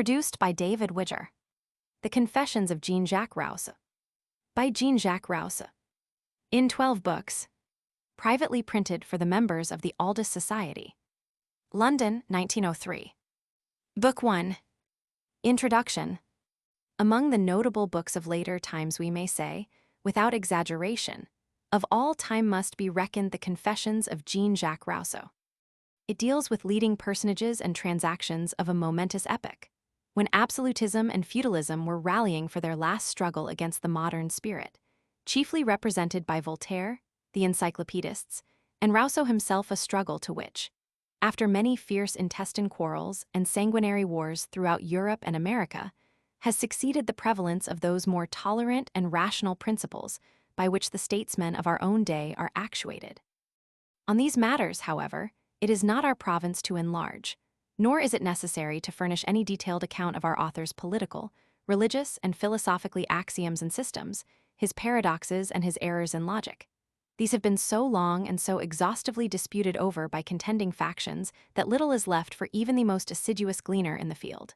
Produced by David Widger. The Confessions of Jean-Jacques Rousseau. By Jean-Jacques Rousseau. In 12 books. Privately printed for the members of the Aldous Society. London, 1903. Book 1. Introduction. Among the notable books of later times, we may say, without exaggeration, of all time must be reckoned The Confessions of Jean-Jacques Rousseau. It deals with leading personages and transactions of a momentous epoch, when absolutism and feudalism were rallying for their last struggle against the modern spirit, chiefly represented by Voltaire, the encyclopedists, and Rousseau himself, a struggle to which, after many fierce intestine quarrels and sanguinary wars throughout Europe and America, has succeeded the prevalence of those more tolerant and rational principles by which the statesmen of our own day are actuated. On these matters, however, it is not our province to enlarge, nor is it necessary to furnish any detailed account of our author's political, religious, and philosophically axioms and systems, his paradoxes and his errors in logic. These have been so long and so exhaustively disputed over by contending factions that little is left for even the most assiduous gleaner in the field.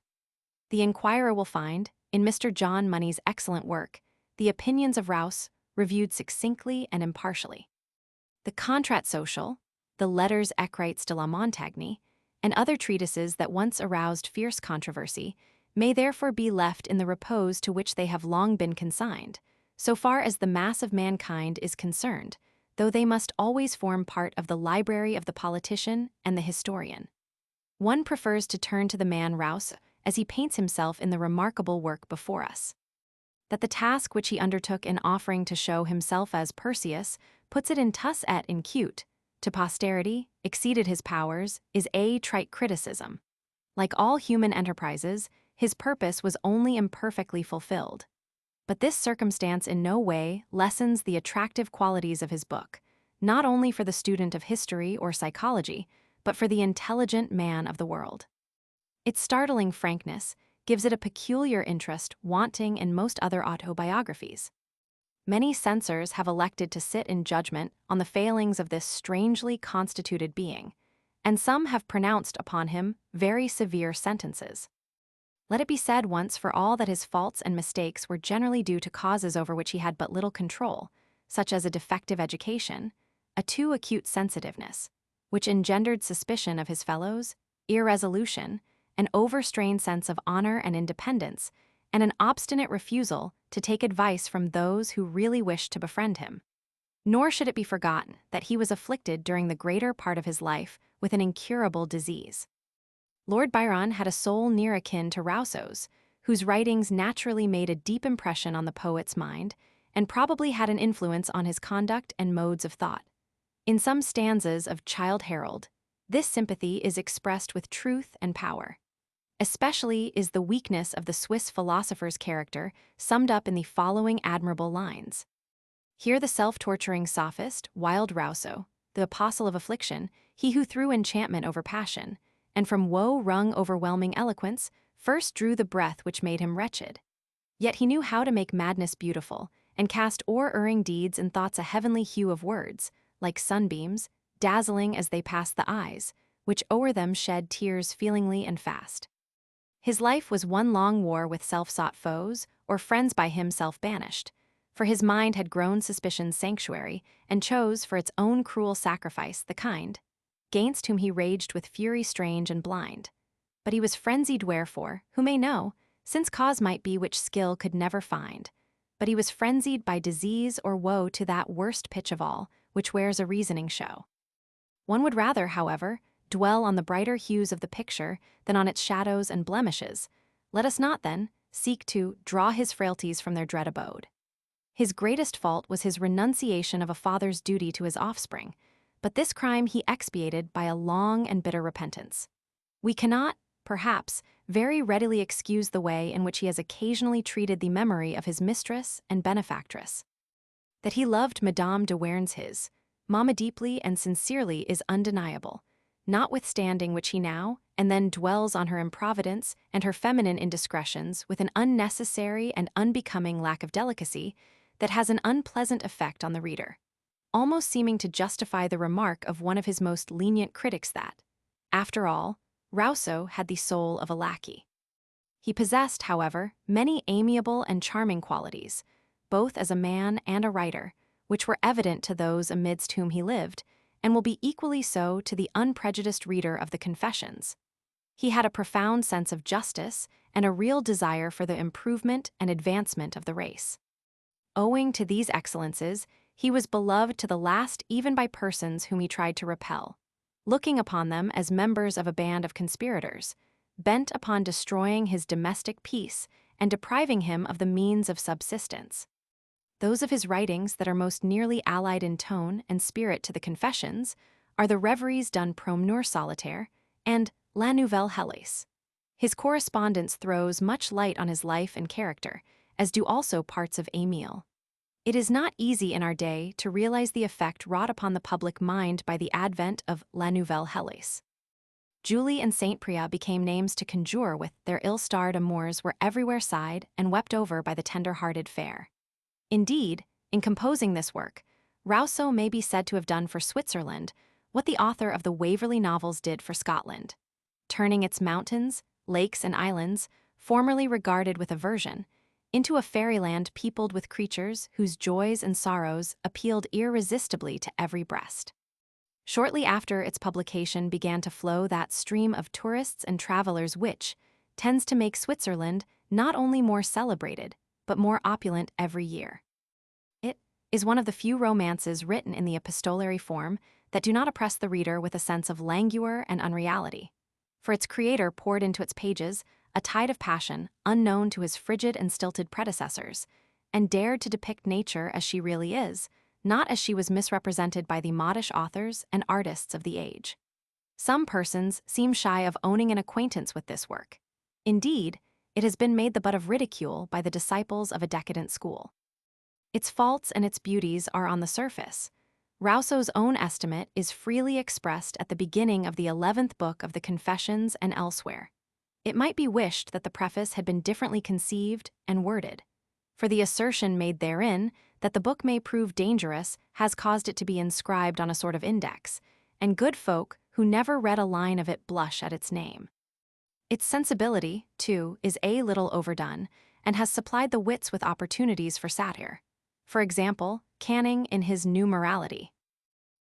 The inquirer will find, in Mr. John Money's excellent work, the opinions of Rousseau reviewed succinctly and impartially. The Contrat Social, the Letters écrites de la Montagne, and other treatises that once aroused fierce controversy may therefore be left in the repose to which they have long been consigned, so far as the mass of mankind is concerned, though they must always form part of the library of the politician and the historian. One prefers to turn to the man Rousseau as he paints himself in the remarkable work before us. That the task which he undertook in offering to show himself as Perseus puts it in tus et in cute, to posterity, exceeded his powers, is a trite criticism. Like all human enterprises, his purpose was only imperfectly fulfilled. But this circumstance in no way lessens the attractive qualities of his book, not only for the student of history or psychology, but for the intelligent man of the world. Its startling frankness gives it a peculiar interest wanting in most other autobiographies. Many censors have elected to sit in judgment on the failings of this strangely constituted being, and some have pronounced upon him very severe sentences. Let it be said once for all that his faults and mistakes were generally due to causes over which he had but little control, such as a defective education, a too acute sensitiveness, which engendered suspicion of his fellows, irresolution, an overstrained sense of honor and independence, and an obstinate refusal to take advice from those who really wished to befriend him. Nor should it be forgotten that he was afflicted during the greater part of his life with an incurable disease. Lord Byron had a soul near akin to Rousseau's, whose writings naturally made a deep impression on the poet's mind, and probably had an influence on his conduct and modes of thought. In some stanzas of Childe Harold, this sympathy is expressed with truth and power. Especially is the weakness of the Swiss philosopher's character summed up in the following admirable lines. Here the self-torturing sophist, wild Rousseau, the apostle of affliction, he who threw enchantment over passion, and from woe wrung overwhelming eloquence, first drew the breath which made him wretched. Yet he knew how to make madness beautiful, and cast o'er-erring deeds and thoughts a heavenly hue of words, like sunbeams, dazzling as they passed the eyes, which o'er them shed tears feelingly and fast. His life was one long war with self-sought foes, or friends by him self-banished, for his mind had grown suspicion's sanctuary, and chose for its own cruel sacrifice the kind, gainst whom he raged with fury strange and blind. But he was frenzied wherefore, who may know, since cause might be which skill could never find, but he was frenzied by disease or woe to that worst pitch of all, which wears a reasoning show. One would rather, however, dwell on the brighter hues of the picture than on its shadows and blemishes. Let us not, then, seek to draw his frailties from their dread abode. His greatest fault was his renunciation of a father's duty to his offspring, but this crime he expiated by a long and bitter repentance. We cannot, perhaps, very readily excuse the way in which he has occasionally treated the memory of his mistress and benefactress. That he loved Madame de Werns Mamma deeply and sincerely is undeniable, notwithstanding which he now and then dwells on her improvidence and her feminine indiscretions with an unnecessary and unbecoming lack of delicacy that has an unpleasant effect on the reader, almost seeming to justify the remark of one of his most lenient critics that, after all, Rousseau had the soul of a lackey. He possessed, however, many amiable and charming qualities, both as a man and a writer, which were evident to those amidst whom he lived, and will be equally so to the unprejudiced reader of the Confessions. He had a profound sense of justice and a real desire for the improvement and advancement of the race. Owing to these excellences, he was beloved to the last even by persons whom he tried to repel, looking upon them as members of a band of conspirators, bent upon destroying his domestic peace and depriving him of the means of subsistence. Those of his writings that are most nearly allied in tone and spirit to the Confessions are the Reveries d'un promeneur solitaire and La Nouvelle Héloïse. His correspondence throws much light on his life and character, as do also parts of Émile. It is not easy in our day to realize the effect wrought upon the public mind by the advent of La Nouvelle Héloïse. Julie and Saint Priya became names to conjure with. Their ill-starred amours were everywhere sighed and wept over by the tender-hearted fair. Indeed, in composing this work, Rousseau may be said to have done for Switzerland what the author of the Waverley novels did for Scotland, turning its mountains, lakes, and islands, formerly regarded with aversion, into a fairyland peopled with creatures whose joys and sorrows appealed irresistibly to every breast. Shortly after its publication began to flow that stream of tourists and travelers which tends to make Switzerland not only more celebrated, but more opulent every year. It is one of the few romances written in the epistolary form that do not oppress the reader with a sense of languor and unreality, for its creator poured into its pages a tide of passion unknown to his frigid and stilted predecessors, and dared to depict nature as she really is, not as she was misrepresented by the modish authors and artists of the age. Some persons seem shy of owning an acquaintance with this work. Indeed, it has been made the butt of ridicule by the disciples of a decadent school. Its faults and its beauties are on the surface. Rousseau's own estimate is freely expressed at the beginning of the 11th book of the Confessions and elsewhere. It might be wished that the preface had been differently conceived and worded, for the assertion made therein that the book may prove dangerous has caused it to be inscribed on a sort of index, and good folk who never read a line of it blush at its name. Its sensibility, too, is a little overdone, and has supplied the wits with opportunities for satire. For example, Canning in his New Morality.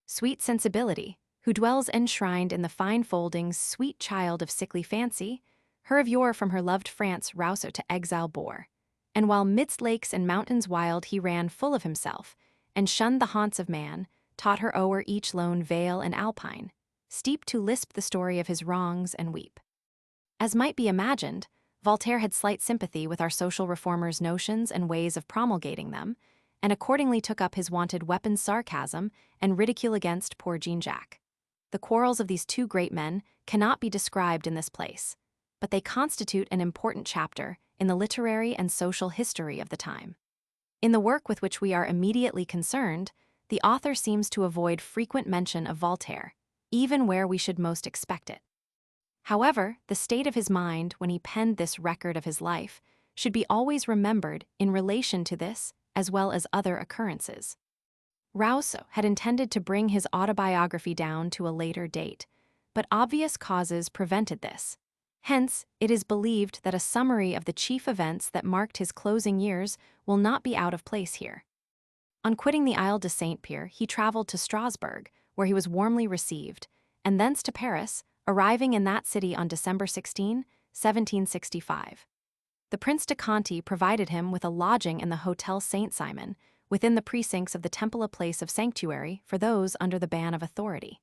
Sweet sensibility, who dwells enshrined in the fine foldings, sweet child of sickly fancy, her of yore from her loved France Rousseau to exile bore. And while midst lakes and mountains wild he ran full of himself, and shunned the haunts of man, taught her o'er each lone vale and alpine, steep to lisp the story of his wrongs and weep. As might be imagined, Voltaire had slight sympathy with our social reformers' notions and ways of promulgating them, and accordingly took up his wonted weapon sarcasm and ridicule against poor Jean-Jacques. The quarrels of these two great men cannot be described in this place, but they constitute an important chapter in the literary and social history of the time. In the work with which we are immediately concerned, the author seems to avoid frequent mention of Voltaire, even where we should most expect it. However, the state of his mind when he penned this record of his life should be always remembered in relation to this as well as other occurrences. Rousseau had intended to bring his autobiography down to a later date, but obvious causes prevented this. Hence, it is believed that a summary of the chief events that marked his closing years will not be out of place here. On quitting the Isle de Saint-Pierre, he traveled to Strasbourg, where he was warmly received, and thence to Paris, arriving in that city on December 16, 1765. The Prince de Conti provided him with a lodging in the Hôtel Saint-Simon, within the precincts of the Temple, a place of sanctuary for those under the ban of authority.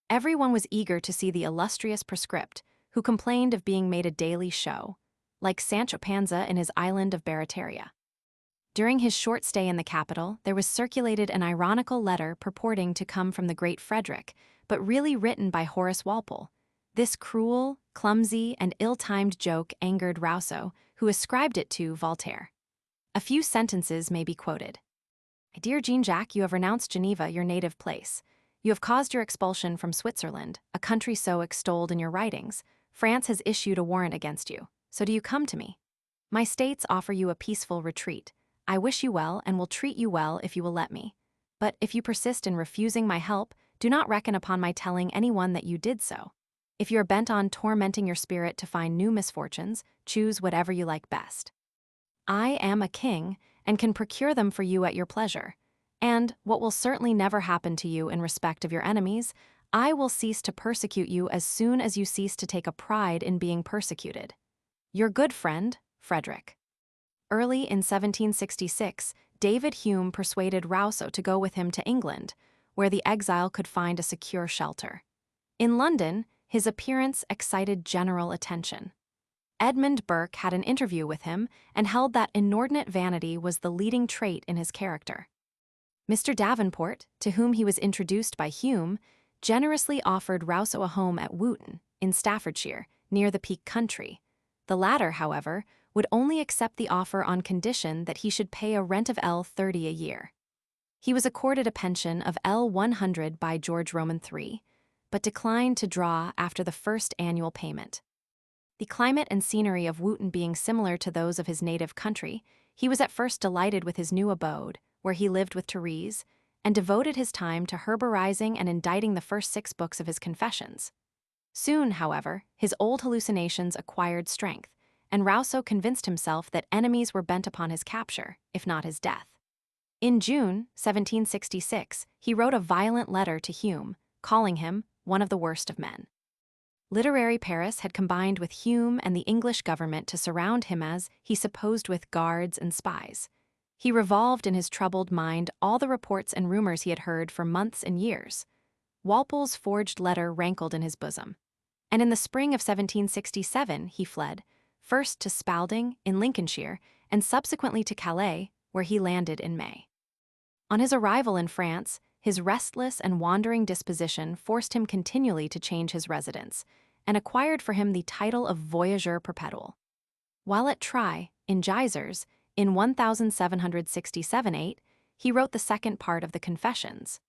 Everyone was eager to see the illustrious proscript, who complained of being made a daily show, like Sancho Panza in his island of Barataria. During his short stay in the capital, there was circulated an ironical letter purporting to come from the great Frederick, but really written by Horace Walpole. This cruel, clumsy, and ill-timed joke angered Rousseau, who ascribed it to Voltaire. A few sentences may be quoted. "My dear Jean-Jacques, you have renounced Geneva, your native place. You have caused your expulsion from Switzerland, a country so extolled in your writings. France has issued a warrant against you. So do you come to me? My states offer you a peaceful retreat. I wish you well and will treat you well if you will let me. But if you persist in refusing my help, do not reckon upon my telling anyone that you did so. If you're bent on tormenting your spirit to find new misfortunes, choose whatever you like best. I am a king and can procure them for you at your pleasure. And, what will certainly never happen to you in respect of your enemies, I will cease to persecute you as soon as you cease to take a pride in being persecuted. Your good friend, Frederick. Early in 1766, David Hume persuaded Rousseau to go with him to England, where the exile could find a secure shelter. In London, his appearance excited general attention. Edmund Burke had an interview with him and held that inordinate vanity was the leading trait in his character. Mr. Davenport, to whom he was introduced by Hume, generously offered Rousseau a home at Wootton, in Staffordshire, near the Peak Country. The latter, however, would only accept the offer on condition that he should pay a rent of L30 a year. He was accorded a pension of L100 by George Roman III, but declined to draw after the first annual payment. The climate and scenery of Wootton being similar to those of his native country, he was at first delighted with his new abode, where he lived with Therese, and devoted his time to herborizing and inditing the first 6 books of his Confessions. Soon, however, his old hallucinations acquired strength, and Rousseau convinced himself that enemies were bent upon his capture, if not his death. In June 1766, he wrote a violent letter to Hume, calling him one of the worst of men. Literary Paris had combined with Hume and the English government to surround him as he supposed with guards and spies. He revolved in his troubled mind all the reports and rumors he had heard for months and years. Walpole's forged letter rankled in his bosom, and in the spring of 1767 he fled, first to Spalding in Lincolnshire and subsequently to Calais, where he landed in May. On his arrival in France, his restless and wandering disposition forced him continually to change his residence, and acquired for him the title of voyageur perpetual. While at Try, in Geyzers, in 1767-8, he wrote the second part of the Confessions.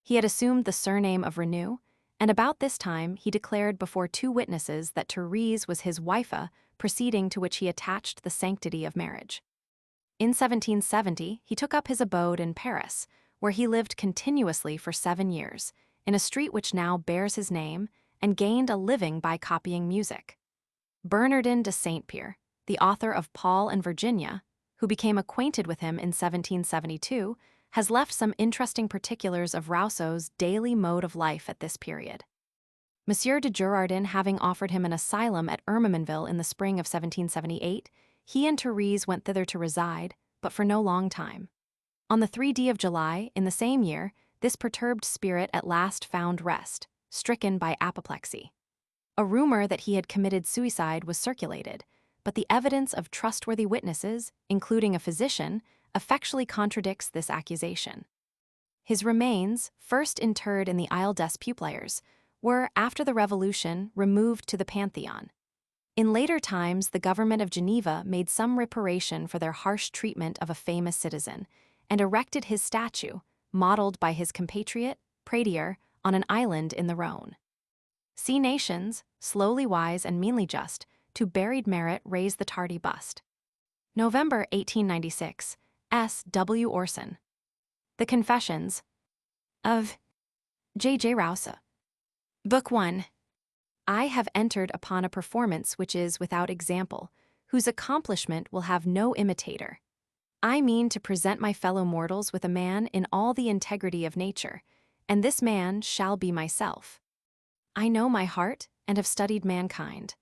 He had assumed the surname of Renew, and about this time he declared before 2 witnesses that Therese was his wife, proceeding to which he attached the sanctity of marriage. In 1770, he took up his abode in Paris, where he lived continuously for 7 years, in a street which now bears his name, and gained a living by copying music. Bernardin de Saint-Pierre, the author of Paul and Virginia, who became acquainted with him in 1772, has left some interesting particulars of Rousseau's daily mode of life at this period. Monsieur de Girardin having offered him an asylum at Ermenonville in the spring of 1778, he and Therese went thither to reside, but for no long time. On the 3d of July, in the same year, this perturbed spirit at last found rest, stricken by apoplexy. A rumor that he had committed suicide was circulated, but the evidence of trustworthy witnesses, including a physician, effectually contradicts this accusation. His remains, first interred in the Isle des Peupliers, were, after the Revolution, removed to the Pantheon. In later times, the government of Geneva made some reparation for their harsh treatment of a famous citizen, and erected his statue, modeled by his compatriot, Pradier, on an island in the Rhône. See nations, slowly wise and meanly just, to buried merit raise the tardy bust. November 1896, S. W. Orson. The Confessions of J.J. Rousseau. Book 1. I have entered upon a performance which is without example, whose accomplishment will have no imitator. I mean to present my fellow mortals with a man in all the integrity of nature, and this man shall be myself. I know my heart and have studied mankind.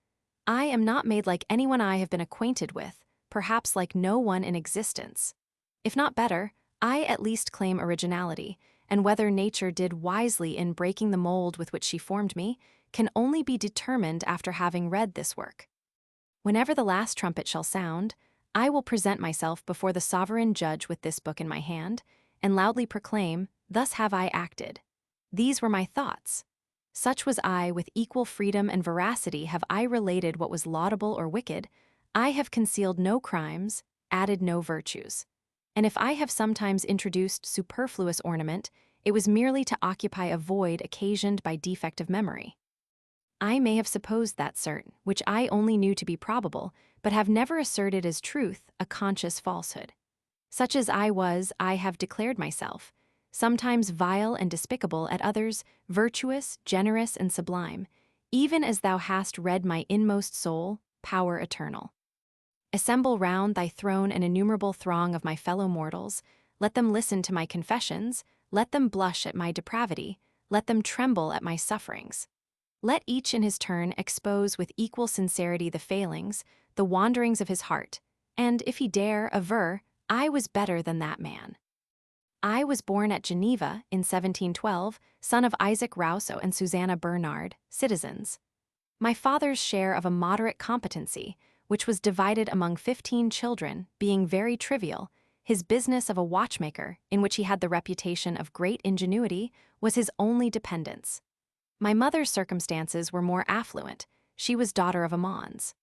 I am not made like anyone I have been acquainted with, perhaps like no one in existence. If not better, I at least claim originality, and whether nature did wisely in breaking the mold with which she formed me, can only be determined after having read this work. Whenever the last trumpet shall sound, I will present myself before the sovereign judge with this book in my hand, and loudly proclaim, "Thus have I acted. These were my thoughts. Such was I, with equal freedom and veracity have I related what was laudable or wicked. I have concealed no crimes, added no virtues. And if I have sometimes introduced superfluous ornament, it was merely to occupy a void occasioned by defect of memory. I may have supposed that certain, which I only knew to be probable, but have never asserted as truth, a conscious falsehood. Such as I was, I have declared myself, sometimes vile and despicable, at others virtuous, generous, and sublime, even as thou hast read my inmost soul, power eternal. Assemble round thy throne an innumerable throng of my fellow mortals, let them listen to my confessions, let them blush at my depravity, let them tremble at my sufferings. Let each in his turn expose with equal sincerity the failings, the wanderings of his heart, and, if he dare, aver, I was better than that man. I was born at Geneva in 1712, son of Isaac Rousseau and Susanna Bernard, citizens. My father's share of a moderate competency, which was divided among 15 children, being very trivial, his business of a watchmaker, in which he had the reputation of great ingenuity, was his only dependence. My mother's circumstances were more affluent. She was daughter of a Mons.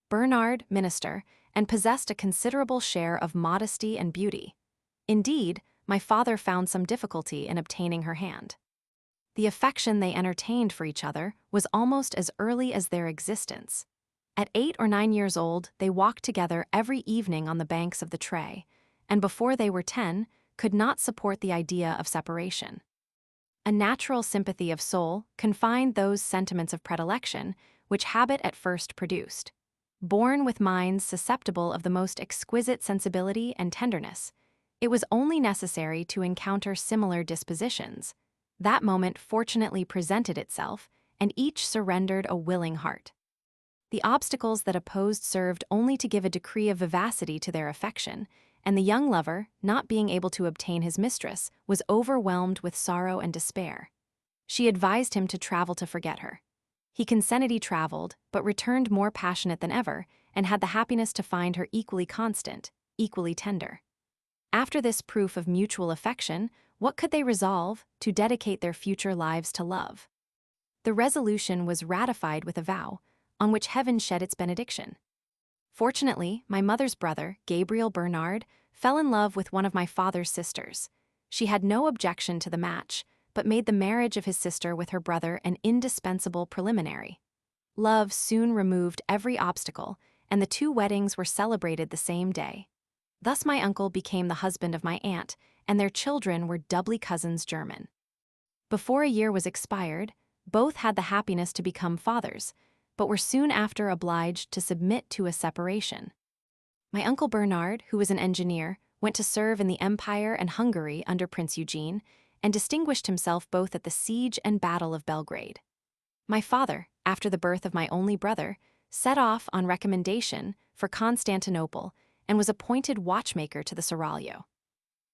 Bernard, minister, and possessed a considerable share of modesty and beauty. Indeed, my father found some difficulty in obtaining her hand. The affection they entertained for each other was almost as early as their existence. At 8 or 9 years old, they walked together every evening on the banks of the Tre, and before they were 10, could not support the idea of separation. A natural sympathy of soul confined those sentiments of predilection which habit at first produced. Born with minds susceptible of the most exquisite sensibility and tenderness, it was only necessary to encounter similar dispositions. That moment fortunately presented itself, and each surrendered a willing heart. The obstacles that opposed served only to give a decree of vivacity to their affection, and the young lover, not being able to obtain his mistress, was overwhelmed with sorrow and despair. She advised him to travel to forget her. He consented. He traveled, but returned more passionate than ever, and had the happiness to find her equally constant, equally tender. After this proof of mutual affection, what could they resolve? To dedicate their future lives to love. The resolution was ratified with a vow, on which heaven shed its benediction. Fortunately, my mother's brother, Gabriel Bernard, fell in love with one of my father's sisters. She had no objection to the match, but made the marriage of his sister with her brother an indispensable preliminary. Love soon removed every obstacle, and the 2 weddings were celebrated the same day. Thus my uncle became the husband of my aunt, and their children were doubly cousins german. Before a year was expired, both had the happiness to become fathers, but were soon after obliged to submit to a separation. My uncle Bernard, who was an engineer, went to serve in the Empire and Hungary under Prince Eugene, and distinguished himself both at the siege and battle of Belgrade. My father, after the birth of my only brother, set off on recommendation for Constantinople and was appointed watchmaker to the Seraglio.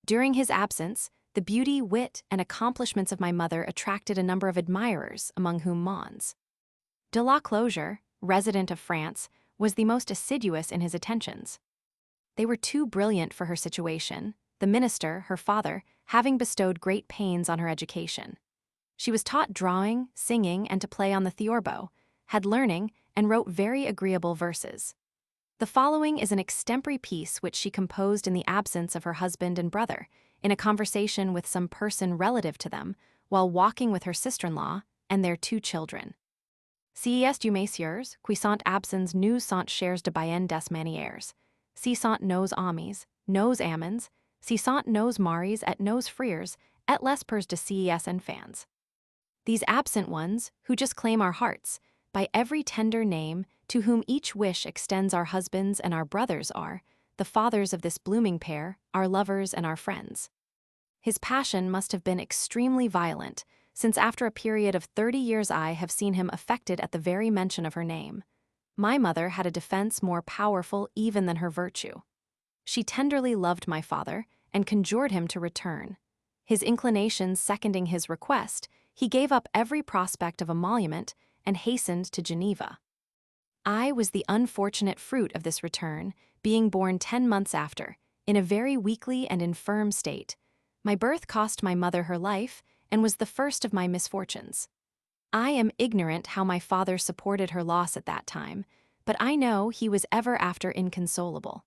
During his absence, the beauty, wit, and accomplishments of my mother attracted a number of admirers, among whom Mons. De la Closure, resident of France, was the most assiduous in his attentions. They were too brilliant for her situation, the minister, her father, having bestowed great pains on her education. She was taught drawing, singing, and to play on the theorbo, had learning, and wrote very agreeable verses. The following is an extempore piece which she composed in the absence of her husband and brother, in a conversation with some person relative to them, while walking with her sister-in-law and their 2 children. Ces du messieurs, qui sont absents nous sont chers de bien des manières. Si sont nos amis, nos amants, si sont nos maris et nos frères, et l'espers de ces enfants. These absent ones, who just claim our hearts, by every tender name, to whom each wish extends our husbands and our brothers are, the fathers of this blooming pair, our lovers and our friends. His passion must have been extremely violent, since after a period of 30 years I have seen him affected at the very mention of her name. My mother had a defense more powerful even than her virtue. She tenderly loved my father, and conjured him to return. His inclinations seconding his request, he gave up every prospect of emolument, and hastened to Geneva. I was the unfortunate fruit of this return, being born 10 months after, in a very weakly and infirm state. My birth cost my mother her life, and was the first of my misfortunes. I am ignorant how my father supported her loss at that time, but I know he was ever after inconsolable.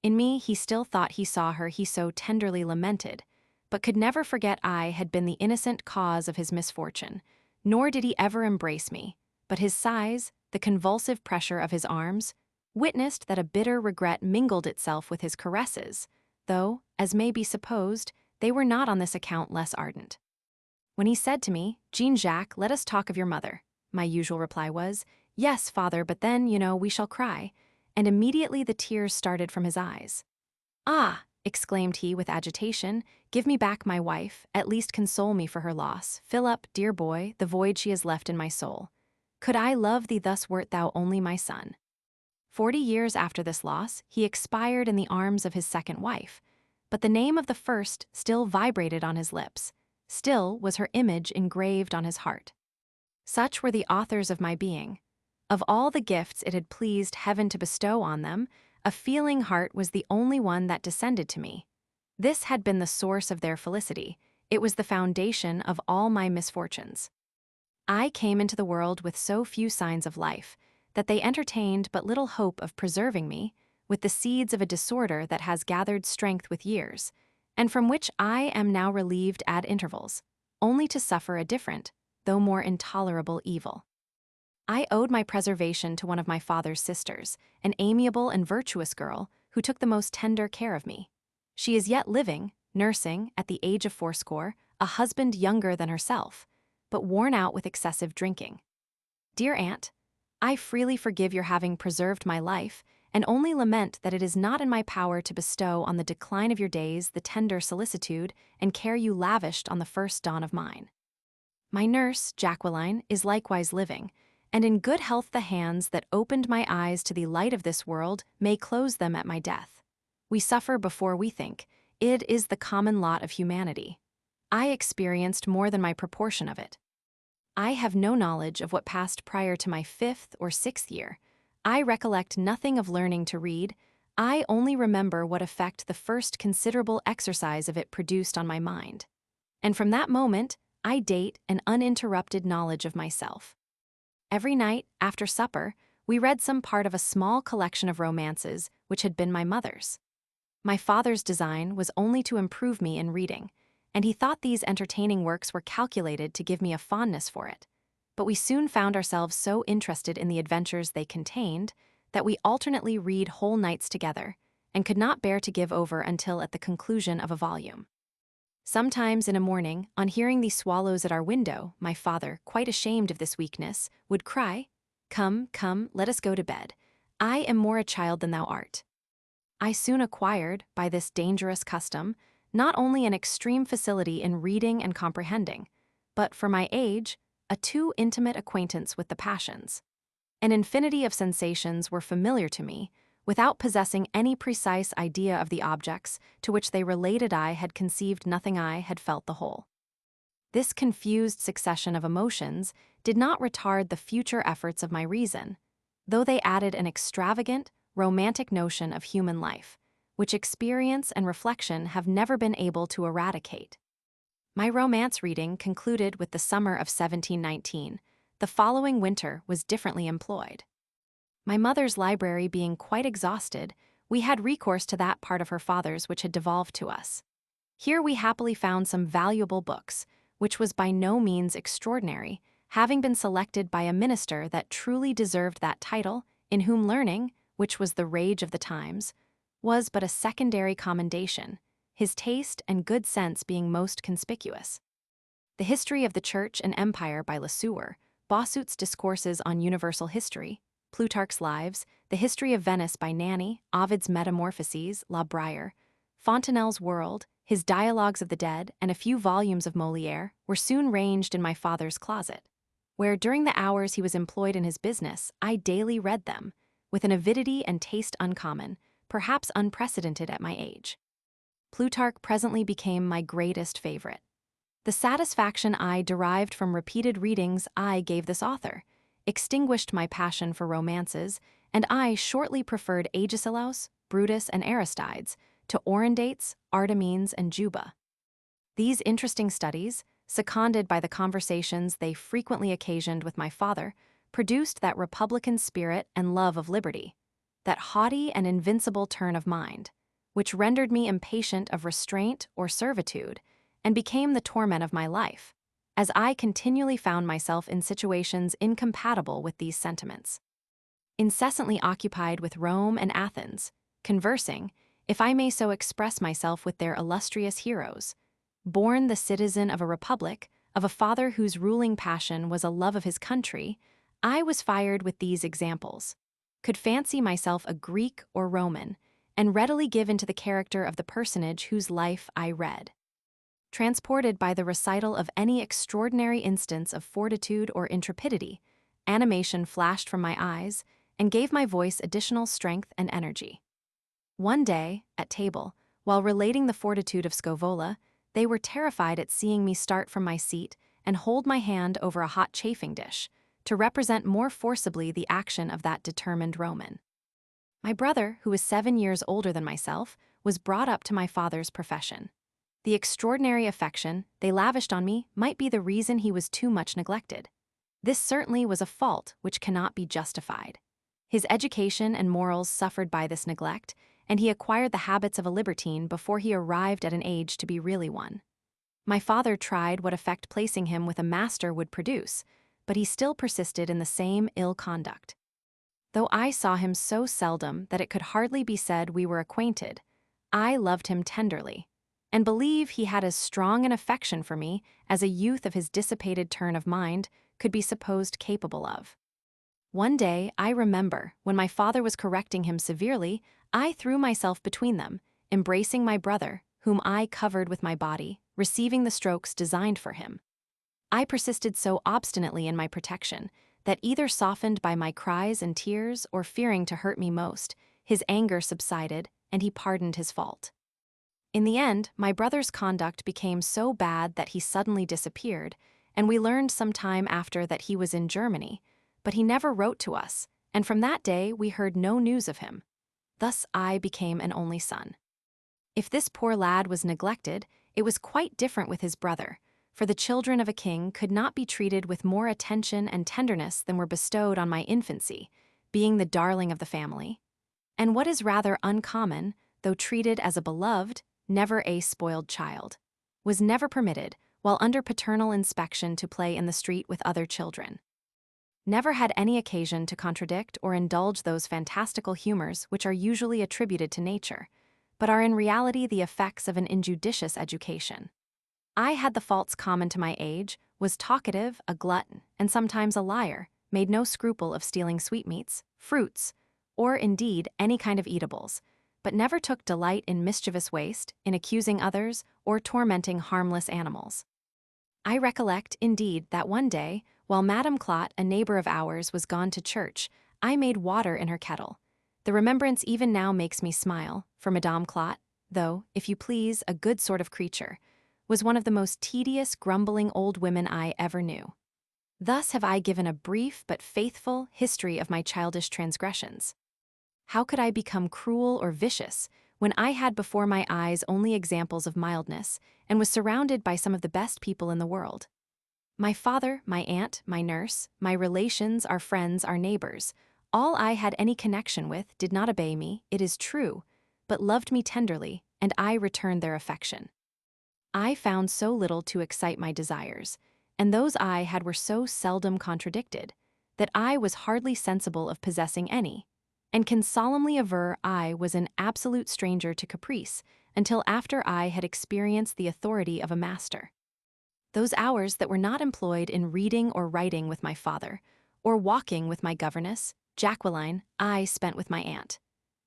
In me he still thought he saw her he so tenderly lamented, but could never forget I had been the innocent cause of his misfortune, nor did he ever embrace me, but his sighs, the convulsive pressure of his arms, witnessed that a bitter regret mingled itself with his caresses, though, as may be supposed, they were not on this account less ardent. When he said to me, Jean-Jacques, let us talk of your mother, my usual reply was. Yes, father, but then, we shall cry. And immediately the tears started from his eyes. Ah, exclaimed he with agitation, give me back my wife, at least console me for her loss. Fill up, dear boy, the void she has left in my soul. Could I love thee thus wert thou only my son. 40 years after this loss, he expired in the arms of his second wife, but the name of the first still vibrated on his lips, still was her image engraved on his heart. Such were the authors of my being. Of all the gifts it had pleased heaven to bestow on them, a feeling heart was the only one that descended to me. This had been the source of their felicity. It was the foundation of all my misfortunes. I came into the world with so few signs of life that they entertained but little hope of preserving me with the seeds of a disorder that has gathered strength with years, and from which I am now relieved at intervals, only to suffer a different, though more intolerable evil. I owed my preservation to one of my father's sisters, an amiable and virtuous girl who took the most tender care of me. She is yet living, nursing, at the age of 80, a husband younger than herself, but worn out with excessive drinking. Dear aunt, I freely forgive your having preserved my life, and only lament that it is not in my power to bestow on the decline of your days the tender solicitude and care you lavished on the first dawn of mine. My nurse, Jacqueline, is likewise living, and in good health the hands that opened my eyes to the light of this world may close them at my death. We suffer before we think. It is the common lot of humanity. I experienced more than my proportion of it. I have no knowledge of what passed prior to my 5th or 6th year. I recollect nothing of learning to read. I only remember what effect the first considerable exercise of it produced on my mind. And from that moment, I date an uninterrupted knowledge of myself. Every night, after supper, we read some part of a small collection of romances which had been my mother's. My father's design was only to improve me in reading, and he thought these entertaining works were calculated to give me a fondness for it. But we soon found ourselves so interested in the adventures they contained that we alternately read whole nights together, and could not bear to give over until at the conclusion of a volume. Sometimes in a morning, on hearing the swallows at our window, my father, quite ashamed of this weakness, would cry, "Come, come, let us go to bed. I am more a child than thou art." I soon acquired, by this dangerous custom, not only an extreme facility in reading and comprehending, but, for my age, a too intimate acquaintance with the passions. An infinity of sensations were familiar to me, without possessing any precise idea of the objects to which they related. I had conceived nothing, I had felt the whole. This confused succession of emotions did not retard the future efforts of my reason, though they added an extravagant, romantic notion of human life, which experience and reflection have never been able to eradicate. My romance reading concluded with the summer of 1719. The following winter was differently employed. My mother's library being quite exhausted, we had recourse to that part of her father's which had devolved to us. Here we happily found some valuable books, which was by no means extraordinary, having been selected by a minister that truly deserved that title, in whom learning, which was the rage of the times, was but a secondary commendation, his taste and good sense being most conspicuous. The History of the Church and Empire by Lesueur, Bossuet's Discourses on Universal History, Plutarch's Lives, The History of Venice by Nanny, Ovid's Metamorphoses, La Brière, Fontenelle's World, his Dialogues of the Dead, and a few volumes of Molière were soon ranged in my father's closet, where during the hours he was employed in his business, I daily read them, with an avidity and taste uncommon, perhaps unprecedented at my age. Plutarch presently became my greatest favorite. The satisfaction I derived from repeated readings I gave this author extinguished my passion for romances, and I shortly preferred Agesilaus, Brutus, and Aristides to Orondates, Artamenes, and Juba. These interesting studies, seconded by the conversations they frequently occasioned with my father, produced that republican spirit and love of liberty, that haughty and invincible turn of mind, which rendered me impatient of restraint or servitude, and became the torment of my life, as I continually found myself in situations incompatible with these sentiments. Incessantly occupied with Rome and Athens, conversing, if I may so express myself, with their illustrious heroes, born the citizen of a republic, of a father whose ruling passion was a love of his country, I was fired with these examples. Could fancy myself a Greek or Roman, and readily give into the character of the personage whose life I read. Transported by the recital of any extraordinary instance of fortitude or intrepidity, animation flashed from my eyes and gave my voice additional strength and energy. One day, at table, while relating the fortitude of Scaevola, they were terrified at seeing me start from my seat and hold my hand over a hot chafing dish, to represent more forcibly the action of that determined Roman. My brother, who was 7 years older than myself, was brought up to my father's profession. The extraordinary affection they lavished on me might be the reason he was too much neglected. This certainly was a fault which cannot be justified. His education and morals suffered by this neglect, and he acquired the habits of a libertine before he arrived at an age to be really one. My father tried what effect placing him with a master would produce, but he still persisted in the same ill conduct. Though I saw him so seldom that it could hardly be said we were acquainted, I loved him tenderly, and believe he had as strong an affection for me as a youth of his dissipated turn of mind could be supposed capable of. One day, I remember, when my father was correcting him severely, I threw myself between them, embracing my brother, whom I covered with my body, receiving the strokes designed for him. I persisted so obstinately in my protection that, either softened by my cries and tears or fearing to hurt me most, his anger subsided and he pardoned his fault. In the end, my brother's conduct became so bad that he suddenly disappeared, and we learned some time after that he was in Germany, but he never wrote to us, and from that day we heard no news of him. Thus I became an only son. If this poor lad was neglected, it was quite different with his brother, for the children of a king could not be treated with more attention and tenderness than were bestowed on my infancy, being the darling of the family. And what is rather uncommon, though treated as a beloved, never a spoiled child, was never permitted, while under paternal inspection, to play in the street with other children. Never had any occasion to contradict or indulge those fantastical humors which are usually attributed to nature, but are in reality the effects of an injudicious education. I had the faults common to my age, was talkative, a glutton, and sometimes a liar, made no scruple of stealing sweetmeats, fruits, or indeed any kind of eatables, but never took delight in mischievous waste, in accusing others, or tormenting harmless animals. I recollect, indeed, that one day, while Madame Clot, a neighbor of ours, was gone to church, I made water in her kettle. The remembrance even now makes me smile, for Madame Clot, though, if you please, a good sort of creature, was one of the most tedious, grumbling old women I ever knew. Thus have I given a brief but faithful history of my childish transgressions. How could I become cruel or vicious when I had before my eyes only examples of mildness and was surrounded by some of the best people in the world? My father, my aunt, my nurse, my relations, our friends, our neighbors, all I had any connection with did not obey me, it is true, but loved me tenderly, and I returned their affection. I found so little to excite my desires, and those I had were so seldom contradicted, that I was hardly sensible of possessing any, and can solemnly aver I was an absolute stranger to caprice until after I had experienced the authority of a master. Those hours that were not employed in reading or writing with my father, or walking with my governess, Jacqueline, I spent with my aunt.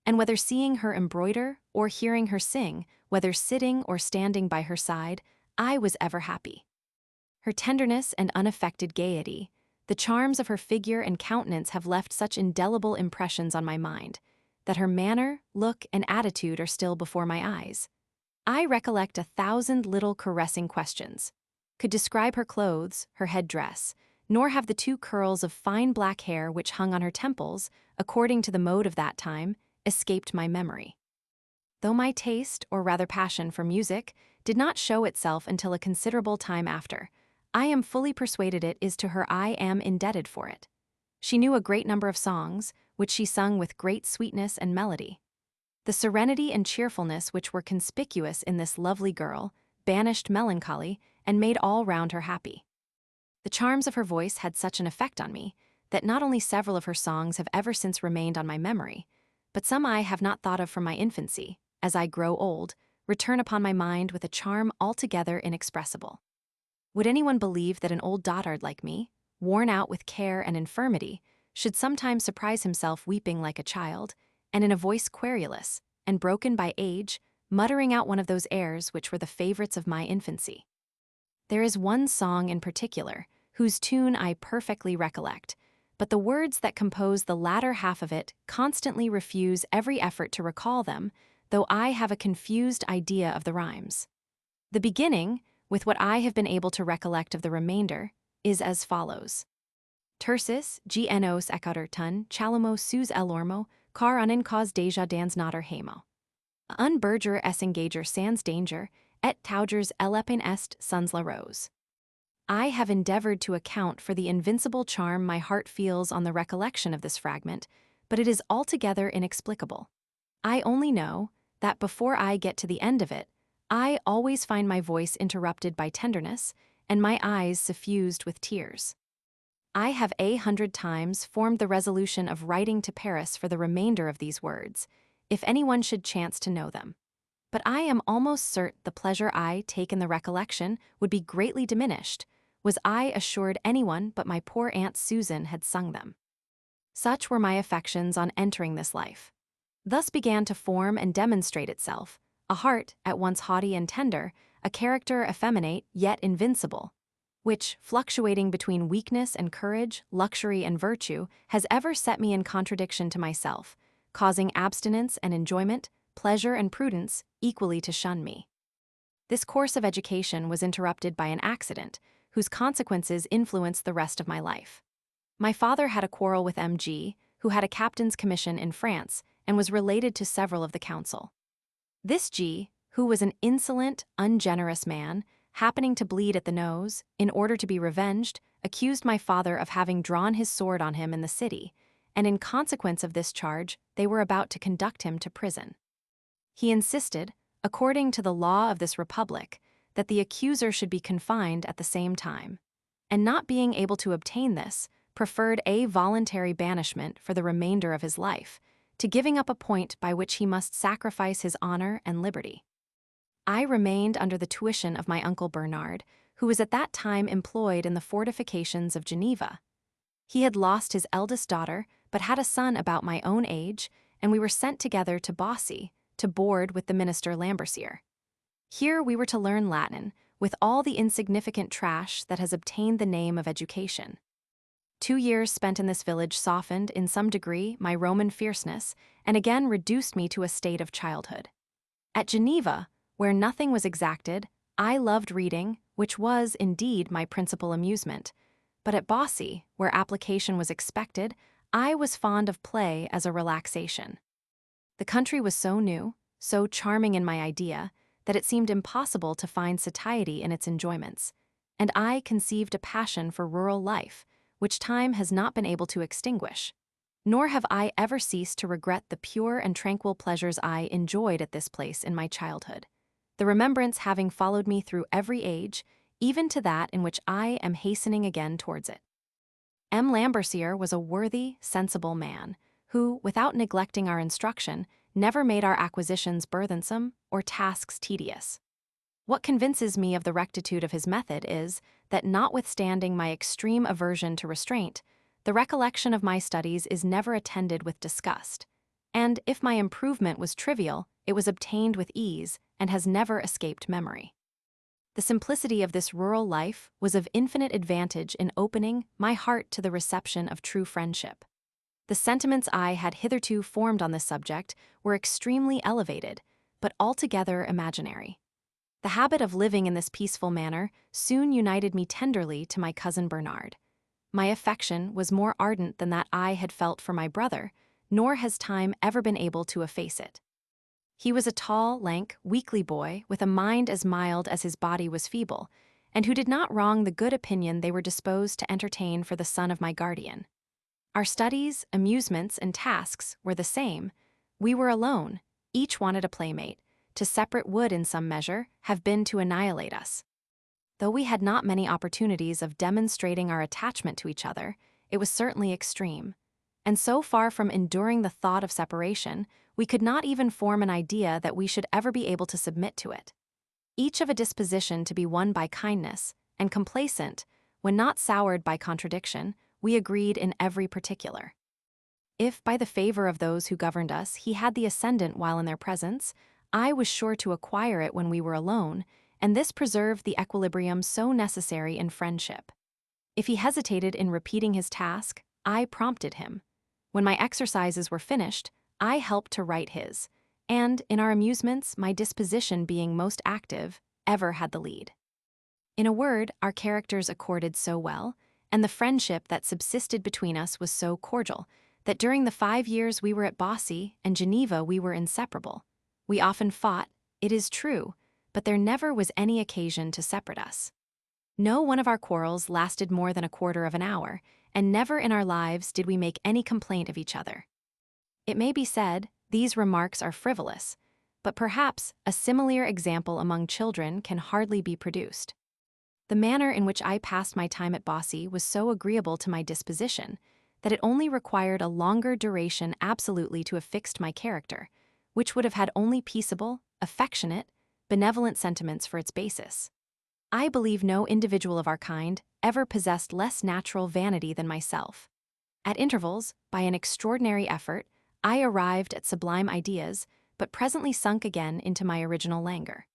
And whether seeing her embroider or hearing her sing, whether sitting or standing by her side, I was ever happy. Her tenderness and unaffected gaiety, the charms of her figure and countenance have left such indelible impressions on my mind, that her manner, look, and attitude are still before my eyes. I recollect 1,000 little caressing questions, could describe her clothes, her head-dress, nor have the 2 curls of fine black hair which hung on her temples, according to the mode of that time, escaped my memory. Though my taste, or rather passion, for music did not show itself until a considerable time after, I am fully persuaded it is to her I am indebted for it. She knew a great number of songs, which she sung with great sweetness and melody. The serenity and cheerfulness which were conspicuous in this lovely girl banished melancholy and made all round her happy. The charms of her voice had such an effect on me that not only several of her songs have ever since remained on my memory, but some I have not thought of from my infancy, as I grow old, return upon my mind with a charm altogether inexpressible. Would anyone believe that an old dotard like me, worn out with care and infirmity, should sometimes surprise himself weeping like a child, and in a voice querulous and broken by age, muttering out one of those airs which were the favorites of my infancy? There is one song in particular, whose tune I perfectly recollect, but the words that compose the latter half of it constantly refuse every effort to recall them, though I have a confused idea of the rhymes. The beginning, with what I have been able to recollect of the remainder, is as follows. Tersis, gnos ekautertun, chalamo sus elormo, car unin cause deja dans nader hemo. Unberger essengager sans danger, et taugers elepin est suns la rose. I have endeavored to account for the invincible charm my heart feels on the recollection of this fragment, but it is altogether inexplicable. I only know that before I get to the end of it, I always find my voice interrupted by tenderness and my eyes suffused with tears. I have 100 times formed the resolution of writing to Paris for the remainder of these words, if anyone should chance to know them. But I am almost certain the pleasure I take in the recollection would be greatly diminished, was I assured anyone but my poor Aunt Susan had sung them. Such were my affections on entering this life. Thus began to form and demonstrate itself a heart at once haughty and tender, a character effeminate yet invincible, which, fluctuating between weakness and courage, luxury and virtue, has ever set me in contradiction to myself, causing abstinence and enjoyment, pleasure and prudence equally to shun me. This course of education was interrupted by an accident, whose consequences influenced the rest of my life. My father had a quarrel with M.G., who had a captain's commission in France and was related to several of the council. This G., who was an insolent, ungenerous man, happening to bleed at the nose, in order to be revenged, accused my father of having drawn his sword on him in the city, and in consequence of this charge, they were about to conduct him to prison. He insisted, according to the law of this republic, that the accuser should be confined at the same time, and not being able to obtain this, preferred a voluntary banishment for the remainder of his life, to giving up a point by which he must sacrifice his honor and liberty. I remained under the tuition of my uncle Bernard, who was at that time employed in the fortifications of Geneva. He had lost his eldest daughter, but had a son about my own age, and we were sent together to Bossy to board with the minister Lambercier. Here we were to learn Latin, with all the insignificant trash that has obtained the name of education. 2 years spent in this village softened, in some degree, my Roman fierceness, and again reduced me to a state of childhood. At Geneva, where nothing was exacted, I loved reading, which was, indeed, my principal amusement. But at Bossy, where application was expected, I was fond of play as a relaxation. The country was so new, so charming in my idea, that it seemed impossible to find satiety in its enjoyments, and I conceived a passion for rural life, which time has not been able to extinguish. Nor have I ever ceased to regret the pure and tranquil pleasures I enjoyed at this place in my childhood, the remembrance having followed me through every age, even to that in which I am hastening again towards it. M. Lambercier was a worthy, sensible man, who, without neglecting our instruction, never made our acquisitions burthensome or tasks tedious. What convinces me of the rectitude of his method is that, notwithstanding my extreme aversion to restraint, the recollection of my studies is never attended with disgust, and if my improvement was trivial, it was obtained with ease and has never escaped memory. The simplicity of this rural life was of infinite advantage in opening my heart to the reception of true friendship. The sentiments I had hitherto formed on this subject were extremely elevated, but altogether imaginary. The habit of living in this peaceful manner soon united me tenderly to my cousin Bernard. My affection was more ardent than that I had felt for my brother, nor has time ever been able to efface it. He was a tall, lank, weakly boy with a mind as mild as his body was feeble, and who did not wrong the good opinion they were disposed to entertain for the son of my guardian. Our studies, amusements, and tasks were the same. We were alone, each wanted a playmate. To separate would, in some measure, have been to annihilate us. Though we had not many opportunities of demonstrating our attachment to each other, it was certainly extreme, and so far from enduring the thought of separation, we could not even form an idea that we should ever be able to submit to it. Each of a disposition to be won by kindness, and complacent, when not soured by contradiction, we agreed in every particular. If, by the favor of those who governed us, he had the ascendant while in their presence, I was sure to acquire it when we were alone, and this preserved the equilibrium so necessary in friendship. If he hesitated in repeating his task, I prompted him. When my exercises were finished, I helped to write his, and, in our amusements, my disposition being most active, ever had the lead. In a word, our characters accorded so well, and the friendship that subsisted between us was so cordial, that during the 5 years we were at Bossy and Geneva we were inseparable. We often fought, it is true, but there never was any occasion to separate us. No one of our quarrels lasted more than a quarter of an hour, and never in our lives did we make any complaint of each other. It may be said, these remarks are frivolous, but perhaps a similar example among children can hardly be produced. The manner in which I passed my time at Bossy was so agreeable to my disposition that it only required a longer duration absolutely to have fixed my character, which would have had only peaceable, affectionate, benevolent sentiments for its basis. I believe no individual of our kind ever possessed less natural vanity than myself. At intervals, by an extraordinary effort, I arrived at sublime ideas, but presently sunk again into my original languor.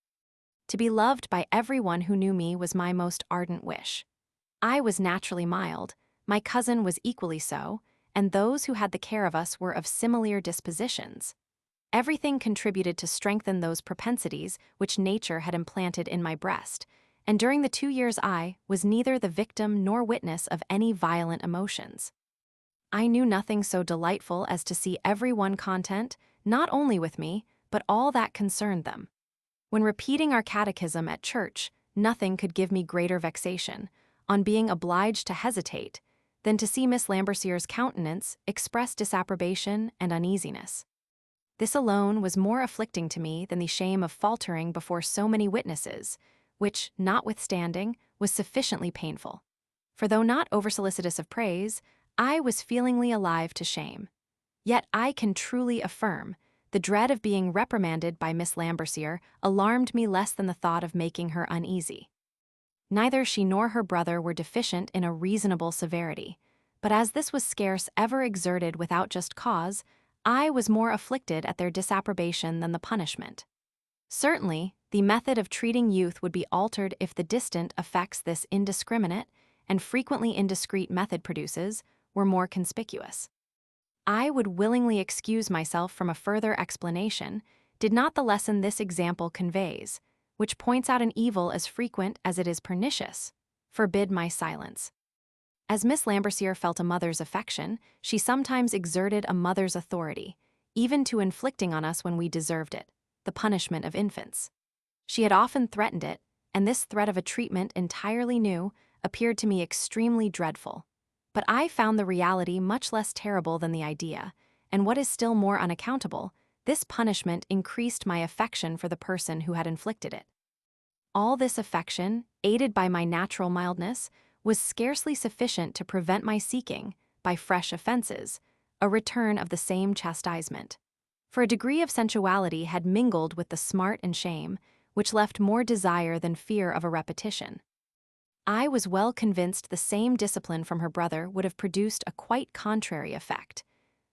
To be loved by everyone who knew me was my most ardent wish. I was naturally mild, my cousin was equally so, and those who had the care of us were of similar dispositions. Everything contributed to strengthen those propensities which nature had implanted in my breast, and during the 2 years I was neither the victim nor witness of any violent emotions. I knew nothing so delightful as to see everyone content, not only with me, but all that concerned them. When repeating our catechism at church, nothing could give me greater vexation, on being obliged to hesitate, than to see Miss Lambercier's countenance express disapprobation and uneasiness. This alone was more afflicting to me than the shame of faltering before so many witnesses, which, notwithstanding, was sufficiently painful. For though not over-solicitous of praise, I was feelingly alive to shame. Yet I can truly affirm, the dread of being reprimanded by Miss Lambercier alarmed me less than the thought of making her uneasy. Neither she nor her brother were deficient in a reasonable severity, but as this was scarce ever exerted without just cause, I was more afflicted at their disapprobation than the punishment. Certainly, the method of treating youth would be altered if the distant effects this indiscriminate and frequently indiscreet method produces were more conspicuous. I would willingly excuse myself from a further explanation, did not the lesson this example conveys, which points out an evil as frequent as it is pernicious, forbid my silence. As Miss Lambercier felt a mother's affection, she sometimes exerted a mother's authority, even to inflicting on us when we deserved it, the punishment of infants. She had often threatened it, and this threat of a treatment entirely new appeared to me extremely dreadful. But I found the reality much less terrible than the idea, and what is still more unaccountable, this punishment increased my affection for the person who had inflicted it. All this affection, aided by my natural mildness, was scarcely sufficient to prevent my seeking, by fresh offenses, a return of the same chastisement. For a degree of sensuality had mingled with the smart and shame, which left more desire than fear of a repetition. I was well convinced the same discipline from her brother would have produced a quite contrary effect.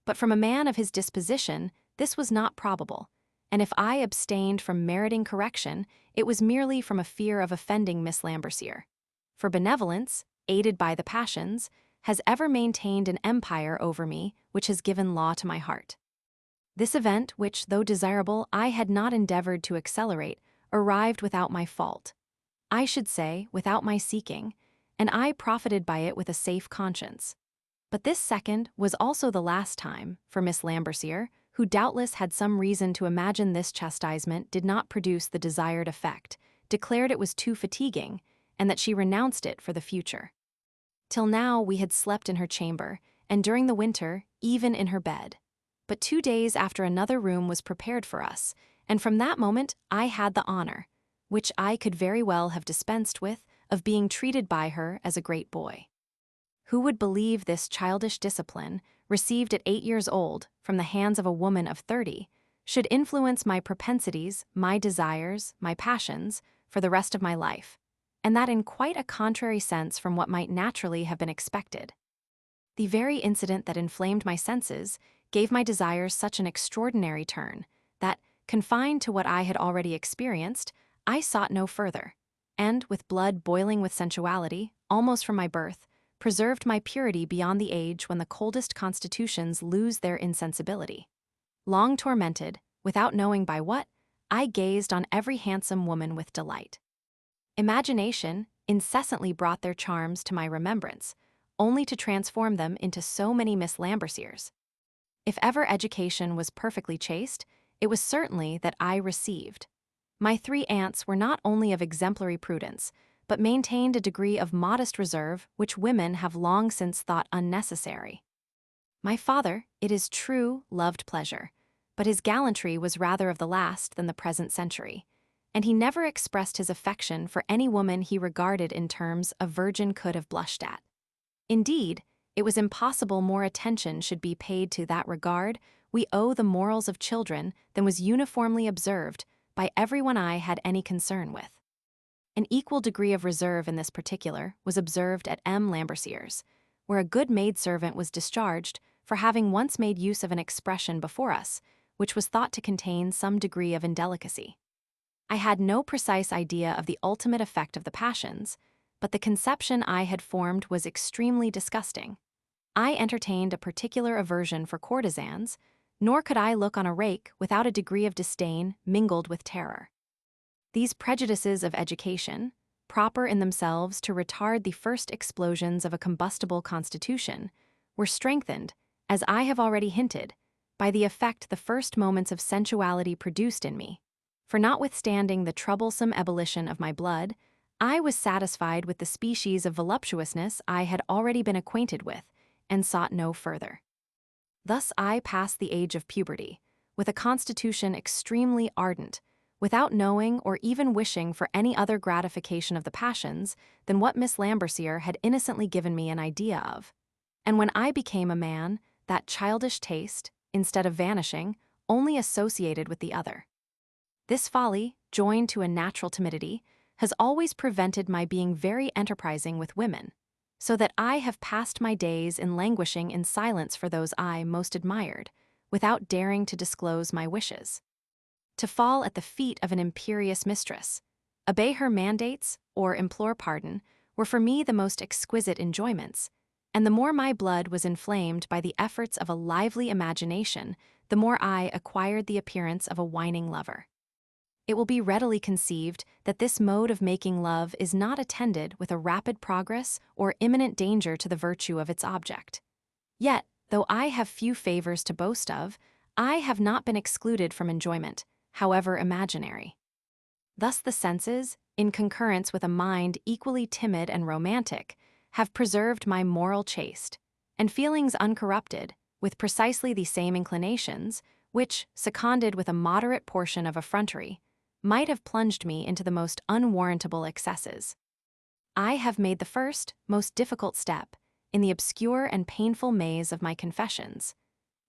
But from a man of his disposition, this was not probable, and if I abstained from meriting correction, it was merely from a fear of offending Miss Lambercier. For benevolence, aided by the passions, has ever maintained an empire over me which has given law to my heart. This event, which, though desirable, I had not endeavored to accelerate, arrived without my fault. I should say, without my seeking, and I profited by it with a safe conscience. But this second was also the last time, for Miss Lambercier, who doubtless had some reason to imagine this chastisement did not produce the desired effect, declared it was too fatiguing, and that she renounced it for the future. Till now we had slept in her chamber, and during the winter, even in her bed. But 2 days after another room was prepared for us, and from that moment I had the honor, which I could very well have dispensed with, of being treated by her as a great boy. Who would believe this childish discipline, received at 8 years old, from the hands of a woman of 30, should influence my propensities, my desires, my passions, for the rest of my life, and that in quite a contrary sense from what might naturally have been expected. The very incident that inflamed my senses gave my desires such an extraordinary turn that, confined to what I had already experienced, I sought no further, and, with blood boiling with sensuality, almost from my birth, preserved my purity beyond the age when the coldest constitutions lose their insensibility. Long tormented, without knowing by what, I gazed on every handsome woman with delight. Imagination incessantly brought their charms to my remembrance, only to transform them into so many Miss Lamberciers. If ever education was perfectly chaste, it was certainly that I received. My 3 aunts were not only of exemplary prudence, but maintained a degree of modest reserve which women have long since thought unnecessary. My father, it is true, loved pleasure, but his gallantry was rather of the last than the present century, and he never expressed his affection for any woman he regarded in terms a virgin could have blushed at. Indeed, it was impossible more attention should be paid to that regard we owe the morals of children than was uniformly observed by everyone I had any concern with. An equal degree of reserve in this particular was observed at M. Lambercier's, where a good maidservant was discharged for having once made use of an expression before us, which was thought to contain some degree of indelicacy. I had no precise idea of the ultimate effect of the passions, but the conception I had formed was extremely disgusting. I entertained a particular aversion for courtesans, nor could I look on a rake without a degree of disdain mingled with terror. These prejudices of education, proper in themselves to retard the first explosions of a combustible constitution, were strengthened, as I have already hinted, by the effect the first moments of sensuality produced in me. For notwithstanding the troublesome ebullition of my blood, I was satisfied with the species of voluptuousness I had already been acquainted with, and sought no further. Thus I passed the age of puberty, with a constitution extremely ardent, without knowing or even wishing for any other gratification of the passions than what Miss Lambercier had innocently given me an idea of. And when I became a man, that childish taste, instead of vanishing, only associated with the other. This folly, joined to a natural timidity, has always prevented my being very enterprising with women, so that I have passed my days in languishing in silence for those I most admired, without daring to disclose my wishes. To fall at the feet of an imperious mistress, obey her mandates, or implore pardon, were for me the most exquisite enjoyments, and the more my blood was inflamed by the efforts of a lively imagination, the more I acquired the appearance of a whining lover. It will be readily conceived that this mode of making love is not attended with a rapid progress or imminent danger to the virtue of its object. Yet, though I have few favors to boast of, I have not been excluded from enjoyment, however imaginary. Thus the senses, in concurrence with a mind equally timid and romantic, have preserved my moral chaste, and feelings uncorrupted, with precisely the same inclinations, which, seconded with a moderate portion of effrontery, might have plunged me into the most unwarrantable excesses. I have made the first, most difficult step in the obscure and painful maze of my confessions.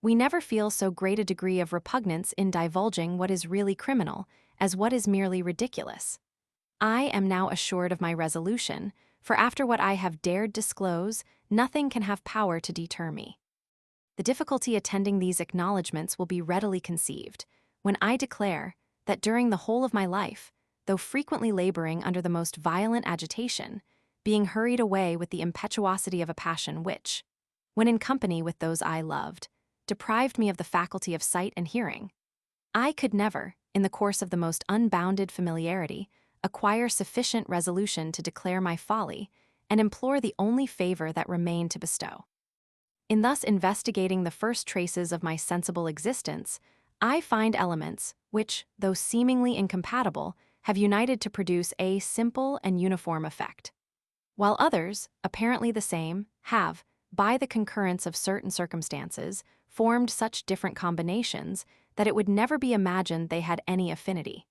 We never feel so great a degree of repugnance in divulging what is really criminal as what is merely ridiculous. I am now assured of my resolution, for after what I have dared disclose, nothing can have power to deter me. The difficulty attending these acknowledgments will be readily conceived, when I declare that during the whole of my life, though frequently laboring under the most violent agitation, being hurried away with the impetuosity of a passion which, when in company with those I loved, deprived me of the faculty of sight and hearing, I could never, in the course of the most unbounded familiarity, acquire sufficient resolution to declare my folly and implore the only favor that remained to bestow. In thus investigating the first traces of my sensible existence, I find elements which, though seemingly incompatible, have united to produce a simple and uniform effect, while others, apparently the same, have, by the concurrence of certain circumstances, formed such different combinations that it would never be imagined they had any affinity.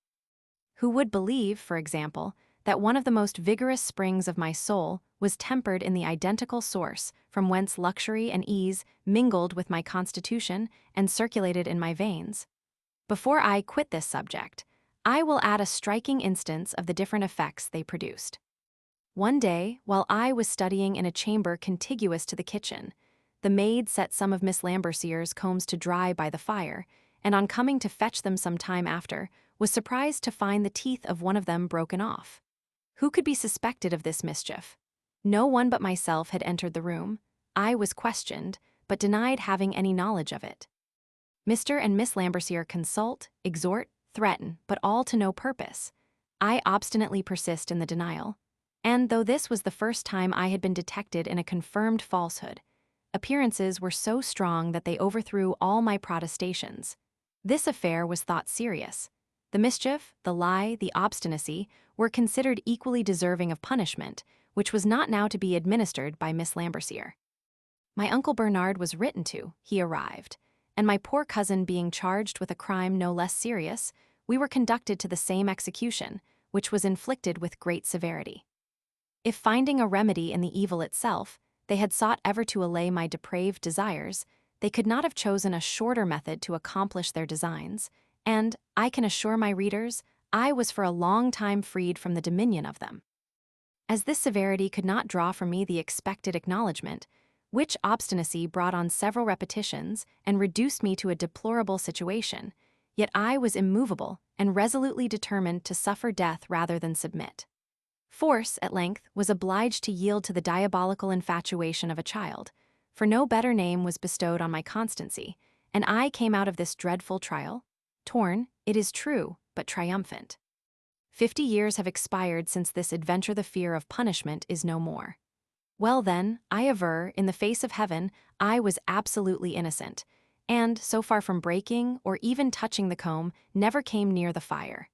Who would believe, for example, that one of the most vigorous springs of my soul was tempered in the identical source from whence luxury and ease mingled with my constitution and circulated in my veins? Before I quit this subject, I will add a striking instance of the different effects they produced. One day, while I was studying in a chamber contiguous to the kitchen, the maid set some of Miss Lambercier's combs to dry by the fire, and on coming to fetch them some time after, was surprised to find the teeth of one of them broken off. Who could be suspected of this mischief? No one but myself had entered the room. I was questioned, but denied having any knowledge of it. Mr. and Miss Lambercier consult, exhort, threaten, but all to no purpose. I obstinately persist in the denial. And though this was the first time I had been detected in a confirmed falsehood, appearances were so strong that they overthrew all my protestations. This affair was thought serious. The mischief, the lie, the obstinacy were considered equally deserving of punishment, which was not now to be administered by Miss Lambercier. My Uncle Bernard was written to, he arrived, and my poor cousin being charged with a crime no less serious, we were conducted to the same execution, which was inflicted with great severity. If finding a remedy in the evil itself, they had sought ever to allay my depraved desires, they could not have chosen a shorter method to accomplish their designs, and, I can assure my readers, I was for a long time freed from the dominion of them. As this severity could not draw from me the expected acknowledgment, which obstinacy brought on several repetitions and reduced me to a deplorable situation, yet I was immovable and resolutely determined to suffer death rather than submit. Force, at length, was obliged to yield to the diabolical infatuation of a child, for no better name was bestowed on my constancy, and I came out of this dreadful trial, torn, it is true, but triumphant. 50 years have expired since this adventure. The fear of punishment is no more. Well then, I aver, in the face of heaven, I was absolutely innocent, and, so far from breaking or even touching the comb, never came near the fire.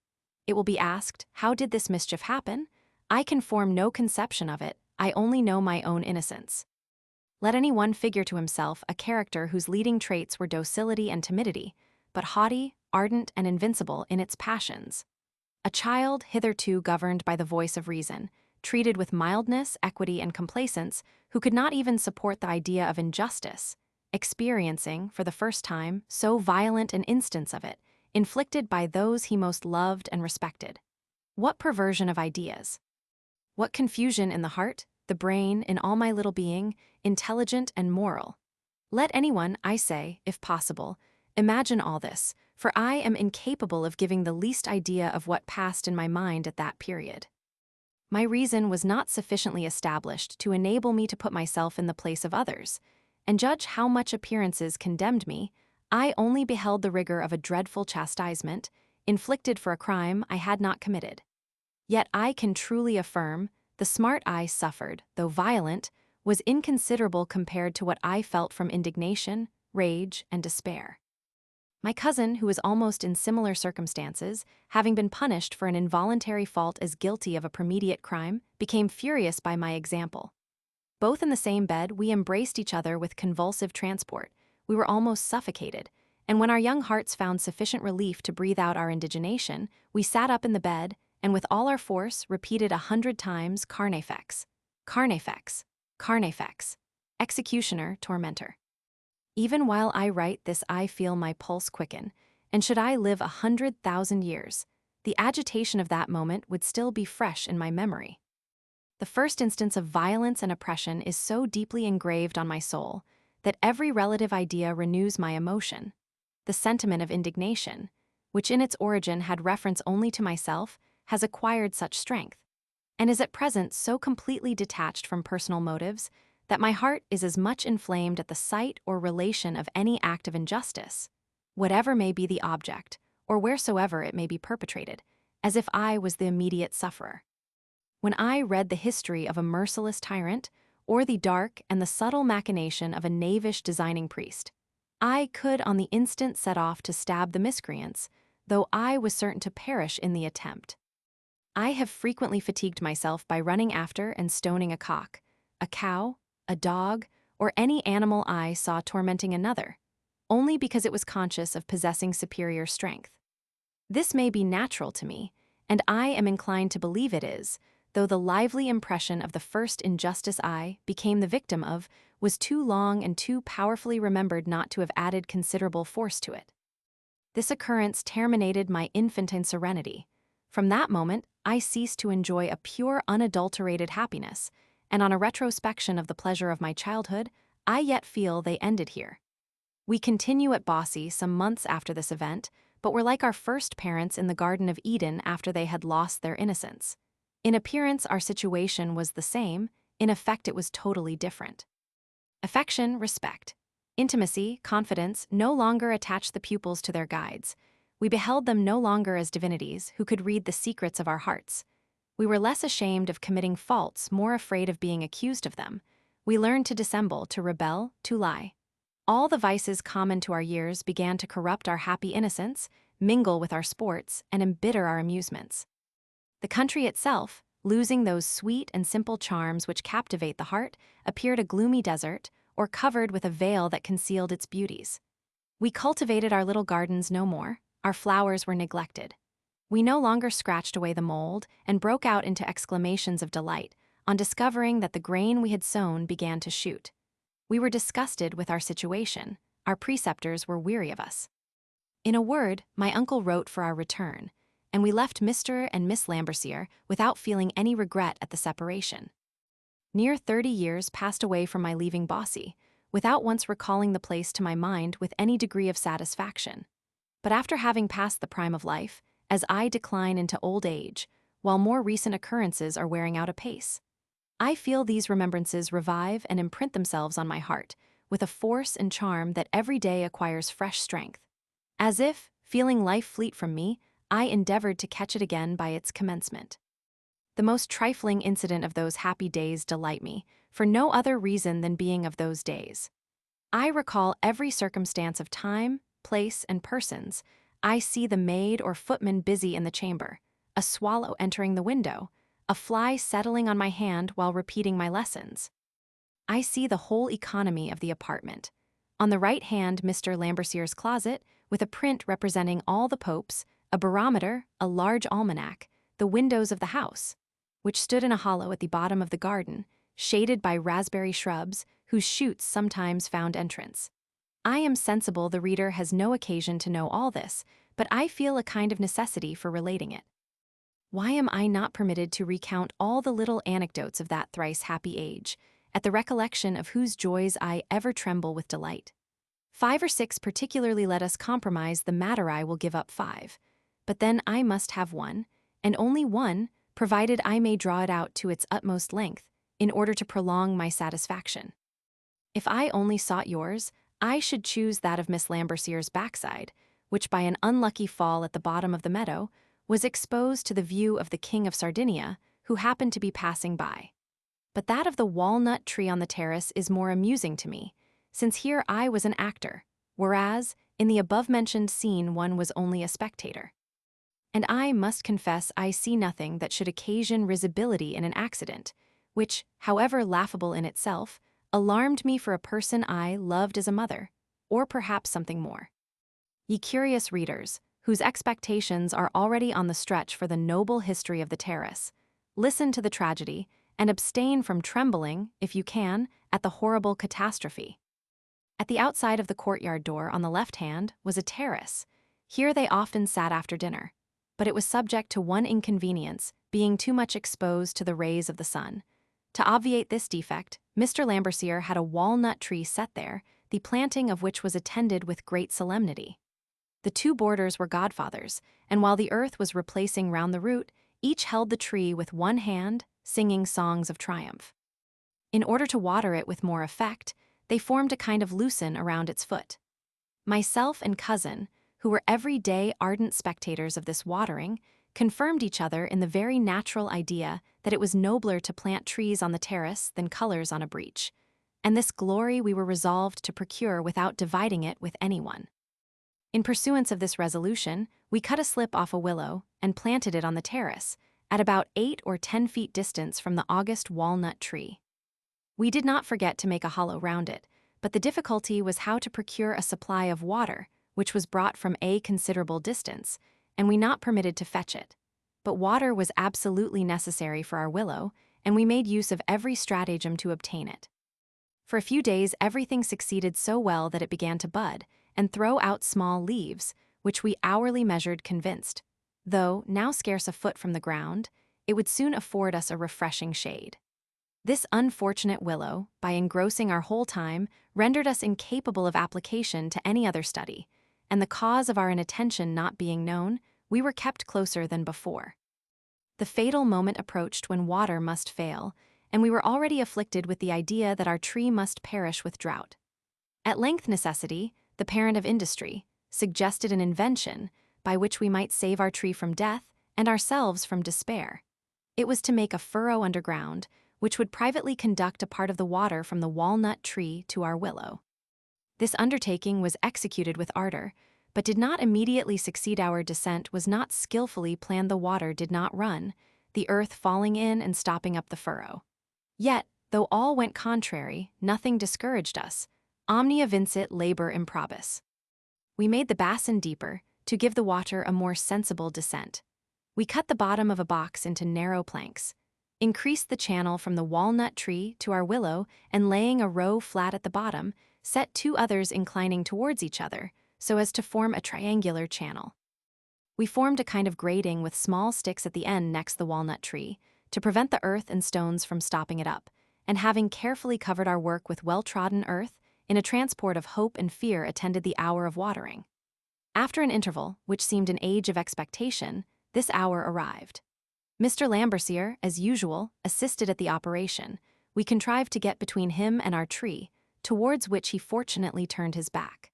It will be asked, how did this mischief happen? I can form no conception of it, I only know my own innocence. Let any one figure to himself a character whose leading traits were docility and timidity, but haughty, ardent, and invincible in its passions. A child hitherto governed by the voice of reason, treated with mildness, equity, and complacence, who could not even support the idea of injustice, experiencing, for the first time, so violent an instance of it, inflicted by those he most loved and respected. What perversion of ideas! What confusion in the heart, the brain, in all my little being, intelligent and moral! Let anyone, I say, if possible, imagine all this, for I am incapable of giving the least idea of what passed in my mind at that period. My reason was not sufficiently established to enable me to put myself in the place of others, and judge how much appearances condemned me. I only beheld the rigor of a dreadful chastisement, inflicted for a crime I had not committed. Yet I can truly affirm, the smart I suffered, though violent, was inconsiderable compared to what I felt from indignation, rage, and despair. My cousin, who was almost in similar circumstances, having been punished for an involuntary fault as guilty of a premeditated crime, became furious by my example. Both in the same bed, we embraced each other with convulsive transport. We were almost suffocated, and when our young hearts found sufficient relief to breathe out our indignation, we sat up in the bed, and with all our force repeated 100 times carnifex, carnifex, carnifex, executioner, tormentor. Even while I write this I feel my pulse quicken, and should I live 100,000 years, the agitation of that moment would still be fresh in my memory. The first instance of violence and oppression is so deeply engraved on my soul that every relative idea renews my emotion. The sentiment of indignation, which in its origin had reference only to myself, has acquired such strength, and is at present so completely detached from personal motives that my heart is as much inflamed at the sight or relation of any act of injustice, whatever may be the object, or wheresoever it may be perpetrated, as if I was the immediate sufferer. When I read the history of a merciless tyrant, or the dark and the subtle machination of a knavish designing priest, I could on the instant set off to stab the miscreants, though I was certain to perish in the attempt. I have frequently fatigued myself by running after and stoning a cock, a cow, a dog, or any animal I saw tormenting another, only because it was conscious of possessing superior strength. This may be natural to me, and I am inclined to believe it is, though the lively impression of the first injustice I became the victim of was too long and too powerfully remembered not to have added considerable force to it. This occurrence terminated my infantine serenity. From that moment, I ceased to enjoy a pure, unadulterated happiness, and on a retrospection of the pleasure of my childhood, I yet feel they ended here. We continue at Bossy some months after this event, but were like our first parents in the Garden of Eden after they had lost their innocence. In appearance, our situation was the same. In effect, it was totally different. Affection, respect, intimacy, confidence no longer attached the pupils to their guides. We beheld them no longer as divinities who could read the secrets of our hearts. We were less ashamed of committing faults, more afraid of being accused of them. We learned to dissemble, to rebel, to lie. All the vices common to our years began to corrupt our happy innocence, mingle with our sports, and embitter our amusements. The country itself, losing those sweet and simple charms which captivate the heart, appeared a gloomy desert, or covered with a veil that concealed its beauties. We cultivated our little gardens no more, our flowers were neglected. We no longer scratched away the mold and broke out into exclamations of delight on discovering that the grain we had sown began to shoot. We were disgusted with our situation, our preceptors were weary of us. In a word, my uncle wrote for our return, and we left Mr. and Miss Lambercier without feeling any regret at the separation. Near 30 years passed away from my leaving Bossy, without once recalling the place to my mind with any degree of satisfaction. But after having passed the prime of life, as I decline into old age, while more recent occurrences are wearing out apace, I feel these remembrances revive and imprint themselves on my heart, with a force and charm that every day acquires fresh strength. As if, feeling life fleet from me, I endeavored to catch it again by its commencement. The most trifling incident of those happy days delight me, for no other reason than being of those days. I recall every circumstance of time, place, and persons. I see the maid or footman busy in the chamber, a swallow entering the window, a fly settling on my hand while repeating my lessons. I see the whole economy of the apartment. On the right hand, Mr. Lambercier's closet, with a print representing all the popes, a barometer, a large almanac, the windows of the house, which stood in a hollow at the bottom of the garden, shaded by raspberry shrubs, whose shoots sometimes found entrance. I am sensible the reader has no occasion to know all this, but I feel a kind of necessity for relating it. Why am I not permitted to recount all the little anecdotes of that thrice happy age, at the recollection of whose joys I ever tremble with delight? 5 or 6 particularly let us compromise the matter. I will give up 5. But then I must have one, and only one, provided I may draw it out to its utmost length, in order to prolong my satisfaction. If I only sought yours, I should choose that of Miss Lambercier's backside, which by an unlucky fall at the bottom of the meadow, was exposed to the view of the King of Sardinia, who happened to be passing by. But that of the walnut tree on the terrace is more amusing to me, since here I was an actor, whereas, in the above-mentioned scene one was only a spectator. And I must confess I see nothing that should occasion risibility in an accident, which, however laughable in itself, alarmed me for a person I loved as a mother, or perhaps something more. Ye curious readers, whose expectations are already on the stretch for the noble history of the terrace, listen to the tragedy, and abstain from trembling, if you can, at the horrible catastrophe. At the outside of the courtyard door on the left hand was a terrace. Here they often sat after dinner, but it was subject to one inconvenience, being too much exposed to the rays of the sun. To obviate this defect, Mr. Lambercier had a walnut tree set there, the planting of which was attended with great solemnity. The 2 boarders were godfathers, and while the earth was replacing round the root, each held the tree with one hand, singing songs of triumph. In order to water it with more effect, they formed a kind of lucerne around its foot. Myself and cousin, who were every day ardent spectators of this watering, confirmed each other in the very natural idea that it was nobler to plant trees on the terrace than colors on a breach, and this glory we were resolved to procure without dividing it with anyone. In pursuance of this resolution, we cut a slip off a willow and planted it on the terrace, at about 8 or 10 feet distance from the august walnut tree. We did not forget to make a hollow round it, but the difficulty was how to procure a supply of water, which was brought from a considerable distance, and we not permitted to fetch it. But water was absolutely necessary for our willow, and we made use of every stratagem to obtain it. For a few days everything succeeded so well that it began to bud, and throw out small leaves, which we hourly measured convinced. Though, now scarce a foot from the ground, it would soon afford us a refreshing shade. This unfortunate willow, by engrossing our whole time, rendered us incapable of application to any other study, and the cause of our inattention not being known, we were kept closer than before. The fatal moment approached when water must fail, and we were already afflicted with the idea that our tree must perish with drought. At length necessity, the parent of industry, suggested an invention by which we might save our tree from death and ourselves from despair. It was to make a furrow underground, which would privately conduct a part of the water from the walnut tree to our willow. This undertaking was executed with ardor, but did not immediately succeed. Our descent was not skillfully planned. The water did not run, the earth falling in and stopping up the furrow. Yet, though all went contrary, nothing discouraged us. Omnia vincit labor improbus. We made the basin deeper, to give the water a more sensible descent. We cut the bottom of a box into narrow planks, increased the channel from the walnut tree to our willow, and laying a row flat at the bottom, set two others inclining towards each other, so as to form a triangular channel. We formed a kind of grating with small sticks at the end next the walnut tree, to prevent the earth and stones from stopping it up, and having carefully covered our work with well-trodden earth, in a transport of hope and fear attended the hour of watering. After an interval, which seemed an age of expectation, this hour arrived. Mr. Lambercier, as usual, assisted at the operation. We contrived to get between him and our tree, towards which he fortunately turned his back.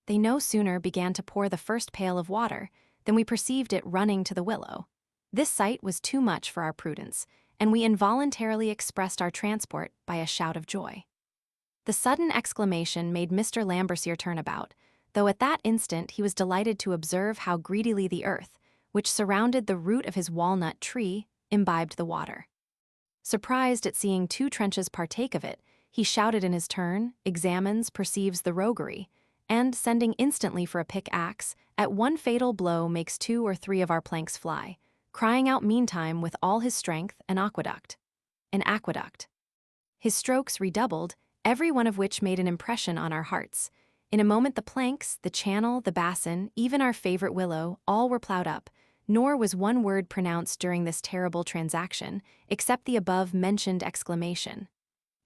They no sooner began to pour the first pail of water than we perceived it running to the willow. This sight was too much for our prudence, and we involuntarily expressed our transport by a shout of joy. The sudden exclamation made Mr. Lambercier turn about, though at that instant he was delighted to observe how greedily the earth, which surrounded the root of his walnut tree, imbibed the water. Surprised at seeing two trenches partake of it, he shouted in his turn, examines, perceives the roguery, and, sending instantly for a pickaxe, at one fatal blow makes 2 or 3 of our planks fly, crying out meantime with all his strength, an aqueduct. An aqueduct. His strokes redoubled, every one of which made an impression on our hearts. In a moment the planks, the channel, the basin, even our favorite willow, all were plowed up, nor was one word pronounced during this terrible transaction, except the above-mentioned exclamation.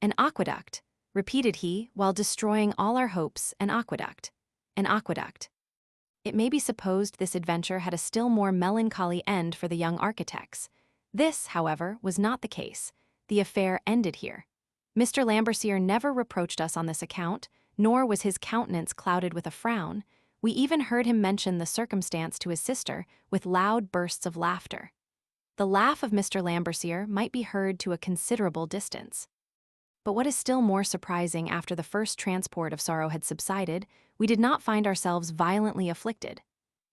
An aqueduct, repeated he, while destroying all our hopes, an aqueduct. An aqueduct. It may be supposed this adventure had a still more melancholy end for the young architects. This, however, was not the case. The affair ended here. Mr. Lambercier never reproached us on this account, nor was his countenance clouded with a frown. We even heard him mention the circumstance to his sister with loud bursts of laughter. The laugh of Mr. Lambercier might be heard to a considerable distance. But what is still more surprising, after the first transport of sorrow had subsided, we did not find ourselves violently afflicted.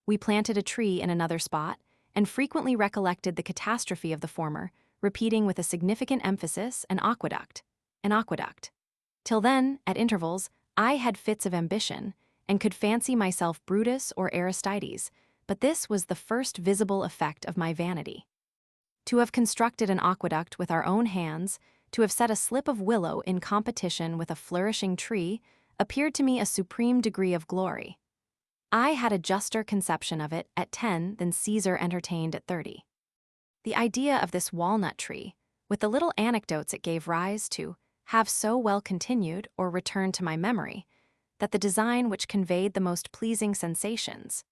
We planted a tree in another spot, and frequently recollected the catastrophe of the former, repeating with a significant emphasis, an aqueduct. An aqueduct. Till then, at intervals, I had fits of ambition, and could fancy myself Brutus or Aristides, but this was the first visible effect of my vanity. To have constructed an aqueduct with our own hands, to have set a slip of willow in competition with a flourishing tree, appeared to me a supreme degree of glory. I had a juster conception of it at 10 than Caesar entertained at 30. The idea of this walnut tree, with the little anecdotes it gave rise to, have so well continued or returned to my memory, that the design which conveyed the most pleasing sensations,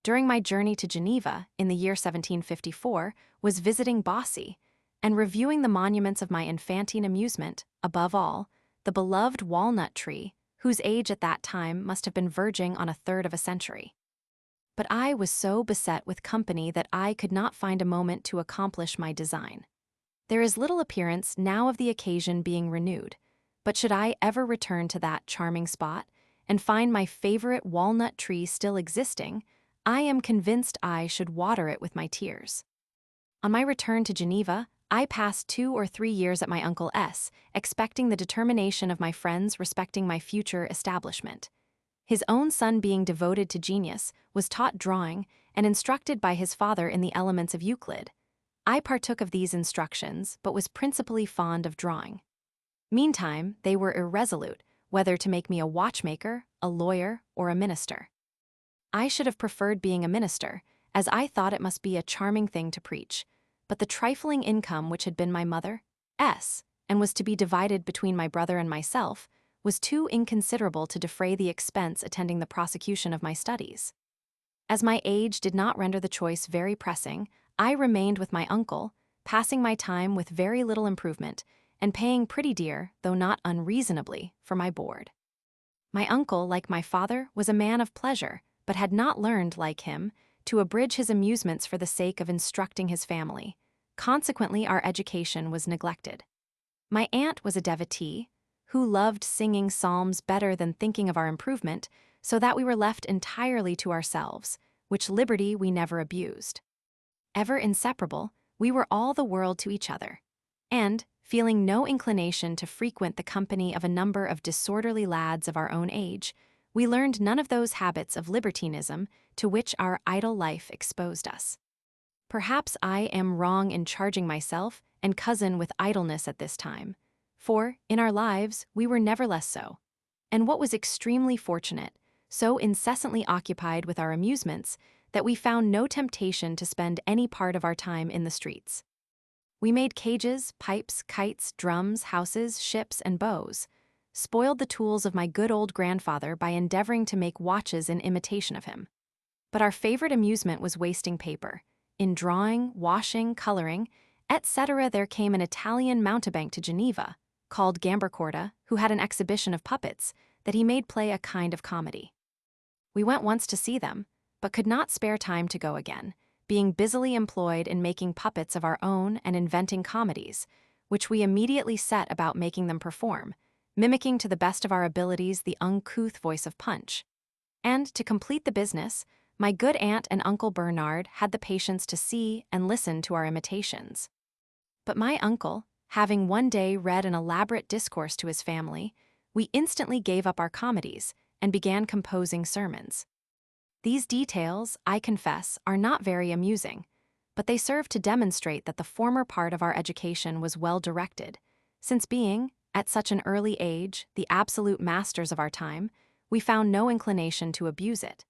during my journey to Geneva in the year 1754, was visiting Bossy, and reviewing the monuments of my infantine amusement, above all, the beloved walnut tree, whose age at that time must have been verging on 1/3 of a century. But I was so beset with company that I could not find a moment to accomplish my design. There is little appearance now of the occasion being renewed, but should I ever return to that charming spot, and find my favorite walnut tree still existing, I am convinced I should water it with my tears. On my return to Geneva, I passed 2 or 3 years at my Uncle S., expecting the determination of my friends respecting my future establishment. His own son, being devoted to genius, was taught drawing, and instructed by his father in the elements of Euclid. I partook of these instructions, but was principally fond of drawing. Meantime, they were irresolute whether to make me a watchmaker, a lawyer, or a minister. I should have preferred being a minister, as I thought it must be a charming thing to preach, but the trifling income which had been my mother's, and was to be divided between my brother and myself, was too inconsiderable to defray the expense attending the prosecution of my studies. As my age did not render the choice very pressing, I remained with my uncle, passing my time with very little improvement, and paying pretty dear, though not unreasonably, for my board. My uncle, like my father, was a man of pleasure, but had not learned, like him, to abridge his amusements for the sake of instructing his family. Consequently, our education was neglected. My aunt was a devotee, who loved singing psalms better than thinking of our improvement, so that we were left entirely to ourselves, which liberty we never abused. Ever inseparable, we were all the world to each other, and, feeling no inclination to frequent the company of a number of disorderly lads of our own age, we learned none of those habits of libertinism to which our idle life exposed us. Perhaps I am wrong in charging myself and cousin with idleness at this time, for, in our lives, we were never less so, and what was extremely fortunate, so incessantly occupied with our amusements that we found no temptation to spend any part of our time in the streets. We made cages, pipes, kites, drums, houses, ships, and bows, spoiled the tools of my good old grandfather by endeavoring to make watches in imitation of him. But our favorite amusement was wasting paper. In drawing, washing, coloring, etc., there came an Italian mountebank to Geneva, called Gambercorda, who had an exhibition of puppets that he made play a kind of comedy. We went once to see them, but could not spare time to go again, being busily employed in making puppets of our own and inventing comedies, which we immediately set about making them perform, mimicking to the best of our abilities the uncouth voice of Punch. And, to complete the business, my good aunt and Uncle Bernard had the patience to see and listen to our imitations. But my uncle, having one day read an elaborate discourse to his family, we instantly gave up our comedies and began composing sermons. These details, I confess, are not very amusing, but they serve to demonstrate that the former part of our education was well directed, since being, at such an early age, the absolute masters of our time, we found no inclination to abuse it,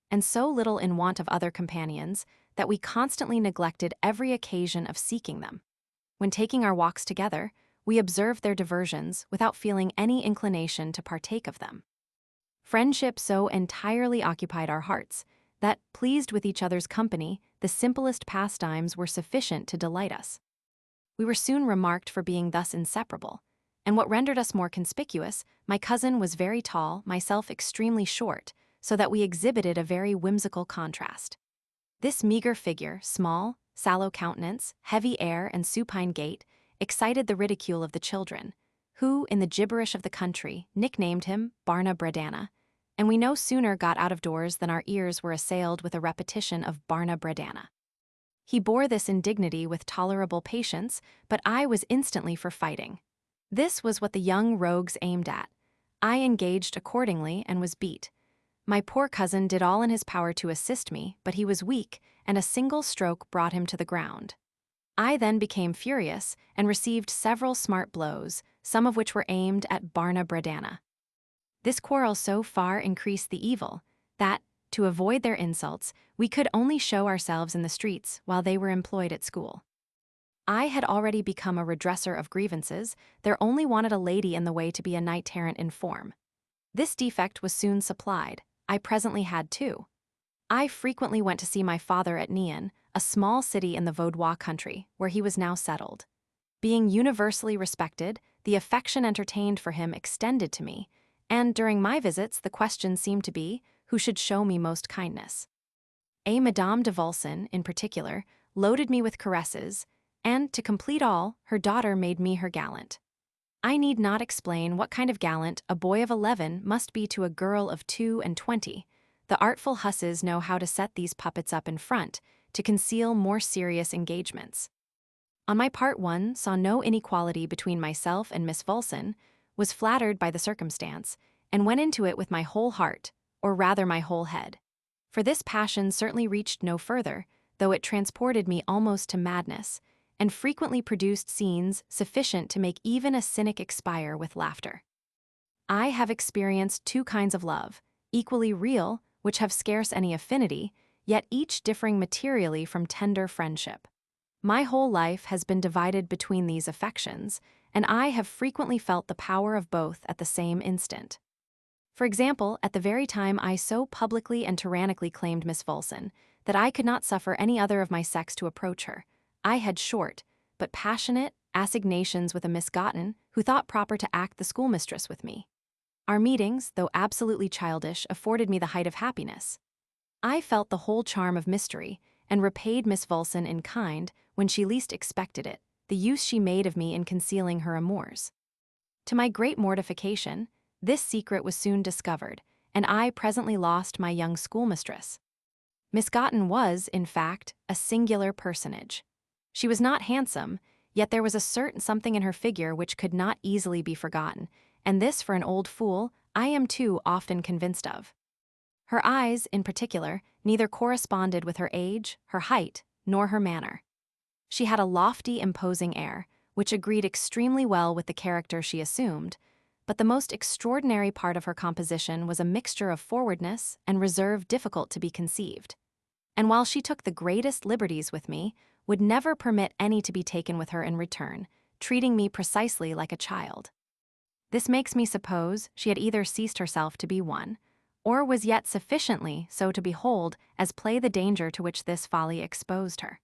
and so little in want of other companions that we constantly neglected every occasion of seeking them. When taking our walks together, we observed their diversions without feeling any inclination to partake of them. Friendship so entirely occupied our hearts that, pleased with each other's company, the simplest pastimes were sufficient to delight us. We were soon remarked for being thus inseparable, and what rendered us more conspicuous, my cousin was very tall, myself extremely short, so that we exhibited a very whimsical contrast. This meager figure, small, sallow countenance, heavy air, and supine gait, excited the ridicule of the children, who, in the gibberish of the country, nicknamed him Barna Bredana, and we no sooner got out of doors than our ears were assailed with a repetition of Barna Bredana. He bore this indignity with tolerable patience, but I was instantly for fighting. This was what the young rogues aimed at. I engaged accordingly and was beat. My poor cousin did all in his power to assist me, but he was weak, and a single stroke brought him to the ground. I then became furious and received several smart blows, some of which were aimed at Barna Bredana. This quarrel so far increased the evil that, to avoid their insults, we could only show ourselves in the streets while they were employed at school. I had already become a redresser of grievances, there only wanted a lady in the way to be a knight-errant in form. This defect was soon supplied. I presently had two. I frequently went to see my father at Nyon, a small city in the Vaudois country, where he was now settled. Being universally respected, the affection entertained for him extended to me, and during my visits the question seemed to be, who should show me most kindness. A Madame de Volson, in particular, loaded me with caresses, and, to complete all, her daughter made me her gallant. I need not explain what kind of gallant a boy of 11 must be to a girl of 22. The artful husses know how to set these puppets up in front, to conceal more serious engagements. On my part, one saw no inequality between myself and Miss Volson, was flattered by the circumstance, and went into it with my whole heart, or rather my whole head. For this passion certainly reached no further, though it transported me almost to madness, and frequently produced scenes sufficient to make even a cynic expire with laughter. I have experienced two kinds of love, equally real, which have scarce any affinity, yet each differing materially from tender friendship. My whole life has been divided between these affections, and I have frequently felt the power of both at the same instant. For example, at the very time I so publicly and tyrannically claimed Miss Volson that I could not suffer any other of my sex to approach her, I had short, but passionate, assignations with a Miss Gotten who thought proper to act the schoolmistress with me. Our meetings, though absolutely childish, afforded me the height of happiness. I felt the whole charm of mystery, and repaid Miss Volson in kind when she least expected it, the use she made of me in concealing her amours. To my great mortification, this secret was soon discovered, and I presently lost my young schoolmistress. Miss Gotten was, in fact, a singular personage. She was not handsome, yet there was a certain something in her figure which could not easily be forgotten, and this for an old fool I am too often convinced of. Her eyes, in particular, neither corresponded with her age, her height, nor her manner. She had a lofty, imposing air, which agreed extremely well with the character she assumed, but the most extraordinary part of her composition was a mixture of forwardness and reserve difficult to be conceived. And while she took the greatest liberties with me, would never permit any to be taken with her in return, treating me precisely like a child. This makes me suppose she had either ceased herself to be one, or was yet sufficiently so to behold as play the danger to which this folly exposed her.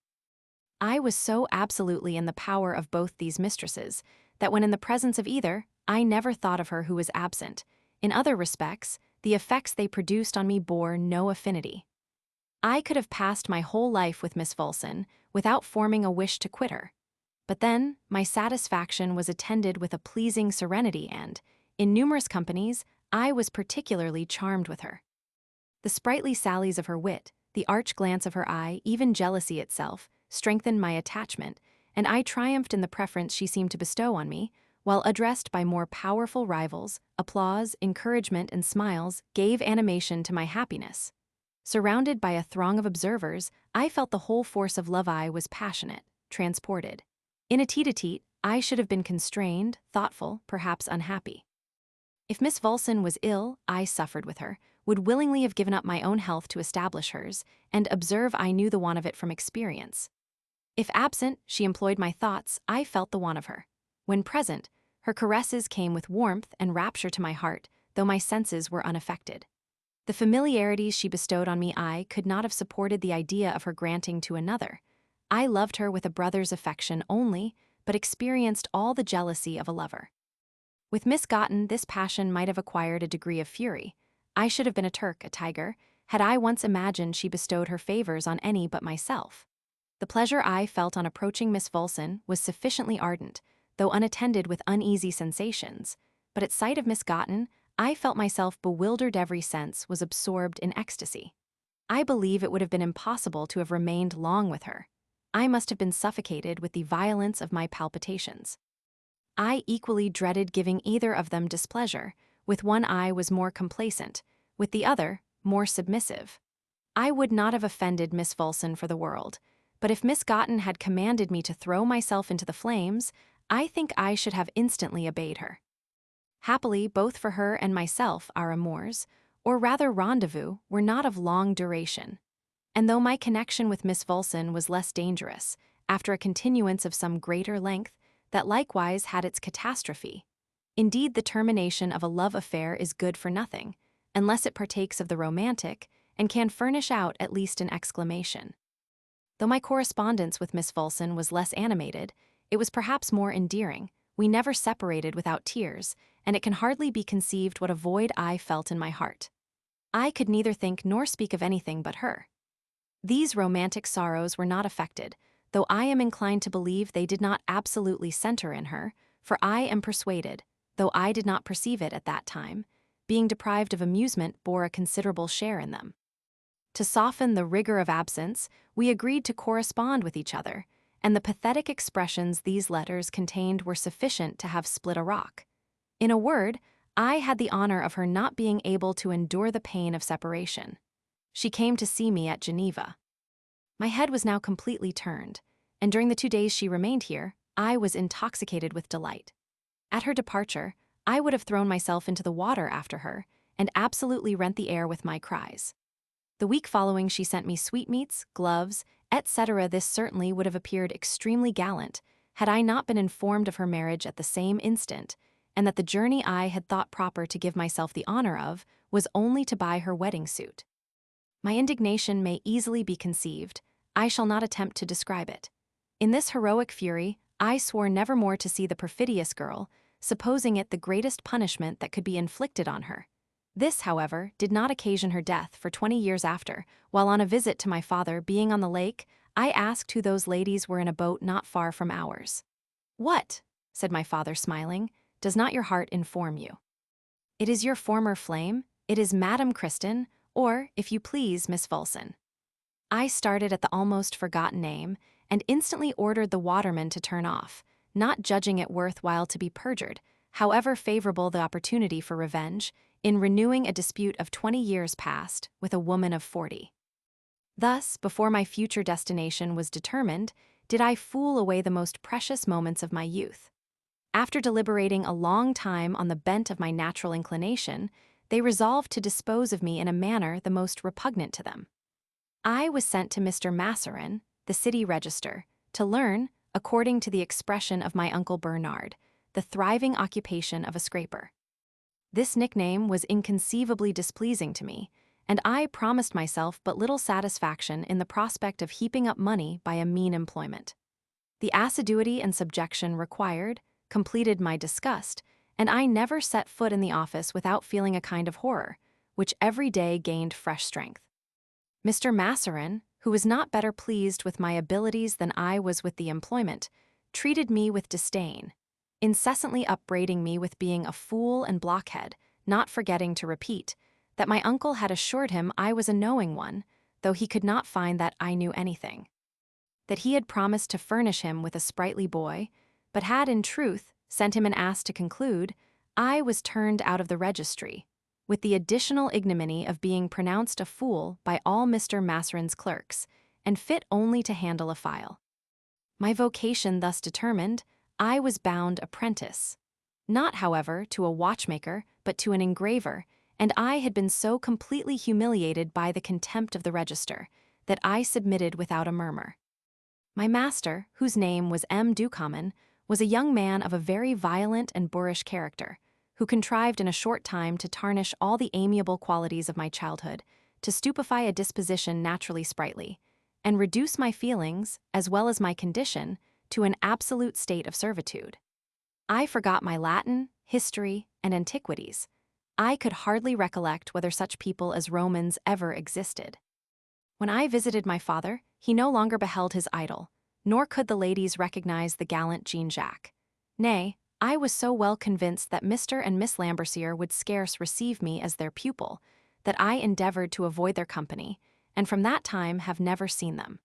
I was so absolutely in the power of both these mistresses that when in the presence of either, I never thought of her who was absent. In other respects, the effects they produced on me bore no affinity. I could have passed my whole life with Miss Volson without forming a wish to quit her. But then, my satisfaction was attended with a pleasing serenity and, in numerous companies, I was particularly charmed with her. The sprightly sallies of her wit, the arch glance of her eye, even jealousy itself, strengthened my attachment, and I triumphed in the preference she seemed to bestow on me, while addressed by more powerful rivals, applause, encouragement, and smiles gave animation to my happiness. Surrounded by a throng of observers, I felt the whole force of love. I was passionate, transported. In a tete-a-tete, I should have been constrained, thoughtful, perhaps unhappy. If Miss Volson was ill, I suffered with her, would willingly have given up my own health to establish hers, and observe I knew the want of it from experience. If absent, she employed my thoughts, I felt the want of her. When present, her caresses came with warmth and rapture to my heart, though my senses were unaffected. The familiarities she bestowed on me I could not have supported the idea of her granting to another. I loved her with a brother's affection only, but experienced all the jealousy of a lover. With Miss Gotten, this passion might have acquired a degree of fury. I should have been a Turk, a tiger, had I once imagined she bestowed her favors on any but myself. The pleasure I felt on approaching Miss Volson was sufficiently ardent, though unattended with uneasy sensations, but at sight of Miss Gotten, I felt myself bewildered. Every sense was absorbed in ecstasy. I believe it would have been impossible to have remained long with her. I must have been suffocated with the violence of my palpitations. I equally dreaded giving either of them displeasure. With one I was more complacent, with the other, more submissive. I would not have offended Miss Volson for the world, but if Miss Gotten had commanded me to throw myself into the flames, I think I should have instantly obeyed her. Happily, both for her and myself, our amours, or rather rendezvous, were not of long duration. And though my connection with Miss Volson was less dangerous, after a continuance of some greater length, that likewise had its catastrophe. Indeed, the termination of a love affair is good for nothing, unless it partakes of the romantic, and can furnish out at least an exclamation. Though my correspondence with Miss Volson was less animated, it was perhaps more endearing. We never separated without tears, and it can hardly be conceived what a void I felt in my heart. I could neither think nor speak of anything but her. These romantic sorrows were not affected, though I am inclined to believe they did not absolutely center in her, for I am persuaded, though I did not perceive it at that time, being deprived of amusement bore a considerable share in them. To soften the rigor of absence, we agreed to correspond with each other, and the pathetic expressions these letters contained were sufficient to have split a rock. In a word, I had the honor of her not being able to endure the pain of separation. She came to see me at Geneva. My head was now completely turned, and during the 2 days she remained here, I was intoxicated with delight. At her departure, I would have thrown myself into the water after her, and absolutely rent the air with my cries. The week following, she sent me sweetmeats, gloves, etc. This certainly would have appeared extremely gallant had I not been informed of her marriage at the same instant, and that the journey I had thought proper to give myself the honor of was only to buy her wedding suit. My indignation may easily be conceived. I shall not attempt to describe it. In this heroic fury, I swore never more to see the perfidious girl, supposing it the greatest punishment that could be inflicted on her. This, however, did not occasion her death, for 20 years after, while on a visit to my father being on the lake, I asked who those ladies were in a boat not far from ours. "What?" said my father, smiling. "Does not your heart inform you? It is your former flame, it is Madame Kristen, or, if you please, Miss Fulson." I started at the almost forgotten name, and instantly ordered the waterman to turn off, not judging it worth while to be perjured, however favorable the opportunity for revenge, in renewing a dispute of 20 years past with a woman of 40. Thus, before my future destination was determined, did I fool away the most precious moments of my youth. After deliberating a long time on the bent of my natural inclination, they resolved to dispose of me in a manner the most repugnant to them. I was sent to Mr. Masserin, the city register, to learn, according to the expression of my uncle Bernard, the thriving occupation of a scraper. This nickname was inconceivably displeasing to me, and I promised myself but little satisfaction in the prospect of heaping up money by a mean employment. The assiduity and subjection required completed my disgust, and I never set foot in the office without feeling a kind of horror, which every day gained fresh strength. Mr. Masserin, who was not better pleased with my abilities than I was with the employment, treated me with disdain, incessantly upbraiding me with being a fool and blockhead, not forgetting to repeat that my uncle had assured him I was a knowing one, though he could not find that I knew anything. That he had promised to furnish him with a sprightly boy, but had in truth sent him an ass to conclude, I was turned out of the registry, with the additional ignominy of being pronounced a fool by all Mr. Masserin's clerks, and fit only to handle a file. My vocation thus determined, I was bound apprentice. Not, however, to a watchmaker, but to an engraver, and I had been so completely humiliated by the contempt of the register, that I submitted without a murmur. My master, whose name was M. Ducommon, was a young man of a very violent and boorish character, who contrived in a short time to tarnish all the amiable qualities of my childhood, to stupefy a disposition naturally sprightly, and reduce my feelings, as well as my condition, to an absolute state of servitude. I forgot my Latin, history, and antiquities. I could hardly recollect whether such people as Romans ever existed. When I visited my father, he no longer beheld his idol, nor could the ladies recognize the gallant Jean-Jacques. Nay, I was so well convinced that Mr. and Miss Lambercier would scarce receive me as their pupil, that I endeavored to avoid their company, and from that time have never seen them.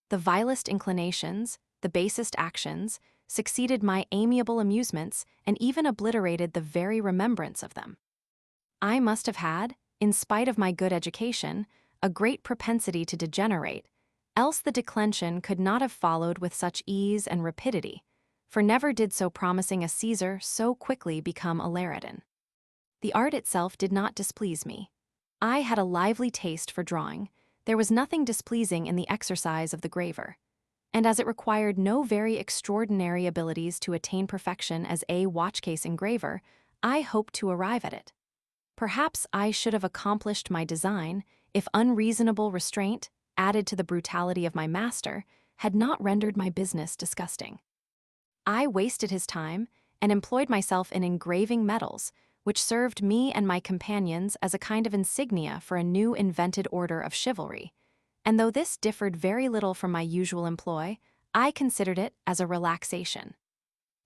The vilest inclinations, the basest actions, succeeded my amiable amusements, and even obliterated the very remembrance of them. I must have had, in spite of my good education, a great propensity to degenerate, else the declension could not have followed with such ease and rapidity, for never did so promising a Caesar so quickly become a Laridon. The art itself did not displease me. I had a lively taste for drawing. There was nothing displeasing in the exercise of the graver, and as it required no very extraordinary abilities to attain perfection as a watchcase engraver, I hoped to arrive at it. Perhaps I should have accomplished my design if unreasonable restraint, added to the brutality of my master, had not rendered my business disgusting. I wasted his time and employed myself in engraving medals, which served me and my companions as a kind of insignia for a new invented order of chivalry, and though this differed very little from my usual employ, I considered it as a relaxation.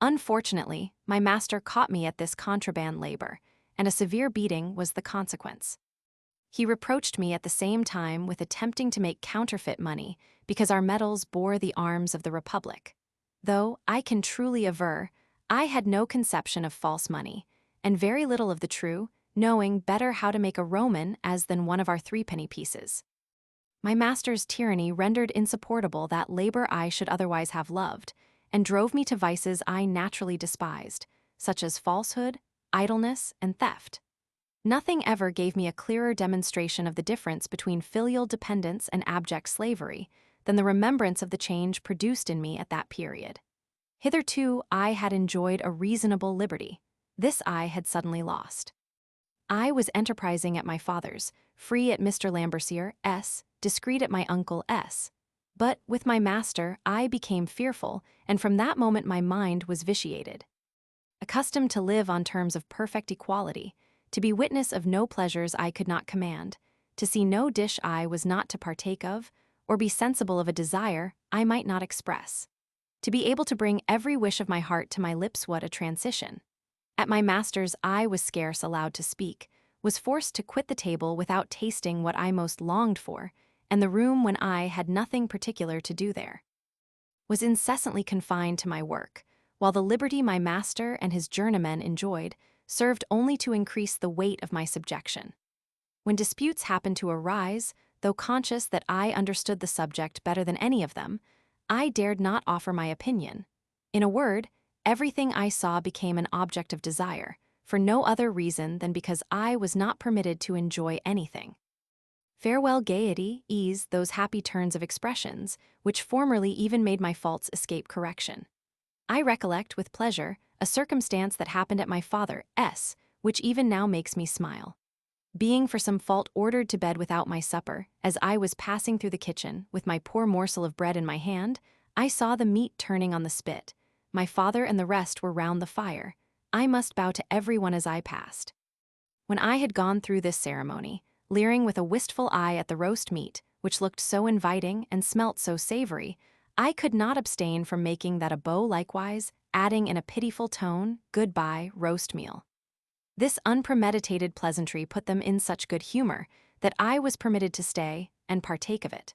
Unfortunately, my master caught me at this contraband labor, and a severe beating was the consequence. He reproached me at the same time with attempting to make counterfeit money because our medals bore the arms of the Republic. Though, I can truly aver, I had no conception of false money, and very little of the true, knowing better how to make a Roman as than one of our threepenny pieces. My master's tyranny rendered insupportable that labor I should otherwise have loved, and drove me to vices I naturally despised, such as falsehood, idleness, and theft. Nothing ever gave me a clearer demonstration of the difference between filial dependence and abject slavery than the remembrance of the change produced in me at that period. Hitherto, I had enjoyed a reasonable liberty. This I had suddenly lost. I was enterprising at my father's, free at Mr. Lambercier's, discreet at my uncle S. But with my master, I became fearful, and from that moment my mind was vitiated. Accustomed to live on terms of perfect equality, to be witness of no pleasures I could not command, to see no dish I was not to partake of, or be sensible of a desire I might not express, to be able to bring every wish of my heart to my lips, what a transition! At my master's I was scarce allowed to speak, was forced to quit the table without tasting what I most longed for, and the room when I had nothing particular to do there. Was incessantly confined to my work, while the liberty my master and his journeymen enjoyed served only to increase the weight of my subjection. When disputes happened to arise, though conscious that I understood the subject better than any of them, I dared not offer my opinion. In a word, everything I saw became an object of desire, for no other reason than because I was not permitted to enjoy anything. Farewell gaiety, ease, those happy turns of expressions, which formerly even made my faults escape correction. I recollect with pleasure a circumstance that happened at my father's, which even now makes me smile. Being for some fault ordered to bed without my supper, as I was passing through the kitchen with my poor morsel of bread in my hand, I saw the meat turning on the spit. My father and the rest were round the fire. I must bow to everyone as I passed. When I had gone through this ceremony, leering with a wistful eye at the roast meat, which looked so inviting and smelt so savory, I could not abstain from making that a bow likewise, adding in a pitiful tone, "Goodbye, roast meal." This unpremeditated pleasantry put them in such good humor that I was permitted to stay and partake of it.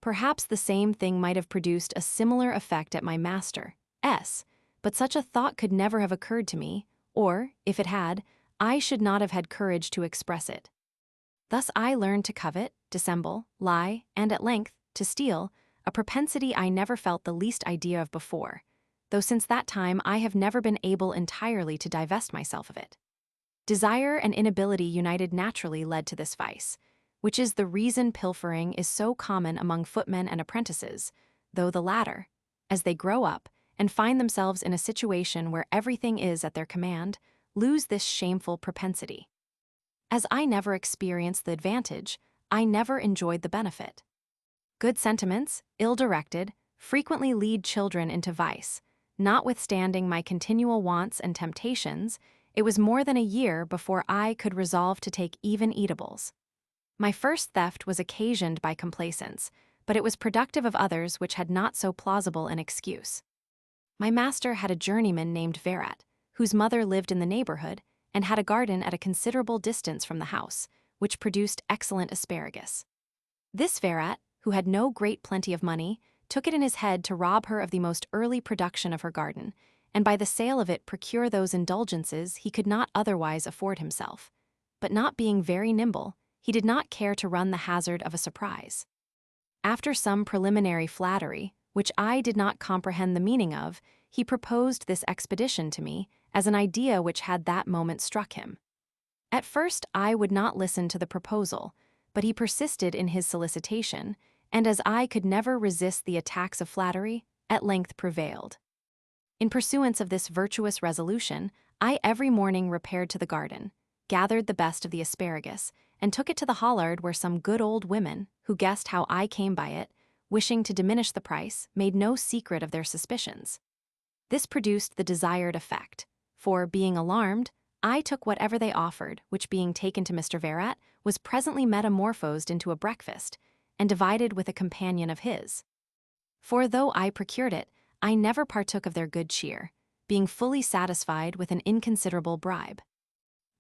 Perhaps the same thing might have produced a similar effect at my master's, but such a thought could never have occurred to me, or, if it had, I should not have had courage to express it. Thus I learned to covet, dissemble, lie, and at length, to steal, a propensity I never felt the least idea of before, though since that time I have never been able entirely to divest myself of it. Desire and inability united naturally led to this vice, which is the reason pilfering is so common among footmen and apprentices, though the latter, as they grow up and find themselves in a situation where everything is at their command, lose this shameful propensity. As I never experienced the advantage, I never enjoyed the benefit. Good sentiments, ill-directed, frequently lead children into vice. Notwithstanding my continual wants and temptations, it was more than a year before I could resolve to take even eatables. My first theft was occasioned by complacence, but it was productive of others which had not so plausible an excuse. My master had a journeyman named Verat, whose mother lived in the neighborhood and had a garden at a considerable distance from the house, which produced excellent asparagus. This Verat, who had no great plenty of money, took it in his head to rob her of the most early production of her garden, and by the sale of it procure those indulgences he could not otherwise afford himself. But not being very nimble, he did not care to run the hazard of a surprise. After some preliminary flattery, which I did not comprehend the meaning of, he proposed this expedition to me as an idea which had that moment struck him. At first I would not listen to the proposal, but he persisted in his solicitation, and as I could never resist the attacks of flattery, at length prevailed. In pursuance of this virtuous resolution, I every morning repaired to the garden, gathered the best of the asparagus, and took it to the hollard where some good old women, who guessed how I came by it, wishing to diminish the price, made no secret of their suspicions. This produced the desired effect, for, being alarmed, I took whatever they offered, which being taken to Mr. Verat, was presently metamorphosed into a breakfast, and divided with a companion of his. For though I procured it, I never partook of their good cheer, being fully satisfied with an inconsiderable bribe.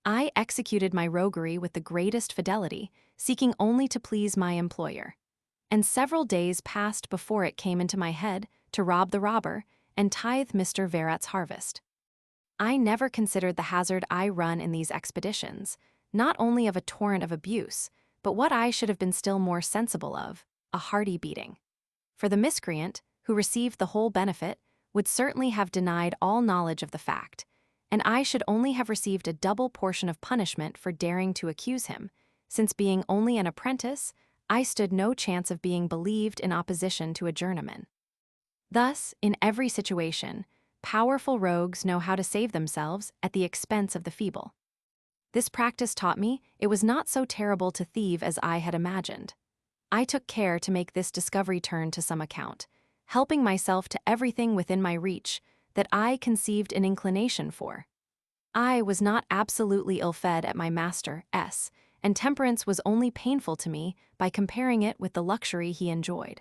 I executed my roguery with the greatest fidelity, seeking only to please my employer. And several days passed before it came into my head to rob the robber and tithe Mr. Verat's harvest. I never considered the hazard I run in these expeditions, not only of a torrent of abuse, but what I should have been still more sensible of, a hearty beating. For the miscreant, who received the whole benefit, would certainly have denied all knowledge of the fact, and I should only have received a double portion of punishment for daring to accuse him, since being only an apprentice, I stood no chance of being believed in opposition to a journeyman. Thus, in every situation, powerful rogues know how to save themselves at the expense of the feeble. This practice taught me it was not so terrible to thieve as I had imagined. I took care to make this discovery turn to some account, helping myself to everything within my reach that I conceived an inclination for. I was not absolutely ill-fed at my master's, and temperance was only painful to me by comparing it with the luxury he enjoyed.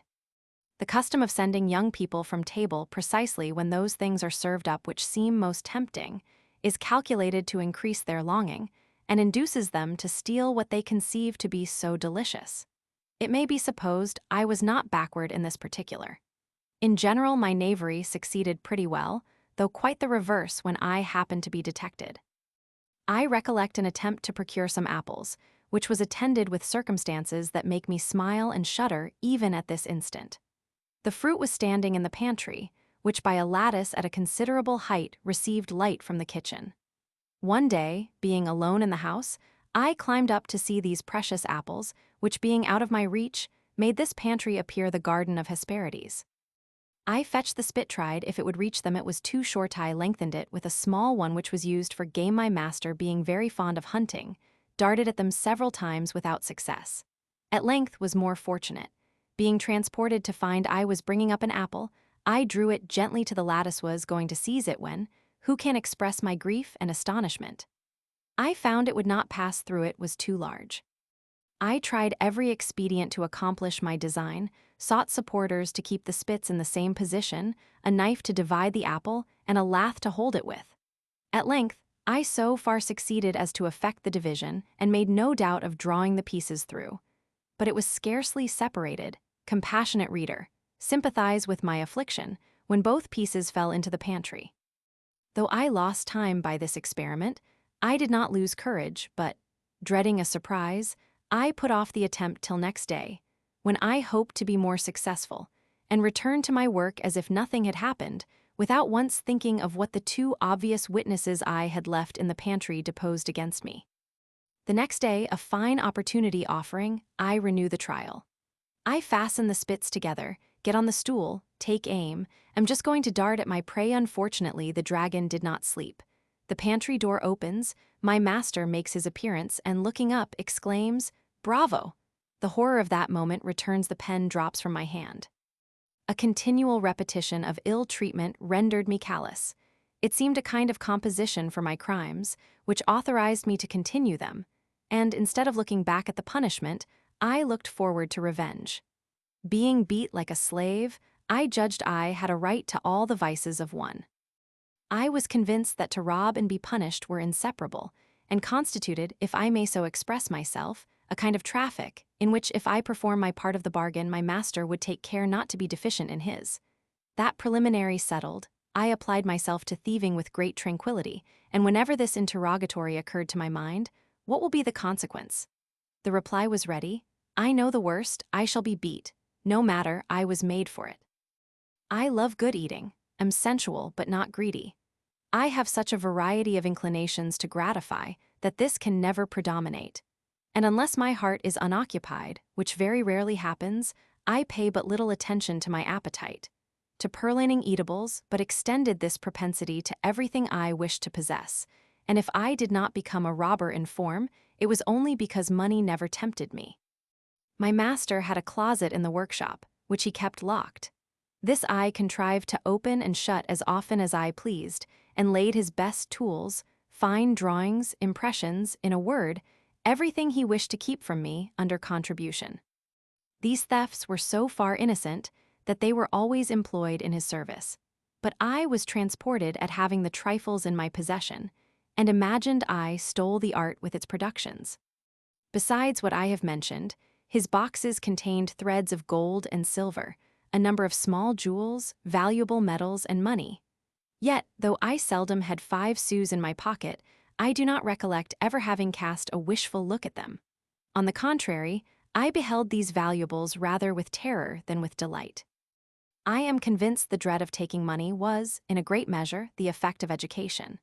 The custom of sending young people from table precisely when those things are served up which seem most tempting is calculated to increase their longing, and induces them to steal what they conceive to be so delicious. It may be supposed I was not backward in this particular. In general, my knavery succeeded pretty well, though quite the reverse when I happened to be detected. I recollect an attempt to procure some apples, which was attended with circumstances that make me smile and shudder even at this instant. The fruit was standing in the pantry, which by a lattice at a considerable height received light from the kitchen. One day, being alone in the house, I climbed up to see these precious apples, which being out of my reach, made this pantry appear the garden of Hesperides. I fetched the spit, tried if it would reach them. It was too short. I lengthened it with a small one which was used for game. My master, being very fond of hunting, darted at them several times without success. At length was more fortunate. Being transported to find I was bringing up an apple, I drew it gently to the lattice, was going to seize it when, who can express my grief and astonishment? I found it would not pass through, it was too large. I tried every expedient to accomplish my design, sought supporters to keep the spits in the same position, a knife to divide the apple, and a lath to hold it with. At length, I so far succeeded as to effect the division, and made no doubt of drawing the pieces through. But it was scarcely separated. Compassionate reader, sympathize with my affliction, when both pieces fell into the pantry. Though I lost time by this experiment, I did not lose courage, but, dreading a surprise, I put off the attempt till next day, when I hoped to be more successful, and returned to my work as if nothing had happened, without once thinking of what the two obvious witnesses I had left in the pantry deposed against me. The next day, a fine opportunity offering, I renew the trial. I fasten the spits together, get on the stool, take aim, am just going to dart at my prey. Unfortunately, the dragon did not sleep. The pantry door opens, my master makes his appearance, and looking up, exclaims, "Bravo!" The horror of that moment returns. The pen drops from my hand. A continual repetition of ill treatment rendered me callous. It seemed a kind of composition for my crimes, which authorized me to continue them, and instead of looking back at the punishment, I looked forward to revenge. Being beat like a slave, I judged I had a right to all the vices of one. I was convinced that to rob and be punished were inseparable, and constituted, if I may so express myself, a kind of traffic, in which if I perform my part of the bargain, my master would take care not to be deficient in his. That preliminary settled, I applied myself to thieving with great tranquillity, and whenever this interrogatory occurred to my mind, what will be the consequence? The reply was ready: I know the worst, I shall be beat. No matter, I was made for it. I love good eating, am sensual but not greedy. I have such a variety of inclinations to gratify that this can never predominate. And unless my heart is unoccupied, which very rarely happens, I pay but little attention to my appetite, to purloining eatables, but extended this propensity to everything I wished to possess, and if I did not become a robber in form, it was only because money never tempted me. My master had a closet in the workshop, which he kept locked. This I contrived to open and shut as often as I pleased, and laid his best tools, fine drawings, impressions, in a word, everything he wished to keep from me, under contribution. These thefts were so far innocent that they were always employed in his service, but I was transported at having the trifles in my possession, and imagined I stole the art with its productions. Besides what I have mentioned, his boxes contained threads of gold and silver, a number of small jewels, valuable metals, and money. Yet, though I seldom had 5 sous in my pocket, I do not recollect ever having cast a wishful look at them. On the contrary, I beheld these valuables rather with terror than with delight. I am convinced the dread of taking money was, in a great measure, the effect of education.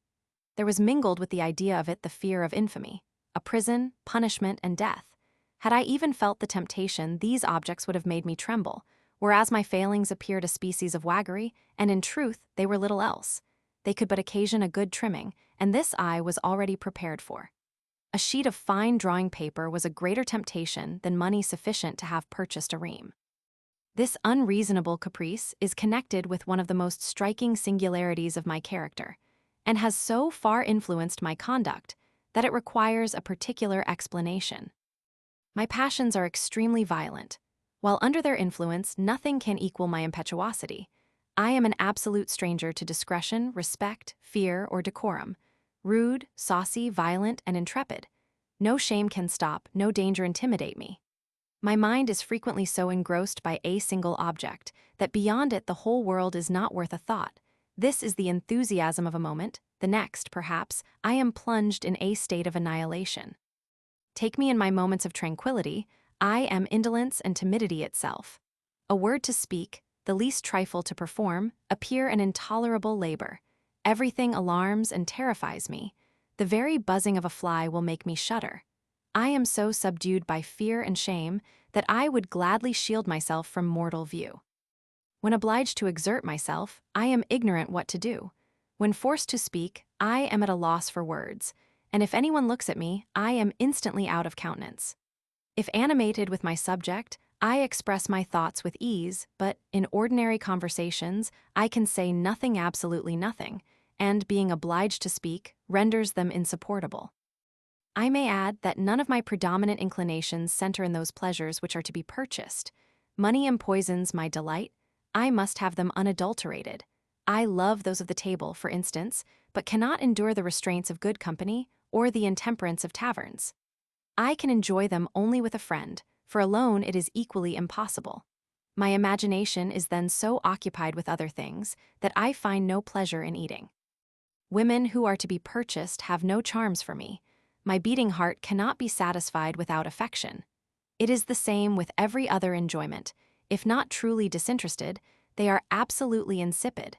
There was mingled with the idea of it the fear of infamy, a prison, punishment, and death. Had I even felt the temptation, these objects would have made me tremble, whereas my failings appeared a species of waggery, and in truth they were little else. They could but occasion a good trimming, and this I was already prepared for. A sheet of fine drawing paper was a greater temptation than money sufficient to have purchased a ream. This unreasonable caprice is connected with one of the most striking singularities of my character, and has so far influenced my conduct that it requires a particular explanation. My passions are extremely violent. While under their influence, nothing can equal my impetuosity. I am an absolute stranger to discretion, respect, fear, or decorum. Rude, saucy, violent, and intrepid. No shame can stop, no danger intimidate me. My mind is frequently so engrossed by a single object that beyond it the whole world is not worth a thought. This is the enthusiasm of a moment, the next, perhaps, I am plunged in a state of annihilation. Take me in my moments of tranquility, I am indolence and timidity itself. A word to speak, the least trifle to perform, appear an intolerable labor. Everything alarms and terrifies me. The very buzzing of a fly will make me shudder. I am so subdued by fear and shame that I would gladly shield myself from mortal view. When obliged to exert myself, I am ignorant what to do. When forced to speak, I am at a loss for words, and if anyone looks at me, I am instantly out of countenance. If animated with my subject, I express my thoughts with ease, but in ordinary conversations, I can say nothing, absolutely nothing, and being obliged to speak renders them insupportable. I may add that none of my predominant inclinations center in those pleasures which are to be purchased. Money empoisons my delight. I must have them unadulterated. I love those of the table, for instance, but cannot endure the restraints of good company or the intemperance of taverns. I can enjoy them only with a friend, for alone it is equally impossible. My imagination is then so occupied with other things that I find no pleasure in eating. Women who are to be purchased have no charms for me. My beating heart cannot be satisfied without affection. It is the same with every other enjoyment. If not truly disinterested, they are absolutely insipid.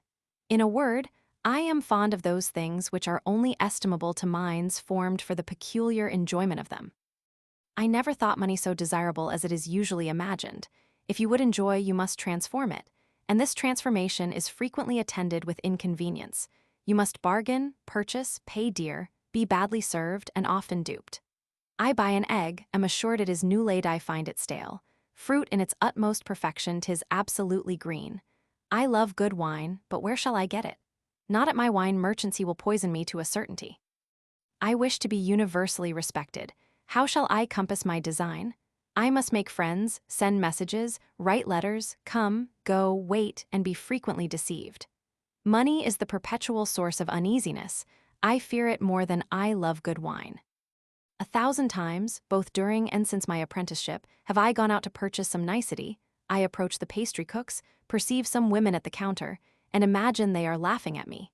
In a word, I am fond of those things which are only estimable to minds formed for the peculiar enjoyment of them. I never thought money so desirable as it is usually imagined. If you would enjoy, you must transform it, and this transformation is frequently attended with inconvenience. You must bargain, purchase, pay dear, be badly served, and often duped. I buy an egg, am assured it is new laid, I find it stale. Fruit in its utmost perfection, 'tis absolutely green. I love good wine, but where shall I get it? Not at my wine merchants, he will poison me to a certainty. I wish to be universally respected. How shall I compass my design? I must make friends, send messages, write letters, come, go, wait, and be frequently deceived. Money is the perpetual source of uneasiness. I fear it more than I love good wine. 1,000 times, both during and since my apprenticeship, have I gone out to purchase some nicety. I approach the pastry cooks, perceive some women at the counter, and imagine they are laughing at me.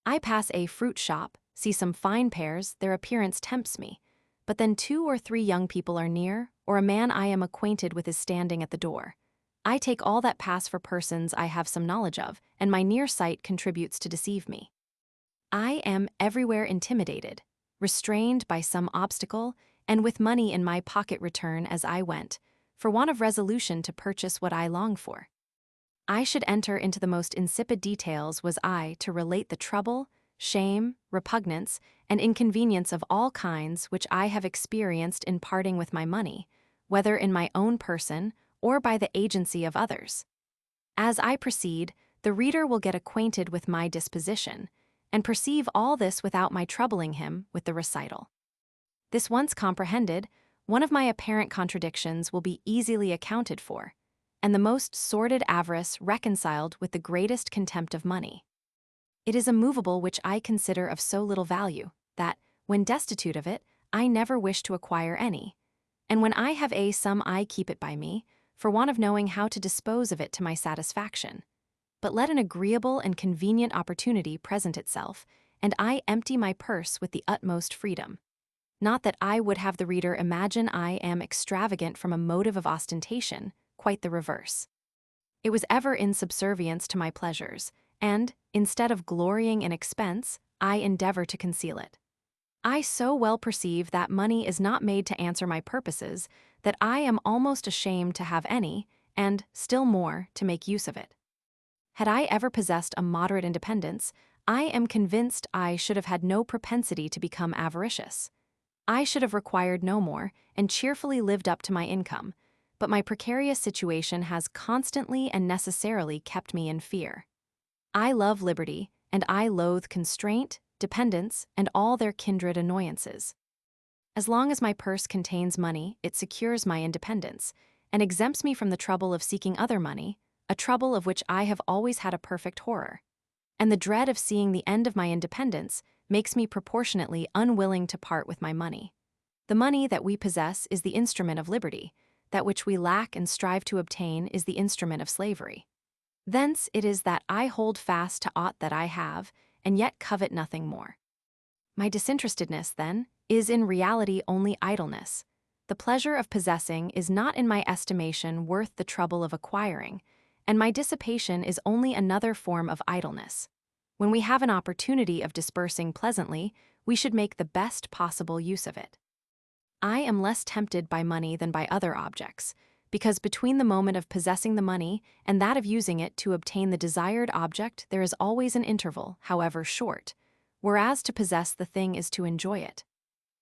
I pass a fruit shop, see some fine pears, their appearance tempts me. But then 2 or 3 young people are near, or a man I am acquainted with is standing at the door. I take all that pass for persons I have some knowledge of, and my near sight contributes to deceive me. I am everywhere intimidated, restrained by some obstacle, and with money in my pocket return as I went, for want of resolution to purchase what I long for. I should enter into the most insipid details was I to relate the trouble, shame, repugnance, and inconvenience of all kinds which I have experienced in parting with my money, whether in my own person or by the agency of others. As I proceed, the reader will get acquainted with my disposition, and perceive all this without my troubling him with the recital. This once comprehended, one of my apparent contradictions will be easily accounted for, and the most sordid avarice reconciled with the greatest contempt of money. It is a movable which I consider of so little value, that, when destitute of it, I never wish to acquire any, and when I have a sum I keep it by me, for want of knowing how to dispose of it to my satisfaction. But let an agreeable and convenient opportunity present itself, and I empty my purse with the utmost freedom. Not that I would have the reader imagine I am extravagant from a motive of ostentation, quite the reverse. It was ever in subservience to my pleasures, and, instead of glorying in expense, I endeavor to conceal it. I so well perceive that money is not made to answer my purposes that I am almost ashamed to have any, and, still more, to make use of it. Had I ever possessed a moderate independence, I am convinced I should have had no propensity to become avaricious. I should have required no more and cheerfully lived up to my income, but my precarious situation has constantly and necessarily kept me in fear. I love liberty, and I loathe constraint, dependence, and all their kindred annoyances. As long as my purse contains money, it secures my independence and exempts me from the trouble of seeking other money, a trouble of which I have always had a perfect horror. And the dread of seeing the end of my independence makes me proportionately unwilling to part with my money. The money that we possess is the instrument of liberty, that which we lack and strive to obtain is the instrument of slavery. Thence it is that I hold fast to aught that I have, and yet covet nothing more. My disinterestedness, then, is in reality only idleness. The pleasure of possessing is not in my estimation worth the trouble of acquiring, and my dissipation is only another form of idleness. When we have an opportunity of dispersing pleasantly, we should make the best possible use of it. I am less tempted by money than by other objects, because between the moment of possessing the money and that of using it to obtain the desired object there is always an interval, however short, whereas to possess the thing is to enjoy it.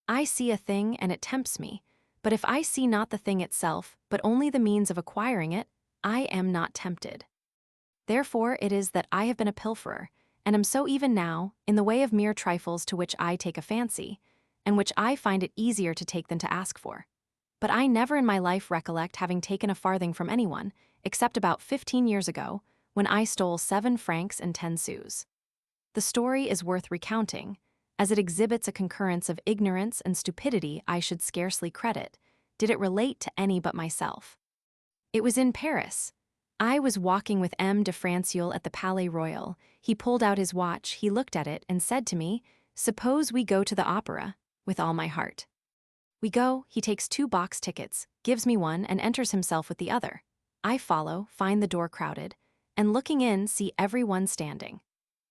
I see a thing and it tempts me, but if I see not the thing itself, but only the means of acquiring it, I am not tempted. Therefore it is that I have been a pilferer, and am so even now, in the way of mere trifles to which I take a fancy, and which I find it easier to take than to ask for. But I never in my life recollect having taken a farthing from anyone, except about 15 years ago, when I stole 7 francs and 10 sous. The story is worth recounting, as it exhibits a concurrence of ignorance and stupidity I should scarcely credit, did it relate to any but myself. It was in Paris. I was walking with M. de Franciole at the Palais Royal. He pulled out his watch, he looked at it, and said to me, "Suppose we go to the opera?" With all my heart. We go, he takes 2 box tickets, gives me one, and enters himself with the other. I follow, find the door crowded, and looking in see everyone standing.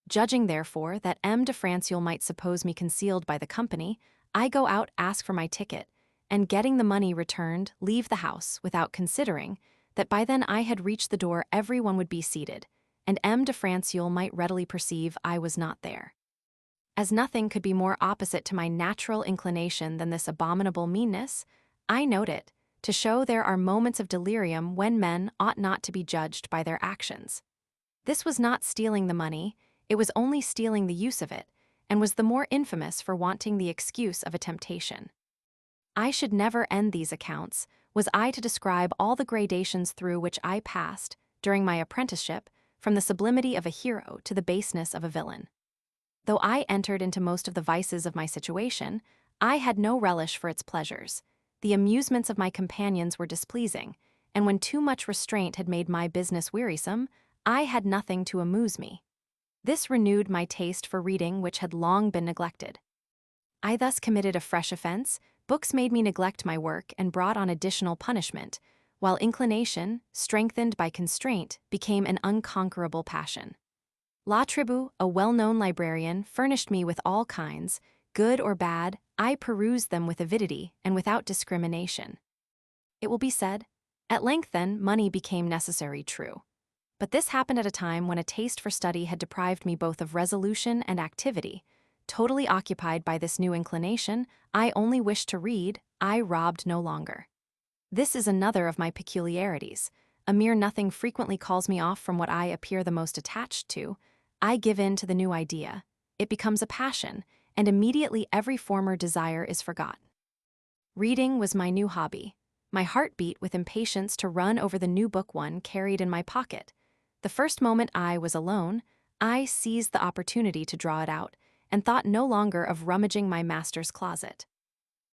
Judging, therefore, that M. de Franciole might suppose me concealed by the company, I go out, ask for my ticket, and getting the money returned, leave the house, without considering that by then I had reached the door everyone would be seated, and M. de Franciole might readily perceive I was not there. As nothing could be more opposite to my natural inclination than this abominable meanness, I note it, to show there are moments of delirium when men ought not to be judged by their actions. This was not stealing the money, it was only stealing the use of it, and was the more infamous for wanting the excuse of a temptation. I should never end these accounts, was I to describe all the gradations through which I passed, during my apprenticeship, from the sublimity of a hero to the baseness of a villain. Though I entered into most of the vices of my situation, I had no relish for its pleasures. The amusements of my companions were displeasing, and when too much restraint had made my business wearisome, I had nothing to amuse me. This renewed my taste for reading which had long been neglected. I thus committed a fresh offense, books made me neglect my work and brought on additional punishment, while inclination, strengthened by constraint, became an unconquerable passion. La Tribu, a well-known librarian, furnished me with all kinds, good or bad. I perused them with avidity and without discrimination. It will be said, at length then, money became necessary, true. But this happened at a time when a taste for study had deprived me both of resolution and activity. Totally occupied by this new inclination, I only wished to read, I robbed no longer. This is another of my peculiarities. A mere nothing frequently calls me off from what I appear the most attached to. I give in to the new idea. It becomes a passion, and immediately every former desire is forgotten. Reading was my new hobby. My heart beat with impatience to run over the new book one carried in my pocket. The first moment I was alone, I seized the opportunity to draw it out, and thought no longer of rummaging my master's closet.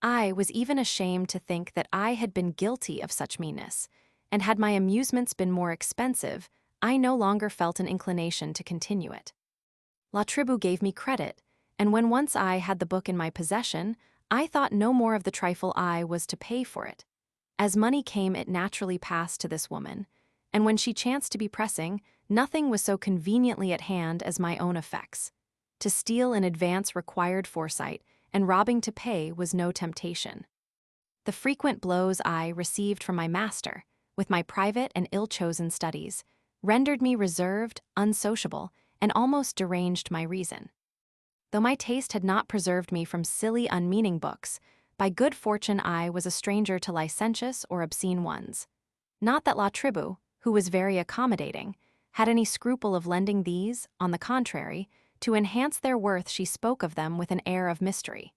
I was even ashamed to think that I had been guilty of such meanness, and had my amusements been more expensive, I no longer felt an inclination to continue it. La Tribu gave me credit, and when once I had the book in my possession, I thought no more of the trifle I was to pay for it. As money came, it naturally passed to this woman, and when she chanced to be pressing, nothing was so conveniently at hand as my own effects. To steal in advance required foresight, and robbing to pay was no temptation. The frequent blows I received from my master, with my private and ill-chosen studies, rendered me reserved, unsociable, and almost deranged my reason. Though my taste had not preserved me from silly, unmeaning books, by good fortune I was a stranger to licentious or obscene ones. Not that La Tribu, who was very accommodating, had any scruple of lending these, on the contrary, to enhance their worth she spoke of them with an air of mystery.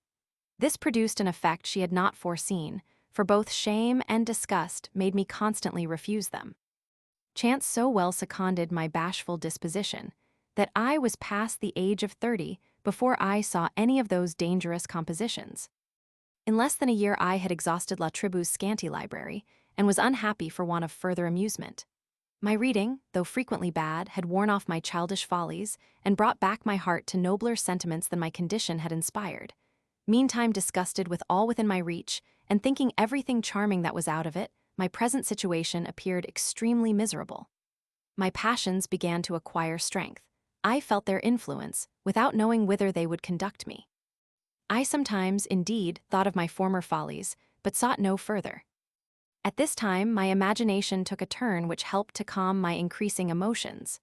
This produced an effect she had not foreseen, for both shame and disgust made me constantly refuse them. Chance so well seconded my bashful disposition that I was past the age of 30 before I saw any of those dangerous compositions. In less than a year I had exhausted La Tribu's scanty library, and was unhappy for want of further amusement. My reading, though frequently bad, had worn off my childish follies, and brought back my heart to nobler sentiments than my condition had inspired. Meantime, disgusted with all within my reach, and thinking everything charming that was out of it, my present situation appeared extremely miserable. My passions began to acquire strength. I felt their influence, without knowing whither they would conduct me. I sometimes, indeed, thought of my former follies, but sought no further. At this time, my imagination took a turn which helped to calm my increasing emotions.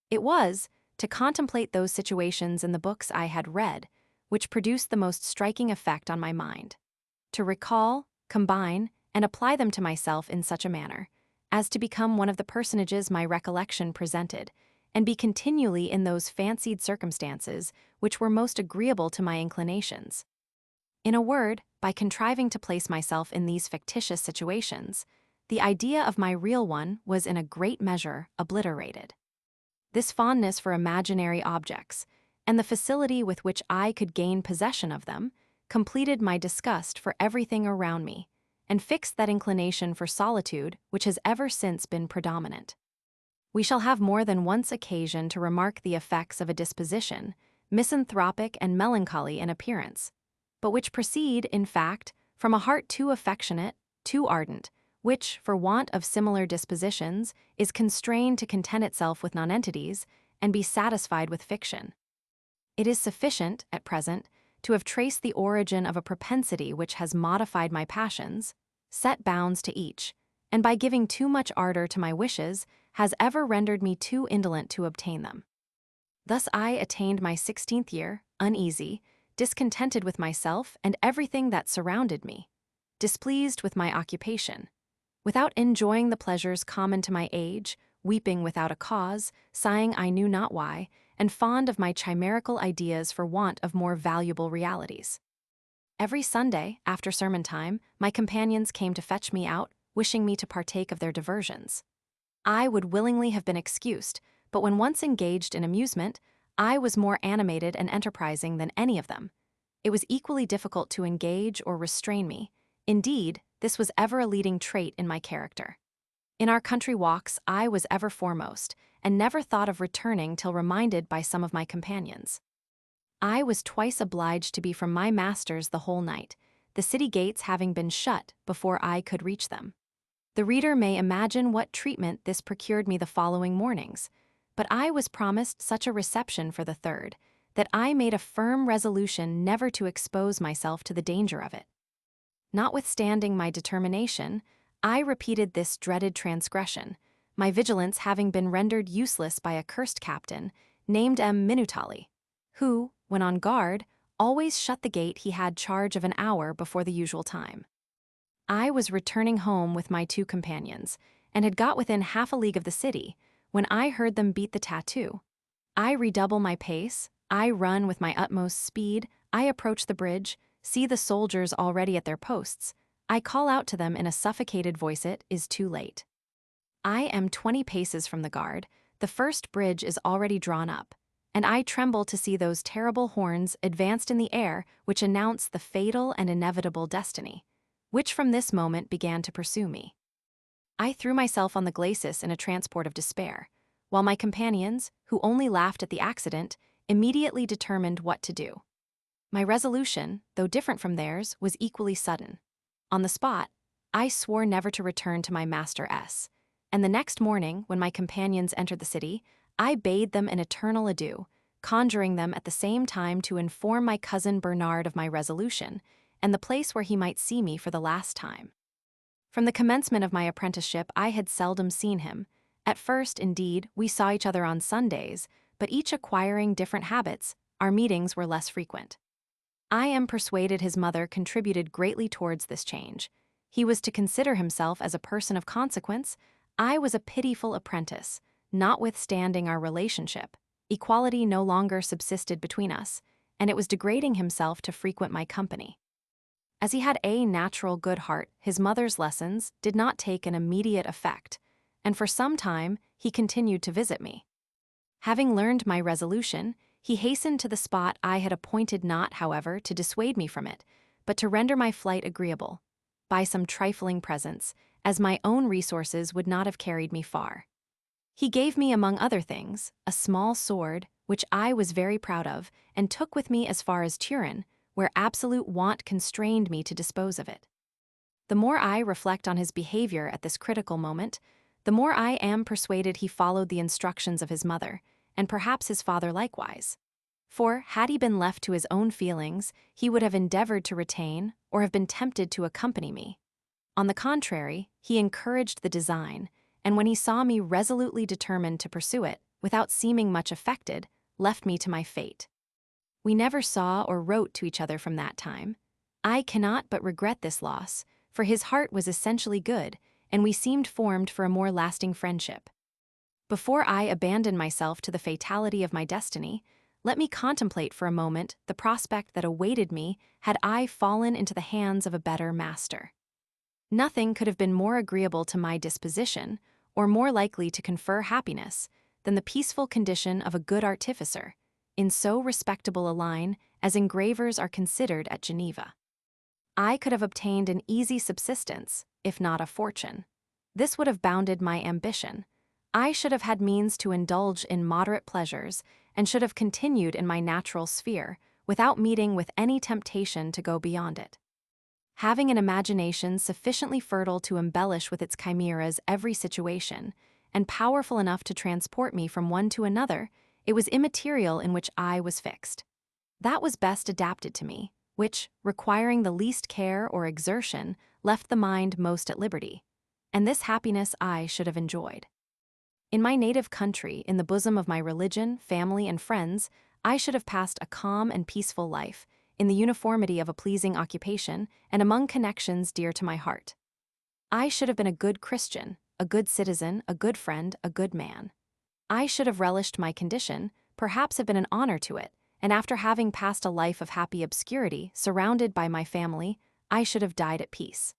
It was, to contemplate those situations in the books I had read, which produced the most striking effect on my mind. To recall, combine, and apply them to myself in such a manner as to become one of the personages my recollection presented, and be continually in those fancied circumstances which were most agreeable to my inclinations. In a word, by contriving to place myself in these fictitious situations, the idea of my real one was in a great measure obliterated. This fondness for imaginary objects, and the facility with which I could gain possession of them, completed my disgust for everything around me, and fixed that inclination for solitude which has ever since been predominant. We shall have more than once occasion to remark the effects of a disposition, misanthropic and melancholy in appearance, but which proceed, in fact, from a heart too affectionate, too ardent, which, for want of similar dispositions, is constrained to content itself with nonentities and be satisfied with fiction. It is sufficient, at present, to have traced the origin of a propensity which has modified my passions, set bounds to each, and by giving too much ardor to my wishes, has ever rendered me too indolent to obtain them. Thus I attained my 16th year, uneasy, discontented with myself and everything that surrounded me, displeased with my occupation, without enjoying the pleasures common to my age, weeping without a cause, sighing I knew not why, and fond of my chimerical ideas for want of more valuable realities. Every Sunday, after sermon time, my companions came to fetch me out, wishing me to partake of their diversions. I would willingly have been excused, but when once engaged in amusement, I was more animated and enterprising than any of them. It was equally difficult to engage or restrain me. Indeed, this was ever a leading trait in my character. In our country walks, I was ever foremost, and never thought of returning till reminded by some of my companions. I was twice obliged to be from my masters the whole night, the city gates having been shut before I could reach them. The reader may imagine what treatment this procured me the following mornings, but I was promised such a reception for the third, that I made a firm resolution never to expose myself to the danger of it. Notwithstanding my determination, I repeated this dreaded transgression, my vigilance having been rendered useless by a cursed captain, named M. Minutali, who, when on guard, always shut the gate he had charge of an hour before the usual time. I was returning home with my two companions, and had got within half a league of the city, when I heard them beat the tattoo. I redouble my pace, I run with my utmost speed, I approach the bridge, see the soldiers already at their posts, I call out to them in a suffocated voice, it is too late. I am 20 paces from the guard, the first bridge is already drawn up, and I tremble to see those terrible horns advanced in the air which announce the fatal and inevitable destiny, which from this moment began to pursue me. I threw myself on the glacis in a transport of despair, while my companions, who only laughed at the accident, immediately determined what to do. My resolution, though different from theirs, was equally sudden. On the spot, I swore never to return to my master S, and the next morning, when my companions entered the city, I bade them an eternal adieu, conjuring them at the same time to inform my cousin Bernard of my resolution and the place where he might see me for the last time. From the commencement of my apprenticeship, I had seldom seen him. At first, indeed, we saw each other on Sundays, but each acquiring different habits, our meetings were less frequent. I am persuaded his mother contributed greatly towards this change. He was to consider himself as a person of consequence. I was a pitiful apprentice. Notwithstanding our relationship, equality no longer subsisted between us, and it was degrading himself to frequent my company. As he had a natural good heart, his mother's lessons did not take an immediate effect, and for some time he continued to visit me. Having learned my resolution, he hastened to the spot I had appointed, not, however, to dissuade me from it, but to render my flight agreeable, by some trifling presents, as my own resources would not have carried me far. He gave me, among other things, a small sword, which I was very proud of, and took with me as far as Turin, where absolute want constrained me to dispose of it. The more I reflect on his behavior at this critical moment, the more I am persuaded he followed the instructions of his mother, and perhaps his father likewise. For, had he been left to his own feelings, he would have endeavored to retain, or have been tempted to accompany me. On the contrary, he encouraged the design, and when he saw me resolutely determined to pursue it, without seeming much affected, left me to my fate. We never saw or wrote to each other from that time. I cannot but regret this loss, for his heart was essentially good, and we seemed formed for a more lasting friendship. Before I abandon myself to the fatality of my destiny, let me contemplate for a moment the prospect that awaited me had I fallen into the hands of a better master. Nothing could have been more agreeable to my disposition, or more likely to confer happiness, than the peaceful condition of a good artificer, in so respectable a line as engravers are considered at Geneva. I could have obtained an easy subsistence, if not a fortune. This would have bounded my ambition. I should have had means to indulge in moderate pleasures, and should have continued in my natural sphere, without meeting with any temptation to go beyond it. Having an imagination sufficiently fertile to embellish with its chimeras every situation, and powerful enough to transport me from one to another, it was immaterial in which I was fixed. That was best adapted to me, which, requiring the least care or exertion, left the mind most at liberty. And this happiness I should have enjoyed. In my native country, in the bosom of my religion, family, and friends, I should have passed a calm and peaceful life, in the uniformity of a pleasing occupation, and among connections dear to my heart. I should have been a good Christian, a good citizen, a good friend, a good man. I should have relished my condition, perhaps have been an honor to it, and after having passed a life of happy obscurity, surrounded by my family, I should have died at peace.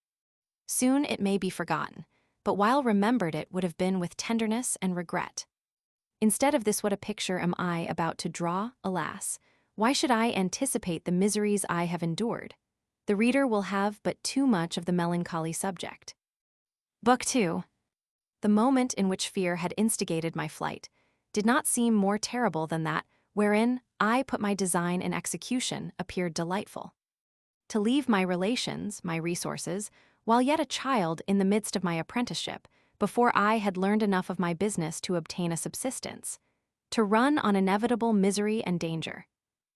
Soon it may be forgotten, but while remembered it would have been with tenderness and regret. Instead of this, what a picture am I about to draw, alas! Why should I anticipate the miseries I have endured? The reader will have but too much of the melancholy subject. Book 2. The moment in which fear had instigated my flight did not seem more terrible than that wherein I put my design in execution appeared delightful. To leave my relations, my resources, while yet a child in the midst of my apprenticeship, before I had learned enough of my business to obtain a subsistence, to run on inevitable misery and danger,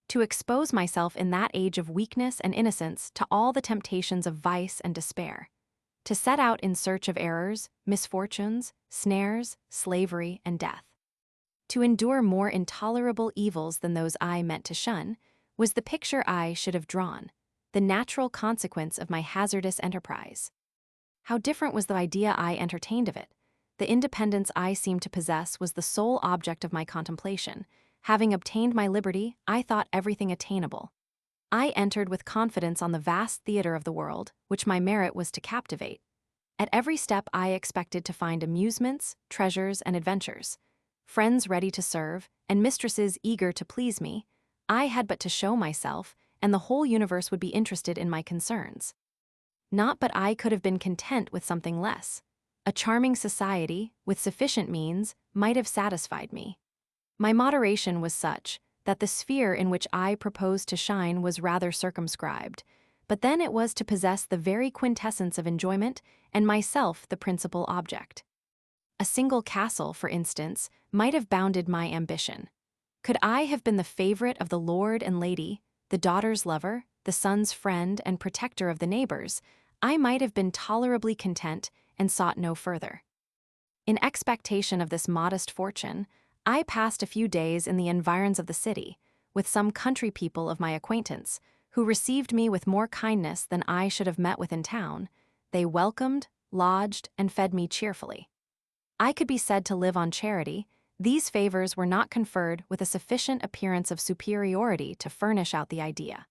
to expose myself in that age of weakness and innocence to all the temptations of vice and despair, to set out in search of errors, misfortunes, snares, slavery, and death. To endure more intolerable evils than those I meant to shun, was the picture I should have drawn, the natural consequence of my hazardous enterprise. How different was the idea I entertained of it! The independence I seemed to possess was the sole object of my contemplation. Having obtained my liberty, I thought everything attainable. I entered with confidence on the vast theater of the world, which my merit was to captivate. At every step I expected to find amusements, treasures, and adventures. Friends ready to serve, and mistresses eager to please me. I had but to show myself, and the whole universe would be interested in my concerns. Not but I could have been content with something less. A charming society, with sufficient means, might have satisfied me. My moderation was such that the sphere in which I proposed to shine was rather circumscribed, but then it was to possess the very quintessence of enjoyment, and myself the principal object. A single castle, for instance, might have bounded my ambition. Could I have been the favorite of the lord and lady, the daughter's lover, the son's friend and protector of the neighbors, I might have been tolerably content and sought no further. In expectation of this modest fortune, I passed a few days in the environs of the city, with some country people of my acquaintance, who received me with more kindness than I should have met with in town. They welcomed, lodged, and fed me cheerfully. I could be said to live on charity. These favors were not conferred with a sufficient appearance of superiority to furnish out the idea.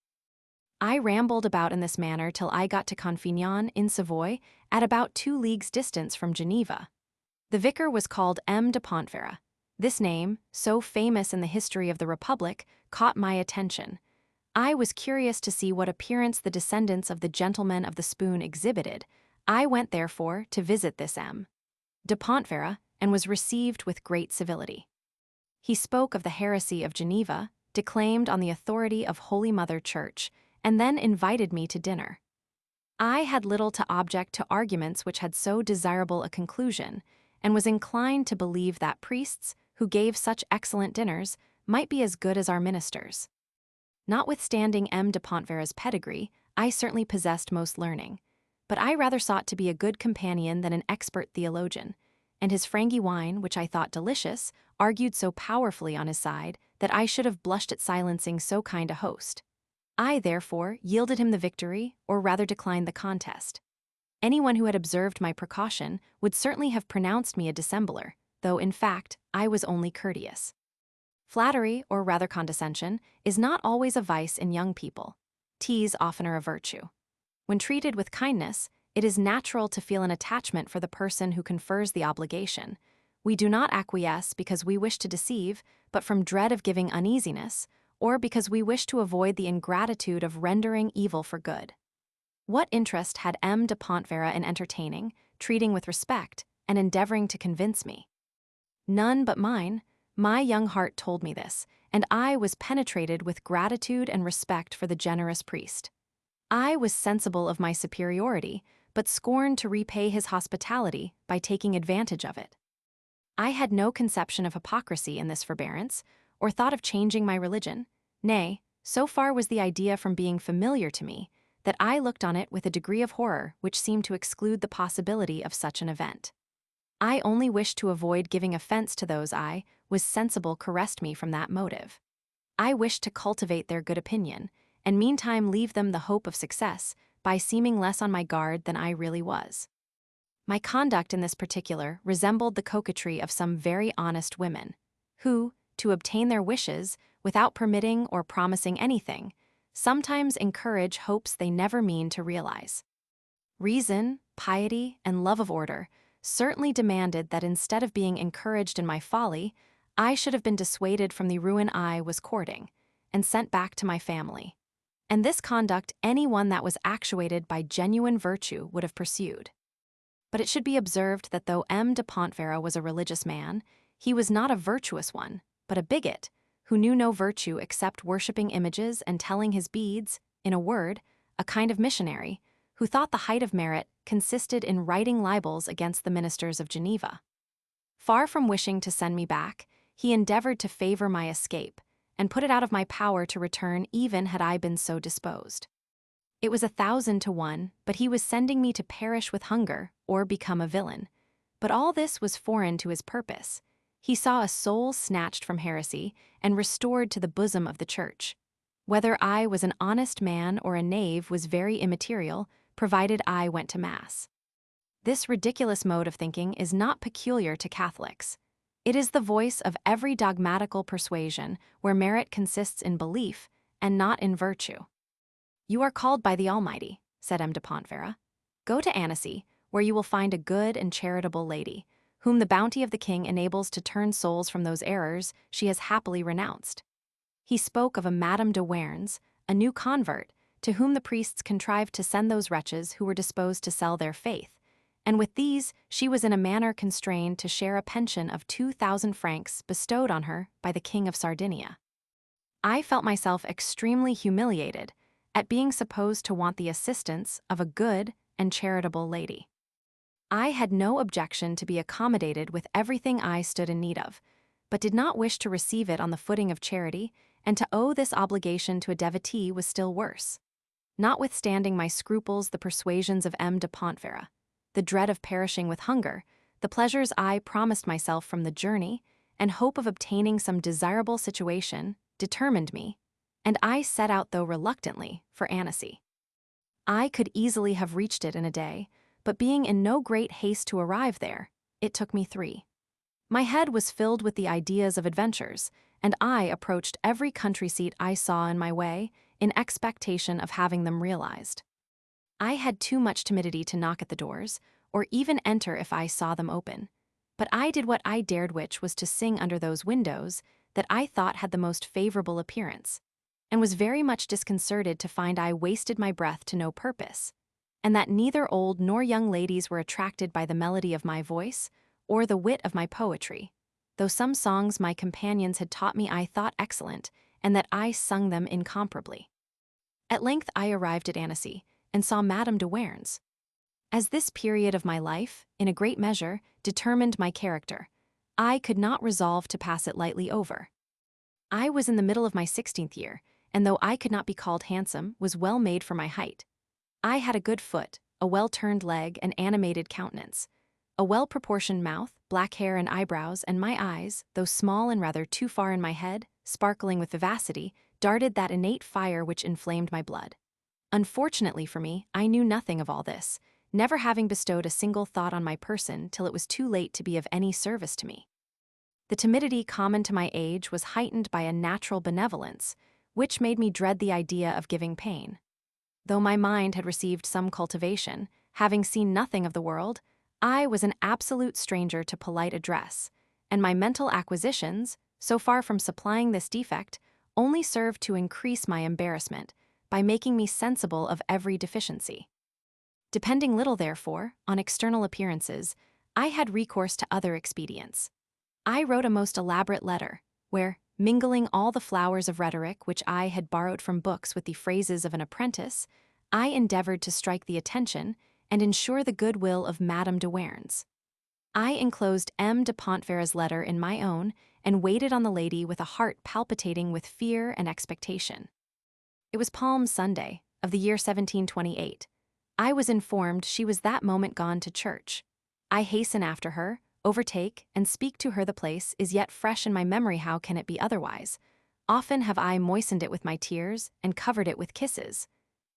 I rambled about in this manner till I got to Confignon in Savoy, at about 2 leagues' distance from Geneva. The vicar was called M. de Pontverra. This name, so famous in the history of the Republic, caught my attention. I was curious to see what appearance the descendants of the gentlemen of the spoon exhibited. I went, therefore, to visit this M. de Pontverra, and was received with great civility. He spoke of the heresy of Geneva, declaimed on the authority of Holy Mother Church, and then invited me to dinner. I had little to object to arguments which had so desirable a conclusion, and was inclined to believe that priests, who gave such excellent dinners, might be as good as our ministers. Notwithstanding M. de Pontverra's pedigree, I certainly possessed most learning, but I rather sought to be a good companion than an expert theologian, and his Frangi wine, which I thought delicious, argued so powerfully on his side that I should have blushed at silencing so kind a host. I, therefore, yielded him the victory, or rather declined the contest. Anyone who had observed my precaution would certainly have pronounced me a dissembler, though, in fact, I was only courteous. Flattery, or rather condescension, is not always a vice in young people. 'Tis oftener a virtue. When treated with kindness, it is natural to feel an attachment for the person who confers the obligation. We do not acquiesce because we wish to deceive, but from dread of giving uneasiness, or because we wish to avoid the ingratitude of rendering evil for good. What interest had M. de Pontverra in entertaining, treating with respect, and endeavoring to convince me? None but mine. My young heart told me this, and I was penetrated with gratitude and respect for the generous priest. I was sensible of my superiority, but scorned to repay his hospitality by taking advantage of it. I had no conception of hypocrisy in this forbearance, or thought of changing my religion. Nay, so far was the idea from being familiar to me, that I looked on it with a degree of horror which seemed to exclude the possibility of such an event. I only wished to avoid giving offense to those I was sensible caressed me from that motive. I wished to cultivate their good opinion, and meantime leave them the hope of success by seeming less on my guard than I really was. My conduct in this particular resembled the coquetry of some very honest women, who, to obtain their wishes, without permitting or promising anything, sometimes encourage hopes they never mean to realize. Reason, piety, and love of order certainly demanded that instead of being encouraged in my folly, I should have been dissuaded from the ruin I was courting, and sent back to my family. And this conduct any one that was actuated by genuine virtue would have pursued. But it should be observed that though M. de Pontverra was a religious man, he was not a virtuous one, but a bigot, who knew no virtue except worshipping images and telling his beads, in a word, a kind of missionary, who thought the height of merit consisted in writing libels against the ministers of Geneva. Far from wishing to send me back, he endeavored to favor my escape, and put it out of my power to return even had I been so disposed. It was 1,000 to 1, but he was sending me to perish with hunger or become a villain. But all this was foreign to his purpose. He saw a soul snatched from heresy and restored to the bosom of the Church. Whether I was an honest man or a knave was very immaterial, provided I went to Mass. This ridiculous mode of thinking is not peculiar to Catholics. It is the voice of every dogmatical persuasion where merit consists in belief and not in virtue. "You are called by the Almighty," said M. de Pontverra. "Go to Annecy, where you will find a good and charitable lady, whom the bounty of the king enables to turn souls from those errors she has happily renounced." He spoke of a Madame de Werns, a new convert, to whom the priests contrived to send those wretches who were disposed to sell their faith, and with these she was in a manner constrained to share a pension of 2,000 francs bestowed on her by the King of Sardinia. I felt myself extremely humiliated at being supposed to want the assistance of a good and charitable lady. I had no objection to be accommodated with everything I stood in need of, but did not wish to receive it on the footing of charity, and to owe this obligation to a devotee was still worse. Notwithstanding my scruples, the persuasions of M. de Pontverra, the dread of perishing with hunger, the pleasures I promised myself from the journey, and hope of obtaining some desirable situation, determined me, and I set out, though reluctantly, for Annecy. I could easily have reached it in a day, but being in no great haste to arrive there, it took me 3. My head was filled with the ideas of adventures, and I approached every country seat I saw in my way in expectation of having them realized. I had too much timidity to knock at the doors, or even enter if I saw them open, but I did what I dared, which was to sing under those windows that I thought had the most favorable appearance, and was very much disconcerted to find I wasted my breath to no purpose, and that neither old nor young ladies were attracted by the melody of my voice or the wit of my poetry, though some songs my companions had taught me I thought excellent, and that I sung them incomparably. At length I arrived at Annecy, and saw Madame de Warens. As this period of my life, in a great measure, determined my character, I could not resolve to pass it lightly over. I was in the middle of my 16th year, and though I could not be called handsome, was well made for my height. I had a good foot, a well-turned leg, and animated countenance, a well-proportioned mouth, black hair and eyebrows, and my eyes, though small and rather too far in my head, sparkling with vivacity, darted that innate fire which inflamed my blood. Unfortunately for me, I knew nothing of all this, never having bestowed a single thought on my person till it was too late to be of any service to me. The timidity common to my age was heightened by a natural benevolence, which made me dread the idea of giving pain. Though my mind had received some cultivation, having seen nothing of the world, I was an absolute stranger to polite address, and my mental acquisitions, so far from supplying this defect, only served to increase my embarrassment by making me sensible of every deficiency. Depending little, therefore, on external appearances, I had recourse to other expedients. I wrote a most elaborate letter, where, mingling all the flowers of rhetoric which I had borrowed from books with the phrases of an apprentice, I endeavored to strike the attention and ensure the goodwill of Madame de Warens. I enclosed M. de Pontverra's letter in my own, and waited on the lady with a heart palpitating with fear and expectation. It was Palm Sunday, of the year 1728. I was informed she was that moment gone to church. I hasten after her, overtake, and speak to her. The place is yet fresh in my memory. How can it be otherwise? Often have I moistened it with my tears, and covered it with kisses.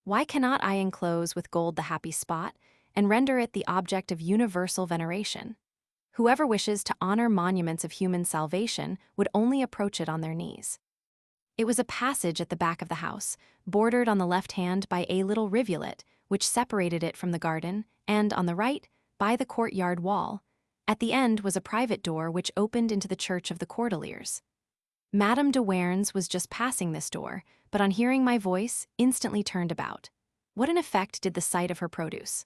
Why cannot I enclose with gold the happy spot, and render it the object of universal veneration? Whoever wishes to honor monuments of human salvation would only approach it on their knees. It was a passage at the back of the house, bordered on the left hand by a little rivulet, which separated it from the garden, and on the right, by the courtyard wall. At the end was a private door which opened into the church of the Cordeliers. Madame de Warens was just passing this door, but on hearing my voice, instantly turned about. What an effect did the sight of her produce!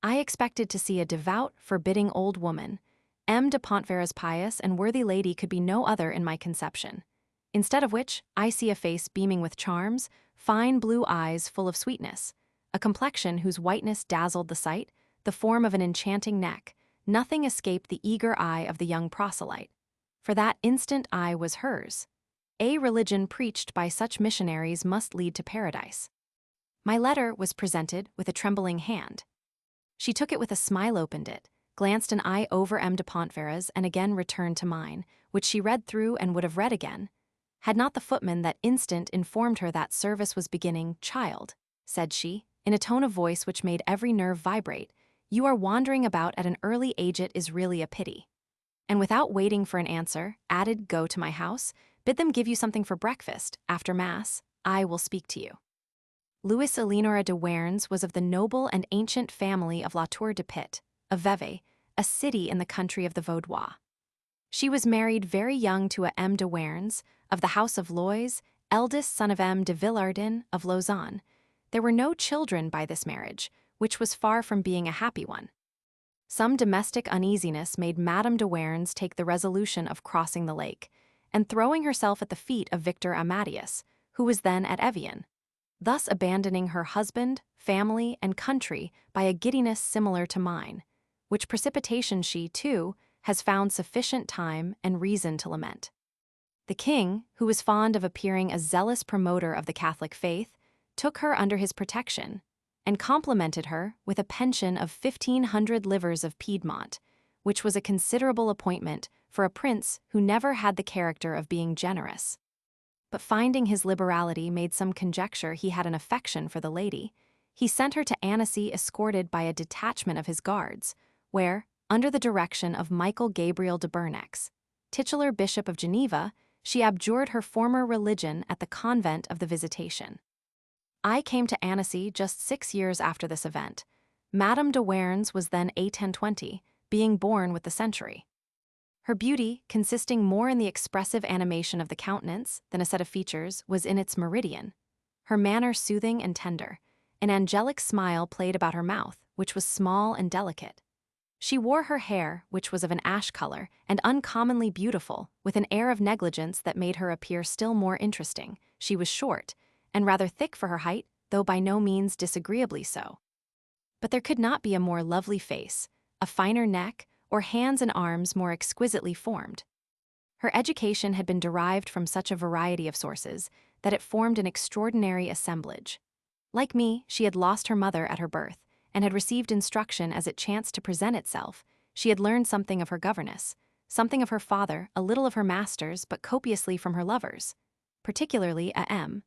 I expected to see a devout, forbidding old woman. M. de Pontverra's pious and worthy lady could be no other in my conception. Instead of which, I see a face beaming with charms, fine blue eyes full of sweetness, a complexion whose whiteness dazzled the sight, the form of an enchanting neck. Nothing escaped the eager eye of the young proselyte. For that instant I was hers. A religion preached by such missionaries must lead to paradise. My letter was presented with a trembling hand. She took it with a smile, opened it, glanced an eye over M. de Pontverra's, and again returned to mine, which she read through and would have read again, had not the footman that instant informed her that service was beginning. "Child," said she, in a tone of voice which made every nerve vibrate, "you are wandering about at an early age. It is really a pity." And without waiting for an answer, added, "Go to my house, bid them give you something for breakfast. After Mass, I will speak to you." Louis Eleonora de Warens was of the noble and ancient family of La Tour de Pitt, of Vevey, a city in the country of the Vaudois. She was married very young to a M. de Warens, of the house of Loys, eldest son of M. de Villardin of Lausanne. There were no children by this marriage, which was far from being a happy one. Some domestic uneasiness made Madame de Warens take the resolution of crossing the lake, and throwing herself at the feet of Victor Amadius, who was then at Evian, thus abandoning her husband, family, and country by a giddiness similar to mine, which precipitation she, too, has found sufficient time and reason to lament. The king, who was fond of appearing a zealous promoter of the Catholic faith, took her under his protection and complimented her with a pension of 1,500 livres of Piedmont, which was a considerable appointment for a prince who never had the character of being generous. But finding his liberality made some conjecture he had an affection for the lady, he sent her to Annecy escorted by a detachment of his guards, where, under the direction of Michael Gabriel de Bernex, titular Bishop of Geneva, she abjured her former religion at the convent of the Visitation. I came to Annecy just 6 years after this event. Madame de Warens was then 1820, being born with the century. Her beauty, consisting more in the expressive animation of the countenance than a set of features, was in its meridian. Her manner soothing and tender. An angelic smile played about her mouth, which was small and delicate. She wore her hair, which was of an ash color, and uncommonly beautiful, with an air of negligence that made her appear still more interesting. She was short, and rather thick for her height, though by no means disagreeably so. But there could not be a more lovely face, a finer neck, or hands and arms more exquisitely formed. Her education had been derived from such a variety of sources that it formed an extraordinary assemblage. Like me, she had lost her mother at her birth, and had received instruction as it chanced to present itself. She had learned something of her governess, something of her father, a little of her masters, but copiously from her lovers, particularly a M.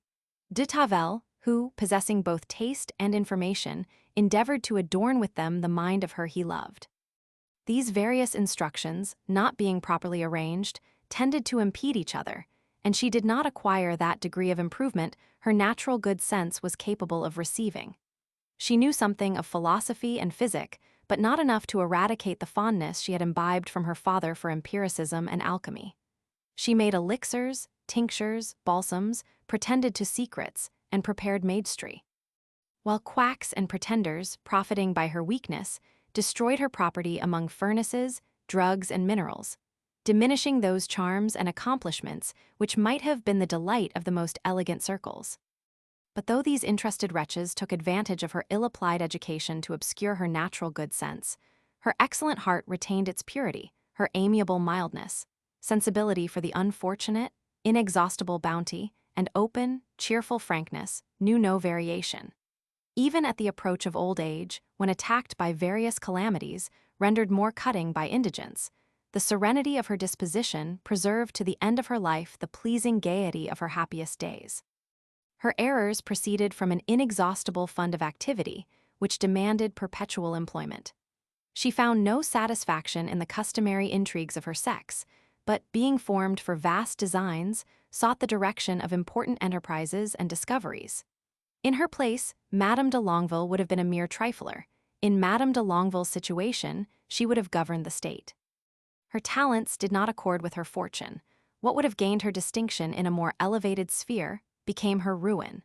de Tavel, who, possessing both taste and information, endeavored to adorn with them the mind of her he loved. These various instructions, not being properly arranged, tended to impede each other, and she did not acquire that degree of improvement her natural good sense was capable of receiving. She knew something of philosophy and physic, but not enough to eradicate the fondness she had imbibed from her father for empiricism and alchemy. She made elixirs, tinctures, balsams, pretended to secrets, and prepared maidstry. While quacks and pretenders, profiting by her weakness, destroyed her property among furnaces, drugs, and minerals, diminishing those charms and accomplishments which might have been the delight of the most elegant circles. But though these interested wretches took advantage of her ill-applied education to obscure her natural good sense, her excellent heart retained its purity, her amiable mildness, sensibility for the unfortunate, inexhaustible bounty, and open, cheerful frankness knew no variation. Even at the approach of old age, when attacked by various calamities, rendered more cutting by indigence, the serenity of her disposition preserved to the end of her life the pleasing gaiety of her happiest days. Her errors proceeded from an inexhaustible fund of activity, which demanded perpetual employment. She found no satisfaction in the customary intrigues of her sex, but, being formed for vast designs, sought the direction of important enterprises and discoveries. In her place, Madame de Longueville would have been a mere trifler. In Madame de Longueville's situation, she would have governed the state. Her talents did not accord with her fortune. What would have gained her distinction in a more elevated sphere became her ruin.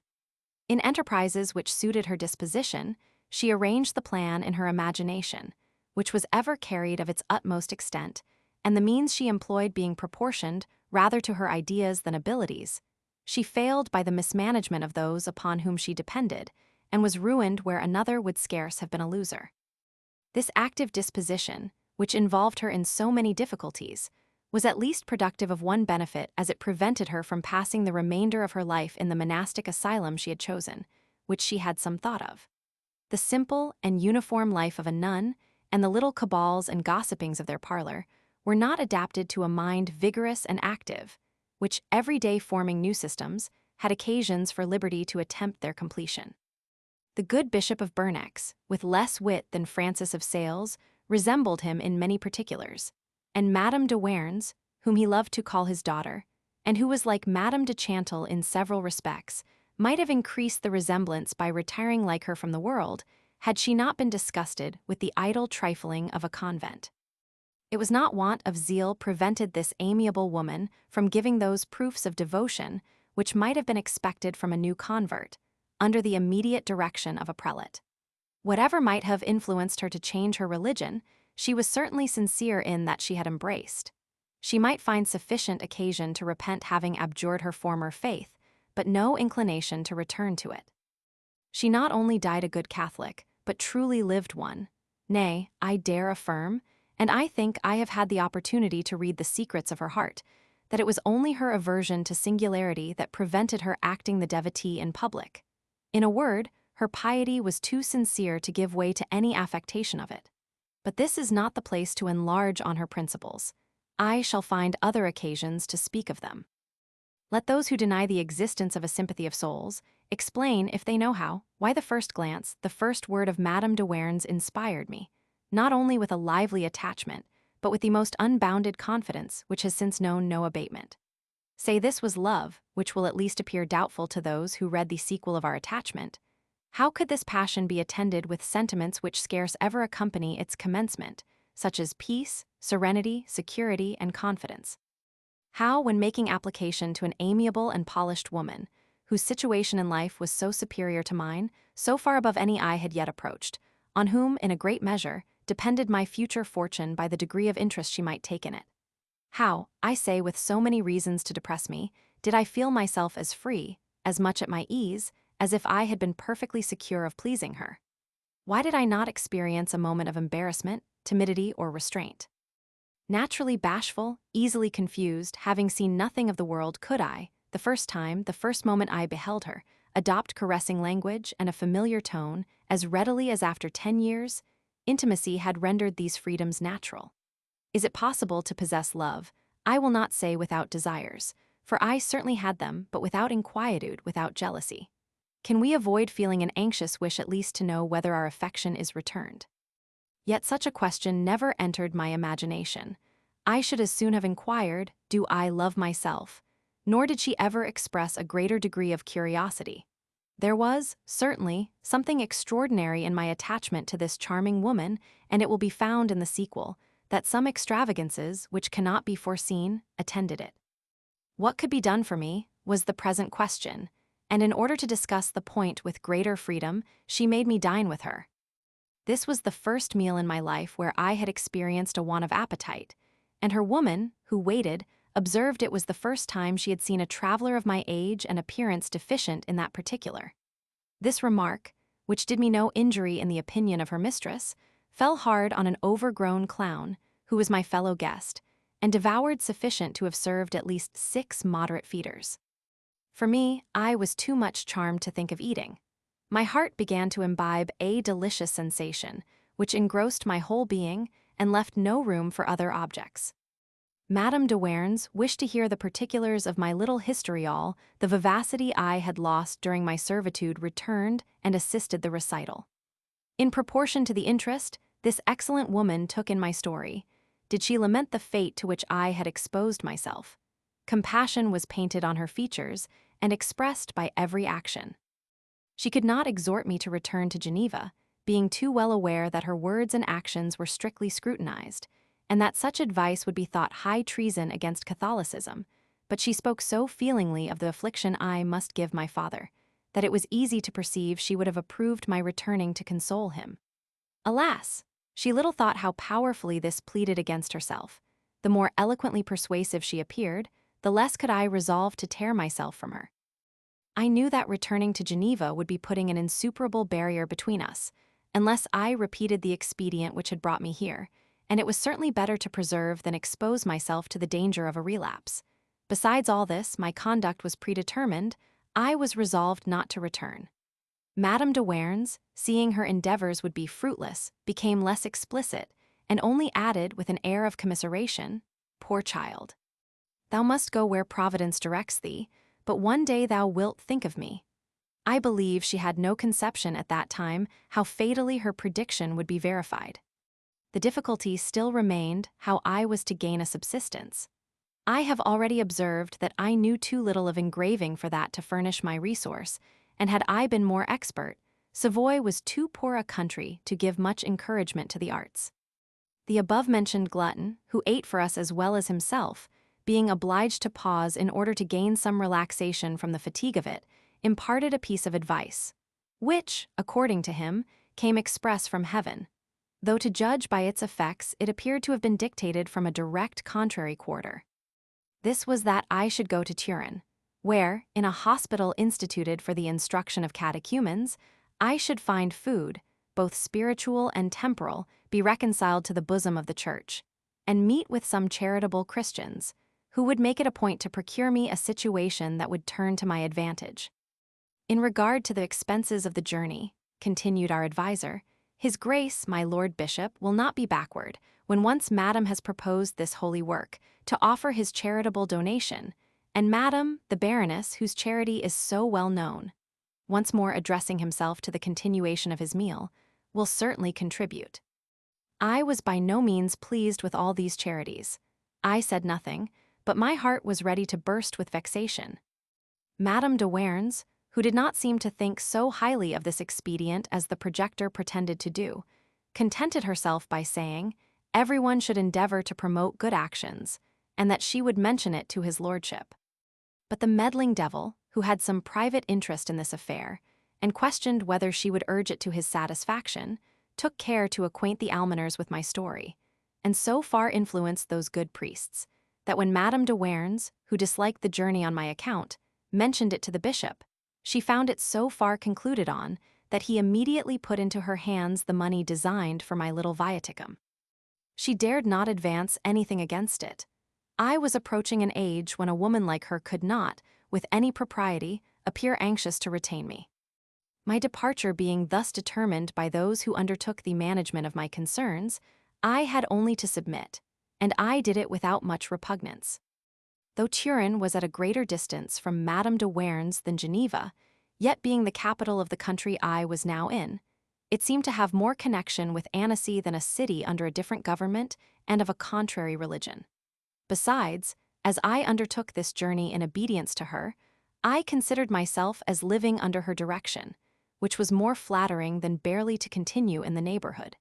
In enterprises which suited her disposition, she arranged the plan in her imagination, which was ever carried of its utmost extent, and the means she employed being proportioned rather to her ideas than abilities. She failed by the mismanagement of those upon whom she depended, and was ruined where another would scarce have been a loser. This active disposition, which involved her in so many difficulties, was at least productive of one benefit, as it prevented her from passing the remainder of her life in the monastic asylum she had chosen, which she had some thought of. The simple and uniform life of a nun, and the little cabals and gossipings of their parlor, were not adapted to a mind vigorous and active, which, every day forming new systems, had occasions for liberty to attempt their completion. The good Bishop of Bernex, with less wit than Francis of Sales, resembled him in many particulars, and Madame de Warens, whom he loved to call his daughter, and who was like Madame de Chantal in several respects, might have increased the resemblance by retiring like her from the world, had she not been disgusted with the idle trifling of a convent. It was not want of zeal prevented this amiable woman from giving those proofs of devotion which might have been expected from a new convert, under the immediate direction of a prelate. Whatever might have influenced her to change her religion, she was certainly sincere in that she had embraced. She might find sufficient occasion to repent having abjured her former faith, but no inclination to return to it. She not only died a good Catholic, but truly lived one. Nay, I dare affirm, and I think I have had the opportunity to read the secrets of her heart, that it was only her aversion to singularity that prevented her acting the devotee in public. In a word, her piety was too sincere to give way to any affectation of it. But this is not the place to enlarge on her principles. I shall find other occasions to speak of them. Let those who deny the existence of a sympathy of souls explain, if they know how, why the first glance, the first word of Madame de Warens inspired me, not only with a lively attachment, but with the most unbounded confidence which has since known no abatement. Say this was love, which will at least appear doubtful to those who read the sequel of our attachment. How could this passion be attended with sentiments which scarce ever accompany its commencement, such as peace, serenity, security, and confidence? How, when making application to an amiable and polished woman, whose situation in life was so superior to mine, so far above any I had yet approached, on whom, in a great measure, depended my future fortune by the degree of interest she might take in it, how, I say with so many reasons to depress me, did I feel myself as free, as much at my ease, as if I had been perfectly secure of pleasing her? Why did I not experience a moment of embarrassment, timidity, or restraint? Naturally bashful, easily confused, having seen nothing of the world, could I, the first time, the first moment I beheld her, adopt caressing language and a familiar tone as readily as after 10 years? Intimacy had rendered these freedoms natural. Is it possible to possess love, I will not say without desires, for I certainly had them, but without inquietude, without jealousy? Can we avoid feeling an anxious wish at least to know whether our affection is returned? Yet such a question never entered my imagination. I should as soon have inquired, do I love myself? Nor did she ever express a greater degree of curiosity. There was, certainly, something extraordinary in my attachment to this charming woman, and it will be found in the sequel, that some extravagances, which cannot be foreseen, attended it. What could be done for me, was the present question, and in order to discuss the point with greater freedom, she made me dine with her. This was the first meal in my life where I had experienced a want of appetite, and her woman, who waited, observed it was the first time she had seen a traveler of my age and appearance deficient in that particular. This remark, which did me no injury in the opinion of her mistress, fell hard on an overgrown clown, who was my fellow guest, and devoured sufficient to have served at least 6 moderate feeders. For me, I was too much charmed to think of eating. My heart began to imbibe a delicious sensation, which engrossed my whole being and left no room for other objects. Madame de Warens wished to hear the particulars of my little historyal. The vivacity I had lost during my servitude returned and assisted the recital. In proportion to the interest this excellent woman took in my story, did she lament the fate to which I had exposed myself. Compassion was painted on her features and expressed by every action. She could not exhort me to return to Geneva, being too well aware that her words and actions were strictly scrutinized, and that such advice would be thought high treason against Catholicism, but she spoke so feelingly of the affliction I must give my father, that it was easy to perceive she would have approved my returning to console him. Alas! She little thought how powerfully this pleaded against herself. The more eloquently persuasive she appeared, the less could I resolve to tear myself from her. I knew that returning to Geneva would be putting an insuperable barrier between us, unless I repeated the expedient which had brought me here, and it was certainly better to preserve than expose myself to the danger of a relapse. Besides all this, my conduct was predetermined. I was resolved not to return. Madame de Warens, seeing her endeavors would be fruitless, became less explicit, and only added with an air of commiseration, "Poor child! Thou must go where Providence directs thee, but one day thou wilt think of me." I believe she had no conception at that time how fatally her prediction would be verified. The difficulty still remained how I was to gain a subsistence. I have already observed that I knew too little of engraving for that to furnish my resource, and had I been more expert, Savoy was too poor a country to give much encouragement to the arts. The above-mentioned glutton, who ate for us as well as himself, being obliged to pause in order to gain some relaxation from the fatigue of it, imparted a piece of advice, which, according to him, came express from heaven, though to judge by its effects it appeared to have been dictated from a direct contrary quarter. This was that I should go to Turin, where, in a hospital instituted for the instruction of catechumens, I should find food, both spiritual and temporal, be reconciled to the bosom of the Church, and meet with some charitable Christians, who would make it a point to procure me a situation that would turn to my advantage. In regard to the expenses of the journey, continued our adviser, His Grace, my Lord Bishop, will not be backward, when once Madam has proposed this holy work, to offer his charitable donation, and Madam, the Baroness, whose charity is so well known, once more addressing himself to the continuation of his meal, will certainly contribute. I was by no means pleased with all these charities. I said nothing, but my heart was ready to burst with vexation. Madame de Warens, who did not seem to think so highly of this expedient as the projector pretended to do, contented herself by saying everyone should endeavor to promote good actions, and that she would mention it to his lordship. But the meddling devil, who had some private interest in this affair, and questioned whether she would urge it to his satisfaction, took care to acquaint the almoners with my story, and so far influenced those good priests, that when Madame de Warens, who disliked the journey on my account, mentioned it to the bishop, she found it so far concluded on that he immediately put into her hands the money designed for my little viaticum. She dared not advance anything against it. I was approaching an age when a woman like her could not, with any propriety, appear anxious to retain me. My departure being thus determined by those who undertook the management of my concerns, I had only to submit, and I did it without much repugnance. Though Turin was at a greater distance from Madame de Warens than Geneva, yet being the capital of the country I was now in, it seemed to have more connection with Annecy than a city under a different government and of a contrary religion. Besides, as I undertook this journey in obedience to her, I considered myself as living under her direction, which was more flattering than barely to continue in the neighborhood.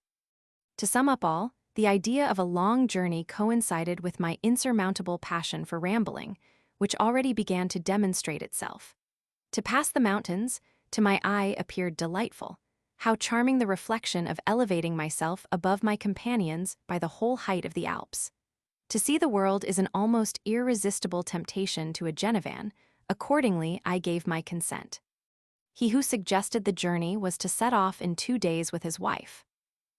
To sum up all, the idea of a long journey coincided with my insurmountable passion for rambling, which already began to demonstrate itself. To pass the mountains, to my eye appeared delightful. How charming the reflection of elevating myself above my companions by the whole height of the Alps. To see the world is an almost irresistible temptation to a Genovan. Accordingly, I gave my consent. He who suggested the journey was to set off in 2 days with his wife.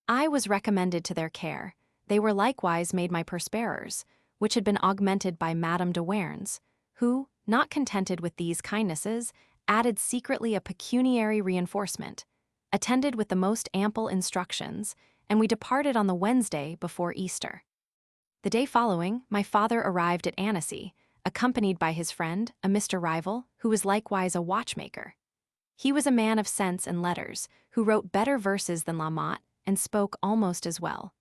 I was recommended to their care. They were likewise made my purse-bearers, which had been augmented by Madame de Warens, who, not contented with these kindnesses, added secretly a pecuniary reinforcement, attended with the most ample instructions, and we departed on the Wednesday before Easter. The day following, my father arrived at Annecy, accompanied by his friend, a Mr. Rival, who was likewise a watchmaker. He was a man of sense and letters, who wrote better verses than La Motte, and spoke almost as well.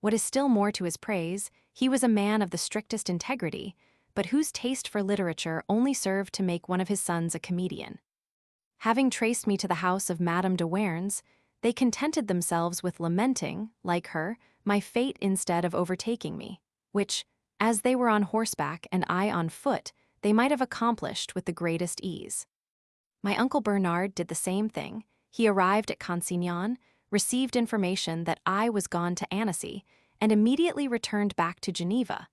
What is still more to his praise, he was a man of the strictest integrity, but whose taste for literature only served to make one of his sons a comedian. Having traced me to the house of Madame de Warens, they contented themselves with lamenting, like her, my fate instead of overtaking me, which, as they were on horseback and I on foot, they might have accomplished with the greatest ease. My uncle Bernard did the same thing. He arrived at Consignon, received information that I was gone to Annecy, and immediately returned back to Geneva.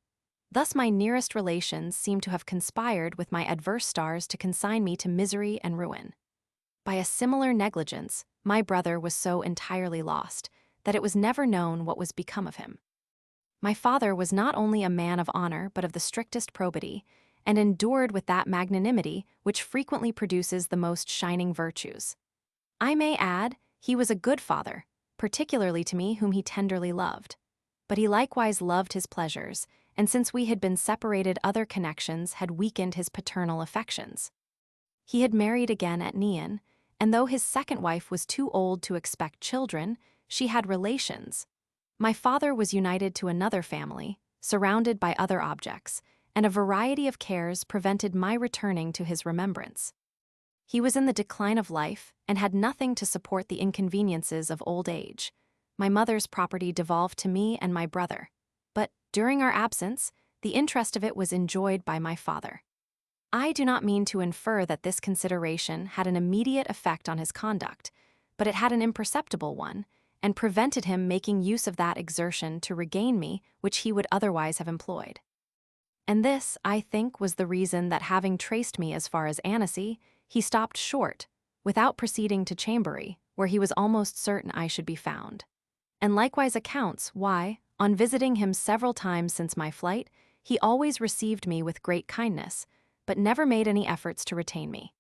Thus my nearest relations seemed to have conspired with my adverse stars to consign me to misery and ruin. By a similar negligence, my brother was so entirely lost that it was never known what was become of him. My father was not only a man of honor but of the strictest probity, and endured with that magnanimity which frequently produces the most shining virtues. I may add, he was a good father, particularly to me whom he tenderly loved. But he likewise loved his pleasures, and since we had been separated other connections had weakened his paternal affections. He had married again at Nyon, and though his second wife was too old to expect children, she had relations. My father was united to another family, surrounded by other objects, and a variety of cares prevented my returning to his remembrance. He was in the decline of life and had nothing to support the inconveniences of old age. My mother's property devolved to me and my brother, but during our absence, the interest of it was enjoyed by my father. I do not mean to infer that this consideration had an immediate effect on his conduct, but it had an imperceptible one, and prevented him making use of that exertion to regain me which he would otherwise have employed. And this, I think, was the reason that having traced me as far as Annecy, he stopped short, without proceeding to Chambéry, where he was almost certain I should be found. And likewise accounts why, on visiting him several times since my flight, he always received me with great kindness, but never made any efforts to retain me.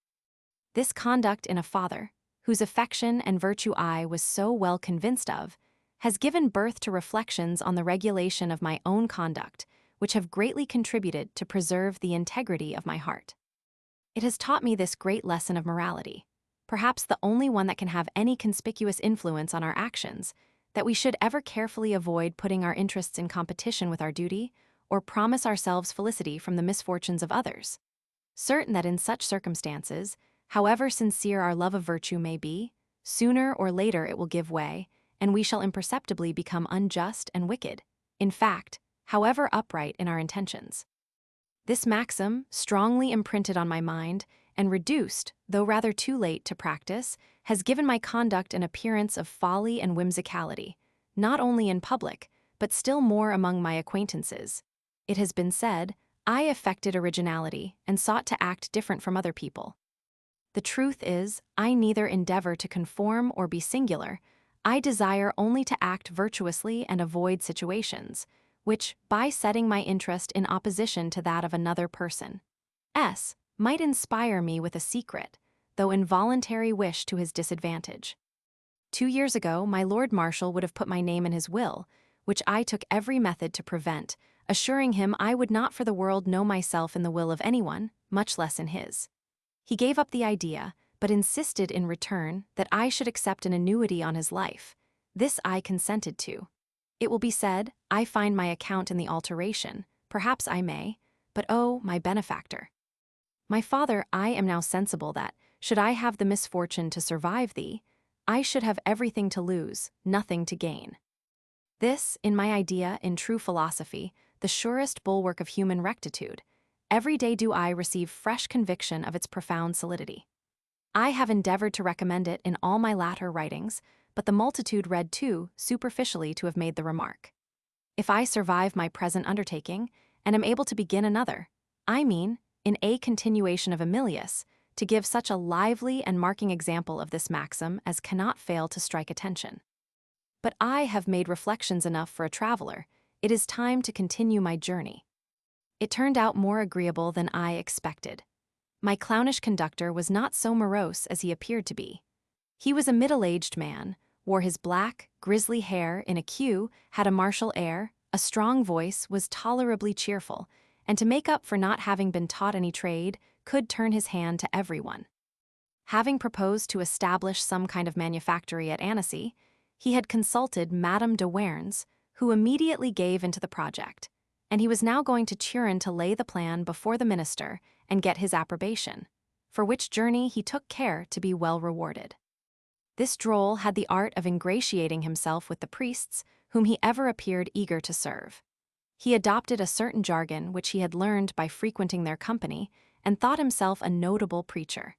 This conduct in a father, whose affection and virtue I was so well convinced of, has given birth to reflections on the regulation of my own conduct, which have greatly contributed to preserve the integrity of my heart. It has taught me this great lesson of morality, perhaps the only one that can have any conspicuous influence on our actions, that we should ever carefully avoid putting our interests in competition with our duty, or promise ourselves felicity from the misfortunes of others. Certain that in such circumstances, however sincere our love of virtue may be, sooner or later it will give way, and we shall imperceptibly become unjust and wicked, in fact, however upright in our intentions. This maxim, strongly imprinted on my mind, and reduced, though rather too late, to practice, has given my conduct an appearance of folly and whimsicality, not only in public, but still more among my acquaintances. It has been said, I affected originality and sought to act different from other people. The truth is, I neither endeavor to conform or be singular. I desire only to act virtuously and avoid situations, which, by setting my interest in opposition to that of another person, might inspire me with a secret, though involuntary wish to his disadvantage. 2 years ago, my Lord Marshal would have put my name in his will, which I took every method to prevent, assuring him I would not for the world know myself in the will of anyone, much less in his. He gave up the idea, but insisted in return that I should accept an annuity on his life. This I consented to. It will be said, I find my account in the alteration, perhaps I may, but oh, my benefactor! My father, I am now sensible that, should I have the misfortune to survive thee, I should have everything to lose, nothing to gain. This, in my idea, in true philosophy, the surest bulwark of human rectitude, every day do I receive fresh conviction of its profound solidity. I have endeavored to recommend it in all my latter writings, but the multitude read too superficially to have made the remark. If I survive my present undertaking, and am able to begin another, I mean, in a continuation of Emilius, to give such a lively and marking example of this maxim as cannot fail to strike attention. But I have made reflections enough for a traveler. It is time to continue my journey. It turned out more agreeable than I expected. My clownish conductor was not so morose as he appeared to be. He was a middle-aged man, wore his black, grisly hair in a queue, had a martial air, a strong voice, was tolerably cheerful, and to make up for not having been taught any trade, could turn his hand to everyone. Having proposed to establish some kind of manufactory at Annecy, he had consulted Madame de Werns, who immediately gave into the project, and he was now going to Turin to lay the plan before the minister and get his approbation, for which journey he took care to be well rewarded. This droll had the art of ingratiating himself with the priests, whom he ever appeared eager to serve. He adopted a certain jargon which he had learned by frequenting their company, and thought himself a notable preacher.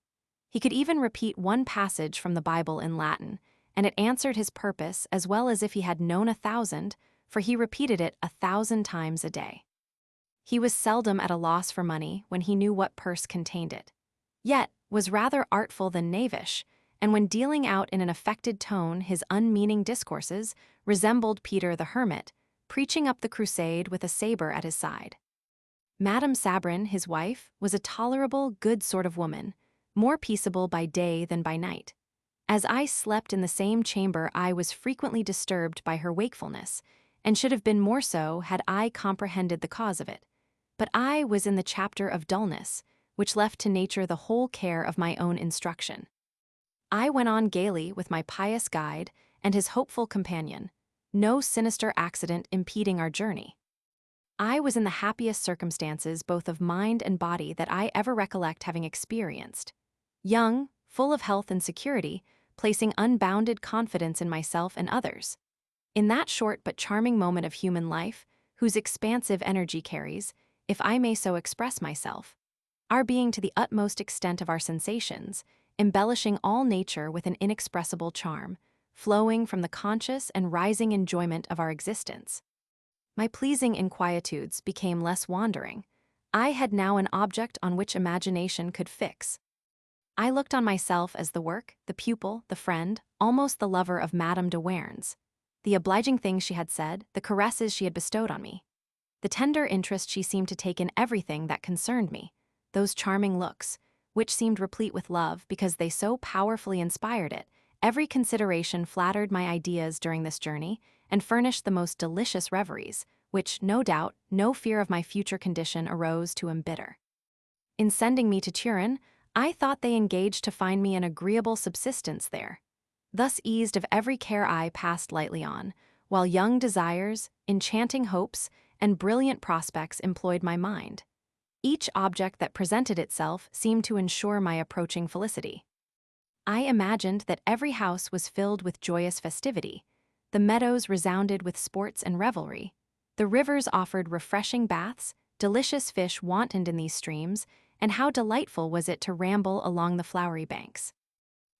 He could even repeat one passage from the Bible in Latin, and it answered his purpose as well as if he had known 1,000, for he repeated it 1,000 times a day. He was seldom at a loss for money when he knew what purse contained it, yet was rather artful than knavish, and when dealing out in an affected tone his unmeaning discourses, resembled Peter the Hermit, preaching up the crusade with a saber at his side. Madame Sabrin, his wife, was a tolerable, good sort of woman, more peaceable by day than by night. As I slept in the same chamber, I was frequently disturbed by her wakefulness, and should have been more so had I comprehended the cause of it. But I was in the chapter of dullness, which left to nature the whole care of my own instruction. I went on gaily with my pious guide and his hopeful companion, no sinister accident impeding our journey. I was in the happiest circumstances both of mind and body that I ever recollect having experienced. Young, full of health and security, placing unbounded confidence in myself and others. In that short but charming moment of human life, whose expansive energy carries, if I may so express myself, our being to the utmost extent of our sensations, embellishing all nature with an inexpressible charm, flowing from the conscious and rising enjoyment of our existence. My pleasing inquietudes became less wandering. I had now an object on which imagination could fix. I looked on myself as the work, the pupil, the friend, almost the lover of Madame de Warens. The obliging things she had said, the caresses she had bestowed on me. The tender interest she seemed to take in everything that concerned me. Those charming looks, which seemed replete with love because they so powerfully inspired it. Every consideration flattered my ideas during this journey and furnished the most delicious reveries, which, no doubt, no fear of my future condition arose to embitter. In sending me to Turin, I thought they engaged to find me an agreeable subsistence there. Thus eased of every care I passed lightly on, while young desires, enchanting hopes, and brilliant prospects employed my mind. Each object that presented itself seemed to ensure my approaching felicity. I imagined that every house was filled with joyous festivity, the meadows resounded with sports and revelry, the rivers offered refreshing baths, delicious fish wantoned in these streams, and how delightful was it to ramble along the flowery banks.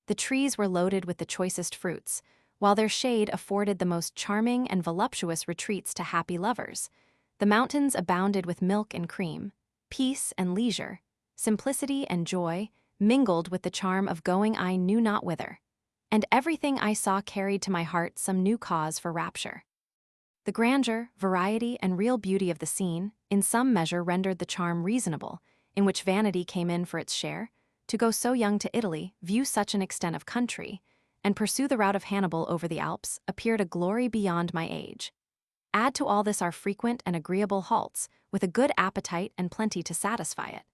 The trees were loaded with the choicest fruits, while their shade afforded the most charming and voluptuous retreats to happy lovers. The mountains abounded with milk and cream, peace and leisure, simplicity and joy, mingled with the charm of going I knew not whither. And everything I saw carried to my heart some new cause for rapture. The grandeur, variety, and real beauty of the scene, in some measure rendered the charm reasonable, in which vanity came in for its share. To go so young to Italy, view such an extent of country, and pursue the route of Hannibal over the Alps, appeared a glory beyond my age. Add to all this our frequent and agreeable halts, with a good appetite and plenty to satisfy it.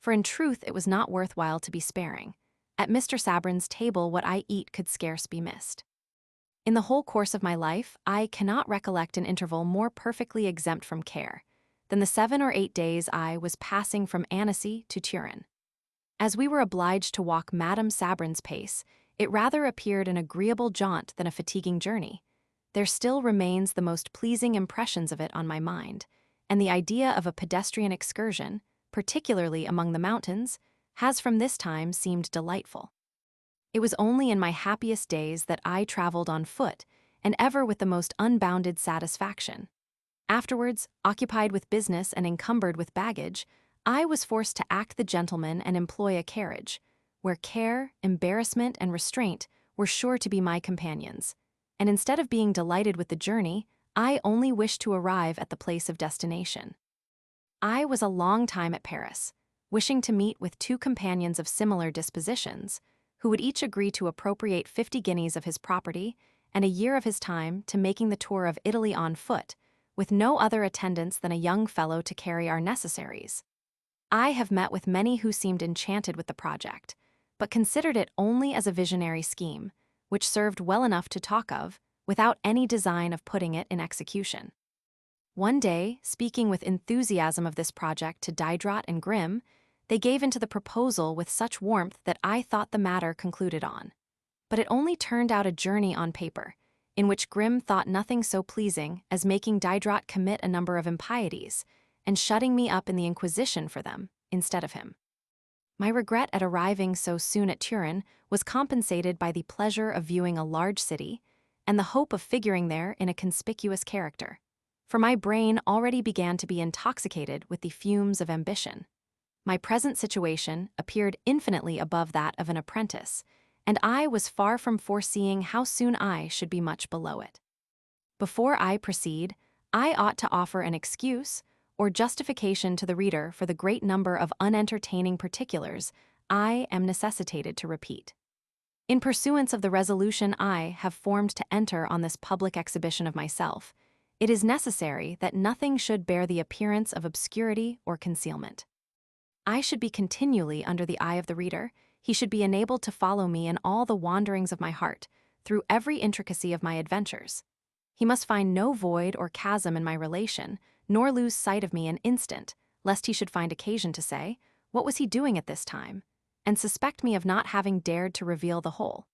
For in truth it was not worthwhile to be sparing. At Mr. Sabrin's table what I eat could scarce be missed. In the whole course of my life, I cannot recollect an interval more perfectly exempt from care than the 7 or 8 days I was passing from Annecy to Turin. As we were obliged to walk Madame Sabrin's pace, it rather appeared an agreeable jaunt than a fatiguing journey. There still remains the most pleasing impressions of it on my mind, and the idea of a pedestrian excursion, particularly among the mountains, has from this time seemed delightful. It was only in my happiest days that I traveled on foot, and ever with the most unbounded satisfaction. Afterwards, occupied with business and encumbered with baggage, I was forced to act the gentleman and employ a carriage, where care, embarrassment, and restraint were sure to be my companions, and instead of being delighted with the journey, I only wished to arrive at the place of destination. I was a long time at Paris, wishing to meet with 2 companions of similar dispositions, who would each agree to appropriate 50 guineas of his property and a year of his time to making the tour of Italy on foot, with no other attendants than a young fellow to carry our necessaries. I have met with many who seemed enchanted with the project, but considered it only as a visionary scheme, which served well enough to talk of, without any design of putting it in execution. One day, speaking with enthusiasm of this project to Diderot and Grimm, they gave into the proposal with such warmth that I thought the matter concluded on. But it only turned out a journey on paper, in which Grimm thought nothing so pleasing as making Diderot commit a number of impieties, and shutting me up in the Inquisition for them, instead of him. My regret at arriving so soon at Turin was compensated by the pleasure of viewing a large city, and the hope of figuring there in a conspicuous character, for my brain already began to be intoxicated with the fumes of ambition. My present situation appeared infinitely above that of an apprentice, and I was far from foreseeing how soon I should be much below it. Before I proceed, I ought to offer an excuse or justification to the reader for the great number of unentertaining particulars I am necessitated to repeat. In pursuance of the resolution I have formed to enter on this public exhibition of myself, it is necessary that nothing should bear the appearance of obscurity or concealment. I should be continually under the eye of the reader. He should be enabled to follow me in all the wanderings of my heart, through every intricacy of my adventures. He must find no void or chasm in my relation, nor lose sight of me an instant, lest he should find occasion to say, "What was he doing at this time?" and suspect me of not having dared to reveal the whole.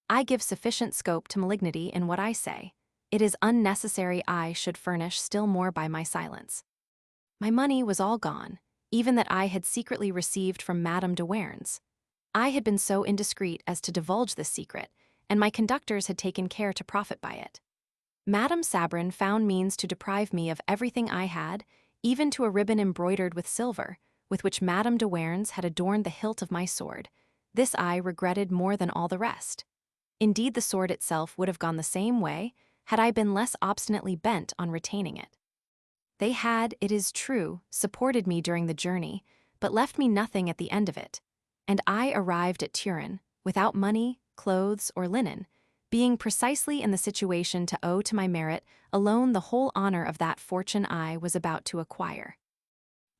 I give sufficient scope to malignity in what I say. It is unnecessary I should furnish still more by my silence. My money was all gone, even that I had secretly received from Madame de Warens. I had been so indiscreet as to divulge this secret, and my conductors had taken care to profit by it. Madame Sabrin found means to deprive me of everything I had, even to a ribbon embroidered with silver, with which Madame de Warens had adorned the hilt of my sword, This I regretted more than all the rest. Indeed, the sword itself would have gone the same way had I been less obstinately bent on retaining it. They had, it is true, supported me during the journey, but left me nothing at the end of it, and I arrived at Turin, without money, clothes, or linen, being precisely in the situation to owe to my merit alone the whole honor of that fortune I was about to acquire.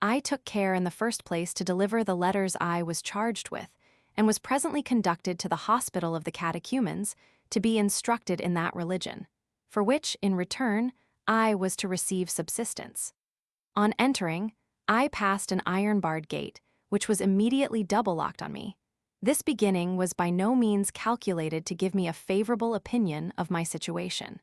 I took care in the first place to deliver the letters I was charged with, and was presently conducted to the hospital of the catechumens to be instructed in that religion, for which, in return, I was to receive subsistence. On entering, I passed an iron-barred gate, which was immediately double-locked on me. This beginning was by no means calculated to give me a favorable opinion of my situation.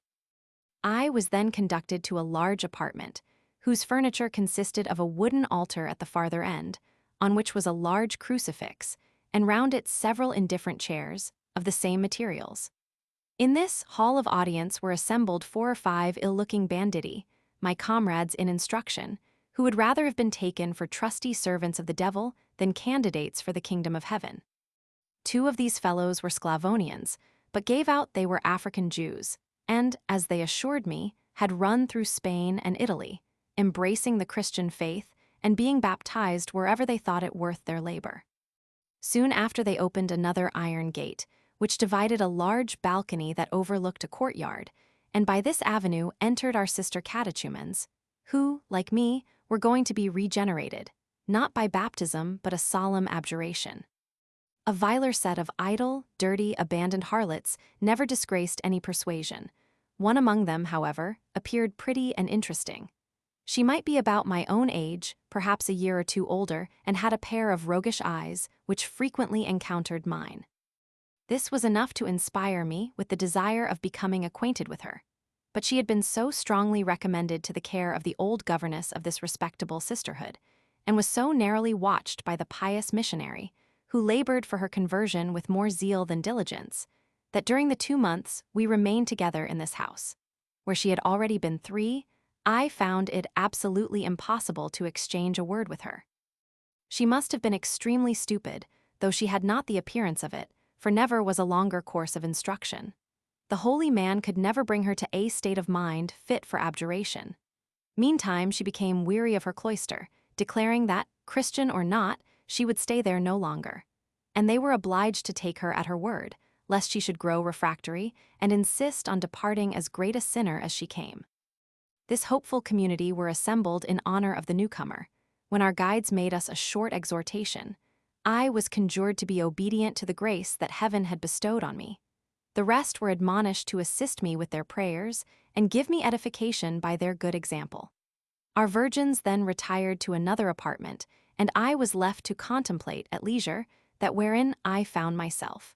I was then conducted to a large apartment, whose furniture consisted of a wooden altar at the farther end, on which was a large crucifix, and round it several indifferent chairs, of the same materials. In this hall of audience were assembled 4 or 5 ill-looking banditti, my comrades in instruction, who would rather have been taken for trusty servants of the devil than candidates for the kingdom of heaven. 2 of these fellows were Sclavonians, but gave out they were African Jews, and, as they assured me, had run through Spain and Italy, embracing the Christian faith and being baptized wherever they thought it worth their labor. Soon after they opened another iron gate, which divided a large balcony that overlooked a courtyard, and by this avenue entered our sister catechumens, who, like me, were going to be regenerated, not by baptism but a solemn abjuration. A viler set of idle, dirty, abandoned harlots never disgraced any persuasion. One among them, however, appeared pretty and interesting. She might be about my own age, perhaps a year or 2 older, and had a pair of roguish eyes, which frequently encountered mine. This was enough to inspire me with the desire of becoming acquainted with her, but she had been so strongly recommended to the care of the old governess of this respectable sisterhood, and was so narrowly watched by the pious missionary, who labored for her conversion with more zeal than diligence, that during the 2 months we remained together in this house, where she had already been 3, I found it absolutely impossible to exchange a word with her. She must have been extremely stupid, though she had not the appearance of it, for never was a longer course of instruction. The holy man could never bring her to a state of mind fit for abjuration. Meantime, she became weary of her cloister, declaring that, Christian or not, she would stay there no longer, and they were obliged to take her at her word, lest she should grow refractory and insist on departing as great a sinner as she came. This hopeful community were assembled in honor of the newcomer. When our guides made us a short exhortation, I was conjured to be obedient to the grace that heaven had bestowed on me. The rest were admonished to assist me with their prayers and give me edification by their good example. Our virgins then retired to another apartment, and I was left to contemplate at leisure that wherein I found myself.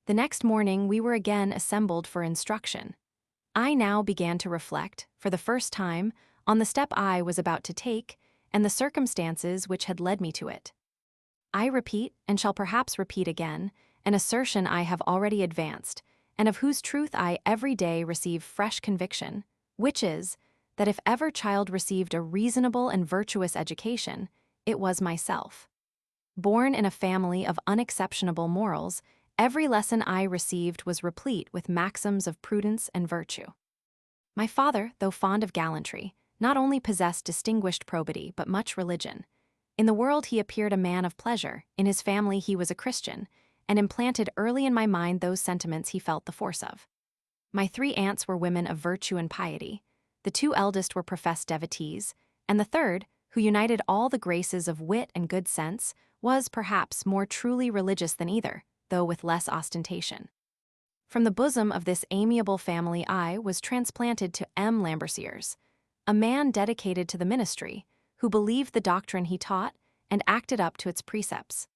The next morning we were again assembled for instruction. I now began to reflect, for the first time, on the step I was about to take and the circumstances which had led me to it. I repeat, and shall perhaps repeat again, an assertion I have already advanced, and of whose truth I every day receive fresh conviction, which is, that if ever child received a reasonable and virtuous education, it was myself. Born in a family of unexceptionable morals, every lesson I received was replete with maxims of prudence and virtue. My father, though fond of gallantry, not only possessed distinguished probity but much religion. In the world he appeared a man of pleasure, in his family he was a Christian, and implanted early in my mind those sentiments he felt the force of. My 3 aunts were women of virtue and piety, the 2 eldest were professed devotees, and the third, who united all the graces of wit and good sense, was, perhaps, more truly religious than either, though with less ostentation. From the bosom of this amiable family I was transplanted to M. Lamberciers, a man dedicated to the ministry, who believed the doctrine he taught and acted up to its precepts.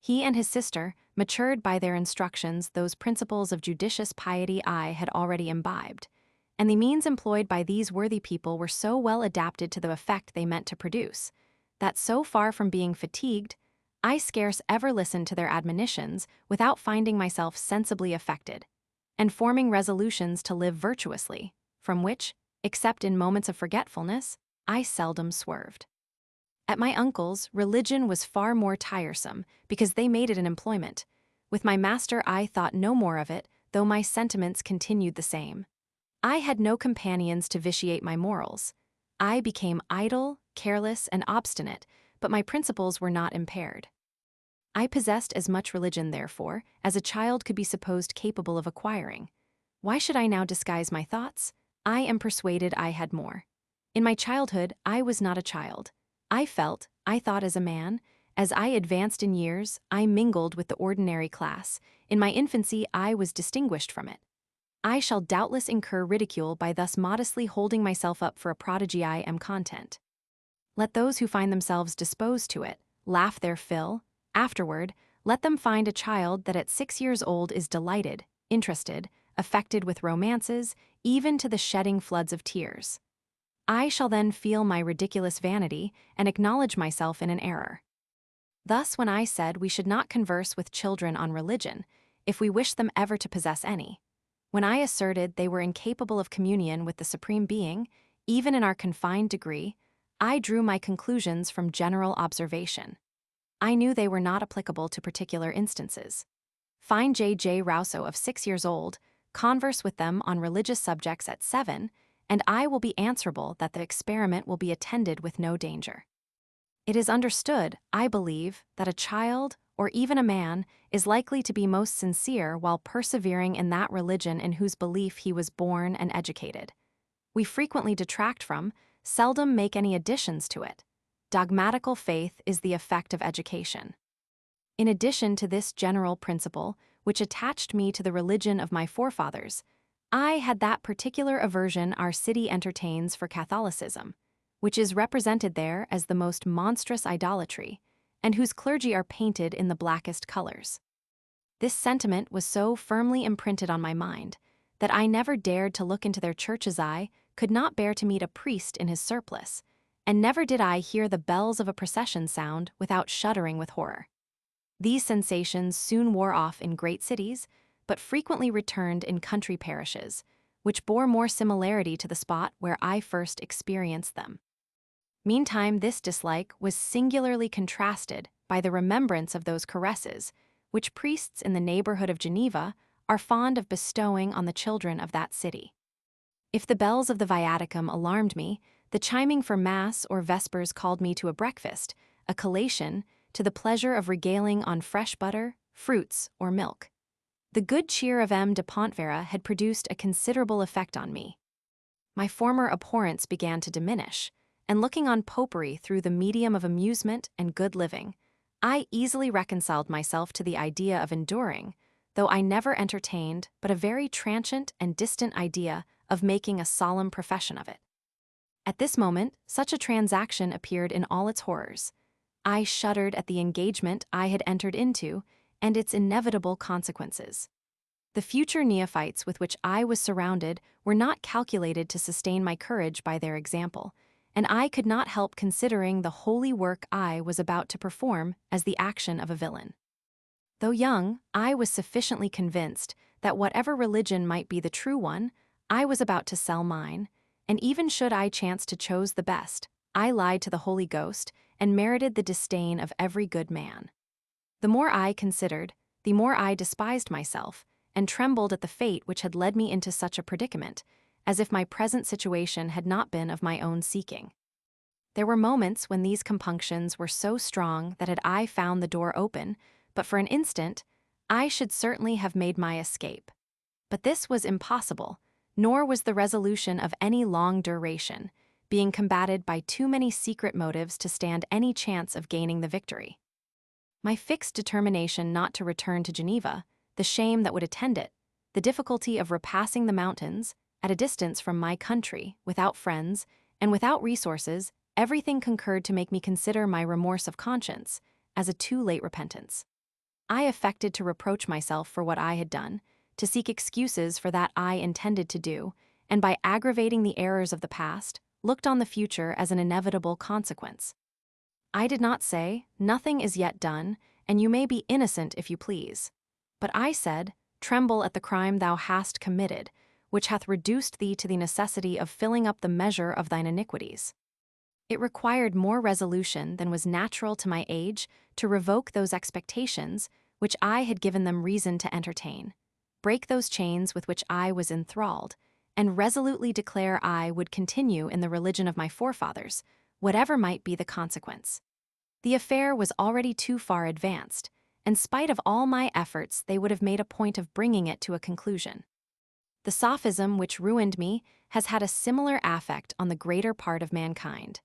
He and his sister matured by their instructions those principles of judicious piety I had already imbibed, and the means employed by these worthy people were so well adapted to the effect they meant to produce, that so far from being fatigued, I scarce ever listened to their admonitions without finding myself sensibly affected, and forming resolutions to live virtuously, from which, except in moments of forgetfulness, I seldom swerved. At my uncle's, religion was far more tiresome because they made it an employment. With my master, I thought no more of it, though my sentiments continued the same. I had no companions to vitiate my morals. I became idle, careless, and obstinate, but my principles were not impaired. I possessed as much religion, therefore, as a child could be supposed capable of acquiring. Why should I now disguise my thoughts? I am persuaded I had more. In my childhood, I was not a child. I felt, I thought as a man. As I advanced in years, I mingled with the ordinary class. In my infancy, I was distinguished from it. I shall doubtless incur ridicule by thus modestly holding myself up for a prodigy. I am content. Let those who find themselves disposed to it laugh their fill. Afterward, let them find a child that at 6 years old is delighted, interested, affected with romances, even to the shedding floods of tears. I shall then feel my ridiculous vanity and acknowledge myself in an error. Thus, when I said we should not converse with children on religion, if we wish them ever to possess any, when I asserted they were incapable of communion with the Supreme Being, even in our confined degree, I drew my conclusions from general observation. I knew they were not applicable to particular instances. Find J.J. Rousseau of 6 years old, converse with them on religious subjects at 7, and I will be answerable that the experiment will be attended with no danger. It is understood, I believe, that a child, or even a man, is likely to be most sincere while persevering in that religion in whose belief he was born and educated. We frequently detract from, seldom make any additions to it. Dogmatical faith is the effect of education. In addition to this general principle, which attached me to the religion of my forefathers, I had that particular aversion our city entertains for Catholicism, which is represented there as the most monstrous idolatry, and whose clergy are painted in the blackest colors. This sentiment was so firmly imprinted on my mind that I never dared to look into their churches. I could not bear to meet a priest in his surplice, and never did I hear the bells of a procession sound without shuddering with horror. These sensations soon wore off in great cities, but frequently returned in country parishes, which bore more similarity to the spot where I first experienced them. Meantime, this dislike was singularly contrasted by the remembrance of those caresses which priests in the neighborhood of Geneva are fond of bestowing on the children of that city. If the bells of the viaticum alarmed me, the chiming for Mass or Vespers called me to a breakfast, a collation, to the pleasure of regaling on fresh butter, fruits, or milk. The good cheer of M. de Pontvera had produced a considerable effect on me. My former abhorrence began to diminish, and looking on popery through the medium of amusement and good living, I easily reconciled myself to the idea of enduring, though I never entertained but a very transient and distant idea of making a solemn profession of it. At this moment, such a transaction appeared in all its horrors. I shuddered at the engagement I had entered into and its inevitable consequences. The future neophytes with which I was surrounded were not calculated to sustain my courage by their example, and I could not help considering the holy work I was about to perform as the action of a villain. Though young, I was sufficiently convinced that whatever religion might be the true one, I was about to sell mine, and even should I chance to choose the best, I lied to the Holy Ghost and merited the disdain of every good man. The more I considered, the more I despised myself, and trembled at the fate which had led me into such a predicament, as if my present situation had not been of my own seeking. There were moments when these compunctions were so strong that had I found the door open, but for an instant, I should certainly have made my escape. But this was impossible, nor was the resolution of any long duration, being combated by too many secret motives to stand any chance of gaining the victory. My fixed determination not to return to Geneva, the shame that would attend it, the difficulty of repassing the mountains, at a distance from my country, without friends, and without resources, everything concurred to make me consider my remorse of conscience as a too late repentance. I affected to reproach myself for what I had done, to seek excuses for that I intended to do, and by aggravating the errors of the past, looked on the future as an inevitable consequence. I did not say, "Nothing is yet done, and you may be innocent if you please." But I said, "Tremble at the crime thou hast committed, which hath reduced thee to the necessity of filling up the measure of thine iniquities." It required more resolution than was natural to my age to revoke those expectations which I had given them reason to entertain, break those chains with which I was enthralled, and resolutely declare I would continue in the religion of my forefathers, whatever might be the consequence. The affair was already too far advanced. In spite of all my efforts, they would have made a point of bringing it to a conclusion. The sophism which ruined me has had a similar affect on the greater part of mankind,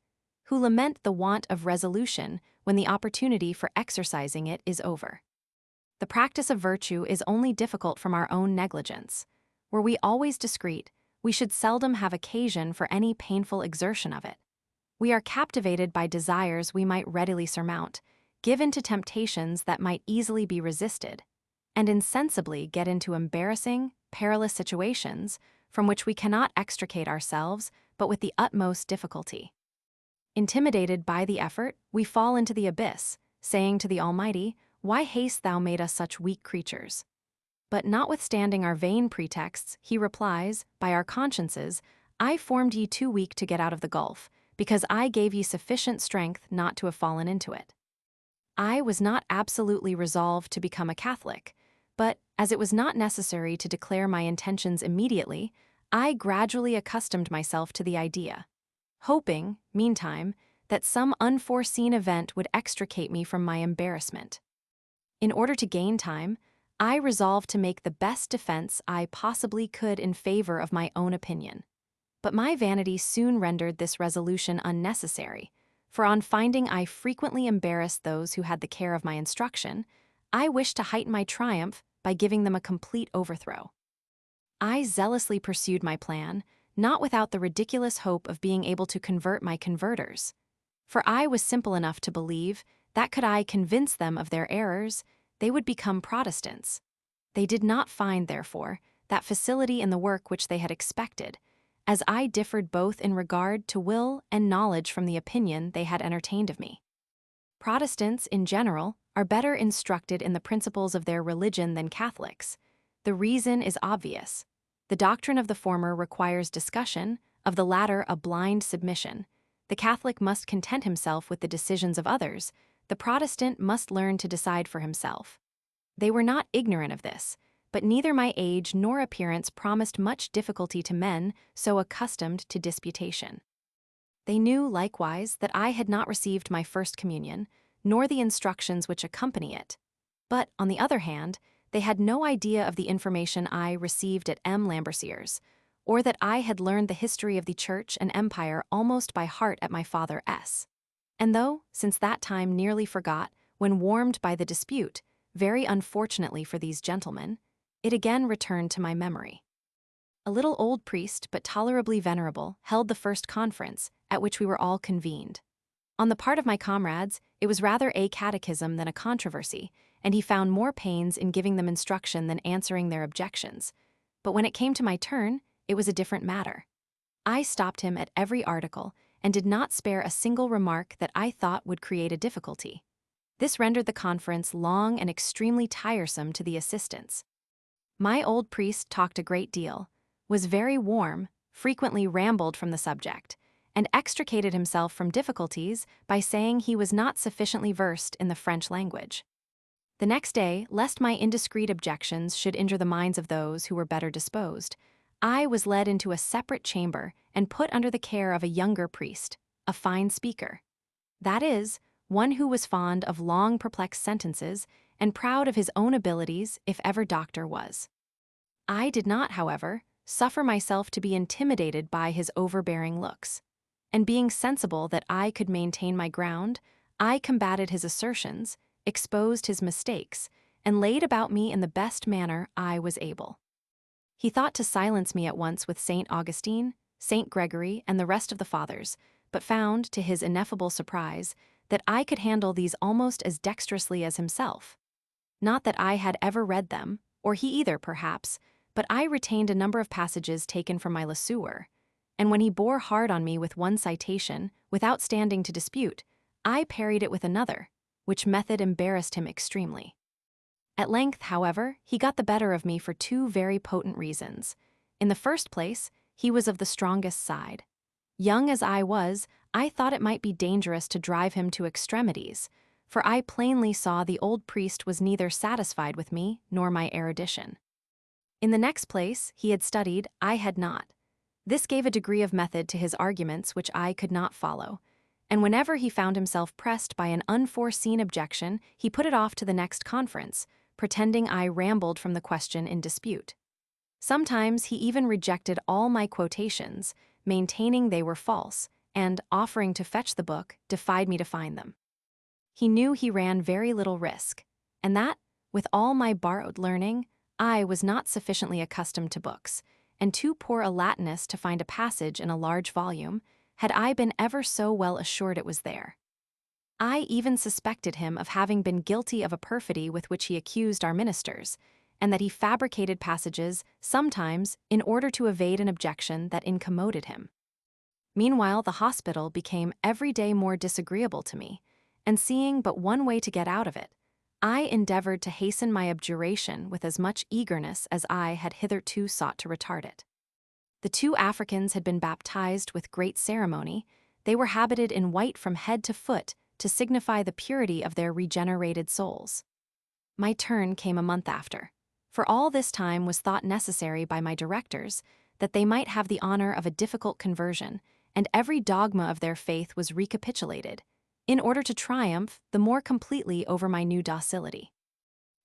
who lament the want of resolution when the opportunity for exercising it is over. The practice of virtue is only difficult from our own negligence. Were we always discreet, we should seldom have occasion for any painful exertion of it. We are captivated by desires we might readily surmount, given to temptations that might easily be resisted, and insensibly get into embarrassing, perilous situations from which we cannot extricate ourselves but with the utmost difficulty. Intimidated by the effort, we fall into the abyss, saying to the Almighty, "Why hast thou made us such weak creatures?" But notwithstanding our vain pretexts, he replies, "By our consciences, I formed ye too weak to get out of the gulf, because I gave ye sufficient strength not to have fallen into it." I was not absolutely resolved to become a Catholic, but as it was not necessary to declare my intentions immediately, I gradually accustomed myself to the idea, hoping, meantime, that some unforeseen event would extricate me from my embarrassment. In order to gain time, I resolved to make the best defense I possibly could in favor of my own opinion. But my vanity soon rendered this resolution unnecessary, for on finding I frequently embarrassed those who had the care of my instruction, I wished to heighten my triumph by giving them a complete overthrow. I zealously pursued my plan, not without the ridiculous hope of being able to convert my converters. For I was simple enough to believe that could I convince them of their errors, they would become Protestants. They did not find, therefore, that facility in the work which they had expected, as I differed both in regard to will and knowledge from the opinion they had entertained of me. Protestants, in general, are better instructed in the principles of their religion than Catholics. The reason is obvious. The doctrine of the former requires discussion, of the latter a blind submission. The Catholic must content himself with the decisions of others. The Protestant must learn to decide for himself. They were not ignorant of this, but neither my age nor appearance promised much difficulty to men so accustomed to disputation. They knew, likewise, that I had not received my first communion, nor the instructions which accompany it. But, on the other hand, they had no idea of the information I received at M. Lambercier's, or that I had learned the history of the Church and Empire almost by heart at my father S. And though, since that time nearly forgot, when warmed by the dispute, very unfortunately for these gentlemen, it again returned to my memory. A little old priest, but tolerably venerable, held the first conference, at which we were all convened. On the part of my comrades, it was rather a catechism than a controversy, and he found more pains in giving them instruction than answering their objections. But when it came to my turn, it was a different matter. I stopped him at every article, and did not spare a single remark that I thought would create a difficulty. This rendered the conference long and extremely tiresome to the assistants. My old priest talked a great deal, was very warm, frequently rambled from the subject, and extricated himself from difficulties by saying he was not sufficiently versed in the French language. The next day, lest my indiscreet objections should injure the minds of those who were better disposed, I was led into a separate chamber and put under the care of a younger priest, a fine speaker. That is, one who was fond of long perplexed sentences and proud of his own abilities if ever doctor was. I did not, however, suffer myself to be intimidated by his overbearing looks, and being sensible that I could maintain my ground, I combated his assertions, exposed his mistakes, and laid about me in the best manner I was able. He thought to silence me at once with St. Augustine, St. Gregory, and the rest of the fathers, but found, to his ineffable surprise, that I could handle these almost as dexterously as himself. Not that I had ever read them, or he either, perhaps, but I retained a number of passages taken from my Lesueur, and when he bore hard on me with one citation, without standing to dispute, I parried it with another, which method embarrassed him extremely. At length, however, he got the better of me for two very potent reasons. In the first place, he was of the strongest side. Young as I was, I thought it might be dangerous to drive him to extremities, for I plainly saw the old priest was neither satisfied with me nor my erudition. In the next place, he had studied, I had not. This gave a degree of method to his arguments which I could not follow, and whenever he found himself pressed by an unforeseen objection, he put it off to the next conference, pretending I rambled from the question in dispute. Sometimes he even rejected all my quotations, maintaining they were false, and, offering to fetch the book, defied me to find them. He knew he ran very little risk, and that, with all my borrowed learning, I was not sufficiently accustomed to books, and too poor a Latinist to find a passage in a large volume, had I been ever so well assured it was there. I even suspected him of having been guilty of a perfidy with which he accused our ministers, and that he fabricated passages, sometimes, in order to evade an objection that incommoded him. Meanwhile, the hospital became every day more disagreeable to me, and seeing but one way to get out of it, I endeavored to hasten my abjuration with as much eagerness as I had hitherto sought to retard it. The 2 Africans had been baptized with great ceremony. They were habited in white from head to foot to signify the purity of their regenerated souls. My turn came a month after, for all this time was thought necessary by my directors that they might have the honor of a difficult conversion, and every dogma of their faith was recapitulated, in order to triumph the more completely over my new docility.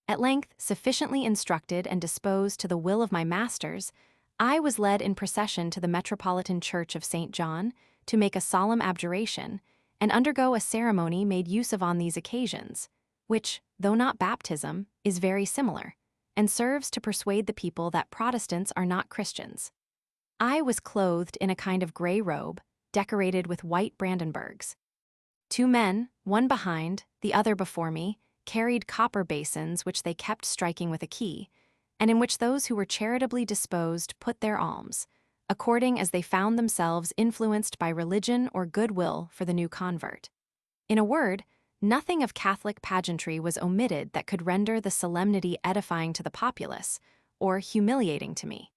At length, sufficiently instructed and disposed to the will of my masters, I was led in procession to the Metropolitan Church of St. John to make a solemn abjuration and undergo a ceremony made use of on these occasions, which, though not baptism, is very similar, and serves to persuade the people that Protestants are not Christians. I was clothed in a kind of gray robe, decorated with white Brandenburgs. 2 men, one behind, the other before me, carried copper basins which they kept striking with a key, and in which those who were charitably disposed put their alms, according as they found themselves influenced by religion or goodwill for the new convert. In a word, nothing of Catholic pageantry was omitted that could render the solemnity edifying to the populace, or humiliating to me.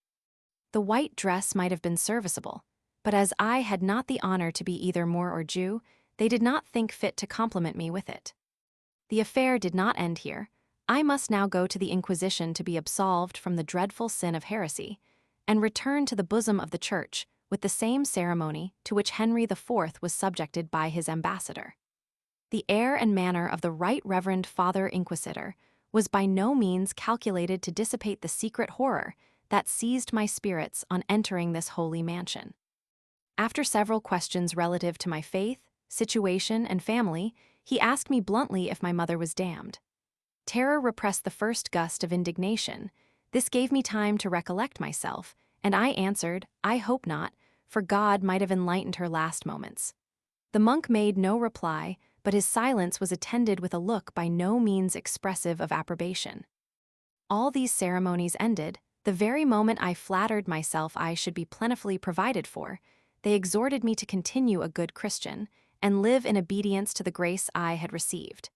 The white dress might have been serviceable, but as I had not the honor to be either Moor or Jew, they did not think fit to compliment me with it. The affair did not end here. I must now go to the Inquisition to be absolved from the dreadful sin of heresy, and return to the bosom of the Church with the same ceremony to which Henry IV was subjected by his ambassador. The air and manner of the Right Reverend Father Inquisitor was by no means calculated to dissipate the secret horror that seized my spirits on entering this holy mansion. After several questions relative to my faith, situation, and family, he asked me bluntly if my mother was damned. Terror repressed the first gust of indignation. This gave me time to recollect myself, and I answered, I hope not, for God might have enlightened her last moments. The monk made no reply, but his silence was attended with a look by no means expressive of approbation. All these ceremonies ended, the very moment I flattered myself I should be plentifully provided for, they exhorted me to continue a good Christian, and live in obedience to the grace I had received.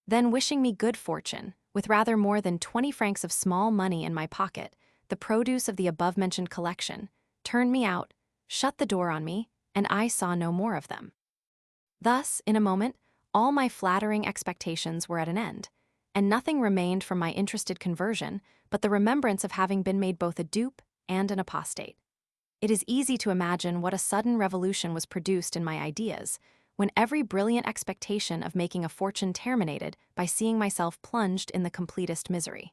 Then, wishing me good fortune, with rather more than 20 francs of small money in my pocket, the produce of the above-mentioned collection, turned me out, shut the door on me, and I saw no more of them. Thus, in a moment, all my flattering expectations were at an end, and nothing remained from my interested conversion but the remembrance of having been made both a dupe and an apostate. It is easy to imagine what a sudden revolution was produced in my ideas, when every brilliant expectation of making a fortune terminated by seeing myself plunged in the completest misery.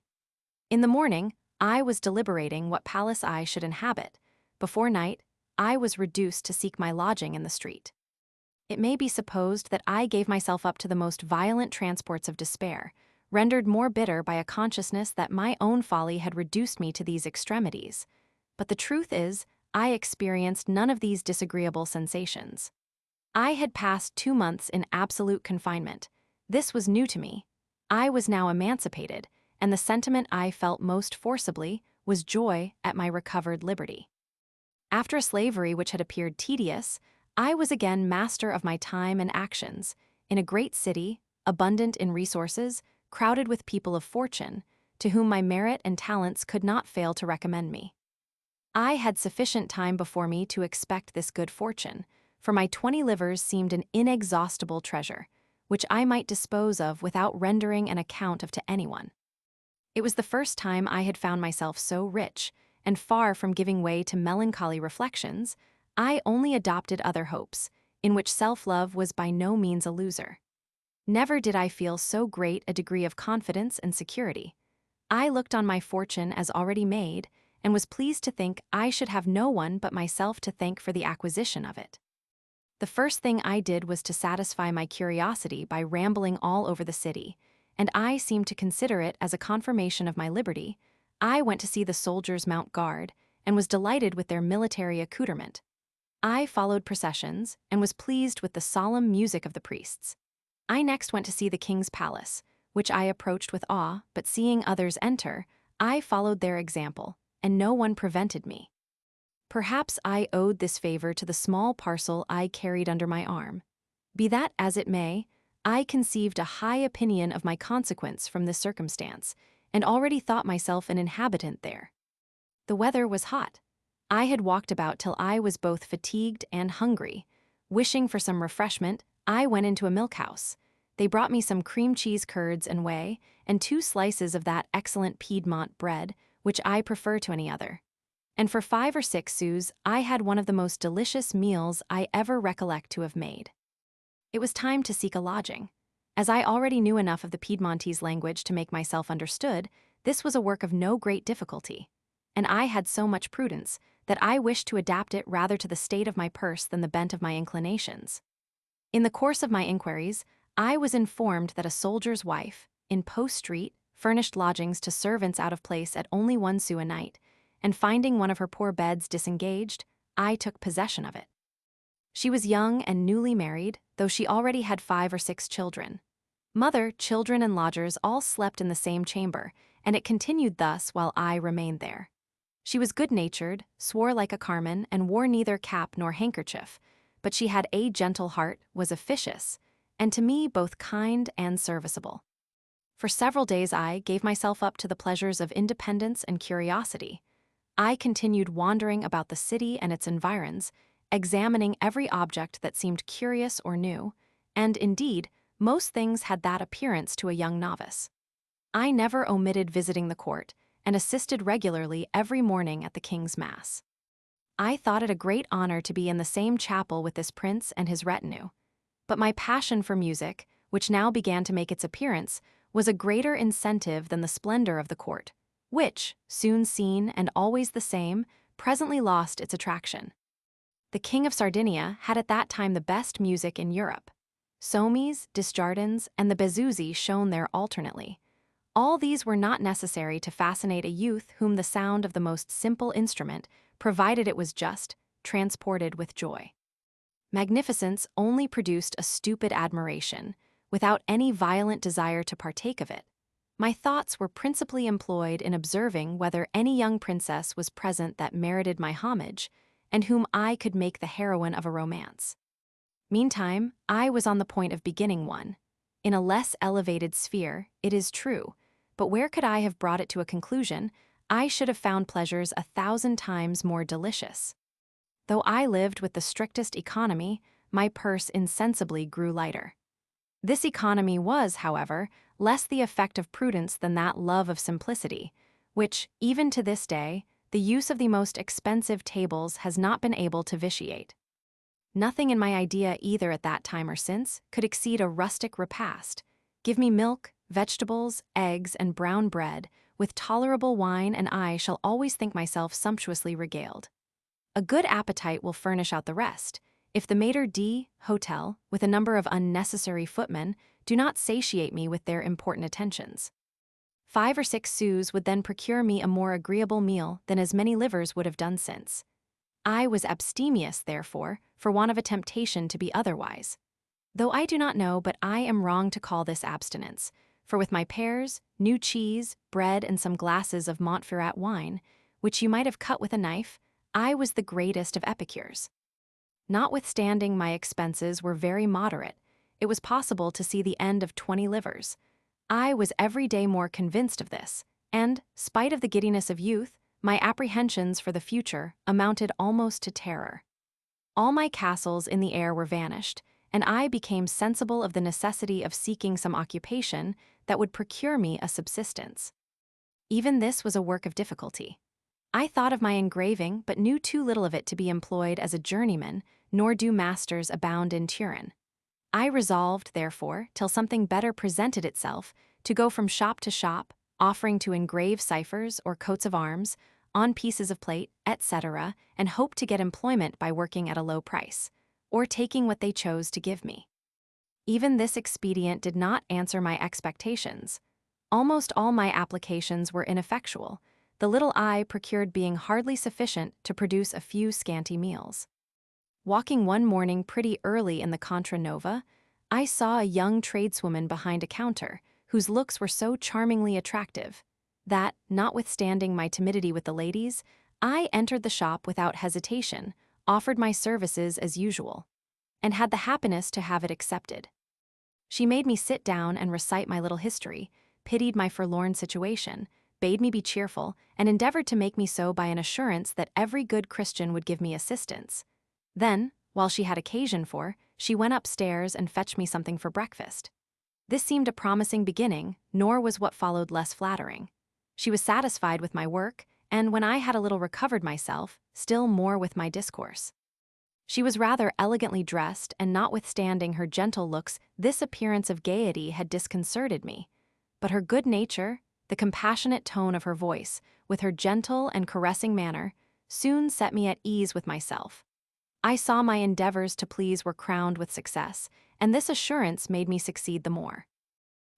In the morning, I was deliberating what palace I should inhabit. Before night, I was reduced to seek my lodging in the street. It may be supposed that I gave myself up to the most violent transports of despair, rendered more bitter by a consciousness that my own folly had reduced me to these extremities. But the truth is, I experienced none of these disagreeable sensations. I had passed 2 months in absolute confinement. This was new to me. I was now emancipated, and the sentiment I felt most forcibly was joy at my recovered liberty. After a slavery which had appeared tedious, I was again master of my time and actions, in a great city, abundant in resources, crowded with people of fortune, to whom my merit and talents could not fail to recommend me. I had sufficient time before me to expect this good fortune, for my 20 livers seemed an inexhaustible treasure, which I might dispose of without rendering an account of to anyone. It was the first time I had found myself so rich, and far from giving way to melancholy reflections, I only adopted other hopes, in which self-love was by no means a loser. Never did I feel so great a degree of confidence and security. I looked on my fortune as already made, and was pleased to think I should have no one but myself to thank for the acquisition of it. The first thing I did was to satisfy my curiosity by rambling all over the city, and I seemed to consider it as a confirmation of my liberty. I went to see the soldiers mount guard, and was delighted with their military accoutrement. I followed processions, and was pleased with the solemn music of the priests. I next went to see the king's palace, which I approached with awe, but seeing others enter, I followed their example, and no one prevented me. Perhaps I owed this favor to the small parcel I carried under my arm. Be that as it may, I conceived a high opinion of my consequence from this circumstance, and already thought myself an inhabitant there. The weather was hot. I had walked about till I was both fatigued and hungry. Wishing for some refreshment, I went into a milk-house. They brought me some cream cheese curds and whey, and 2 slices of that excellent Piedmont bread, which I prefer to any other. And for 5 or 6 sous, I had one of the most delicious meals I ever recollect to have made. It was time to seek a lodging. As I already knew enough of the Piedmontese language to make myself understood, this was a work of no great difficulty. And I had so much prudence that I wished to adapt it rather to the state of my purse than the bent of my inclinations. In the course of my inquiries, I was informed that a soldier's wife, in Post Street, furnished lodgings to servants out of place at only 1 sou a night, and finding one of her poor beds disengaged, I took possession of it. She was young and newly married, though she already had 5 or 6 children. Mother, children, and lodgers all slept in the same chamber, and it continued thus while I remained there. She was good-natured, swore like a carman, and wore neither cap nor handkerchief, but she had a gentle heart, was officious, and to me both kind and serviceable. For several days I gave myself up to the pleasures of independence and curiosity. I continued wandering about the city and its environs, examining every object that seemed curious or new, and, indeed, most things had that appearance to a young novice. I never omitted visiting the court, and assisted regularly every morning at the king's mass. I thought it a great honor to be in the same chapel with this prince and his retinue. But my passion for music, which now began to make its appearance, was a greater incentive than the splendor of the court, which, soon seen and always the same, presently lost its attraction. The King of Sardinia had at that time the best music in Europe. Somis, Disjardins, and the Bezuzzi shone there alternately. All these were not necessary to fascinate a youth whom the sound of the most simple instrument, provided it was just, transported with joy. Magnificence only produced a stupid admiration, without any violent desire to partake of it. My thoughts were principally employed in observing whether any young princess was present that merited my homage, and whom I could make the heroine of a romance. Meantime, I was on the point of beginning one. In a less elevated sphere, it is true, but where could I have brought it to a conclusion? I should have found pleasures 1,000 times more delicious. Though I lived with the strictest economy, my purse insensibly grew lighter. This economy was, however, less the effect of prudence than that love of simplicity, which, even to this day, the use of the most expensive tables has not been able to vitiate. Nothing in my idea either at that time or since could exceed a rustic repast. Give me milk, vegetables, eggs, and brown bread, with tolerable wine, and I shall always think myself sumptuously regaled. A good appetite will furnish out the rest, if the maître d'hôtel, with a number of unnecessary footmen, do not satiate me with their important attentions. 5 or 6 sous would then procure me a more agreeable meal than as many livers would have done since. I was abstemious, therefore, for want of a temptation to be otherwise. Though I do not know, but I am wrong to call this abstinence, for with my pears, new cheese, bread, and some glasses of Montferrat wine, which you might have cut with a knife, I was the greatest of epicures. Notwithstanding my expenses were very moderate, it was possible to see the end of 20 livers. I was every day more convinced of this, and, spite of the giddiness of youth, my apprehensions for the future amounted almost to terror. All my castles in the air were vanished, and I became sensible of the necessity of seeking some occupation that would procure me a subsistence. Even this was a work of difficulty. I thought of my engraving, but knew too little of it to be employed as a journeyman, nor do masters abound in Turin. I resolved, therefore, till something better presented itself, to go from shop to shop, offering to engrave ciphers or coats of arms, on pieces of plate, etc., and hope to get employment by working at a low price, or taking what they chose to give me. Even this expedient did not answer my expectations. Almost all my applications were ineffectual, the little I procured being hardly sufficient to produce a few scanty meals. Walking one morning pretty early in the Contra Nova, I saw a young tradeswoman behind a counter, whose looks were so charmingly attractive that, notwithstanding my timidity with the ladies, I entered the shop without hesitation, offered my services as usual, and had the happiness to have it accepted. She made me sit down and recite my little history, pitied my forlorn situation, bade me be cheerful, and endeavored to make me so by an assurance that every good Christian would give me assistance. Then, while she had occasion for, she went upstairs and fetched me something for breakfast. This seemed a promising beginning, nor was what followed less flattering. She was satisfied with my work, and when I had a little recovered myself, still more with my discourse. She was rather elegantly dressed, and notwithstanding her gentle looks, this appearance of gaiety had disconcerted me. But her good nature, the compassionate tone of her voice, with her gentle and caressing manner, soon set me at ease with myself. I saw my endeavors to please were crowned with success, and this assurance made me succeed the more.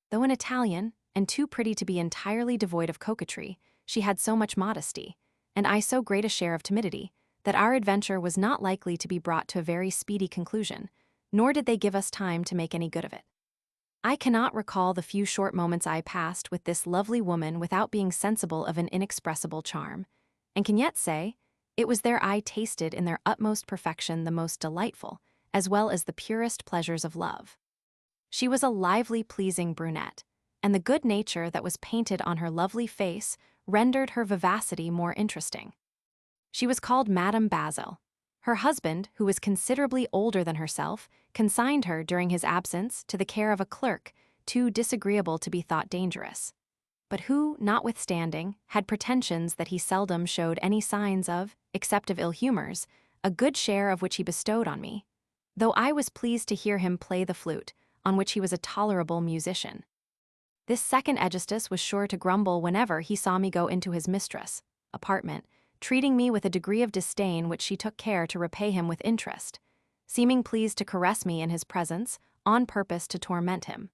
Though an Italian, and too pretty to be entirely devoid of coquetry, she had so much modesty, and I so great a share of timidity, that our adventure was not likely to be brought to a very speedy conclusion, nor did they give us time to make any good of it. I cannot recall the few short moments I passed with this lovely woman without being sensible of an inexpressible charm, and can yet say, it was there I tasted in their utmost perfection the most delightful, as well as the purest pleasures of love. She was a lively, pleasing brunette, and the good nature that was painted on her lovely face rendered her vivacity more interesting. She was called Madame Basil. Her husband, who was considerably older than herself, consigned her during his absence to the care of a clerk, too disagreeable to be thought dangerous, but who, notwithstanding, had pretensions that he seldom showed any signs of, except of ill humors, a good share of which he bestowed on me, though I was pleased to hear him play the flute, on which he was a tolerable musician. This second Aegisthus was sure to grumble whenever he saw me go into his mistress' apartment, treating me with a degree of disdain which she took care to repay him with interest, seeming pleased to caress me in his presence, on purpose to torment him.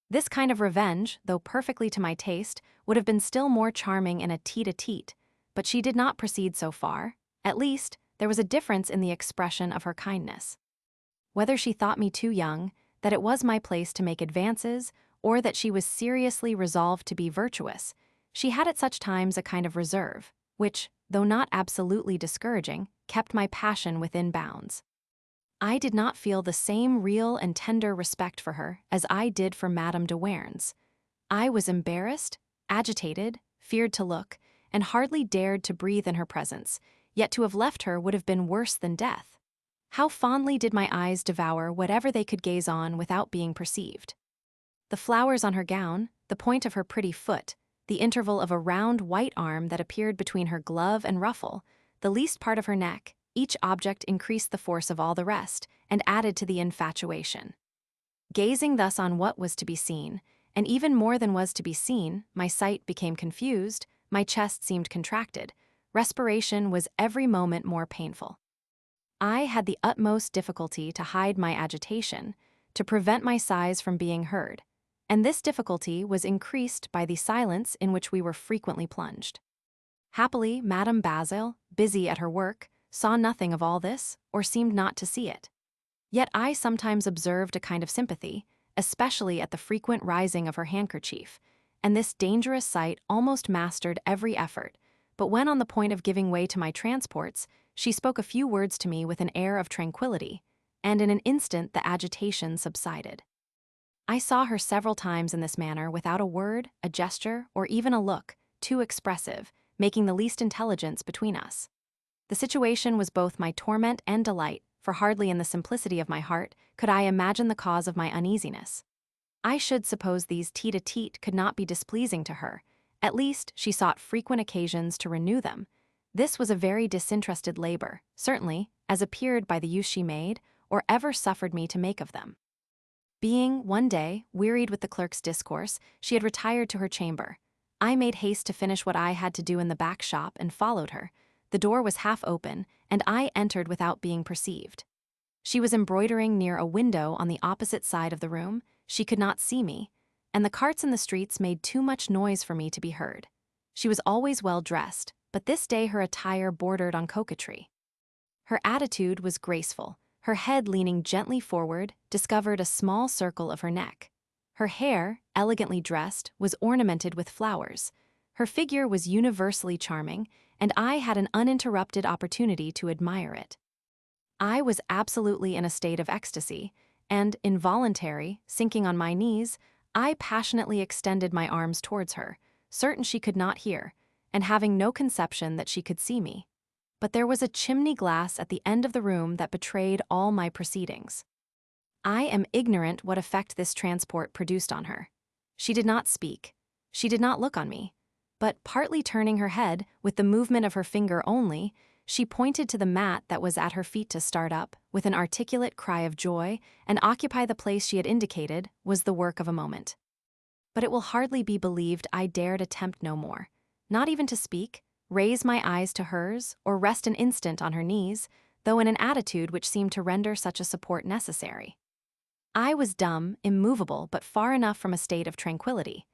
This kind of revenge, though perfectly to my taste, would have been still more charming in a tete-a-tete, but she did not proceed so far. At least, there was a difference in the expression of her kindness. Whether she thought me too young, that it was my place to make advances, or that she was seriously resolved to be virtuous, she had at such times a kind of reserve, which, though not absolutely discouraging, kept my passion within bounds. I did not feel the same real and tender respect for her as I did for Madame de Warens. I was embarrassed, agitated, feared to look, and hardly dared to breathe in her presence, yet to have left her would have been worse than death. How fondly did my eyes devour whatever they could gaze on without being perceived. The flowers on her gown, the point of her pretty foot, the interval of a round white arm that appeared between her glove and ruffle, the least part of her neck, each object increased the force of all the rest, and added to the infatuation. Gazing thus on what was to be seen, and even more than was to be seen, my sight became confused, my chest seemed contracted, respiration was every moment more painful. I had the utmost difficulty to hide my agitation, to prevent my sighs from being heard, and this difficulty was increased by the silence in which we were frequently plunged. Happily, Madame Basil, busy at her work, saw nothing of all this, or seemed not to see it. Yet I sometimes observed a kind of sympathy, especially at the frequent rising of her handkerchief, and this dangerous sight almost mastered every effort, but when on the point of giving way to my transports, she spoke a few words to me with an air of tranquillity, and in an instant the agitation subsided. I saw her several times in this manner without a word, a gesture, or even a look, too expressive, making the least intelligence between us. The situation was both my torment and delight, for hardly in the simplicity of my heart could I imagine the cause of my uneasiness. I should suppose these tete-a-tete could not be displeasing to her. At least, she sought frequent occasions to renew them. This was a very disinterested labor, certainly, as appeared by the use she made, or ever suffered me to make of them. Being, one day, wearied with the clerk's discourse, she had retired to her chamber. I made haste to finish what I had to do in the back shop and followed her. The door was half open, and I entered without being perceived. She was embroidering near a window on the opposite side of the room. She could not see me, and the carts in the streets made too much noise for me to be heard. She was always well dressed, but this day her attire bordered on coquetry. Her attitude was graceful. Her head leaning gently forward discovered a small circle of her neck. Her hair, elegantly dressed, was ornamented with flowers. Her figure was universally charming, and I had an uninterrupted opportunity to admire it. I was absolutely in a state of ecstasy, and, involuntary, sinking on my knees, I passionately extended my arms towards her, certain she could not hear, and having no conception that she could see me. But there was a chimney glass at the end of the room that betrayed all my proceedings. I am ignorant what effect this transport produced on her. She did not speak. She did not look on me. But partly turning her head, with the movement of her finger only, she pointed to the mat that was at her feet to start up, with an articulate cry of joy, and occupy the place she had indicated was the work of a moment. But it will hardly be believed I dared attempt no more, not even to speak, raise my eyes to hers, or rest an instant on her knees, though in an attitude which seemed to render such a support necessary. I was dumb, immovable, but far enough from a state of tranquility.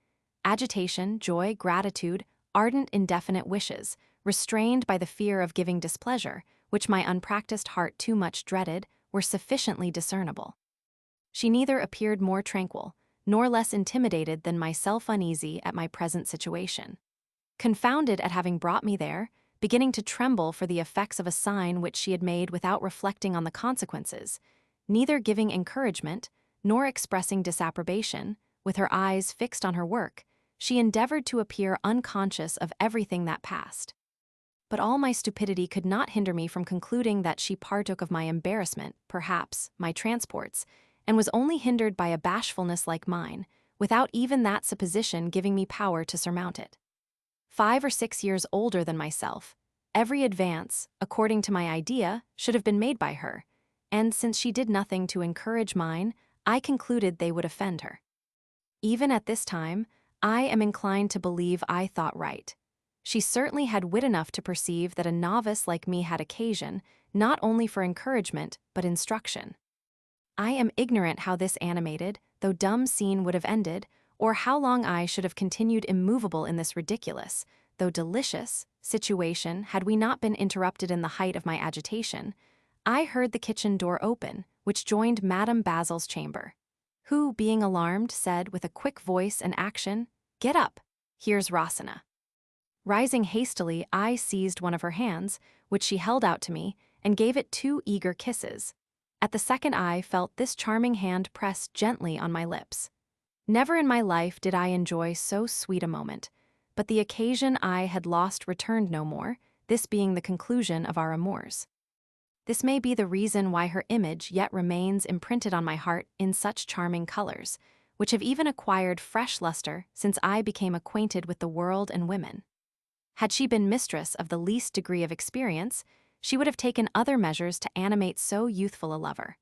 Agitation, joy, gratitude, ardent, indefinite wishes, restrained by the fear of giving displeasure, which my unpracticed heart too much dreaded, were sufficiently discernible. She neither appeared more tranquil, nor less intimidated than myself uneasy at my present situation. Confounded at having brought me there, beginning to tremble for the effects of a sign which she had made without reflecting on the consequences, neither giving encouragement, nor expressing disapprobation, with her eyes fixed on her work, she endeavored to appear unconscious of everything that passed. But all my stupidity could not hinder me from concluding that she partook of my embarrassment, perhaps, my transports, and was only hindered by a bashfulness like mine, without even that supposition giving me power to surmount it. 5 or 6 years older than myself, every advance, according to my idea, should have been made by her, and since she did nothing to encourage mine, I concluded they would offend her. Even at this time, I am inclined to believe I thought right. She certainly had wit enough to perceive that a novice like me had occasion, not only for encouragement, but instruction. I am ignorant how this animated, though dumb scene would have ended, or how long I should have continued immovable in this ridiculous, though delicious, situation had we not been interrupted in the height of my agitation. I heard the kitchen door open, which joined Madame Basil's chamber, who, being alarmed, said with a quick voice and action, "Get up, here's Rosina." Rising hastily, I seized one of her hands, which she held out to me, and gave it 2 eager kisses. At the second I felt this charming hand press gently on my lips. Never in my life did I enjoy so sweet a moment, but the occasion I had lost returned no more, this being the conclusion of our amours. This may be the reason why her image yet remains imprinted on my heart in such charming colors, which have even acquired fresh luster since I became acquainted with the world and women. Had she been mistress of the least degree of experience, she would have taken other measures to animate so youthful a lover.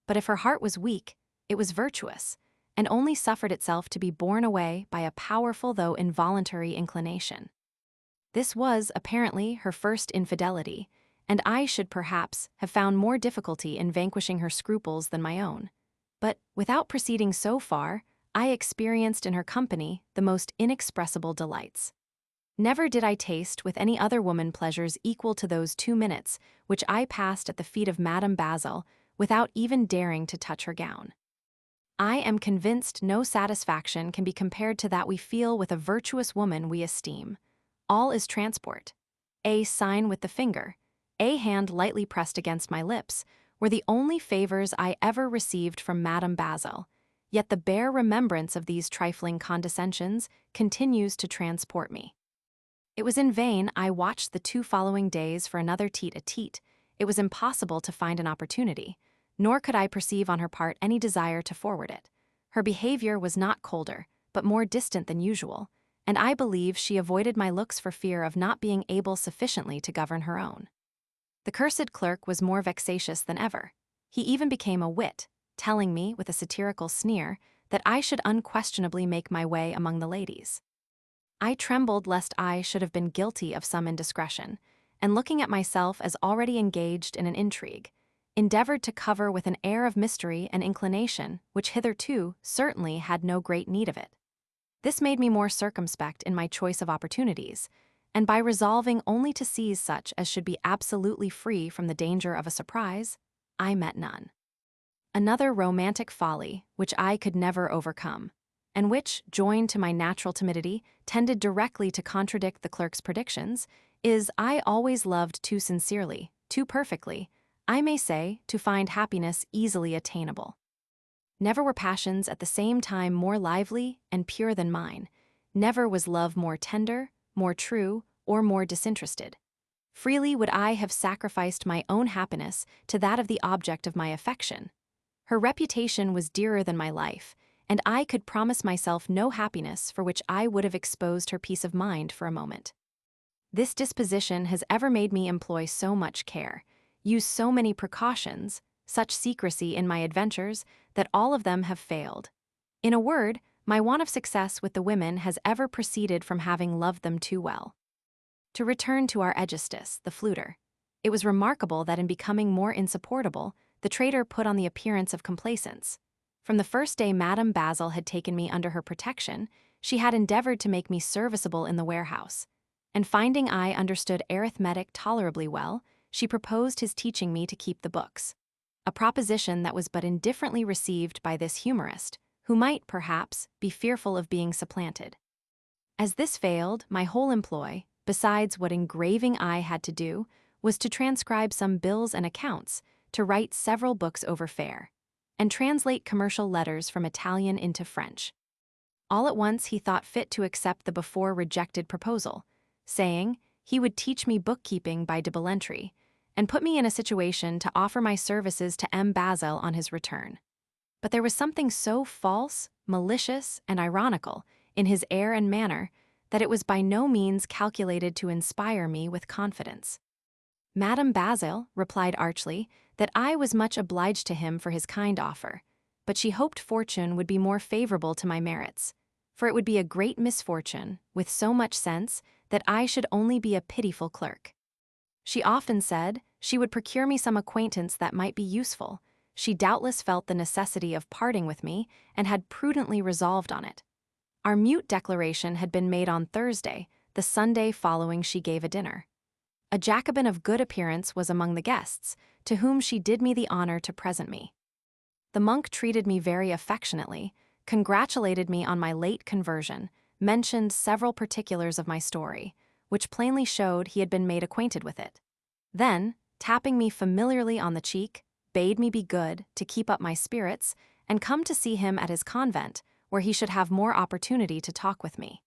But if her heart was weak, it was virtuous, and only suffered itself to be borne away by a powerful though involuntary inclination. This was, apparently, her first infidelity, and I should perhaps have found more difficulty in vanquishing her scruples than my own. But, without proceeding so far, I experienced in her company the most inexpressible delights. Never did I taste with any other woman pleasures equal to those 2 minutes which I passed at the feet of Madame Basil without even daring to touch her gown. I am convinced no satisfaction can be compared to that we feel with a virtuous woman we esteem. All is transport. A sign with the finger, a hand lightly pressed against my lips, were the only favors I ever received from Madame Basil, yet the bare remembrance of these trifling condescensions continues to transport me. It was in vain I watched the 2 following days for another tete-a-tete, it was impossible to find an opportunity, nor could I perceive on her part any desire to forward it. Her behavior was not colder, but more distant than usual, and I believe she avoided my looks for fear of not being able sufficiently to govern her own. The cursed clerk was more vexatious than ever. He even became a wit, telling me, with a satirical sneer, that I should unquestionably make my way among the ladies. I trembled lest I should have been guilty of some indiscretion, and looking at myself as already engaged in an intrigue, endeavored to cover with an air of mystery an inclination which hitherto certainly had no great need of it. This made me more circumspect in my choice of opportunities, and by resolving only to seize such as should be absolutely free from the danger of a surprise, I met none. Another romantic folly which I could never overcome, and which, joined to my natural timidity, tended directly to contradict the clerk's predictions, is I always loved too sincerely, too perfectly, I may say, to find happiness easily attainable. Never were passions at the same time more lively and pure than mine. Never was love more tender, more true, or more disinterested. Freely would I have sacrificed my own happiness to that of the object of my affection. Her reputation was dearer than my life, and I could promise myself no happiness for which I would have exposed her peace of mind for a moment. This disposition has ever made me employ so much care, use so many precautions, such secrecy in my adventures, that all of them have failed. In a word, my want of success with the women has ever proceeded from having loved them too well. To return to our Aegisthus, the fluter, it was remarkable that in becoming more insupportable, the traitor put on the appearance of complaisance. From the first day Madame Basil had taken me under her protection, she had endeavored to make me serviceable in the warehouse, and finding I understood arithmetic tolerably well, she proposed his teaching me to keep the books, a proposition that was but indifferently received by this humorist, who might, perhaps, be fearful of being supplanted. As this failed, my whole employ, besides what engraving I had to do, was to transcribe some bills and accounts, to write several books over fare, and translate commercial letters from Italian into French. All at once he thought fit to accept the before rejected proposal, saying he would teach me bookkeeping by debellentry, and put me in a situation to offer my services to M. Basil on his return. But there was something so false, malicious, and ironical in his air and manner that it was by no means calculated to inspire me with confidence. Madame Basil replied archly that I was much obliged to him for his kind offer, but she hoped fortune would be more favorable to my merits, for it would be a great misfortune, with so much sense, that I should only be a pitiful clerk. She often said she would procure me some acquaintance that might be useful. She doubtless felt the necessity of parting with me, and had prudently resolved on it. Our mute declaration had been made on Thursday, the Sunday following she gave a dinner. A Jacobin of good appearance was among the guests, to whom she did me the honor to present me. The monk treated me very affectionately, congratulated me on my late conversion, mentioned several particulars of my story, which plainly showed he had been made acquainted with it. Then, tapping me familiarly on the cheek, bade me be good, to keep up my spirits, and come to see him at his convent, where he should have more opportunity to talk with me.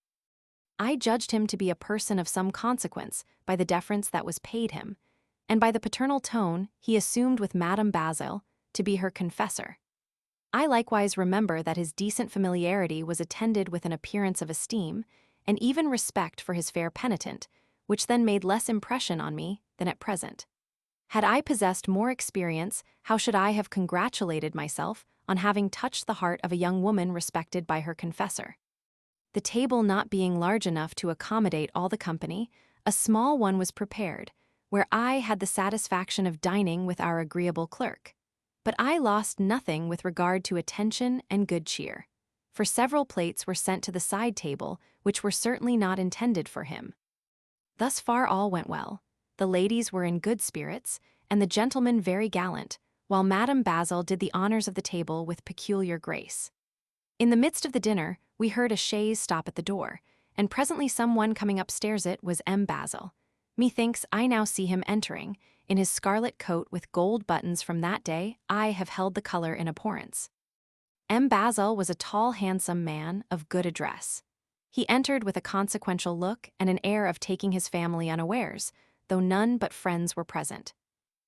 I judged him to be a person of some consequence by the deference that was paid him, and by the paternal tone he assumed with Madame Basil, to be her confessor. I likewise remember that his decent familiarity was attended with an appearance of esteem, and even respect for his fair penitent, which then made less impression on me than at present. Had I possessed more experience, how should I have congratulated myself on having touched the heart of a young woman respected by her confessor? The table not being large enough to accommodate all the company, a small one was prepared, where I had the satisfaction of dining with our agreeable clerk. But I lost nothing with regard to attention and good cheer, for several plates were sent to the side table which were certainly not intended for him. Thus far all went well. The ladies were in good spirits, and the gentlemen very gallant, while Madame Basil did the honors of the table with peculiar grace. In the midst of the dinner, we heard a chaise stop at the door, and presently some one coming upstairs. It was M. Basil. Methinks I now see him entering, in his scarlet coat with gold buttons. From that day I have held the color in abhorrence. M. Basil was a tall, handsome man of good address. He entered with a consequential look and an air of taking his family unawares, though none but friends were present.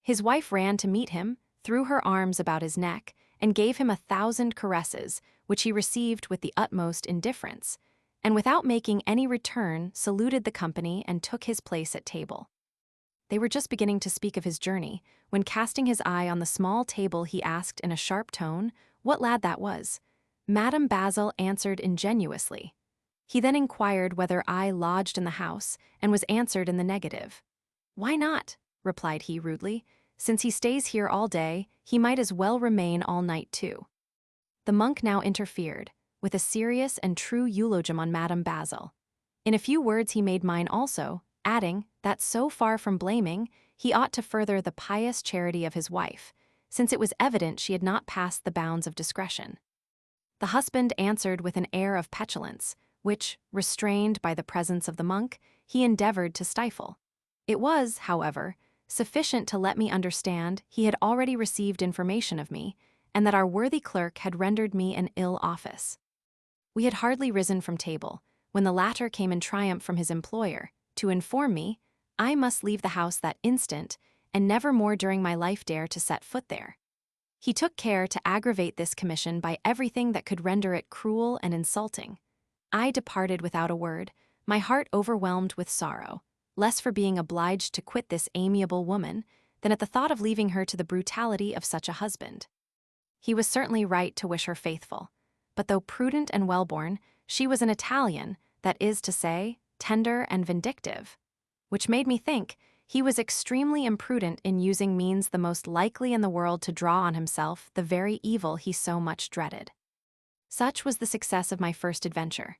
His wife ran to meet him, threw her arms about his neck, and gave him 1,000 caresses, which he received with the utmost indifference, and without making any return saluted the company and took his place at table. They were just beginning to speak of his journey, when casting his eye on the small table he asked in a sharp tone what lad that was. Madame Basil answered ingenuously. He then inquired whether I lodged in the house, and was answered in the negative. "Why not?" replied he rudely. "Since he stays here all day, he might as well remain all night too." The monk now interfered, with a serious and true eulogium on Madame Basil. In a few words he made mine also, adding that so far from blaming, he ought to further the pious charity of his wife, since it was evident she had not passed the bounds of discretion. The husband answered with an air of petulance, which, restrained by the presence of the monk, he endeavored to stifle. It was, however, sufficient to let me understand he had already received information of me, and that our worthy clerk had rendered me an ill office. We had hardly risen from table, when the latter came in triumph from his employer, to inform me I must leave the house that instant, and never more during my life dare to set foot there. He took care to aggravate this commission by everything that could render it cruel and insulting. I departed without a word, my heart overwhelmed with sorrow, less for being obliged to quit this amiable woman, than at the thought of leaving her to the brutality of such a husband. He was certainly right to wish her faithful, but though prudent and well-born, she was an Italian, that is to say, tender and vindictive, which made me think he was extremely imprudent in using means the most likely in the world to draw on himself the very evil he so much dreaded. Such was the success of my first adventure.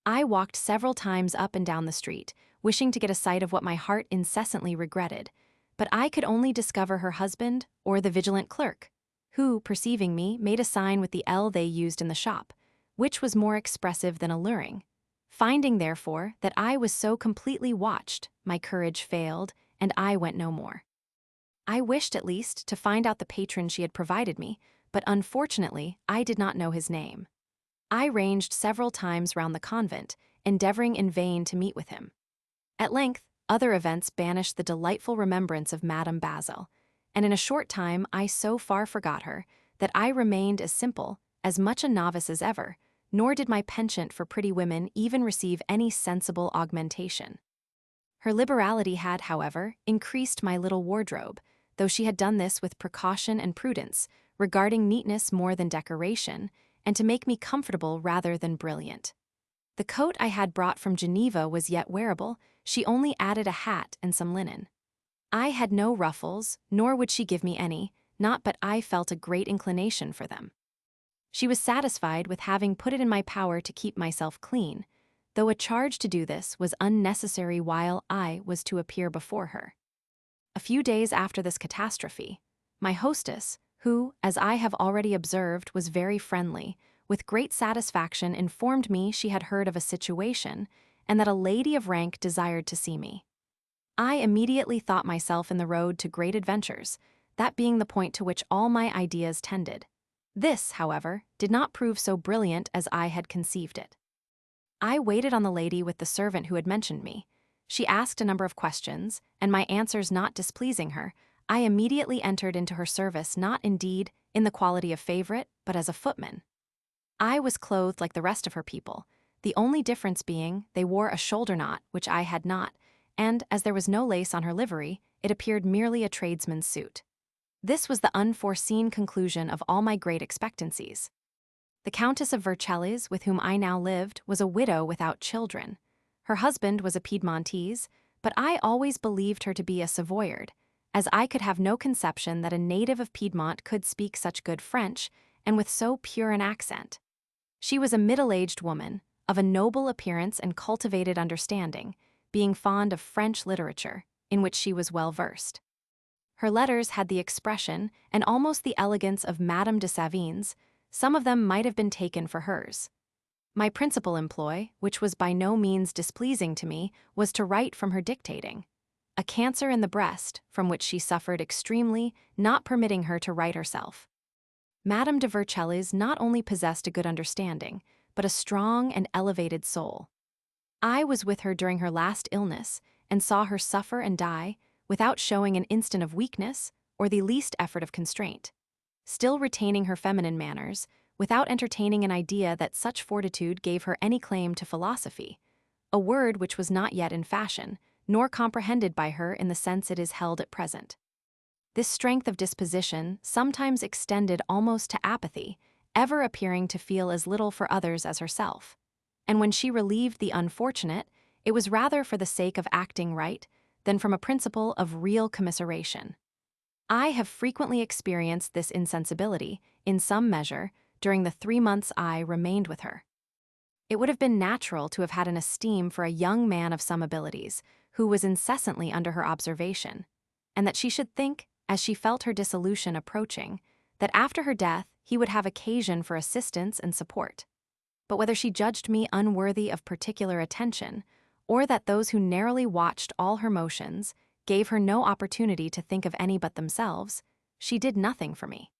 I walked several times up and down the street, wishing to get a sight of what my heart incessantly regretted, but I could only discover her husband or the vigilant clerk, who, perceiving me, made a sign with the L they used in the shop, which was more expressive than alluring. Finding, therefore, that I was so completely watched, my courage failed, and I went no more. I wished, at least, to find out the patron she had provided me, but unfortunately I did not know his name. I ranged several times round the convent, endeavoring in vain to meet with him. At length, other events banished the delightful remembrance of Madame Basil, and in a short time I so far forgot her that I remained as simple, as much a novice as ever, nor did my penchant for pretty women even receive any sensible augmentation. Her liberality had, however, increased my little wardrobe, though she had done this with precaution and prudence, regarding neatness more than decoration, and to make me comfortable rather than brilliant. The coat I had brought from Geneva was yet wearable, she only added a hat and some linen. I had no ruffles, nor would she give me any, not but I felt a great inclination for them. She was satisfied with having put it in my power to keep myself clean, though a charge to do this was unnecessary while I was to appear before her. A few days after this catastrophe, my hostess, who, as I have already observed, was very friendly, with great satisfaction informed me she had heard of a situation, and that a lady of rank desired to see me. I immediately thought myself in the road to great adventures, that being the point to which all my ideas tended. This, however, did not prove so brilliant as I had conceived it. I waited on the lady with the servant who had mentioned me. She asked a number of questions, and my answers not displeasing her, I immediately entered into her service, not, indeed, in the quality of favorite, but as a footman. I was clothed like the rest of her people, the only difference being they wore a shoulder knot, which I had not, and, as there was no lace on her livery, it appeared merely a tradesman's suit. This was the unforeseen conclusion of all my great expectancies. The Countess of Vercellis, with whom I now lived, was a widow without children. Her husband was a Piedmontese, but I always believed her to be a Savoyard, as I could have no conception that a native of Piedmont could speak such good French, and with so pure an accent. She was a middle-aged woman, of a noble appearance and cultivated understanding, being fond of French literature, in which she was well versed. Her letters had the expression and almost the elegance of Madame de Savigne's. Some of them might have been taken for hers. My principal employ, which was by no means displeasing to me, was to write from her dictating. A cancer in the breast, from which she suffered extremely, not permitting her to write herself. Madame de Vercellis not only possessed a good understanding, but a strong and elevated soul. I was with her during her last illness, and saw her suffer and die, without showing an instant of weakness, or the least effort of constraint. Still retaining her feminine manners, without entertaining an idea that such fortitude gave her any claim to philosophy, a word which was not yet in fashion, nor comprehended by her in the sense it is held at present. This strength of disposition sometimes extended almost to apathy, ever appearing to feel as little for others as herself. And when she relieved the unfortunate, it was rather for the sake of acting right than from a principle of real commiseration. I have frequently experienced this insensibility, in some measure, during the 3 months I remained with her. It would have been natural to have had an esteem for a young man of some abilities, who was incessantly under her observation, and that she should think, as she felt her dissolution approaching, that after her death he would have occasion for assistance and support. But whether she judged me unworthy of particular attention, or that those who narrowly watched all her motions gave her no opportunity to think of any but themselves, she did nothing for me.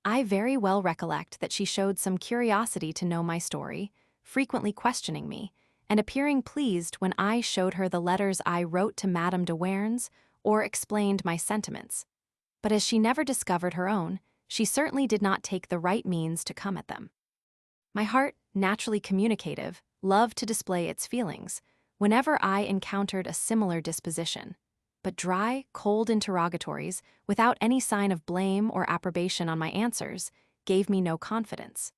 I very well recollect that she showed some curiosity to know my story, frequently questioning me, and appearing pleased when I showed her the letters I wrote to Madame de Warens or explained my sentiments. But as she never discovered her own, she certainly did not take the right means to come at them. My heart, naturally communicative, loved to display its feelings whenever I encountered a similar disposition, but dry, cold interrogatories, without any sign of blame or approbation on my answers, gave me no confidence.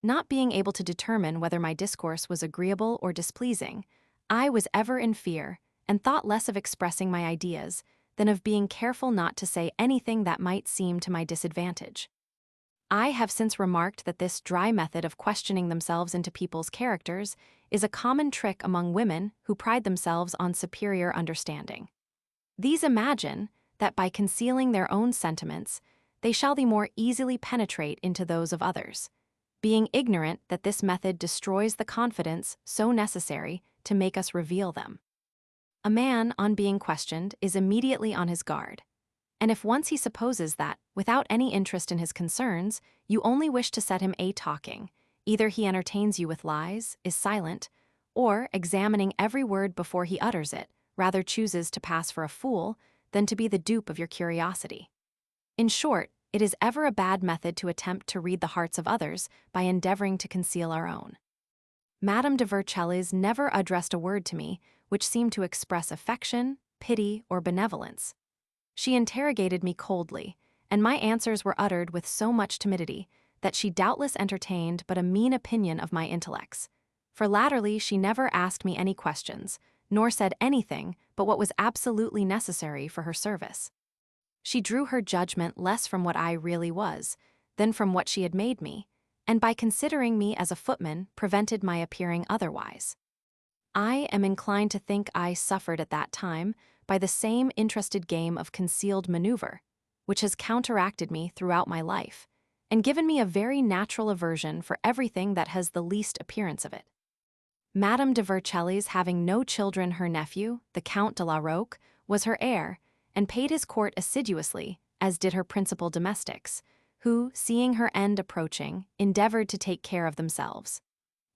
Not being able to determine whether my discourse was agreeable or displeasing, I was ever in fear, and thought less of expressing my ideas than of being careful not to say anything that might seem to my disadvantage. I have since remarked that this dry method of questioning themselves into people's characters is a common trick among women who pride themselves on superior understanding. These imagine that by concealing their own sentiments, they shall the more easily penetrate into those of others, being ignorant that this method destroys the confidence so necessary to make us reveal them. A man, on being questioned, is immediately on his guard, and if once he supposes that, without any interest in his concerns, you only wish to set him a-talking, either he entertains you with lies, is silent, or, examining every word before he utters it, rather chooses to pass for a fool than to be the dupe of your curiosity. In short, it is ever a bad method to attempt to read the hearts of others by endeavoring to conceal our own. Madame de Vercellis never addressed a word to me which seemed to express affection, pity, or benevolence. She interrogated me coldly, and my answers were uttered with so much timidity that she doubtless entertained but a mean opinion of my intellects. For latterly she never asked me any questions, nor said anything but what was absolutely necessary for her service. She drew her judgment less from what I really was than from what she had made me, and by considering me as a footman prevented my appearing otherwise. I am inclined to think I suffered at that time by the same interested game of concealed maneuver, which has counteracted me throughout my life, and given me a very natural aversion for everything that has the least appearance of it. Madame de Vercellis, having no children, her nephew, the Count de la Roque, was her heir, and paid his court assiduously, as did her principal domestics, who, seeing her end approaching, endeavored to take care of themselves.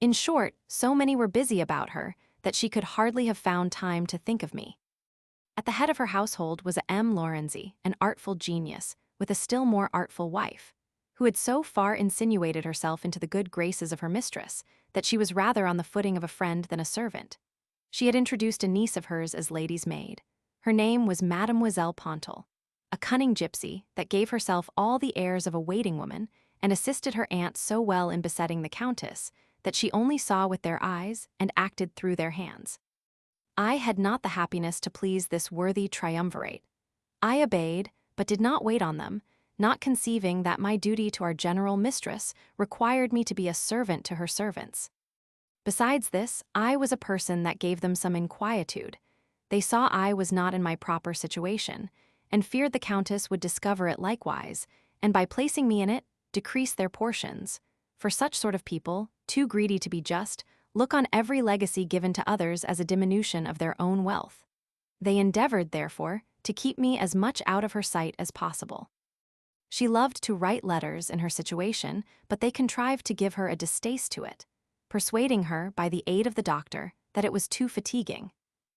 In short, so many were busy about her that she could hardly have found time to think of me. At the head of her household was a M. Lorenzi, an artful genius, with a still more artful wife, who had so far insinuated herself into the good graces of her mistress that she was rather on the footing of a friend than a servant. She had introduced a niece of hers as lady's maid. Her name was Mademoiselle Pontel, a cunning gypsy that gave herself all the airs of a waiting woman and assisted her aunt so well in besetting the countess that she only saw with their eyes and acted through their hands. I had not the happiness to please this worthy triumvirate. I obeyed, but did not wait on them, not conceiving that my duty to our general mistress required me to be a servant to her servants. Besides this, I was a person that gave them some inquietude. They saw I was not in my proper situation, and feared the countess would discover it likewise, and by placing me in it, decrease their portions. For such sort of people, too greedy to be just, look on every legacy given to others as a diminution of their own wealth. They endeavored, therefore, to keep me as much out of her sight as possible. She loved to write letters in her situation, but they contrived to give her a distaste to it, persuading her, by the aid of the doctor, that it was too fatiguing.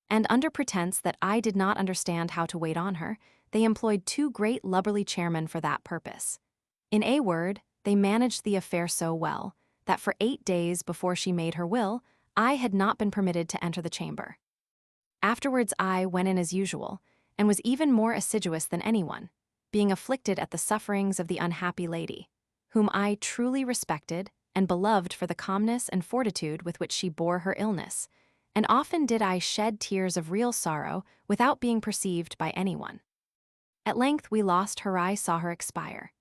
And under pretense that I did not understand how to wait on her, they employed two great lubberly chairmen for that purpose. In a word, they managed the affair so well that for 8 days before she made her will, I had not been permitted to enter the chamber. Afterwards I went in as usual, and was even more assiduous than anyone, being afflicted at the sufferings of the unhappy lady, whom I truly respected and beloved for the calmness and fortitude with which she bore her illness, and often did I shed tears of real sorrow without being perceived by anyone. At length we lost her. I saw her expire.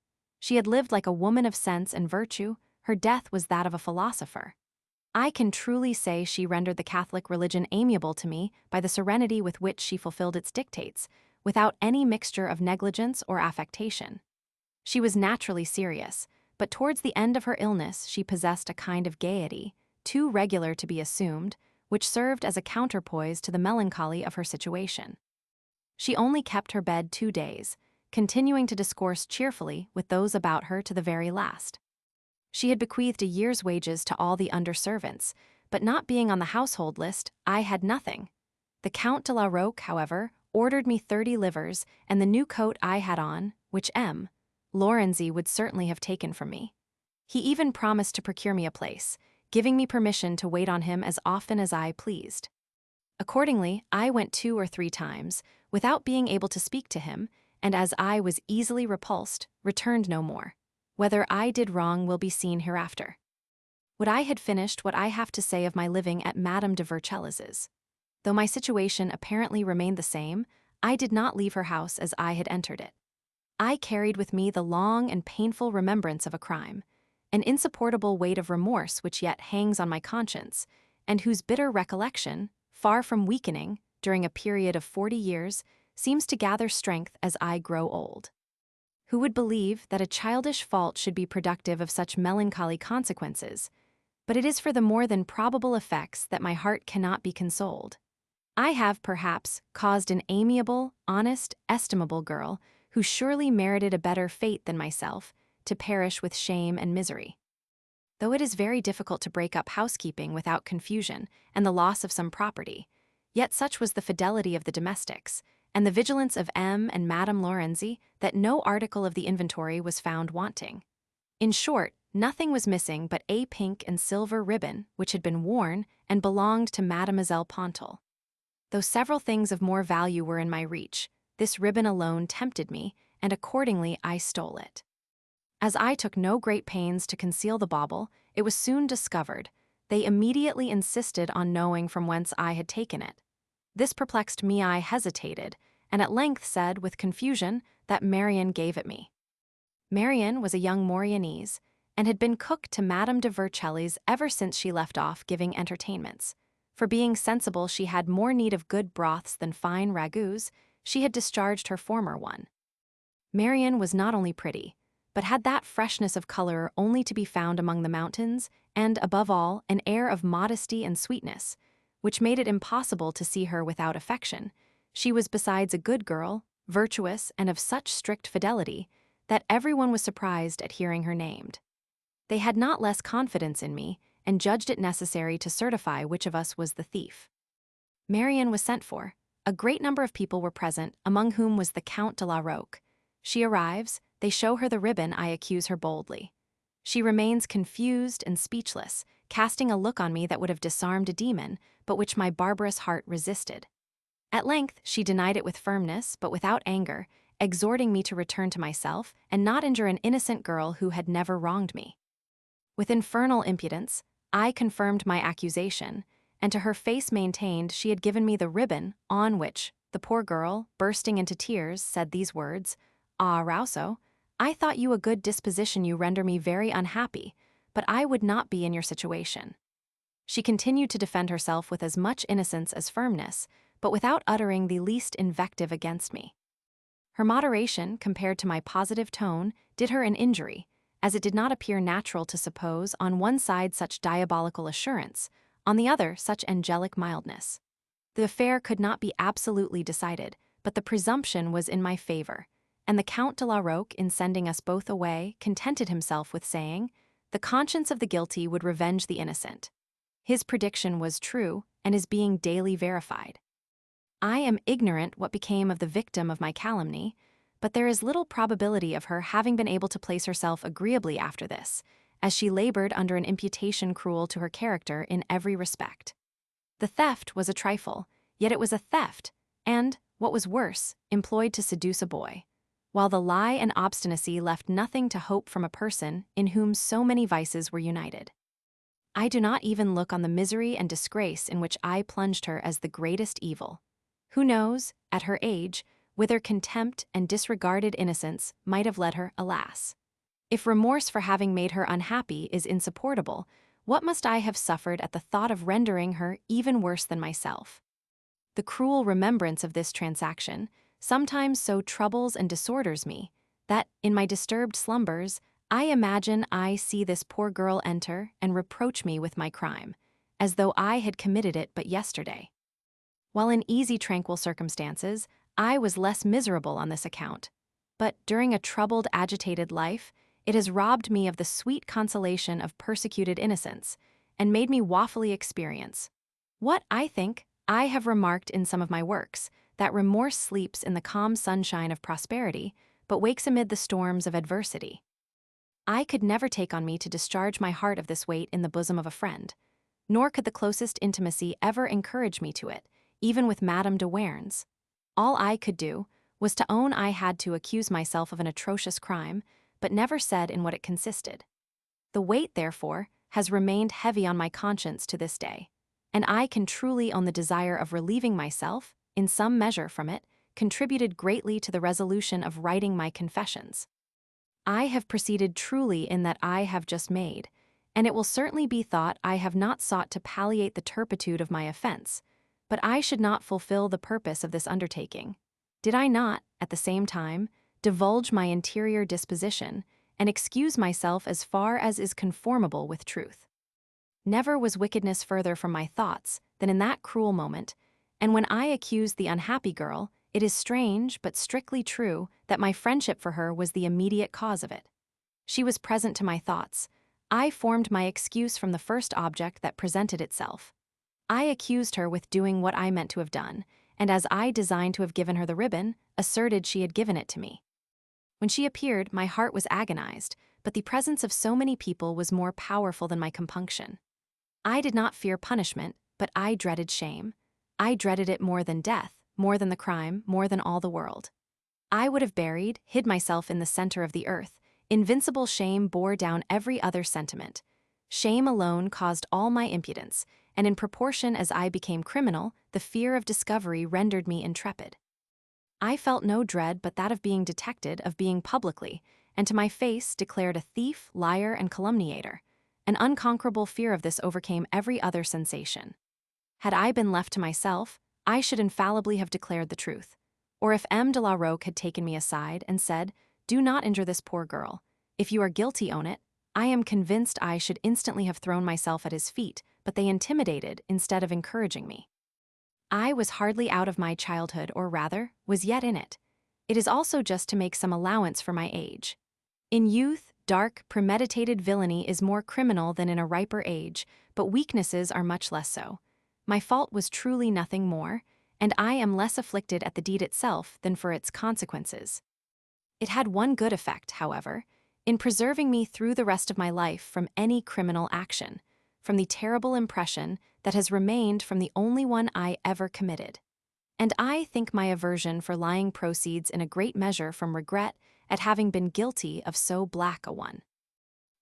She had lived like a woman of sense and virtue. Her death was that of a philosopher. I can truly say she rendered the Catholic religion amiable to me by the serenity with which she fulfilled its dictates, without any mixture of negligence or affectation. She was naturally serious, but towards the end of her illness she possessed a kind of gaiety, too regular to be assumed, which served as a counterpoise to the melancholy of her situation. She only kept her bed 2 days, continuing to discourse cheerfully with those about her to the very last. She had bequeathed a year's wages to all the under-servants, but not being on the household list, I had nothing. The Count de la Roque, however, ordered me 30 livres and the new coat I had on, which M. Lorenzi would certainly have taken from me. He even promised to procure me a place, giving me permission to wait on him as often as I pleased. Accordingly, I went 2 or 3 times, without being able to speak to him, and as I was easily repulsed, returned no more. Whether I did wrong will be seen hereafter. Would I had finished what I have to say of my living at Madame de Vercelles's. Though my situation apparently remained the same, I did not leave her house as I had entered it. I carried with me the long and painful remembrance of a crime, an insupportable weight of remorse which yet hangs on my conscience, and whose bitter recollection, far from weakening, during a period of 40 years, seems to gather strength as I grow old. Who would believe that a childish fault should be productive of such melancholy consequences? But it is for the more than probable effects that my heart cannot be consoled. I have, perhaps, caused an amiable, honest, estimable girl, who surely merited a better fate than myself, to perish with shame and misery. Though it is very difficult to break up housekeeping without confusion and the loss of some property, yet such was the fidelity of the domestics, and the vigilance of M. and Madame Lorenzi, that no article of the inventory was found wanting. In short, nothing was missing but a pink and silver ribbon which had been worn and belonged to Mademoiselle Pontel. Though several things of more value were in my reach, this ribbon alone tempted me, and accordingly I stole it. As I took no great pains to conceal the bauble, it was soon discovered. They immediately insisted on knowing from whence I had taken it. This perplexed me. I hesitated, and at length said with confusion that Marion gave it me. Marion was a young Morianese, and had been cook to Madame de Vercelles's ever since she left off giving entertainments. For being sensible she had more need of good broths than fine ragouts, she had discharged her former one. Marion was not only pretty, but had that freshness of color only to be found among the mountains, and, above all, an air of modesty and sweetness, which made it impossible to see her without affection. She was besides a good girl, virtuous, and of such strict fidelity, that everyone was surprised at hearing her named. They had not less confidence in me, and judged it necessary to certify which of us was the thief. Marion was sent for. A great number of people were present, among whom was the Count de la Roque. She arrives, they show her the ribbon. I accuse her boldly. She remains confused and speechless, casting a look on me that would have disarmed a demon, but which my barbarous heart resisted. At length she denied it with firmness, but without anger, exhorting me to return to myself and not injure an innocent girl who had never wronged me. With infernal impudence, I confirmed my accusation, and to her face maintained she had given me the ribbon, on which the poor girl, bursting into tears, said these words: "Ah, Rousseau, I thought you a good disposition. You render me very unhappy, but I would not be in your situation." She continued to defend herself with as much innocence as firmness, but without uttering the least invective against me. Her moderation, compared to my positive tone, did her an injury, as it did not appear natural to suppose on one side such diabolical assurance, on the other such angelic mildness. The affair could not be absolutely decided, but the presumption was in my favor, and the Count de la Roque, in sending us both away, contented himself with saying, "The conscience of the guilty would revenge the innocent." His prediction was true, and is being daily verified. I am ignorant what became of the victim of my calumny, but there is little probability of her having been able to place herself agreeably after this, as she labored under an imputation cruel to her character in every respect. The theft was a trifle, yet it was a theft, and, what was worse, employed to seduce a boy, while the lie and obstinacy left nothing to hope from a person in whom so many vices were united. I do not even look on the misery and disgrace in which I plunged her as the greatest evil. Who knows, at her age, whither contempt and disregarded innocence might have led her, alas. If remorse for having made her unhappy is insupportable, what must I have suffered at the thought of rendering her even worse than myself? The cruel remembrance of this transaction sometimes so troubles and disorders me, that, in my disturbed slumbers, I imagine I see this poor girl enter and reproach me with my crime, as though I had committed it but yesterday. While in easy tranquil circumstances, I was less miserable on this account, but during a troubled, agitated life, it has robbed me of the sweet consolation of persecuted innocence, and made me woefully experience what, I think, I have remarked in some of my works, that remorse sleeps in the calm sunshine of prosperity, but wakes amid the storms of adversity. I could never take on me to discharge my heart of this weight in the bosom of a friend, nor could the closest intimacy ever encourage me to it, even with Madame de Warens. All I could do was to own I had to accuse myself of an atrocious crime, but never said in what it consisted. The weight, therefore, has remained heavy on my conscience to this day, and I can truly own the desire of relieving myself, in some measure from it, contributed greatly to the resolution of writing my confessions. I have proceeded truly in that I have just made, and it will certainly be thought I have not sought to palliate the turpitude of my offense, but I should not fulfill the purpose of this undertaking, did I not, at the same time, divulge my interior disposition, and excuse myself as far as is conformable with truth. Never was wickedness further from my thoughts than in that cruel moment, and when I accused the unhappy girl, it is strange but strictly true that my friendship for her was the immediate cause of it. She was present to my thoughts. I formed my excuse from the first object that presented itself. I accused her with doing what I meant to have done, and as I designed to have given her the ribbon, asserted she had given it to me. When she appeared, my heart was agonized, but the presence of so many people was more powerful than my compunction. I did not fear punishment, but I dreaded shame. I dreaded it more than death, more than the crime, more than all the world. I would have hid myself in the center of the earth. Invincible shame bore down every other sentiment. Shame alone caused all my impudence, and in proportion as I became criminal, the fear of discovery rendered me intrepid. I felt no dread but that of being detected, of being publicly, and to my face declared a thief, liar, and calumniator. An unconquerable fear of this overcame every other sensation. Had I been left to myself, I should infallibly have declared the truth. Or if M. de la Roque had taken me aside and said, "Do not injure this poor girl. If you are guilty, own it," I am convinced I should instantly have thrown myself at his feet, but they intimidated instead of encouraging me. I was hardly out of my childhood, or rather, was yet in it. It is also just to make some allowance for my age. In youth, dark, premeditated villainy is more criminal than in a riper age, but weaknesses are much less so. My fault was truly nothing more, and I am less afflicted at the deed itself than for its consequences. It had one good effect, however, in preserving me through the rest of my life from any criminal action, from the terrible impression that has remained from the only one I ever committed. And I think my aversion for lying proceeds in a great measure from regret at having been guilty of so black a one.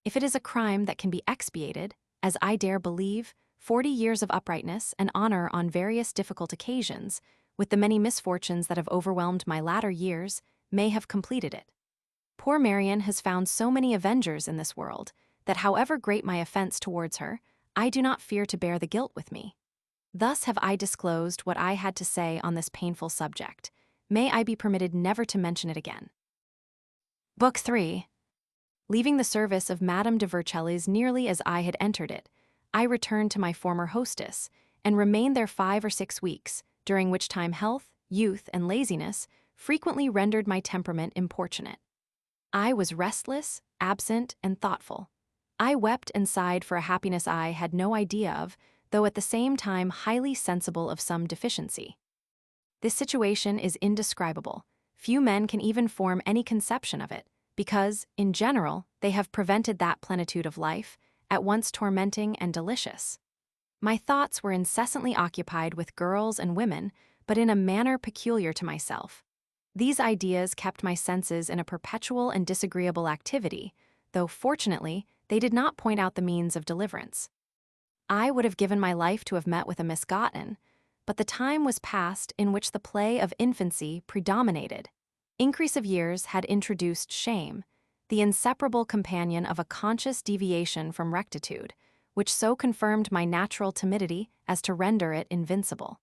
If it is a crime that can be expiated, as I dare believe, 40 years of uprightness and honor on various difficult occasions, with the many misfortunes that have overwhelmed my latter years, may have completed it. Poor Marian has found so many avengers in this world, that however great my offense towards her, I do not fear to bear the guilt with me. Thus have I disclosed what I had to say on this painful subject. May I be permitted never to mention it again. Book 3. Leaving the service of Madame de Vercellis nearly as I had entered it, I returned to my former hostess, and remained there 5 or 6 weeks, during which time health, youth, and laziness frequently rendered my temperament importunate. I was restless, absent, and thoughtful. I wept and sighed for a happiness I had no idea of, though at the same time highly sensible of some deficiency. This situation is indescribable. Few men can even form any conception of it, because, in general, they have prevented that plenitude of life, at once tormenting and delicious. My thoughts were incessantly occupied with girls and women, but in a manner peculiar to myself. These ideas kept my senses in a perpetual and disagreeable activity, though, fortunately, they did not point out the means of deliverance. I would have given my life to have met with a misgotten, but the time was past in which the play of infancy predominated. Increase of years had introduced shame, the inseparable companion of a conscious deviation from rectitude, which so confirmed my natural timidity as to render it invincible.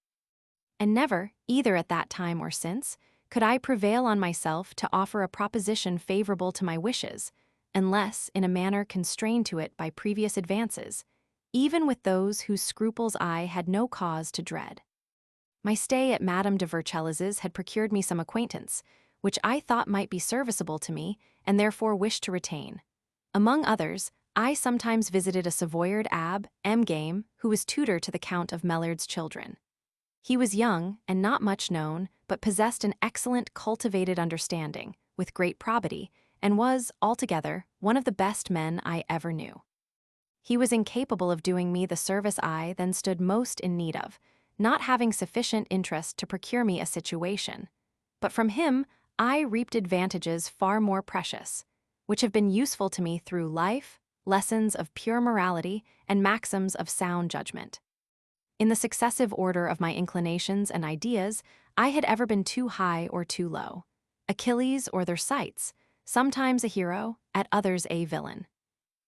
And never, either at that time or since, could I prevail on myself to offer a proposition favorable to my wishes, unless in a manner constrained to it by previous advances, even with those whose scruples I had no cause to dread. My stay at Madame de Vercelles's had procured me some acquaintance, which I thought might be serviceable to me, and therefore wished to retain. Among others, I sometimes visited a Savoyard abbe, M. Game, who was tutor to the Count of Mellard's children. He was young and not much known, but possessed an excellent cultivated understanding, with great probity, and was, altogether, one of the best men I ever knew. He was incapable of doing me the service I then stood most in need of, not having sufficient interest to procure me a situation. But from him I reaped advantages far more precious, which have been useful to me through life, lessons of pure morality, and maxims of sound judgment. In the successive order of my inclinations and ideas, I had ever been too high or too low. Achilles or Thersites, sometimes a hero, at others a villain.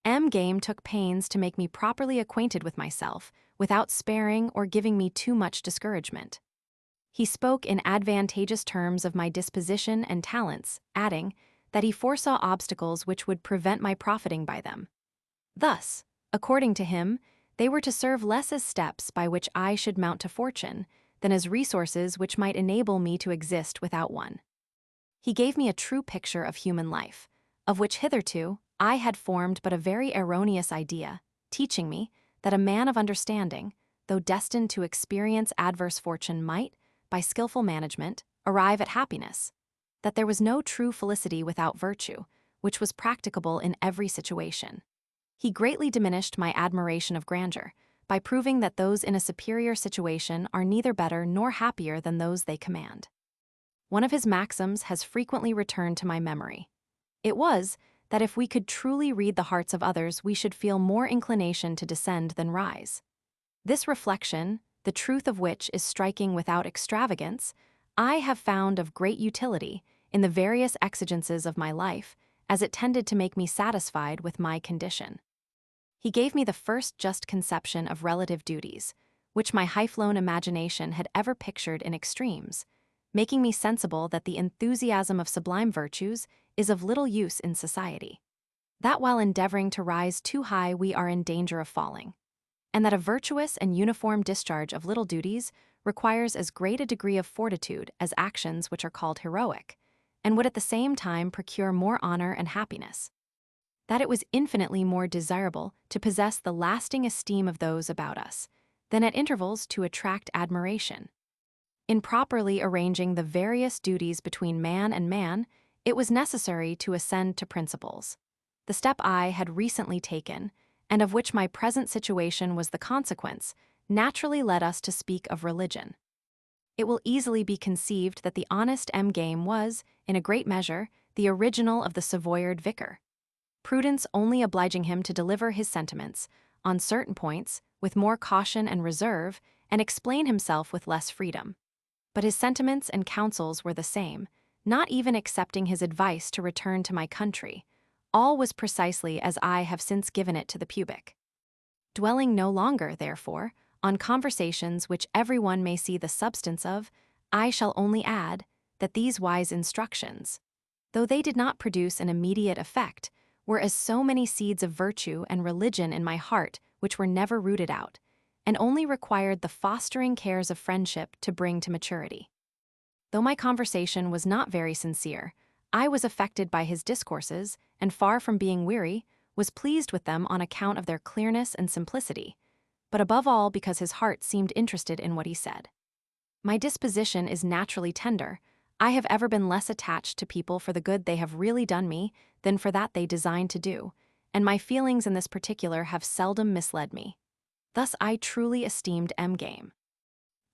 M. Game took pains to make me properly acquainted with myself, without sparing or giving me too much discouragement. He spoke in advantageous terms of my disposition and talents, adding that he foresaw obstacles which would prevent my profiting by them. Thus, according to him, they were to serve less as steps by which I should mount to fortune, than as resources which might enable me to exist without one. He gave me a true picture of human life, of which hitherto I had formed but a very erroneous idea, teaching me that a man of understanding, though destined to experience adverse fortune, might, by skillful management, arrive at happiness, that there was no true felicity without virtue, which was practicable in every situation. He greatly diminished my admiration of grandeur, by proving that those in a superior situation are neither better nor happier than those they command. One of his maxims has frequently returned to my memory. It was that if we could truly read the hearts of others, we should feel more inclination to descend than rise. This reflection, the truth of which is striking without extravagance, I have found of great utility in the various exigences of my life, as it tended to make me satisfied with my condition. He gave me the first just conception of relative duties, which my high-flown imagination had ever pictured in extremes, making me sensible that the enthusiasm of sublime virtues is of little use in society, that while endeavoring to rise too high we are in danger of falling, and that a virtuous and uniform discharge of little duties requires as great a degree of fortitude as actions which are called heroic, and would at the same time procure more honor and happiness. That it was infinitely more desirable to possess the lasting esteem of those about us, than at intervals to attract admiration. In properly arranging the various duties between man and man, it was necessary to ascend to principles. The step I had recently taken, and of which my present situation was the consequence, naturally led us to speak of religion. It will easily be conceived that the honest M. Game was, in a great measure, the original of the Savoyard vicar. Prudence only obliging him to deliver his sentiments, on certain points, with more caution and reserve, and explain himself with less freedom. But his sentiments and counsels were the same, not even excepting his advice to return to my country. All was precisely as I have since given it to the pubic. Dwelling no longer, therefore, on conversations which everyone may see the substance of, I shall only add that these wise instructions, though they did not produce an immediate effect, were as so many seeds of virtue and religion in my heart which were never rooted out, and only required the fostering cares of friendship to bring to maturity. Though my conversation was not very sincere, I was affected by his discourses, and far from being weary, was pleased with them on account of their clearness and simplicity, but above all because his heart seemed interested in what he said. My disposition is naturally tender. I have ever been less attached to people for the good they have really done me than for that they designed to do, and my feelings in this particular have seldom misled me. Thus I truly esteemed M-Game.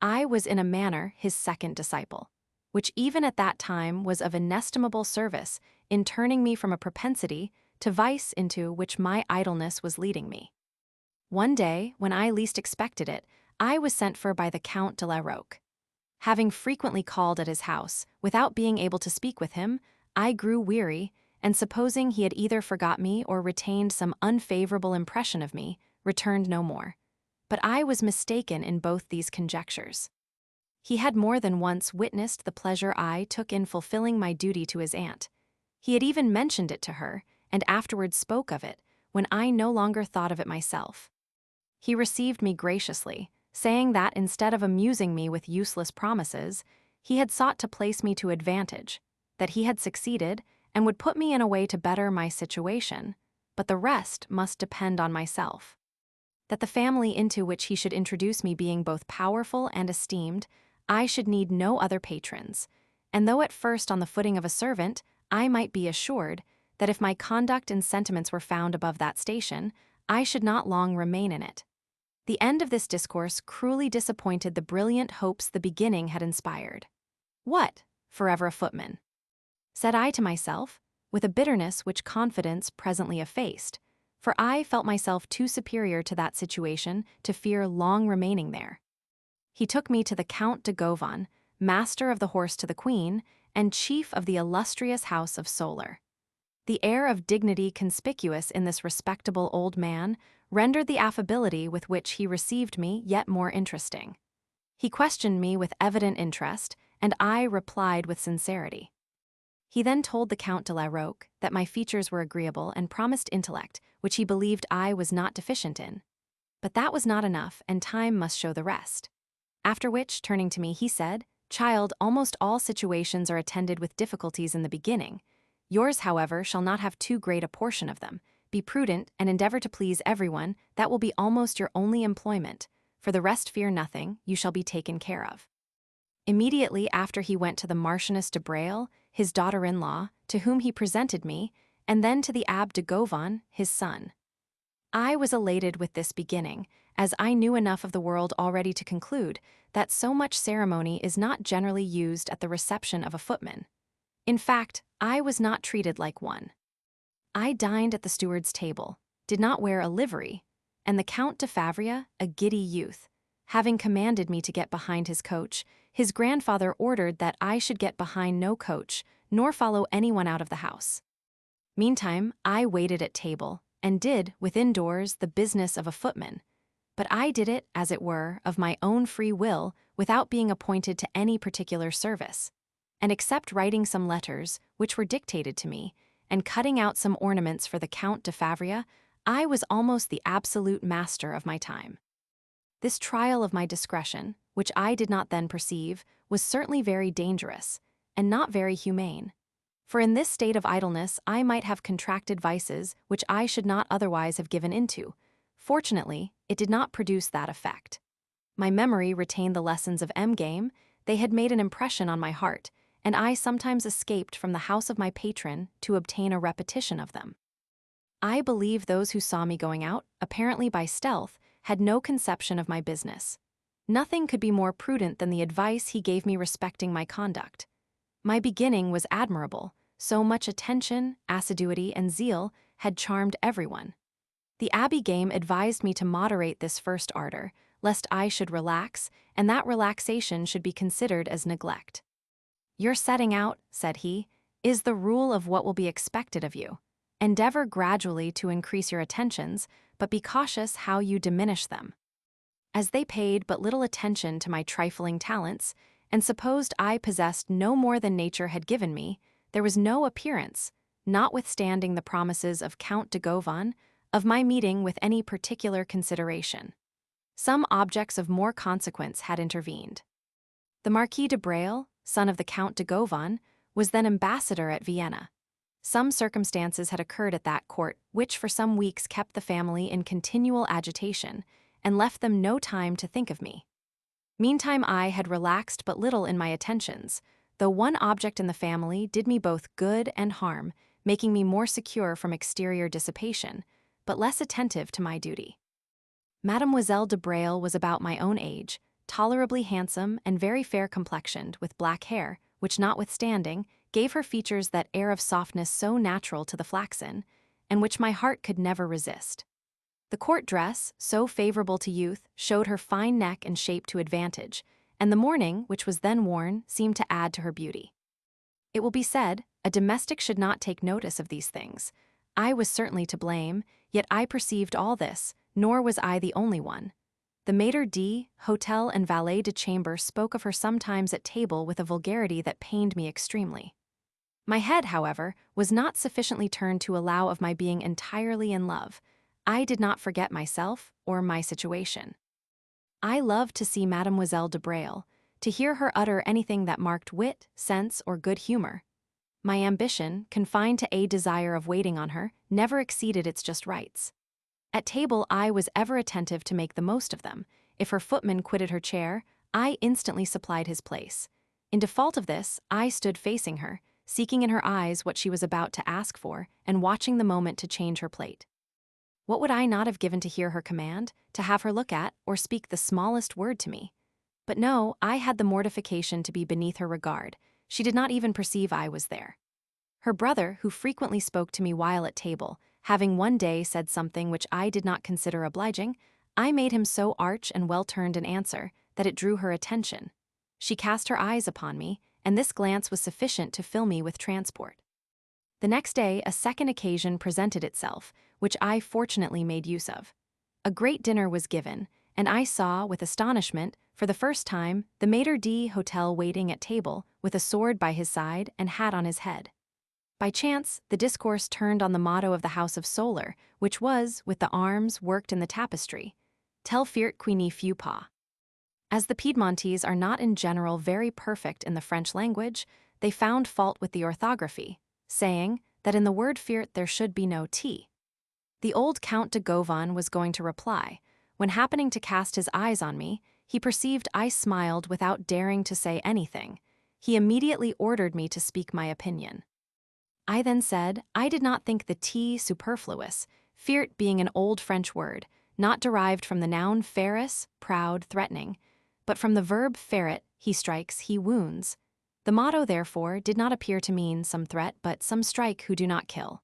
I was in a manner his second disciple, which even at that time was of inestimable service in turning me from a propensity to vice into which my idleness was leading me. One day, when I least expected it, I was sent for by the Count de la Roque. Having frequently called at his house, without being able to speak with him, I grew weary, and supposing he had either forgot me or retained some unfavorable impression of me, returned no more. But I was mistaken in both these conjectures. He had more than once witnessed the pleasure I took in fulfilling my duty to his aunt. He had even mentioned it to her, and afterwards spoke of it, when I no longer thought of it myself. He received me graciously, saying that instead of amusing me with useless promises, he had sought to place me to advantage, that he had succeeded and would put me in a way to better my situation, but the rest must depend on myself. That the family into which he should introduce me being both powerful and esteemed, I should need no other patrons, and though at first on the footing of a servant, I might be assured that if my conduct and sentiments were found above that station, I should not long remain in it. The end of this discourse cruelly disappointed the brilliant hopes the beginning had inspired. What, forever a footman? Said I to myself, with a bitterness which confidence presently effaced, for I felt myself too superior to that situation to fear long remaining there. He took me to the Count de Gauvon, master of the horse to the Queen, and chief of the illustrious house of Solar. The air of dignity conspicuous in this respectable old man rendered the affability with which he received me yet more interesting. He questioned me with evident interest, and I replied with sincerity. He then told the Count de la Roque that my features were agreeable and promised intellect, which he believed I was not deficient in. But that was not enough, and time must show the rest. After which, turning to me, he said, "Child, almost all situations are attended with difficulties in the beginning. Yours, however, shall not have too great a portion of them. Be prudent and endeavor to please everyone. That will be almost your only employment. For the rest fear nothing, you shall be taken care of." Immediately after he went to the Marchioness de Braille, his daughter-in-law, to whom he presented me, and then to the Abbé de Gauvon, his son. I was elated with this beginning, as I knew enough of the world already to conclude that so much ceremony is not generally used at the reception of a footman. In fact, I was not treated like one. I dined at the steward's table, did not wear a livery, and the Count de Favria, a giddy youth, having commanded me to get behind his coach, his grandfather ordered that I should get behind no coach, nor follow anyone out of the house. Meantime, I waited at table, and did, within doors, the business of a footman, but I did it, as it were, of my own free will, without being appointed to any particular service, and except writing some letters, which were dictated to me, and cutting out some ornaments for the Count de Favria, I was almost the absolute master of my time. This trial of my discretion, which I did not then perceive, was certainly very dangerous, and not very humane. For in this state of idleness I might have contracted vices which I should not otherwise have given into. Fortunately, it did not produce that effect. My memory retained the lessons of M-Game, they had made an impression on my heart, and I sometimes escaped from the house of my patron to obtain a repetition of them. I believe those who saw me going out, apparently by stealth, had no conception of my business. Nothing could be more prudent than the advice he gave me respecting my conduct. My beginning was admirable, so much attention, assiduity, and zeal had charmed everyone. The Abbé Game advised me to moderate this first ardor, lest I should relax, and that relaxation should be considered as neglect. "Your setting out," said he, "is the rule of what will be expected of you. Endeavor gradually to increase your attentions, but be cautious how you diminish them." As they paid but little attention to my trifling talents, and supposed I possessed no more than nature had given me, there was no appearance, notwithstanding the promises of Count de Gauvon, of my meeting with any particular consideration. Some objects of more consequence had intervened. The Marquis de Braille, son of the Count de Gauvon, was then ambassador at Vienna. Some circumstances had occurred at that court which for some weeks kept the family in continual agitation, and left them no time to think of me. Meantime, I had relaxed but little in my attentions, though one object in the family did me both good and harm, making me more secure from exterior dissipation, but less attentive to my duty. Mademoiselle de Braille was about my own age, tolerably handsome and very fair-complexioned, with black hair, which notwithstanding, gave her features that air of softness so natural to the flaxen, and which my heart could never resist. The court dress, so favorable to youth, showed her fine neck and shape to advantage, and the mourning, which was then worn, seemed to add to her beauty. It will be said, a domestic should not take notice of these things. I was certainly to blame, yet I perceived all this, nor was I the only one. The maître d' hotel and valet de chambre spoke of her sometimes at table with a vulgarity that pained me extremely. My head, however, was not sufficiently turned to allow of my being entirely in love. I did not forget myself or my situation. I loved to see Mademoiselle de Braille, to hear her utter anything that marked wit, sense, or good humor. My ambition, confined to a desire of waiting on her, never exceeded its just rights. At table I was ever attentive to make the most of them. If her footman quitted her chair, I instantly supplied his place. In default of this, I stood facing her, seeking in her eyes what she was about to ask for, and watching the moment to change her plate. What would I not have given to hear her command, to have her look at, or speak the smallest word to me? But no, I had the mortification to be beneath her regard. She did not even perceive I was there. Her brother, who frequently spoke to me while at table, having one day said something which I did not consider obliging, I made him so arch and well-turned an answer that it drew her attention. She cast her eyes upon me, and this glance was sufficient to fill me with transport. The next day a second occasion presented itself, which I fortunately made use of. A great dinner was given, and I saw, with astonishment, for the first time, the maître d' hotel waiting at table, with a sword by his side and hat on his head. By chance, the discourse turned on the motto of the House of Solar, which was, with the arms worked in the tapestry, Tel fiert qui ne fut pas. As the Piedmontese are not in general very perfect in the French language, they found fault with the orthography, saying that in the word fiert there should be no t. The old Count de Gauvon was going to reply, when happening to cast his eyes on me, he perceived I smiled without daring to say anything. He immediately ordered me to speak my opinion. I then said I did not think the t superfluous, fiert being an old French word, not derived from the noun ferus, proud, threatening, but from the verb ferret, he strikes, he wounds. The motto, therefore, did not appear to mean some threat, but some strike who do not kill.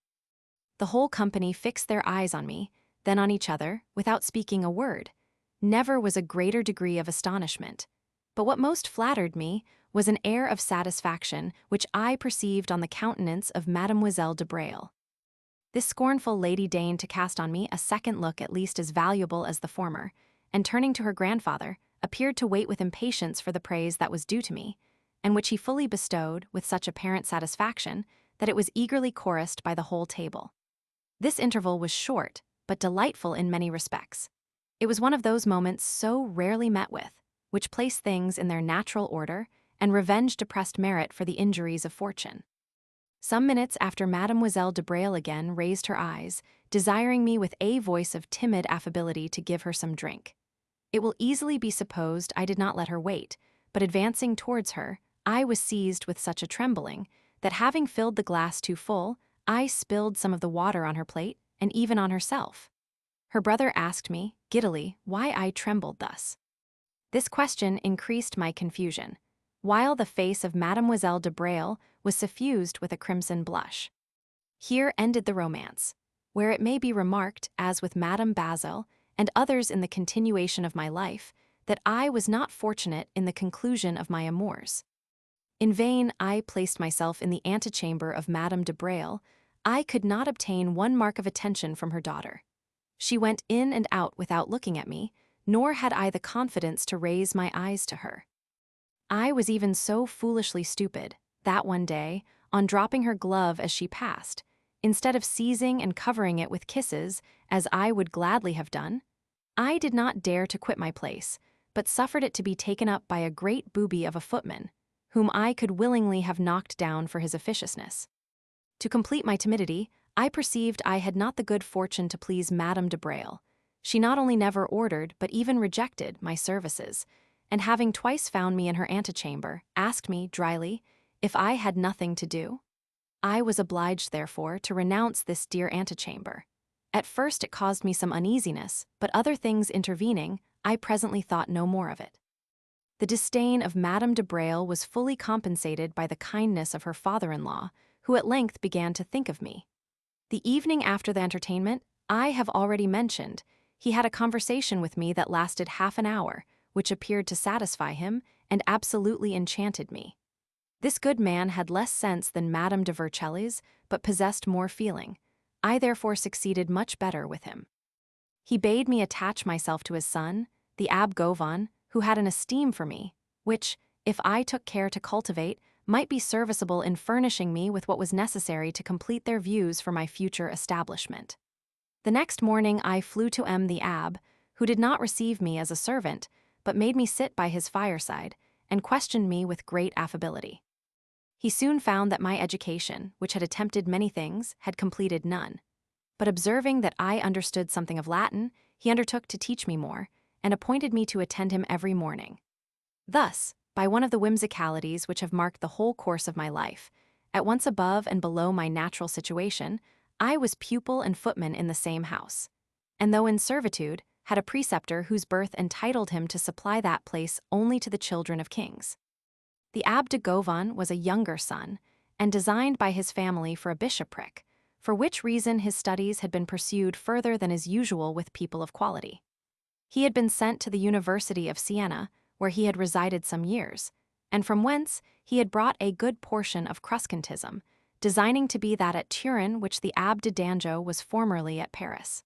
The whole company fixed their eyes on me, then on each other, without speaking a word. Never was a greater degree of astonishment. But what most flattered me was an air of satisfaction which I perceived on the countenance of Mademoiselle de Braille. This scornful lady deigned to cast on me a second look at least as valuable as the former, and turning to her grandfather, appeared to wait with impatience for the praise that was due to me, and which he fully bestowed with such apparent satisfaction that it was eagerly chorused by the whole table. This interval was short, but delightful in many respects. It was one of those moments so rarely met with, which place things in their natural order and revenge depressed merit for the injuries of fortune. Some minutes after Mademoiselle de Braille again raised her eyes, desiring me with a voice of timid affability to give her some drink. It will easily be supposed I did not let her wait, but advancing towards her, I was seized with such a trembling that, having filled the glass too full, I spilled some of the water on her plate and even on herself. Her brother asked me, giddily, why I trembled thus. This question increased my confusion, while the face of Mademoiselle de Braille was suffused with a crimson blush. Here ended the romance, where it may be remarked, as with Madame Basil and others in the continuation of my life, that I was not fortunate in the conclusion of my amours. In vain I placed myself in the antechamber of Madame de Braille. I could not obtain one mark of attention from her daughter. She went in and out without looking at me, nor had I the confidence to raise my eyes to her. I was even so foolishly stupid that one day, on dropping her glove as she passed, instead of seizing and covering it with kisses, as I would gladly have done, I did not dare to quit my place, but suffered it to be taken up by a great booby of a footman, whom I could willingly have knocked down for his officiousness. To complete my timidity, I perceived I had not the good fortune to please Madame de Braille. She not only never ordered, but even rejected, my services, and having twice found me in her antechamber, asked me, dryly, if I had nothing to do. I was obliged, therefore, to renounce this dear antechamber. At first it caused me some uneasiness, but other things intervening, I presently thought no more of it. The disdain of Madame de Braille was fully compensated by the kindness of her father-in-law, who at length began to think of me. The evening after the entertainment, I have already mentioned, he had a conversation with me that lasted half an hour, which appeared to satisfy him and absolutely enchanted me. This good man had less sense than Madame de Vercellis, but possessed more feeling. I therefore succeeded much better with him. He bade me attach myself to his son, the Abbé Gauvin, who had an esteem for me, which, if I took care to cultivate, might be serviceable in furnishing me with what was necessary to complete their views for my future establishment. The next morning I flew to the Abbé, who did not receive me as a servant, but made me sit by his fireside, and questioned me with great affability. He soon found that my education, which had attempted many things, had completed none. But observing that I understood something of Latin, he undertook to teach me more, and appointed me to attend him every morning. Thus, by one of the whimsicalities which have marked the whole course of my life, at once above and below my natural situation, I was pupil and footman in the same house, and though in servitude, had a preceptor whose birth entitled him to supply that place only to the children of kings. The Abbé de Gauvin was a younger son, and designed by his family for a bishopric, for which reason his studies had been pursued further than is usual with people of quality. He had been sent to the University of Siena, where he had resided some years, and from whence he had brought a good portion of Cruscantism, designing to be that at Turin which the Abbé de Dangeau was formerly at Paris.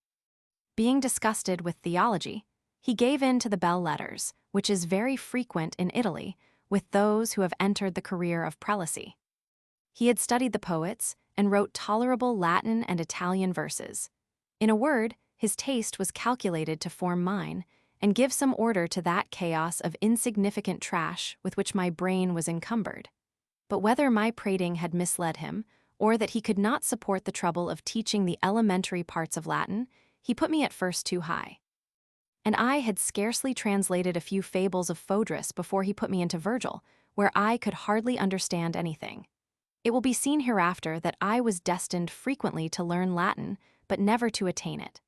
Being disgusted with theology, he gave in to the belles-lettres, which is very frequent in Italy with those who have entered the career of prelacy. He had studied the poets, and wrote tolerable Latin and Italian verses. In a word, his taste was calculated to form mine, and give some order to that chaos of insignificant trash with which my brain was encumbered. But whether my prating had misled him, or that he could not support the trouble of teaching the elementary parts of Latin, he put me at first too high. And I had scarcely translated a few fables of Phaedrus before he put me into Virgil, where I could hardly understand anything. It will be seen hereafter that I was destined frequently to learn Latin, but never to attain it.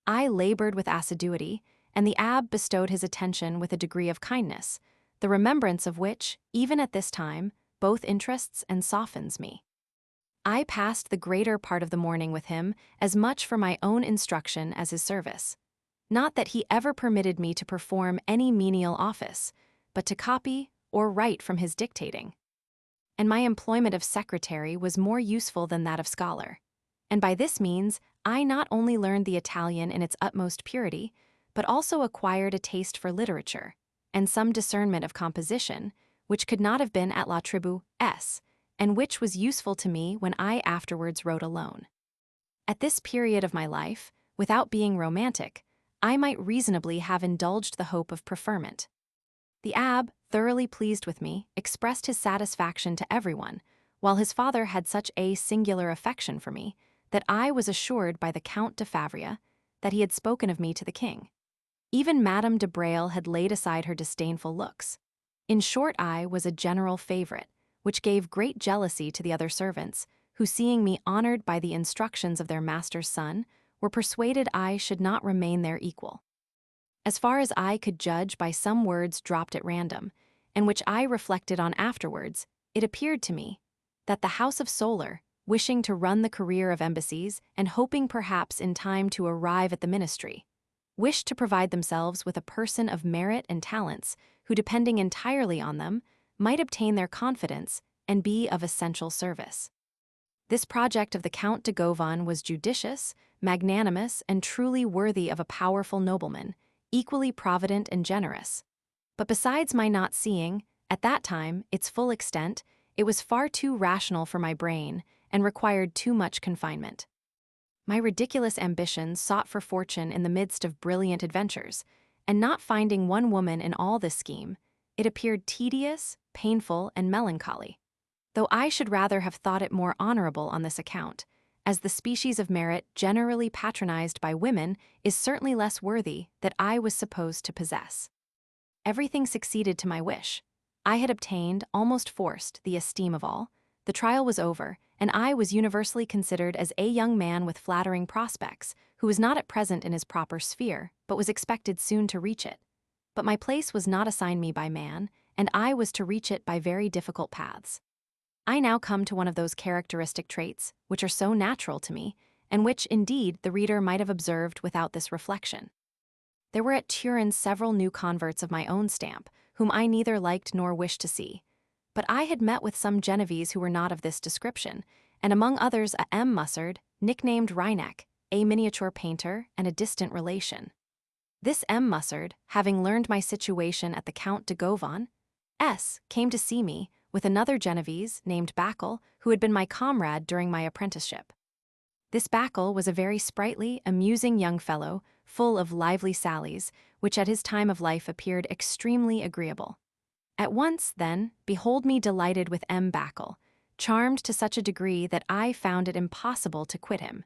I labored with assiduity, and the Abbé bestowed his attention with a degree of kindness, the remembrance of which, even at this time, both interests and softens me. I passed the greater part of the morning with him as much for my own instruction as his service. Not that he ever permitted me to perform any menial office, but to copy or write from his dictating. And my employment of secretary was more useful than that of scholar. And by this means, I not only learned the Italian in its utmost purity, but also acquired a taste for literature, and some discernment of composition, which could not have been at La Tribu S, and which was useful to me when I afterwards wrote alone. At this period of my life, without being romantic, I might reasonably have indulged the hope of preferment. The Abbé, thoroughly pleased with me, expressed his satisfaction to everyone, while his father had such a singular affection for me, that I was assured by the Count de Favria that he had spoken of me to the king. Even Madame de Braille had laid aside her disdainful looks. In short, I was a general favorite, which gave great jealousy to the other servants, who, seeing me honored by the instructions of their master's son, were persuaded I should not remain their equal. As far as I could judge by some words dropped at random, and which I reflected on afterwards, it appeared to me that the House of Solar, wishing to run the career of embassies and hoping perhaps in time to arrive at the ministry, wished to provide themselves with a person of merit and talents who, depending entirely on them, might obtain their confidence and be of essential service. This project of the Count de Gauvin was judicious, magnanimous, and truly worthy of a powerful nobleman, equally provident and generous. But besides my not seeing, at that time, its full extent, it was far too rational for my brain and required too much confinement. My ridiculous ambitions sought for fortune in the midst of brilliant adventures, and not finding one woman in all this scheme, it appeared tedious, painful, and melancholy, though I should rather have thought it more honorable on this account, as the species of merit generally patronized by women is certainly less worthy that I was supposed to possess. Everything succeeded to my wish. I had obtained, almost forced, the esteem of all. The trial was over, and I was universally considered as a young man with flattering prospects, who was not at present in his proper sphere, but was expected soon to reach it. But my place was not assigned me by man, and I was to reach it by very difficult paths. I now come to one of those characteristic traits which are so natural to me, and which, indeed, the reader might have observed without this reflection. There were at Turin several new converts of my own stamp, whom I neither liked nor wished to see. But I had met with some Genevese who were not of this description, and among others a M. Mussard, nicknamed Reinecke, a miniature painter and a distant relation. This M. Mussard, having learned my situation at the Count de Gauvon's, came to see me, with another Genevese named Backel, who had been my comrade during my apprenticeship. This Backel was a very sprightly, amusing young fellow, full of lively sallies, which at his time of life appeared extremely agreeable. At once, then, behold me delighted with M. Backel, charmed to such a degree that I found it impossible to quit him.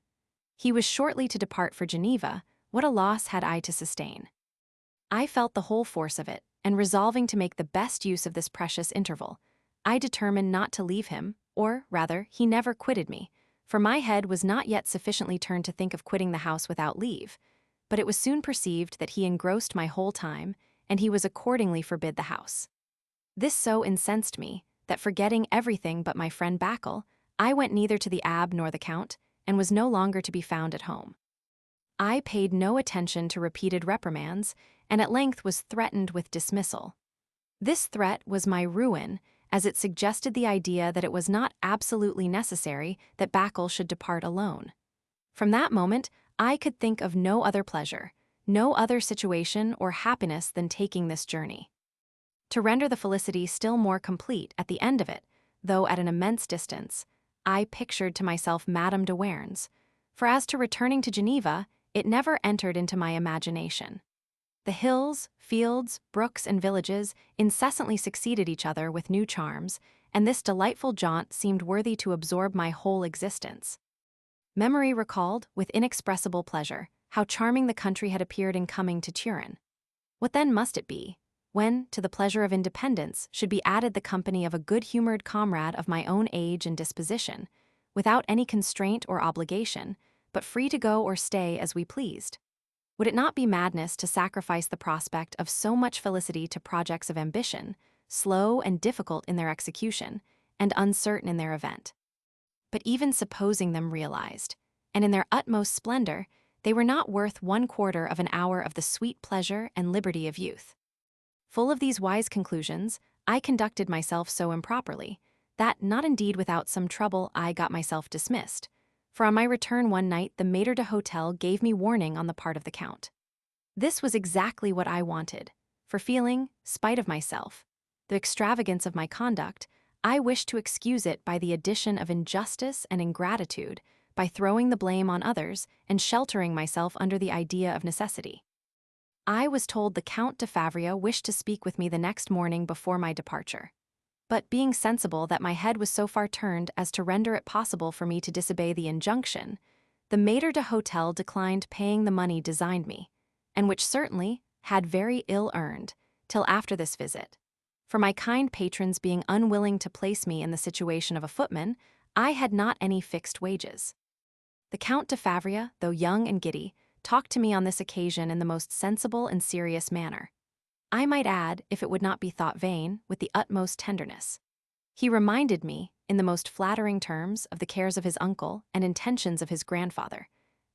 He was shortly to depart for Geneva. What a loss had I to sustain! I felt the whole force of it, and resolving to make the best use of this precious interval, I determined not to leave him, or, rather, he never quitted me, for my head was not yet sufficiently turned to think of quitting the house without leave, but it was soon perceived that he engrossed my whole time, and he was accordingly forbid the house. This so incensed me, that forgetting everything but my friend Backel, I went neither to the Abbé nor the Count, and was no longer to be found at home. I paid no attention to repeated reprimands, and at length was threatened with dismissal. This threat was my ruin, as it suggested the idea that it was not absolutely necessary that Backel should depart alone. From that moment, I could think of no other pleasure, no other situation or happiness than taking this journey. To render the felicity still more complete at the end of it, though at an immense distance, I pictured to myself Madame de Warens, for as to returning to Geneva, it never entered into my imagination. The hills, fields, brooks, and villages incessantly succeeded each other with new charms, and this delightful jaunt seemed worthy to absorb my whole existence. Memory recalled, with inexpressible pleasure, how charming the country had appeared in coming to Turin. What then must it be, when, to the pleasure of independence, should be added the company of a good-humored comrade of my own age and disposition, without any constraint or obligation, but free to go or stay as we pleased? Would it not be madness to sacrifice the prospect of so much felicity to projects of ambition, slow and difficult in their execution, and uncertain in their event? But even supposing them realized, and in their utmost splendor, they were not worth 1/4 of an hour of the sweet pleasure and liberty of youth. Full of these wise conclusions, I conducted myself so improperly, that, not indeed without some trouble, I got myself dismissed, for on my return one night the maître d'hôtel gave me warning on the part of the Count. This was exactly what I wanted, for feeling, spite of myself, the extravagance of my conduct, I wished to excuse it by the addition of injustice and ingratitude, by throwing the blame on others and sheltering myself under the idea of necessity. I was told the Count de Favria wished to speak with me the next morning before my departure. But being sensible that my head was so far turned as to render it possible for me to disobey the injunction, the maître d'hôtel declined paying the money designed me, and which certainly had very ill earned, till after this visit. For my kind patrons being unwilling to place me in the situation of a footman, I had not any fixed wages. The Count de Favria, though young and giddy, talked to me on this occasion in the most sensible and serious manner. I might add, if it would not be thought vain, with the utmost tenderness. He reminded me, in the most flattering terms, of the cares of his uncle and intentions of his grandfather.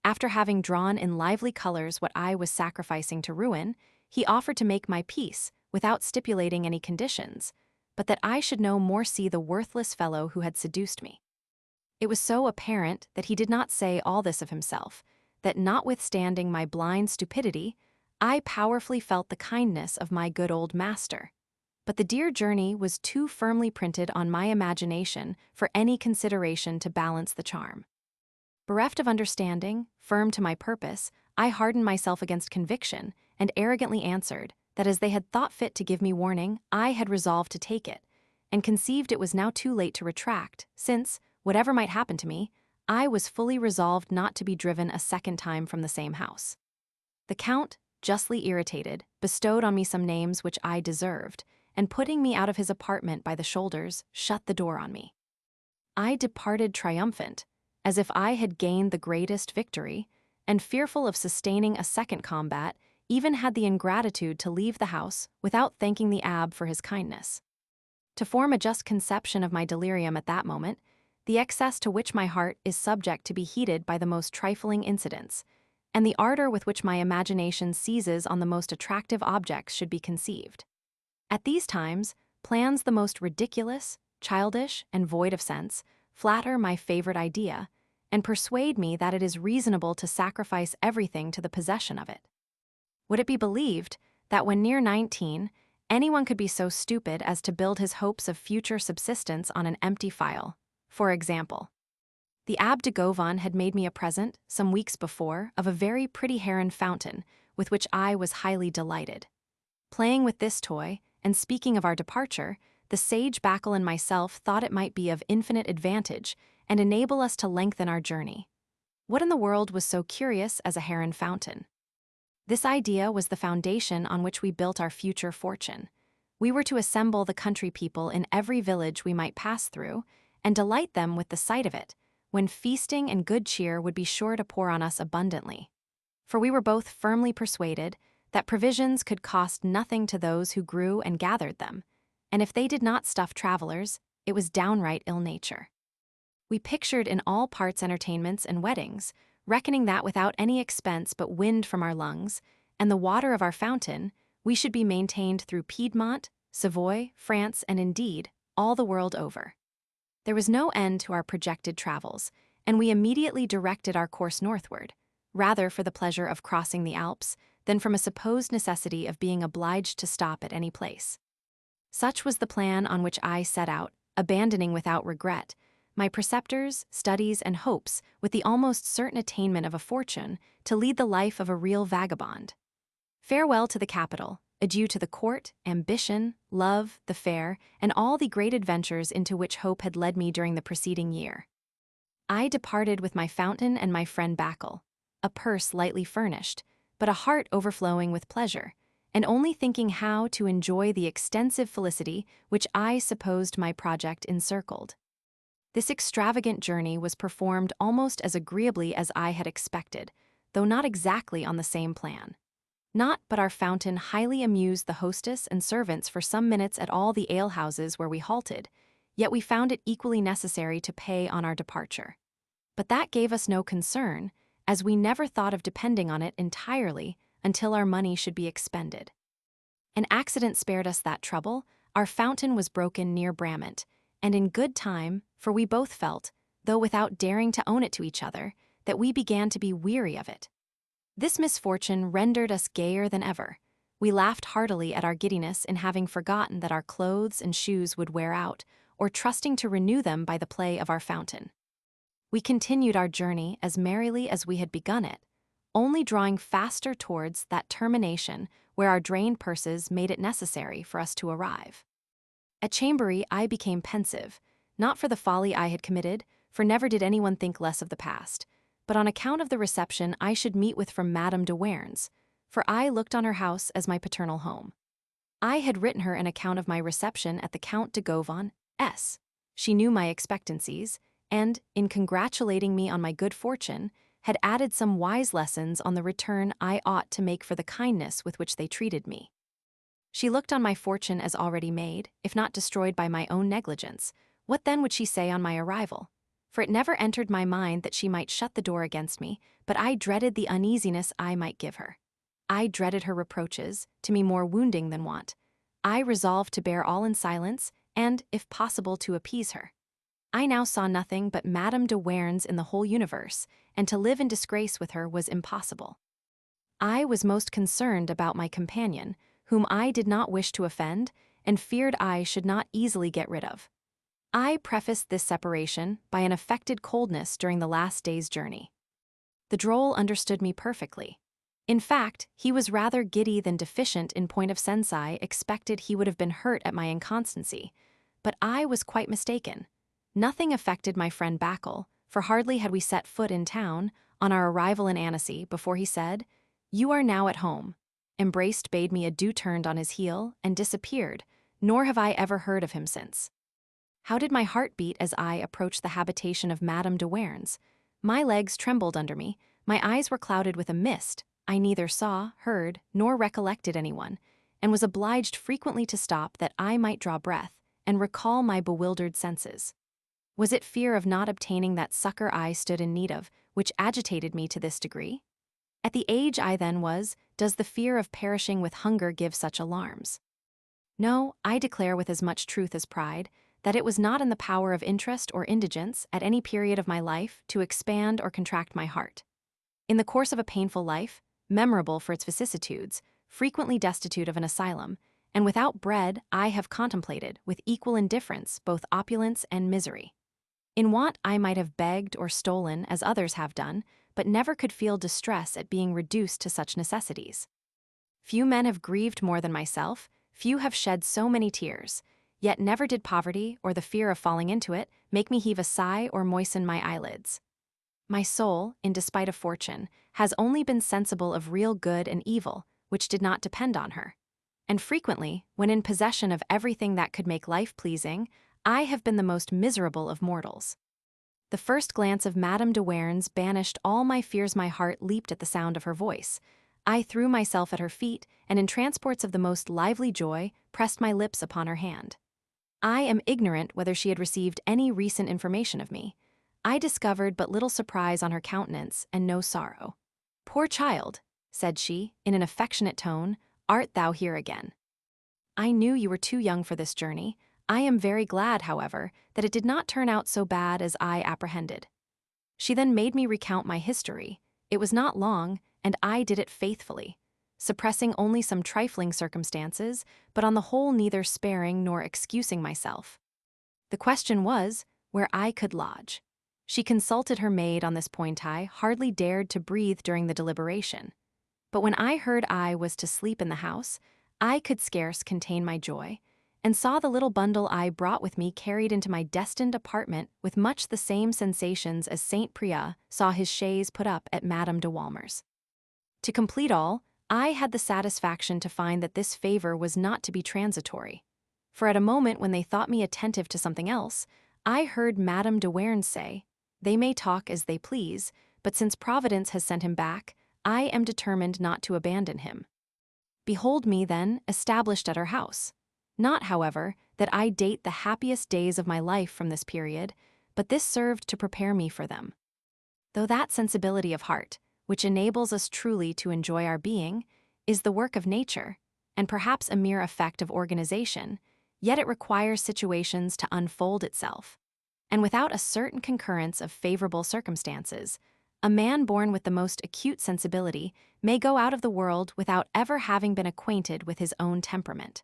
After having drawn in lively colors what I was sacrificing to ruin, he offered to make my peace, without stipulating any conditions, but that I should no more see the worthless fellow who had seduced me. It was so apparent that he did not say all this of himself, that notwithstanding my blind stupidity, I powerfully felt the kindness of my good old master. But the dear journey was too firmly printed on my imagination for any consideration to balance the charm. Bereft of understanding, firm to my purpose, I hardened myself against conviction, and arrogantly answered that as they had thought fit to give me warning, I had resolved to take it, and conceived it was now too late to retract, since, whatever might happen to me, I was fully resolved not to be driven a second time from the same house. The Count, justly irritated, bestowed on me some names which I deserved, and putting me out of his apartment by the shoulders, shut the door on me. I departed triumphant, as if I had gained the greatest victory, and fearful of sustaining a second combat, even had the ingratitude to leave the house without thanking the abbé for his kindness. To form a just conception of my delirium at that moment, the excess to which my heart is subject to be heated by the most trifling incidents, and the ardor with which my imagination seizes on the most attractive objects should be conceived. At these times, plans the most ridiculous, childish, and void of sense flatter my favorite idea, and persuade me that it is reasonable to sacrifice everything to the possession of it. Would it be believed that when near 19, anyone could be so stupid as to build his hopes of future subsistence on an empty phial? For example, the Abbé de Gauvon had made me a present, some weeks before, of a very pretty heron fountain, with which I was highly delighted. Playing with this toy, and speaking of our departure, the sage Bacchal and myself thought it might be of infinite advantage and enable us to lengthen our journey. What in the world was so curious as a heron fountain? This idea was the foundation on which we built our future fortune. We were to assemble the country people in every village we might pass through, and delight them with the sight of it, when feasting and good cheer would be sure to pour on us abundantly. For we were both firmly persuaded that provisions could cost nothing to those who grew and gathered them, and if they did not stuff travelers, it was downright ill nature. We pictured in all parts entertainments and weddings, reckoning that without any expense but wind from our lungs, and the water of our fountain, we should be maintained through Piedmont, Savoy, France, and indeed, all the world over. There was no end to our projected travels, and we immediately directed our course northward, rather for the pleasure of crossing the Alps than from a supposed necessity of being obliged to stop at any place. Such was the plan on which I set out, abandoning without regret my preceptors, studies, and hopes with the almost certain attainment of a fortune to lead the life of a real vagabond. Farewell to the capital, adieu to the court, ambition, love, the fair, and all the great adventures into which hope had led me during the preceding year. I departed with my fountain and my friend Bacchal, a purse lightly furnished, but a heart overflowing with pleasure, and only thinking how to enjoy the extensive felicity which I supposed my project encircled. This extravagant journey was performed almost as agreeably as I had expected, though not exactly on the same plan. Not but our fountain highly amused the hostess and servants for some minutes at all the alehouses where we halted, yet we found it equally necessary to pay on our departure. But that gave us no concern, as we never thought of depending on it entirely until our money should be expended. An accident spared us that trouble. Our fountain was broken near Bramant, and in good time, for we both felt, though without daring to own it to each other, that we began to be weary of it. This misfortune rendered us gayer than ever. We laughed heartily at our giddiness in having forgotten that our clothes and shoes would wear out, or trusting to renew them by the play of our fountain. We continued our journey as merrily as we had begun it, only drawing faster towards that termination where our drained purses made it necessary for us to arrive. At Chambéry I became pensive, not for the folly I had committed, for never did anyone think less of the past, but on account of the reception I should meet with from Madame de Warens, for I looked on her house as my paternal home. I had written her an account of my reception at the Count de Gauvon's. She knew my expectancies, and, in congratulating me on my good fortune, had added some wise lessons on the return I ought to make for the kindness with which they treated me. She looked on my fortune as already made, if not destroyed by my own negligence. What then would she say on my arrival? For it never entered my mind that she might shut the door against me, but I dreaded the uneasiness I might give her. I dreaded her reproaches, to me more wounding than wont. I resolved to bear all in silence, and, if possible, to appease her. I now saw nothing but Madame de Warens in the whole universe, and to live in disgrace with her was impossible. I was most concerned about my companion, whom I did not wish to offend, and feared I should not easily get rid of. I prefaced this separation by an affected coldness during the last day's journey. The droll understood me perfectly. In fact, he was rather giddy than deficient in point of sense. I expected he would have been hurt at my inconstancy, but I was quite mistaken. Nothing affected my friend Bacchal, for hardly had we set foot in town, on our arrival in Annecy, before he said, "You are now at home," embraced, bade me adieu, turned on his heel, and disappeared, nor have I ever heard of him since. How did my heart beat as I approached the habitation of Madame de Warens? My legs trembled under me, my eyes were clouded with a mist, I neither saw, heard, nor recollected anyone, and was obliged frequently to stop that I might draw breath and recall my bewildered senses. Was it fear of not obtaining that succor I stood in need of, which agitated me to this degree? At the age I then was, does the fear of perishing with hunger give such alarms? No, I declare with as much truth as pride, that it was not in the power of interest or indigence, at any period of my life, to expand or contract my heart. In the course of a painful life, memorable for its vicissitudes, frequently destitute of an asylum, and without bread, I have contemplated, with equal indifference, both opulence and misery. In want I might have begged or stolen, as others have done, but never could feel distress at being reduced to such necessities. Few men have grieved more than myself, few have shed so many tears, yet never did poverty, or the fear of falling into it, make me heave a sigh or moisten my eyelids. My soul, in despite of fortune, has only been sensible of real good and evil, which did not depend on her. And frequently, when in possession of everything that could make life pleasing, I have been the most miserable of mortals. The first glance of Madame de Warens banished all my fears. My heart leaped at the sound of her voice. I threw myself at her feet, and in transports of the most lively joy, pressed my lips upon her hand. I am ignorant whether she had received any recent information of me. I discovered but little surprise on her countenance, and no sorrow. "Poor child," said she, in an affectionate tone, "art thou here again? I knew you were too young for this journey. I am very glad, however, that it did not turn out so bad as I apprehended." She then made me recount my history. It was not long, and I did it faithfully, suppressing only some trifling circumstances, but on the whole neither sparing nor excusing myself. The question was, where I could lodge. She consulted her maid on this point. I hardly dared to breathe during the deliberation. But when I heard I was to sleep in the house, I could scarce contain my joy, and saw the little bundle I brought with me carried into my destined apartment with much the same sensations as Saint Priya saw his chaise put up at Madame de Walmer's. To complete all, I had the satisfaction to find that this favor was not to be transitory. For at a moment when they thought me attentive to something else, I heard Madame de Warens say, "They may talk as they please, but since Providence has sent him back, I am determined not to abandon him." Behold me, then, established at her house. Not, however, that I date the happiest days of my life from this period, but this served to prepare me for them. Though that sensibility of heart, which enables us truly to enjoy our being, is the work of nature, and perhaps a mere effect of organization, yet it requires situations to unfold itself. And without a certain concurrence of favorable circumstances, a man born with the most acute sensibility may go out of the world without ever having been acquainted with his own temperament.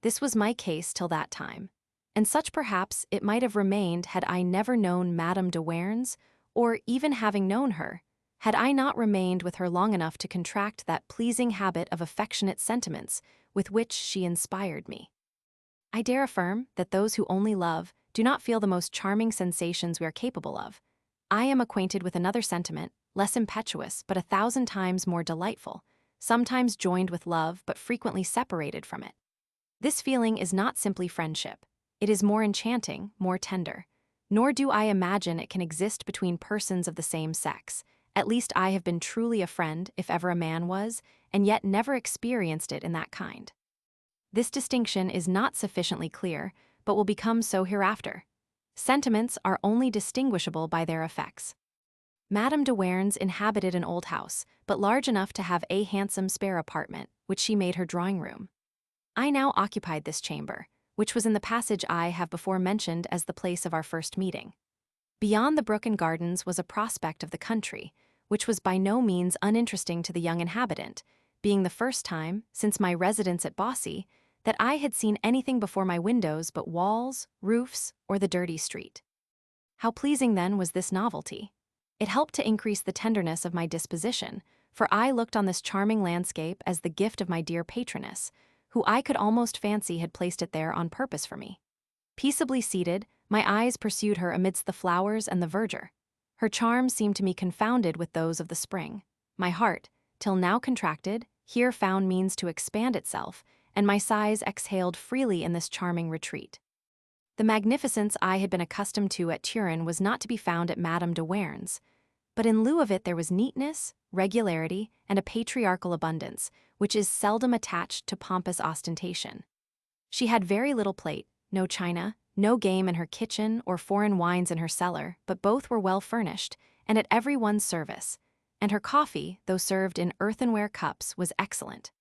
This was my case till that time, and such perhaps it might have remained had I never known Madame de Warens, or even having known her, had I not remained with her long enough to contract that pleasing habit of affectionate sentiments with which she inspired me. I dare affirm that those who only love do not feel the most charming sensations we are capable of. I am acquainted with another sentiment, less impetuous but 1,000 times more delightful, sometimes joined with love but frequently separated from it. This feeling is not simply friendship. It is more enchanting, more tender. Nor do I imagine it can exist between persons of the same sex. At least I have been truly a friend, if ever a man was, and yet never experienced it in that kind. This distinction is not sufficiently clear, but will become so hereafter. Sentiments are only distinguishable by their effects. Madame de Warens inhabited an old house, but large enough to have a handsome spare apartment, which she made her drawing room. I now occupied this chamber, which was in the passage I have before mentioned as the place of our first meeting. Beyond the brook and gardens was a prospect of the country, which was by no means uninteresting to the young inhabitant, being the first time, since my residence at Bossey, that I had seen anything before my windows but walls, roofs, or the dirty street. How pleasing then was this novelty! It helped to increase the tenderness of my disposition, for I looked on this charming landscape as the gift of my dear patroness, who I could almost fancy had placed it there on purpose for me. Peaceably seated, my eyes pursued her amidst the flowers and the verdure. Her charms seemed to me confounded with those of the spring. My heart, till now contracted, here found means to expand itself, and my sighs exhaled freely in this charming retreat. The magnificence I had been accustomed to at Turin was not to be found at Madame de Warens, but in lieu of it there was neatness, regularity, and a patriarchal abundance, which is seldom attached to pompous ostentation. She had very little plate, no china, no game in her kitchen or foreign wines in her cellar, but both were well furnished, and at every one's service, and her coffee, though served in earthenware cups, was excellent.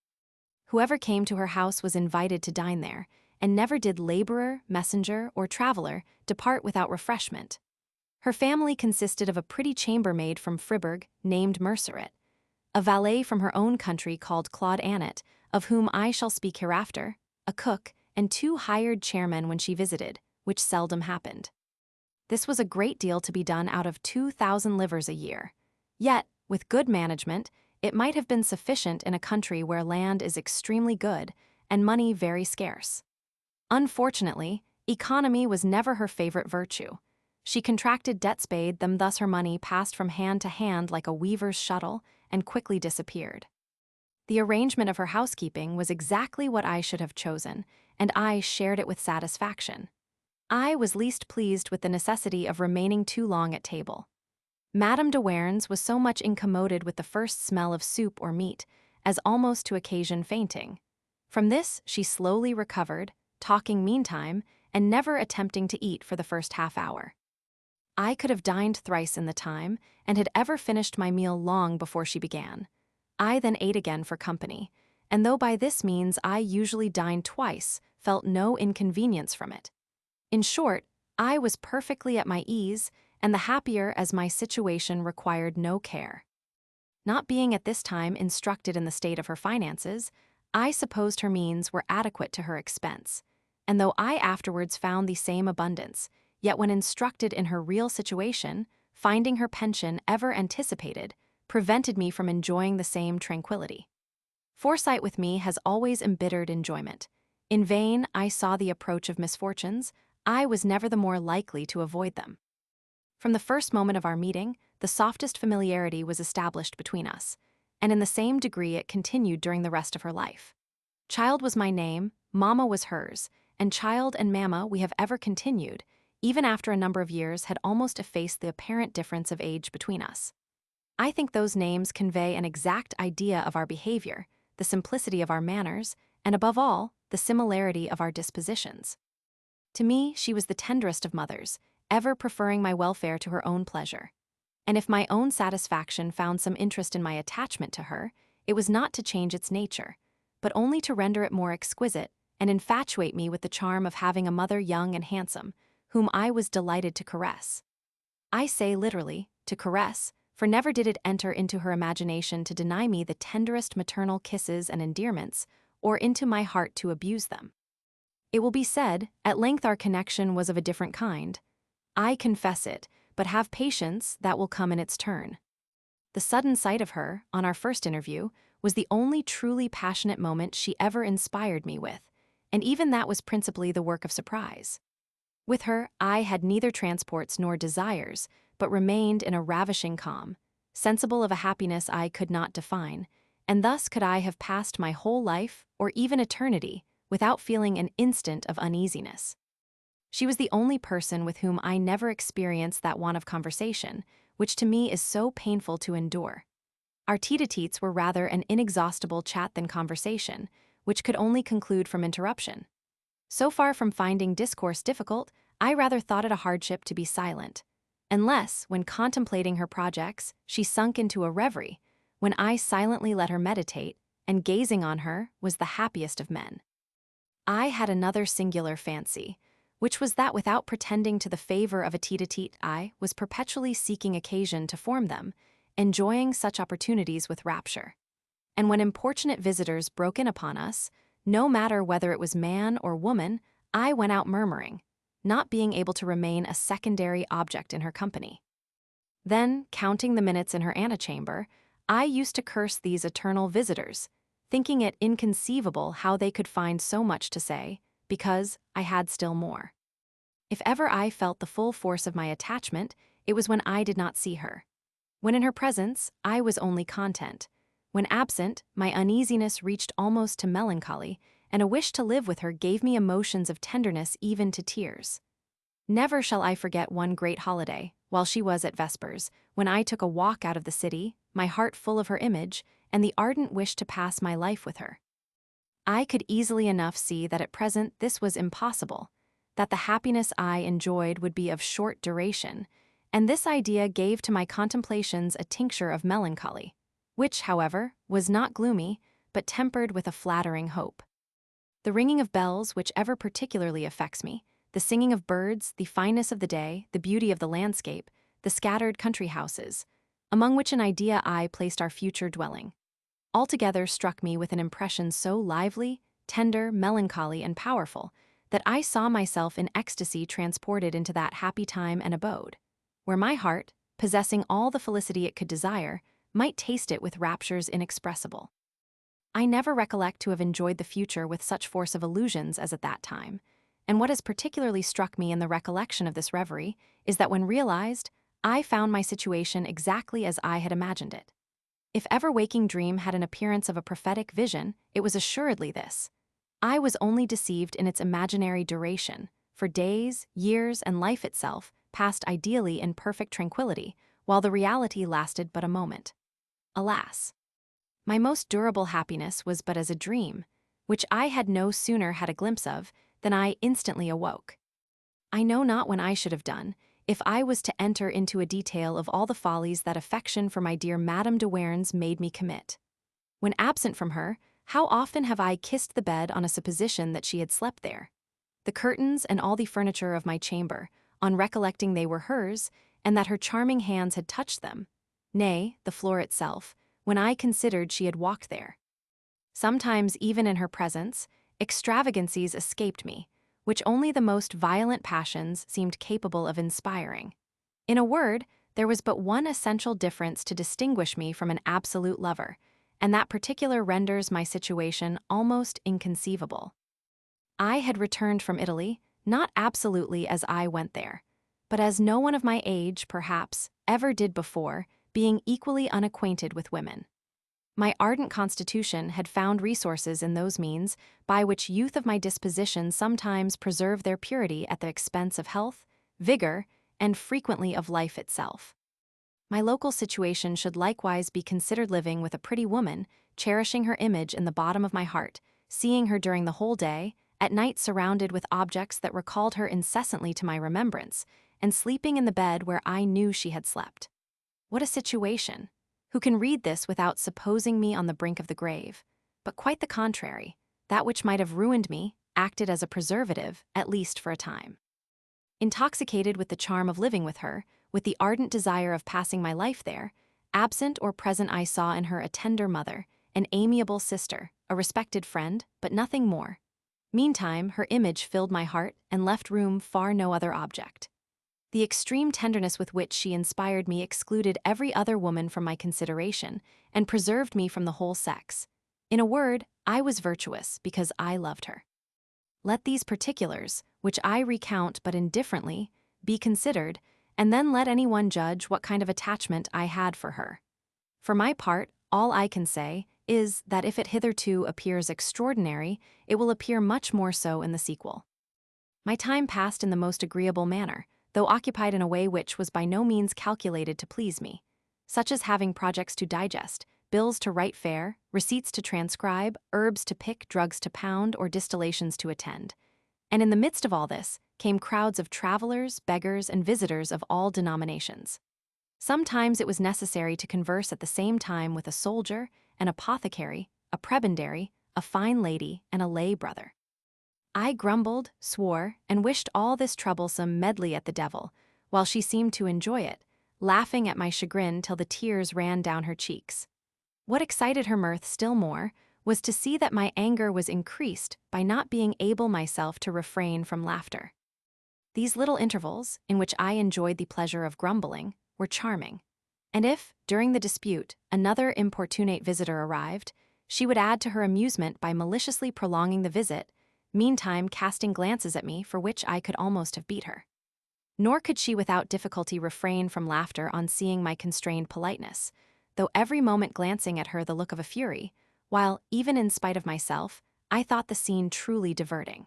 Whoever came to her house was invited to dine there, and never did laborer, messenger, or traveler depart without refreshment. Her family consisted of a pretty chambermaid from Fribourg named Merceret, a valet from her own country called Claude Annot, of whom I shall speak hereafter, a cook, and 2 hired chairmen when she visited, which seldom happened. This was a great deal to be done out of 2,000 livres a year. Yet, with good management, it might have been sufficient in a country where land is extremely good and money very scarce. Unfortunately, economy was never her favorite virtue. She contracted debts bade them, thus her money passed from hand to hand like a weaver's shuttle and quickly disappeared. The arrangement of her housekeeping was exactly what I should have chosen, and I shared it with satisfaction. I was least pleased with the necessity of remaining too long at table. Madame de Warens was so much incommoded with the first smell of soup or meat as almost to occasion fainting. From this she slowly recovered, talking meantime, and never attempting to eat for the first half-hour. I could have dined thrice in the time, and had ever finished my meal long before she began. I then ate again for company, and though by this means I usually dined twice, felt no inconvenience from it. In short, I was perfectly at my ease, and the happier as my situation required no care. Not being at this time instructed in the state of her finances, I supposed her means were adequate to her expense, and though I afterwards found the same abundance, yet when instructed in her real situation, finding her pension ever anticipated, prevented me from enjoying the same tranquility. Foresight with me has always embittered enjoyment. In vain I saw the approach of misfortunes, I was never the more likely to avoid them. From the first moment of our meeting, the softest familiarity was established between us, and in the same degree it continued during the rest of her life. Child was my name, Mamma was hers, and Child and Mamma we have ever continued, even after a number of years had almost effaced the apparent difference of age between us. I think those names convey an exact idea of our behavior, the simplicity of our manners, and above all, the similarity of our dispositions. To me, she was the tenderest of mothers, ever preferring my welfare to her own pleasure. And if my own satisfaction found some interest in my attachment to her, it was not to change its nature, but only to render it more exquisite and infatuate me with the charm of having a mother young and handsome, whom I was delighted to caress. I say literally, to caress, for never did it enter into her imagination to deny me the tenderest maternal kisses and endearments, or into my heart to abuse them. It will be said, at length our connection was of a different kind. I confess it, but have patience, that will come in its turn. The sudden sight of her, on our first interview, was the only truly passionate moment she ever inspired me with, and even that was principally the work of surprise. With her, I had neither transports nor desires, but remained in a ravishing calm, sensible of a happiness I could not define, and thus could I have passed my whole life, or even eternity, without feeling an instant of uneasiness. She was the only person with whom I never experienced that want of conversation, which to me is so painful to endure. Our tete-a-tetes were rather an inexhaustible chat than conversation, which could only conclude from interruption. So far from finding discourse difficult, I rather thought it a hardship to be silent, unless, when contemplating her projects, she sunk into a reverie, when I silently let her meditate, and gazing on her was the happiest of men. I had another singular fancy, which was that without pretending to the favor of a tete-a-tete, I was perpetually seeking occasion to form them, enjoying such opportunities with rapture. And when importunate visitors broke in upon us, no matter whether it was man or woman, I went out murmuring, not being able to remain a secondary object in her company. Then, counting the minutes in her antechamber, I used to curse these eternal visitors, thinking it inconceivable how they could find so much to say, because I had still more. If ever I felt the full force of my attachment, it was when I did not see her. When in her presence, I was only content. When absent, my uneasiness reached almost to melancholy, and a wish to live with her gave me emotions of tenderness even to tears. Never shall I forget one great holiday, while she was at vespers, when I took a walk out of the city, my heart full of her image, and the ardent wish to pass my life with her. I could easily enough see that at present this was impossible, that the happiness I enjoyed would be of short duration, and this idea gave to my contemplations a tincture of melancholy, which, however, was not gloomy, but tempered with a flattering hope. The ringing of bells, which ever particularly affects me, the singing of birds, the fineness of the day, the beauty of the landscape, the scattered country houses, among which an idea I placed our future dwelling, altogether struck me with an impression so lively, tender, melancholy, and powerful, that I saw myself in ecstasy transported into that happy time and abode, where my heart, possessing all the felicity it could desire, might taste it with raptures inexpressible. I never recollect to have enjoyed the future with such force of illusions as at that time, and what has particularly struck me in the recollection of this reverie is that when realized, I found my situation exactly as I had imagined it. If ever waking dream had an appearance of a prophetic vision, it was assuredly this. I was only deceived in its imaginary duration, for days, years, and life itself passed ideally in perfect tranquility, while the reality lasted but a moment. Alas! My most durable happiness was but as a dream, which I had no sooner had a glimpse of than I instantly awoke. I know not when I should have done, if I was to enter into a detail of all the follies that affection for my dear Madame de Warens made me commit. When absent from her, how often have I kissed the bed on a supposition that she had slept there, the curtains and all the furniture of my chamber, on recollecting they were hers, and that her charming hands had touched them, nay, the floor itself, when I considered she had walked there. Sometimes, even in her presence, extravagancies escaped me, which only the most violent passions seemed capable of inspiring. In a word, there was but one essential difference to distinguish me from an absolute lover, and that particular renders my situation almost inconceivable. I had returned from Italy, not absolutely as I went there, but as no one of my age, perhaps, ever did before, being equally unacquainted with women. My ardent constitution had found resources in those means by which youth of my disposition sometimes preserve their purity at the expense of health, vigor, and frequently of life itself. My local situation should likewise be considered living with a pretty woman, cherishing her image in the bottom of my heart, seeing her during the whole day, at night surrounded with objects that recalled her incessantly to my remembrance, and sleeping in the bed where I knew she had slept. What a situation! Who can read this without supposing me on the brink of the grave? But quite the contrary, that which might have ruined me acted as a preservative, at least for a time. Intoxicated with the charm of living with her, with the ardent desire of passing my life there, absent or present I saw in her a tender mother, an amiable sister, a respected friend, but nothing more. Meantime, her image filled my heart and left room for no other object. The extreme tenderness with which she inspired me excluded every other woman from my consideration, and preserved me from the whole sex. In a word, I was virtuous because I loved her. Let these particulars, which I recount but indifferently, be considered, and then let anyone judge what kind of attachment I had for her. For my part, all I can say is that if it hitherto appears extraordinary, it will appear much more so in the sequel. My time passed in the most agreeable manner, though occupied in a way which was by no means calculated to please me, such as having projects to digest, bills to write fair, receipts to transcribe, herbs to pick, drugs to pound, or distillations to attend. And in the midst of all this came crowds of travelers, beggars, and visitors of all denominations. Sometimes it was necessary to converse at the same time with a soldier, an apothecary, a prebendary, a fine lady, and a lay brother. I grumbled, swore, and wished all this troublesome medley at the devil, while she seemed to enjoy it, laughing at my chagrin till the tears ran down her cheeks. What excited her mirth still more was to see that my anger was increased by not being able myself to refrain from laughter. These little intervals, in which I enjoyed the pleasure of grumbling, were charming, and if, during the dispute, another importunate visitor arrived, she would add to her amusement by maliciously prolonging the visit, meantime casting glances at me for which I could almost have beat her. Nor could she without difficulty refrain from laughter on seeing my constrained politeness, though every moment glancing at her the look of a fury, while, even in spite of myself, I thought the scene truly diverting.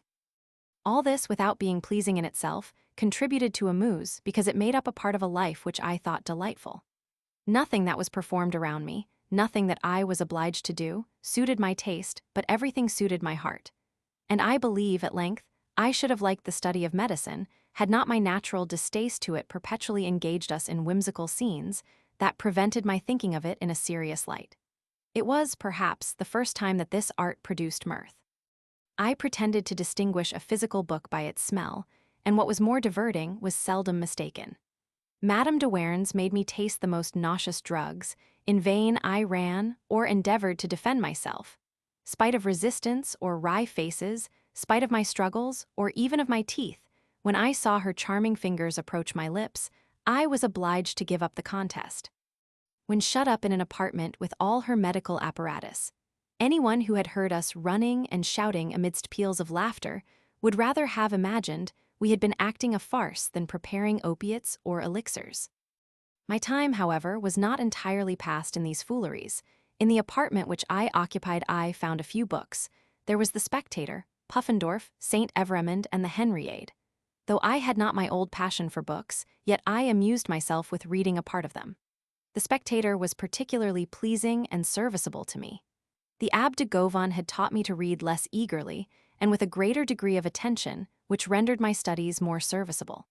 All this, without being pleasing in itself, contributed to amuse because it made up a part of a life which I thought delightful. Nothing that was performed around me, nothing that I was obliged to do, suited my taste, but everything suited my heart. And I believe, at length, I should have liked the study of medicine, had not my natural distaste to it perpetually engaged us in whimsical scenes that prevented my thinking of it in a serious light. It was, perhaps, the first time that this art produced mirth. I pretended to distinguish a physical book by its smell, and what was more diverting was seldom mistaken. Madame de Warens made me taste the most nauseous drugs. In vain I ran or endeavored to defend myself. Spite of resistance or wry faces, spite of my struggles, or even of my teeth, when I saw her charming fingers approach my lips, I was obliged to give up the contest. When shut up in an apartment with all her medical apparatus, anyone who had heard us running and shouting amidst peals of laughter would rather have imagined we had been acting a farce than preparing opiates or elixirs. My time, however, was not entirely passed in these fooleries. In the apartment which I occupied I found a few books. There was the Spectator, Puffendorf, St. Evremond, and the Henriade. Though I had not my old passion for books, yet I amused myself with reading a part of them. The Spectator was particularly pleasing and serviceable to me. The Abbé de Gauvon had taught me to read less eagerly, and with a greater degree of attention, which rendered my studies more serviceable.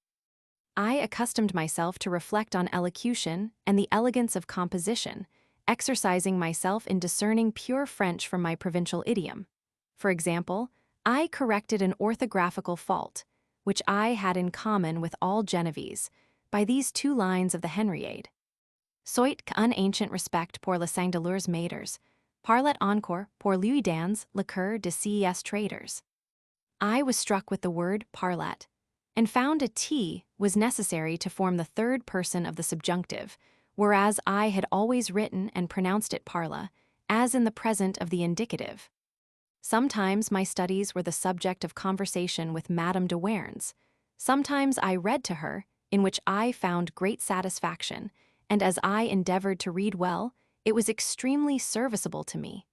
I accustomed myself to reflect on elocution and the elegance of composition, exercising myself in discerning pure French from my provincial idiom. For example, I corrected an orthographical fault, which I had in common with all Genevese, by these 2 lines of the Henriade. Soit qu'un ancient respect pour les singuliers maîtres, parlet encore pour lui dans le cœur de ces traitors. I was struck with the word parlet, and found a T was necessary to form the 3rd person of the subjunctive, whereas I had always written and pronounced it parla, as in the present of the indicative. Sometimes my studies were the subject of conversation with Madame de Warens. Sometimes I read to her, in which I found great satisfaction, and as I endeavored to read well, it was extremely serviceable to me.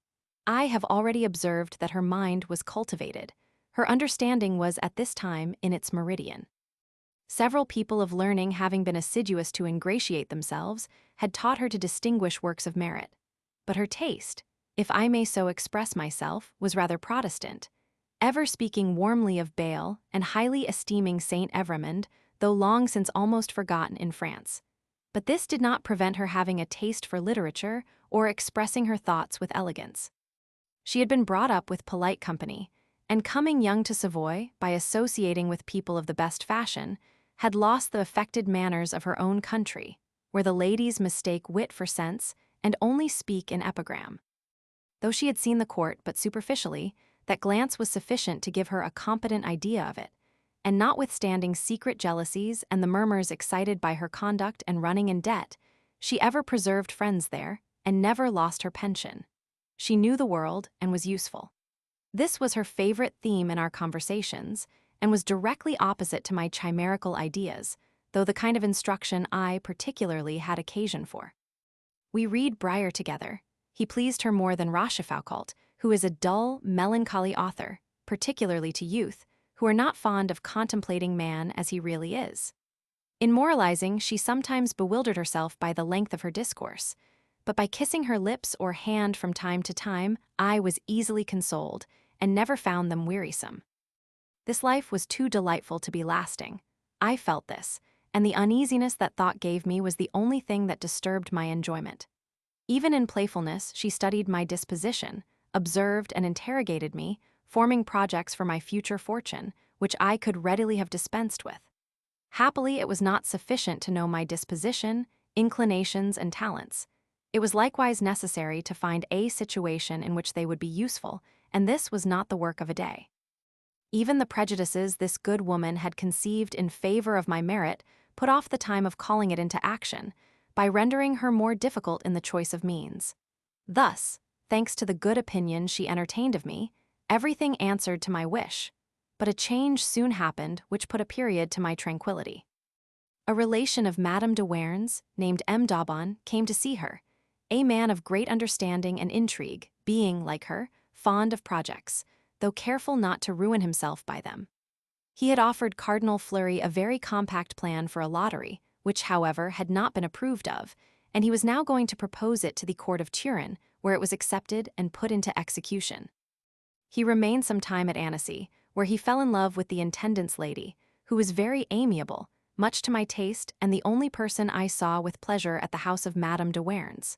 I have already observed that her mind was cultivated. Her understanding was at this time in its meridian. Several people of learning, having been assiduous to ingratiate themselves, had taught her to distinguish works of merit. But her taste, if I may so express myself, was rather Protestant, ever speaking warmly of Bayle and highly esteeming St. Evremond, though long since almost forgotten in France. But this did not prevent her having a taste for literature or expressing her thoughts with elegance. She had been brought up with polite company, and coming young to Savoy by associating with people of the best fashion, had lost the affected manners of her own country, where the ladies mistake wit for sense and only speak in epigram. Though she had seen the court but superficially, that glance was sufficient to give her a competent idea of it, and notwithstanding secret jealousies and the murmurs excited by her conduct and running in debt, she ever preserved friends there, and never lost her pension. She knew the world and was useful. This was her favorite theme in our conversations, and was directly opposite to my chimerical ideas, though the kind of instruction I particularly had occasion for. We read Briar together. He pleased her more than Rochefoucauld, who is a dull, melancholy author, particularly to youth, who are not fond of contemplating man as he really is. In moralizing, she sometimes bewildered herself by the length of her discourse, but by kissing her lips or hand from time to time, I was easily consoled, and never found them wearisome. This life was too delightful to be lasting. I felt this, and the uneasiness that thought gave me was the only thing that disturbed my enjoyment. Even in playfulness, she studied my disposition, observed and interrogated me, forming projects for my future fortune, which I could readily have dispensed with. Happily, it was not sufficient to know my disposition, inclinations, and talents. It was likewise necessary to find a situation in which they would be useful, and this was not the work of a day. Even the prejudices this good woman had conceived in favor of my merit put off the time of calling it into action, by rendering her more difficult in the choice of means. Thus, thanks to the good opinion she entertained of me, everything answered to my wish, but a change soon happened which put a period to my tranquillity. A relation of Madame de Warens, named M. Daubon, came to see her, a man of great understanding and intrigue, being, like her, fond of projects, though careful not to ruin himself by them. He had offered Cardinal Fleury a very compact plan for a lottery, which, however, had not been approved of, and he was now going to propose it to the court of Turin, where it was accepted and put into execution. He remained some time at Annecy, where he fell in love with the intendant's lady, who was very amiable, much to my taste, and the only person I saw with pleasure at the house of Madame de Warens.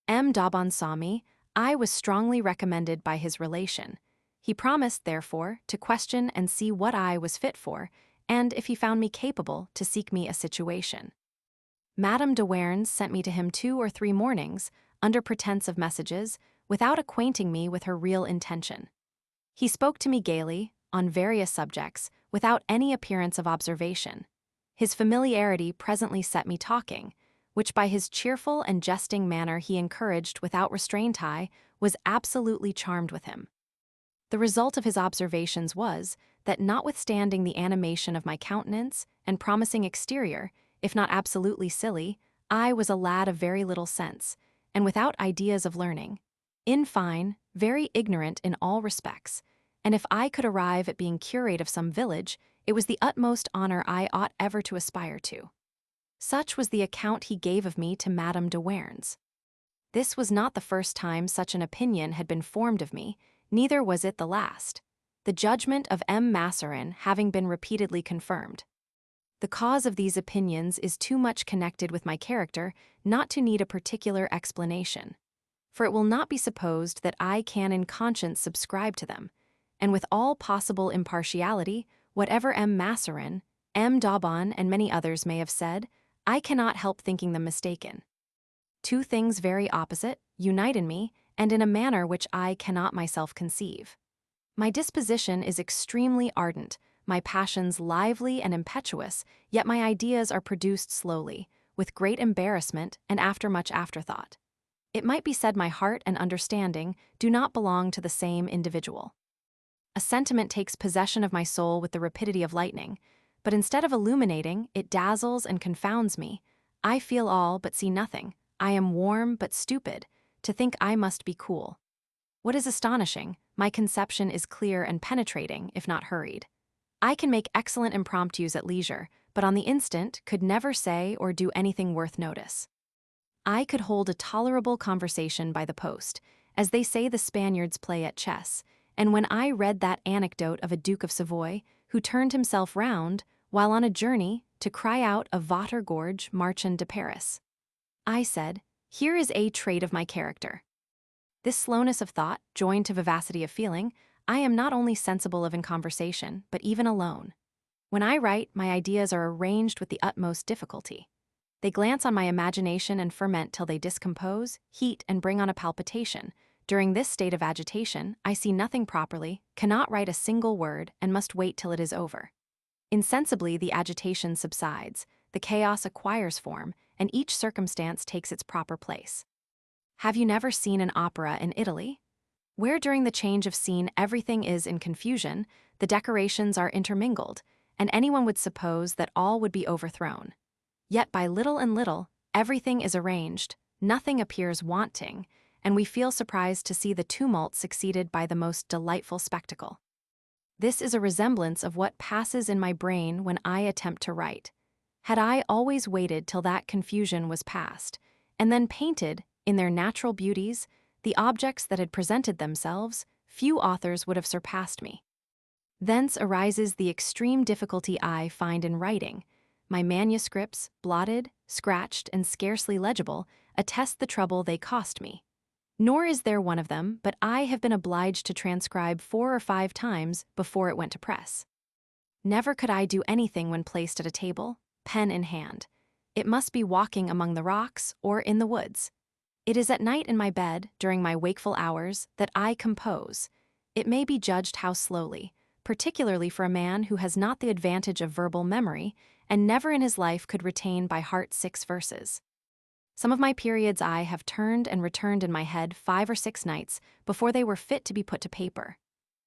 M. D'Aubonne saw me. I was strongly recommended by his relation. He promised, therefore, to question and see what I was fit for, and, if he found me capable, to seek me a situation. Madame de Warens sent me to him 2 or 3 mornings, under pretense of messages, without acquainting me with her real intention. He spoke to me gaily, on various subjects, without any appearance of observation. His familiarity presently set me talking, which by his cheerful and jesting manner he encouraged without restraint. I was absolutely charmed with him. The result of his observations was that, notwithstanding the animation of my countenance and promising exterior, if not absolutely silly, I was a lad of very little sense, and without ideas of learning. In fine, very ignorant in all respects, and if I could arrive at being curate of some village, it was the utmost honor I ought ever to aspire to. Such was the account he gave of me to Madame de Warens. This was not the first time such an opinion had been formed of me, neither was it the last, the judgment of M. Masserin having been repeatedly confirmed. The cause of these opinions is too much connected with my character not to need a particular explanation, for it will not be supposed that I can in conscience subscribe to them, and with all possible impartiality, whatever M. Masserin, M. D'Aubonne, and many others may have said, I cannot help thinking them mistaken. 2 things very opposite unite in me, and in a manner which I cannot myself conceive. My disposition is extremely ardent, my passions lively and impetuous, yet my ideas are produced slowly, with great embarrassment and after much afterthought. It might be said my heart and understanding do not belong to the same individual. A sentiment takes possession of my soul with the rapidity of lightning, but instead of illuminating, it dazzles and confounds me. I feel all but see nothing. I am warm but stupid, to think I must be cool. What is astonishing, my conception is clear and penetrating, if not hurried. I can make excellent impromptus at leisure, but on the instant could never say or do anything worth notice. I could hold a tolerable conversation by the post, as they say the Spaniards play at chess, and when I read that anecdote of a Duke of Savoy, who turned himself round, while on a journey, to cry out of Vater Gorge, Marchand de Paris, I said, here is a trait of my character. This slowness of thought, joined to vivacity of feeling, I am not only sensible of in conversation, but even alone. When I write, my ideas are arranged with the utmost difficulty. They glance on my imagination and ferment till they discompose, heat, and bring on a palpitation. During this state of agitation, I see nothing properly, cannot write a single word, and must wait till it is over. Insensibly the agitation subsides, the chaos acquires form, and each circumstance takes its proper place. Have you never seen an opera in Italy? Where during the change of scene everything is in confusion, the decorations are intermingled, and anyone would suppose that all would be overthrown. Yet by little and little, everything is arranged, nothing appears wanting, and we feel surprised to see the tumult succeeded by the most delightful spectacle. This is a resemblance of what passes in my brain when I attempt to write. Had I always waited till that confusion was past, and then painted, in their natural beauties, the objects that had presented themselves, few authors would have surpassed me. Thence arises the extreme difficulty I find in writing. My manuscripts, blotted, scratched, and scarcely legible, attest the trouble they cost me. Nor is there one of them but I have been obliged to transcribe 4 or 5 times before it went to press. Never could I do anything when placed at a table, pen in hand. It must be walking among the rocks or in the woods. It is at night in my bed, during my wakeful hours, that I compose. It may be judged how slowly, particularly for a man who has not the advantage of verbal memory, and never in his life could retain by heart 6 verses. Some of my periods I have turned and returned in my head 5 or 6 nights before they were fit to be put to paper.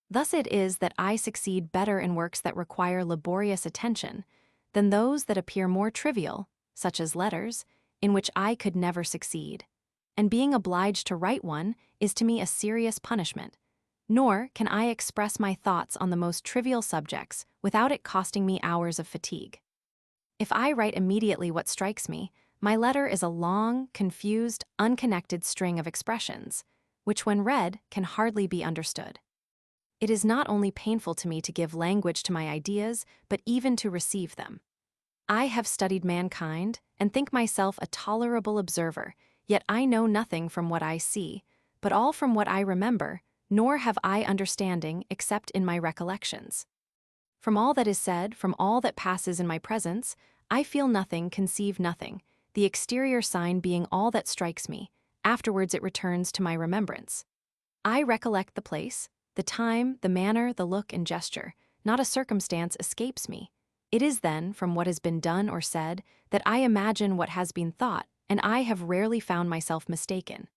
Thus it is that I succeed better in works that require laborious attention than those that appear more trivial, such as letters, in which I could never succeed. and being obliged to write one is to me a serious punishment. Nor can I express my thoughts on the most trivial subjects without it costing me hours of fatigue. If I write immediately what strikes me, my letter is a long, confused, unconnected string of expressions, which when read can hardly be understood. It is not only painful to me to give language to my ideas, but even to receive them. I have studied mankind and think myself a tolerable observer, yet I know nothing from what I see, but all from what I remember, nor have I understanding except in my recollections. From all that is said, from all that passes in my presence, I feel nothing, conceive nothing, the exterior sign being all that strikes me. Afterwards it returns to my remembrance. I recollect the place, the time, the manner, the look and gesture. Not a circumstance escapes me. It is then, from what has been done or said, that I imagine what has been thought, and I have rarely found myself mistaken.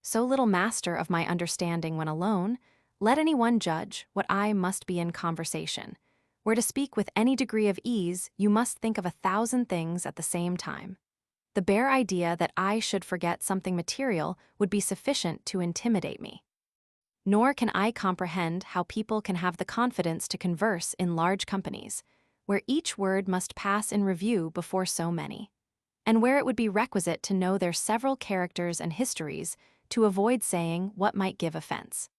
So little master of my understanding when alone, let any one judge what I must be in conversation, where to speak with any degree of ease you must think of 1,000 things at the same time. The bare idea that I should forget something material would be sufficient to intimidate me. Nor can I comprehend how people can have the confidence to converse in large companies, where each word must pass in review before so many, and where it would be requisite to know their several characters and histories to avoid saying what might give offense.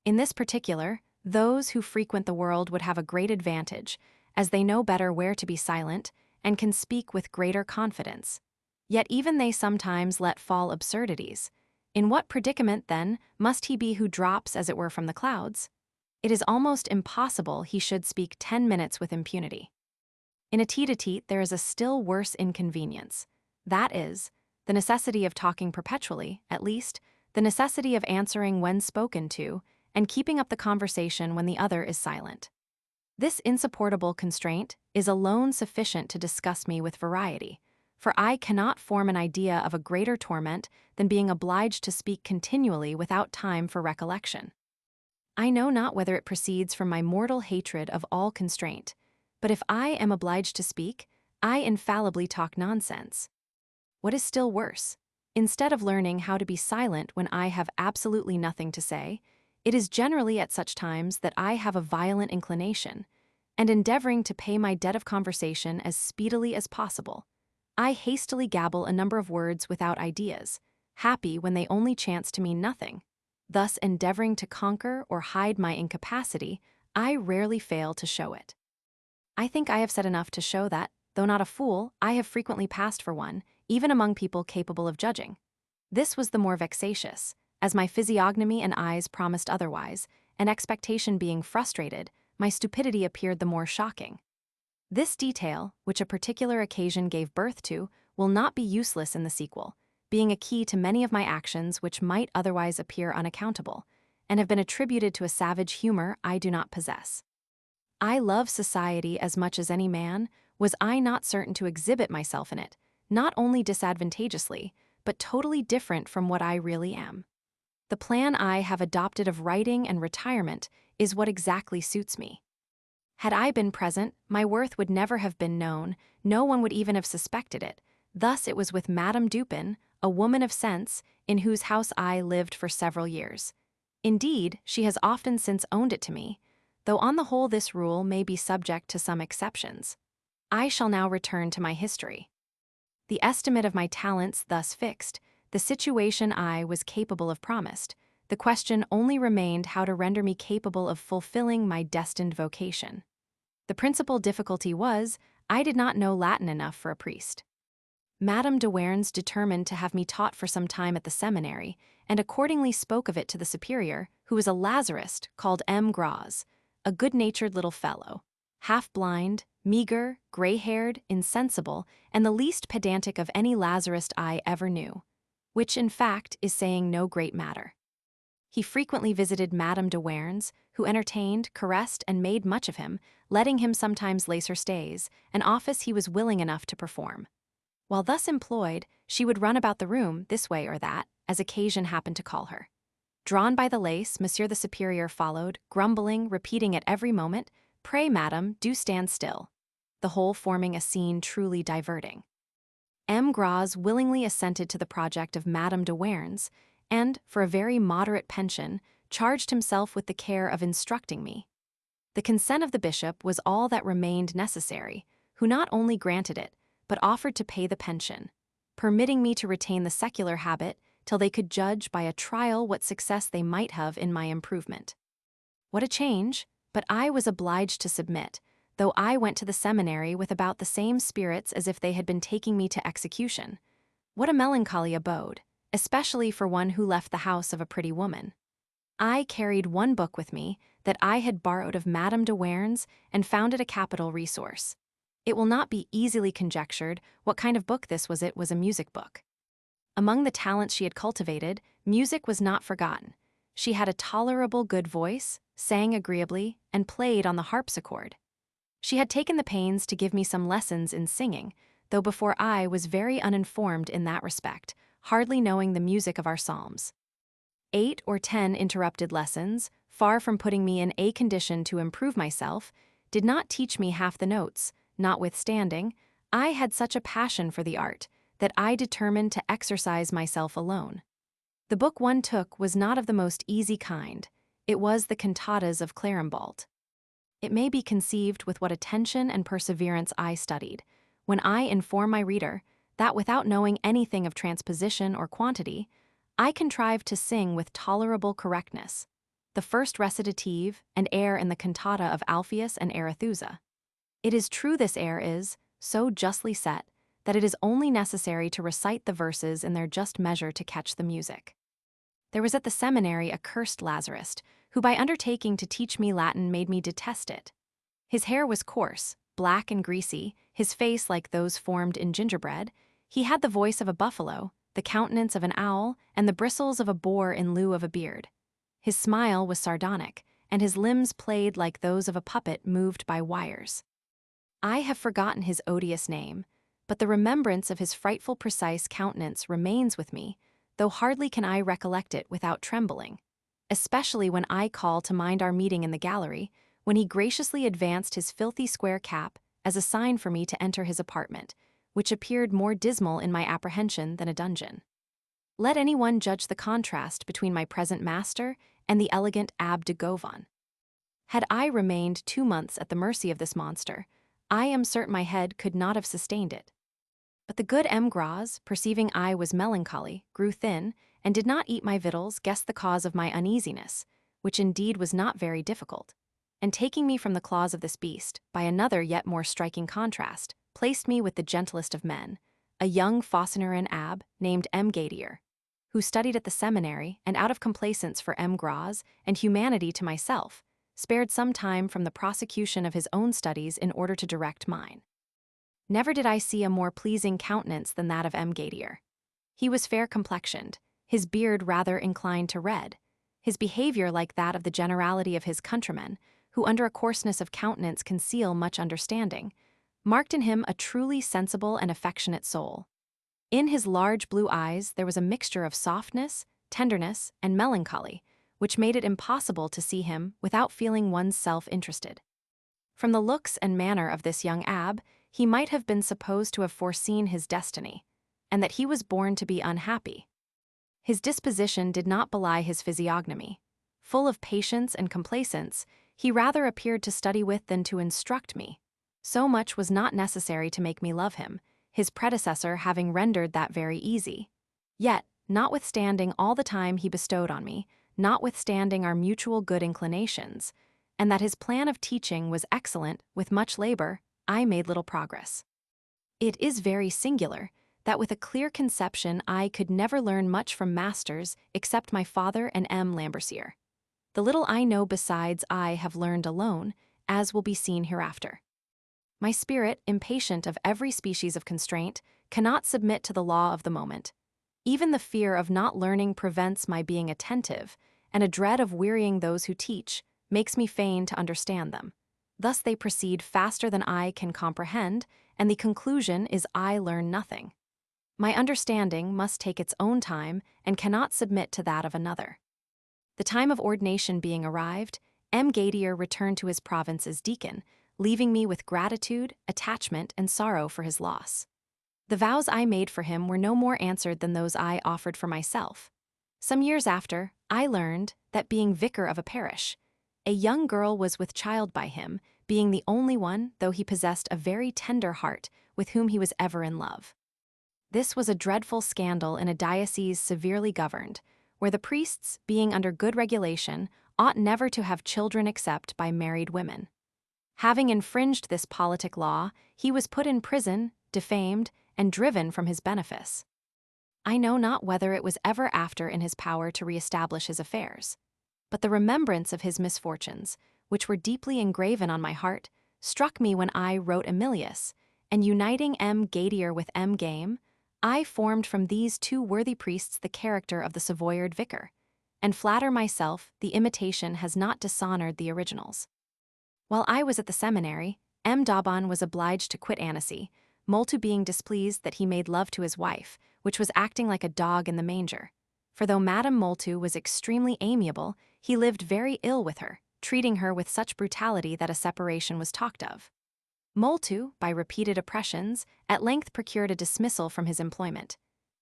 In this particular, those who frequent the world would have a great advantage, as they know better where to be silent and can speak with greater confidence. Yet even they sometimes let fall absurdities. In what predicament, then, must he be who drops as it were from the clouds? It is almost impossible he should speak 10 minutes with impunity. In a tete-a-tete there is a still worse inconvenience. That is, the necessity of talking perpetually, at least, the necessity of answering when spoken to, and keeping up the conversation when the other is silent. This insupportable constraint is alone sufficient to disgust me with variety, for I cannot form an idea of a greater torment than being obliged to speak continually without time for recollection. I know not whether it proceeds from my mortal hatred of all constraint, but if I am obliged to speak, I infallibly talk nonsense. What is still worse, instead of learning how to be silent when I have absolutely nothing to say, it is generally at such times that I have a violent inclination, and endeavoring to pay my debt of conversation as speedily as possible, I hastily gabble a number of words without ideas, happy when they only chance to mean nothing. Thus endeavoring to conquer or hide my incapacity, I rarely fail to show it. I think I have said enough to show that, though not a fool, I have frequently passed for one, even among people capable of judging. This was the more vexatious, as my physiognomy and eyes promised otherwise, and expectation being frustrated, my stupidity appeared the more shocking. This detail, which a particular occasion gave birth to, will not be useless in the sequel, being a key to many of my actions which might otherwise appear unaccountable, and have been attributed to a savage humor I do not possess. I love society as much as any man, was I not certain to exhibit myself in it, not only disadvantageously, but totally different from what I really am. The plan I have adopted of writing and retirement is what exactly suits me. Had I been present, my worth would never have been known, no one would even have suspected it. Thus it was with Madame Dupin, a woman of sense, in whose house I lived for several years. Indeed, she has often since owned it to me, though on the whole this rule may be subject to some exceptions. I shall now return to my history. The estimate of my talents thus fixed, the situation I was capable of promised, the question only remained how to render me capable of fulfilling my destined vocation. The principal difficulty was, I did not know Latin enough for a priest. Madame de Warens determined to have me taught for some time at the seminary, and accordingly spoke of it to the superior, who was a Lazarist called M. Graz, a good-natured little fellow, half-blind, meager, gray-haired, insensible, and the least pedantic of any Lazarist I ever knew, which, in fact, is saying no great matter. He frequently visited Madame de Warens, who entertained, caressed, and made much of him, letting him sometimes lace her stays, an office he was willing enough to perform. While thus employed, she would run about the room, this way or that, as occasion happened to call her. Drawn by the lace, Monsieur the Superior followed, grumbling, repeating at every moment, "Pray, madam, do stand still," the whole forming a scene truly diverting. M. Graz willingly assented to the project of Madame de Werns, and, for a very moderate pension, charged himself with the care of instructing me. The consent of the bishop was all that remained necessary, who not only granted it, but offered to pay the pension, permitting me to retain the secular habit till they could judge by a trial what success they might have in my improvement. What a change! But I was obliged to submit, though I went to the seminary with about the same spirits as if they had been taking me to execution. What a melancholy abode, especially for one who left the house of a pretty woman. I carried one book with me that I had borrowed of Madame de Werns and found it a capital resource. It will not be easily conjectured what kind of book this was. It was a music book. Among the talents she had cultivated, music was not forgotten. She had a tolerable good voice, sang agreeably, and played on the harpsichord. She had taken the pains to give me some lessons in singing, though before I was very uninformed in that respect, hardly knowing the music of our psalms. 8 or 10 interrupted lessons, far from putting me in a condition to improve myself, did not teach me half the notes. Notwithstanding, I had such a passion for the art that I determined to exercise myself alone. The book one took was not of the most easy kind. It was the cantatas of Clarimbault. It may be conceived with what attention and perseverance I studied, when I inform my reader that without knowing anything of transposition or quantity, I contrived to sing with tolerable correctness the first recitative and air in the cantata of Alpheus and Arethusa. It is true this air is so justly set that it is only necessary to recite the verses in their just measure to catch the music. There was at the seminary a cursed Lazarist, who by undertaking to teach me Latin made me detest it. His hair was coarse, black and greasy, his face like those formed in gingerbread. He had the voice of a buffalo, the countenance of an owl, and the bristles of a boar in lieu of a beard. His smile was sardonic, and his limbs played like those of a puppet moved by wires. I have forgotten his odious name, but the remembrance of his frightful precise countenance remains with me, though hardly can I recollect it without trembling, especially when I call to mind our meeting in the gallery, when he graciously advanced his filthy square cap as a sign for me to enter his apartment, which appeared more dismal in my apprehension than a dungeon. Let anyone judge the contrast between my present master and the elegant Abbe de Gauvon. Had I remained 2 months at the mercy of this monster, I am certain my head could not have sustained it. But the good M. Graz, perceiving I was melancholy, grew thin, and did not eat my victuals, guessed the cause of my uneasiness, which indeed was not very difficult, and taking me from the claws of this beast, by another yet more striking contrast, placed me with the gentlest of men, a young Fosseneran Abb named M. Gadier, who studied at the seminary, and out of complaisance for M. Graz and humanity to myself, spared some time from the prosecution of his own studies in order to direct mine. Never did I see a more pleasing countenance than that of M. Gadier. He was fair-complexioned, his beard rather inclined to red, his behavior like that of the generality of his countrymen, who under a coarseness of countenance conceal much understanding, marked in him a truly sensible and affectionate soul. In his large blue eyes there was a mixture of softness, tenderness, and melancholy, which made it impossible to see him without feeling one's self interested. From the looks and manner of this young Abb, he might have been supposed to have foreseen his destiny, and that he was born to be unhappy. His disposition did not belie his physiognomy. Full of patience and complacence, he rather appeared to study with than to instruct me. So much was not necessary to make me love him, his predecessor having rendered that very easy. Yet, notwithstanding all the time he bestowed on me, notwithstanding our mutual good inclinations, and that his plan of teaching was excellent, with much labor, I made little progress. It is very singular that with a clear conception I could never learn much from masters except my father and M. Lambercier. The little I know besides I have learned alone, as will be seen hereafter. My spirit, impatient of every species of constraint, cannot submit to the law of the moment. Even the fear of not learning prevents my being attentive, and a dread of wearying those who teach makes me fain to understand them. Thus they proceed faster than I can comprehend, and the conclusion is I learn nothing. My understanding must take its own time and cannot submit to that of another. The time of ordination being arrived, M. Gadier returned to his province as deacon, leaving me with gratitude, attachment, and sorrow for his loss. The vows I made for him were no more answered than those I offered for myself. Some years after, I learned that being vicar of a parish, a young girl was with child by him, being the only one, though he possessed a very tender heart, with whom he was ever in love. This was a dreadful scandal in a diocese severely governed, where the priests, being under good regulation, ought never to have children except by married women. Having infringed this politic law, he was put in prison, defamed, and driven from his benefice. I know not whether it was ever after in his power to re-establish his affairs, but the remembrance of his misfortunes, which were deeply engraven on my heart, struck me when I wrote Emilius, and uniting M. Gadier with M. Game, I formed from these two worthy priests the character of the Savoyard vicar, and flatter myself the imitation has not dishonored the originals. While I was at the seminary, M. Daubon was obliged to quit Annecy, Moltu being displeased that he made love to his wife, which was acting like a dog in the manger. For though Madame Moltu was extremely amiable, he lived very ill with her, treating her with such brutality that a separation was talked of. Moltu, by repeated oppressions, at length procured a dismissal from his employment.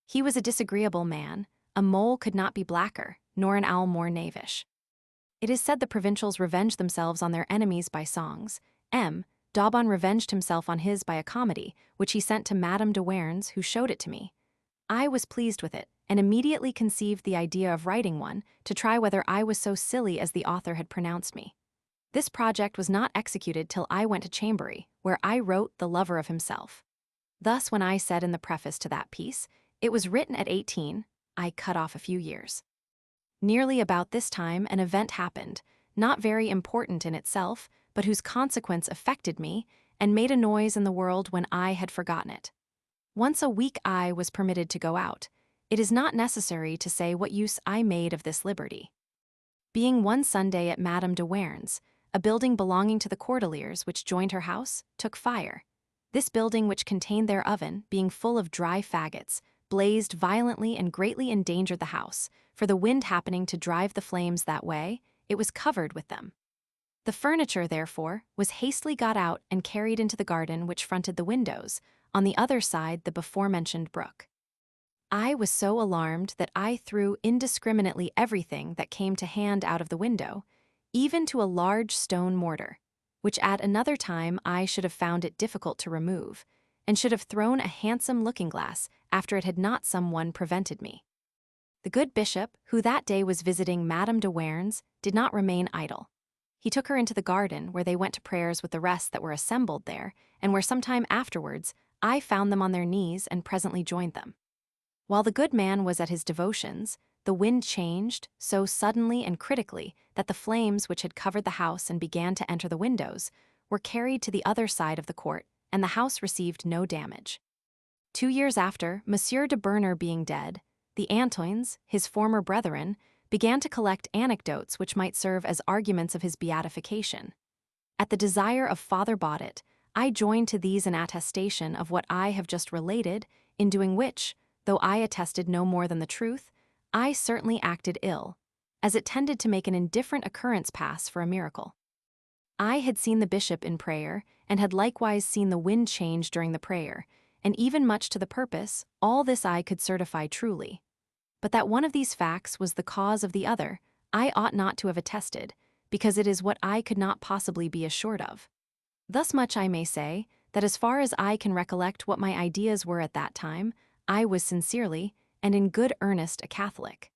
He was a disagreeable man, a mole could not be blacker, nor an owl more knavish. It is said the provincials revenged themselves on their enemies by songs. M. Daubon revenged himself on his by a comedy, which he sent to Madame de Werns, who showed it to me. I was pleased with it, and immediately conceived the idea of writing one, to try whether I was so silly as the author had pronounced me. This project was not executed till I went to Chambéry, where I wrote The Lover of Himself. Thus, when I said in the preface to that piece, it was written at 18, I cut off a few years. Nearly about this time an event happened, not very important in itself, but whose consequence affected me and made a noise in the world when I had forgotten it. Once a week I was permitted to go out. It is not necessary to say what use I made of this liberty. Being one Sunday at Madame de Werns, a building belonging to the Cordeliers which joined her house, took fire. This building, which contained their oven, being full of dry faggots, blazed violently and greatly endangered the house, for the wind happening to drive the flames that way, it was covered with them. The furniture, therefore, was hastily got out and carried into the garden which fronted the windows, on the other side the before-mentioned brook. I was so alarmed that I threw indiscriminately everything that came to hand out of the window, even to a large stone mortar, which at another time I should have found it difficult to remove, and should have thrown a handsome looking-glass after it had not someone prevented me. The good bishop, who that day was visiting Madame de Werns, did not remain idle. He took her into the garden, where they went to prayers with the rest that were assembled there, and where some time afterwards I found them on their knees and presently joined them. While the good man was at his devotions, the wind changed so suddenly and critically that the flames which had covered the house and began to enter the windows were carried to the other side of the court, and the house received no damage. 2 years after, Monsieur de Berner being dead, the Antoines, his former brethren, began to collect anecdotes which might serve as arguments of his beatification. At the desire of Father Baudet, I joined to these an attestation of what I have just related, in doing which, though I attested no more than the truth, I certainly acted ill, as it tended to make an indifferent occurrence pass for a miracle. I had seen the bishop in prayer, and had likewise seen the wind change during the prayer, and even much to the purpose, all this I could certify truly. But that one of these facts was the cause of the other, I ought not to have attested, because it is what I could not possibly be assured of. Thus much I may say, that as far as I can recollect what my ideas were at that time, I was sincerely, and in good earnest, a Catholic.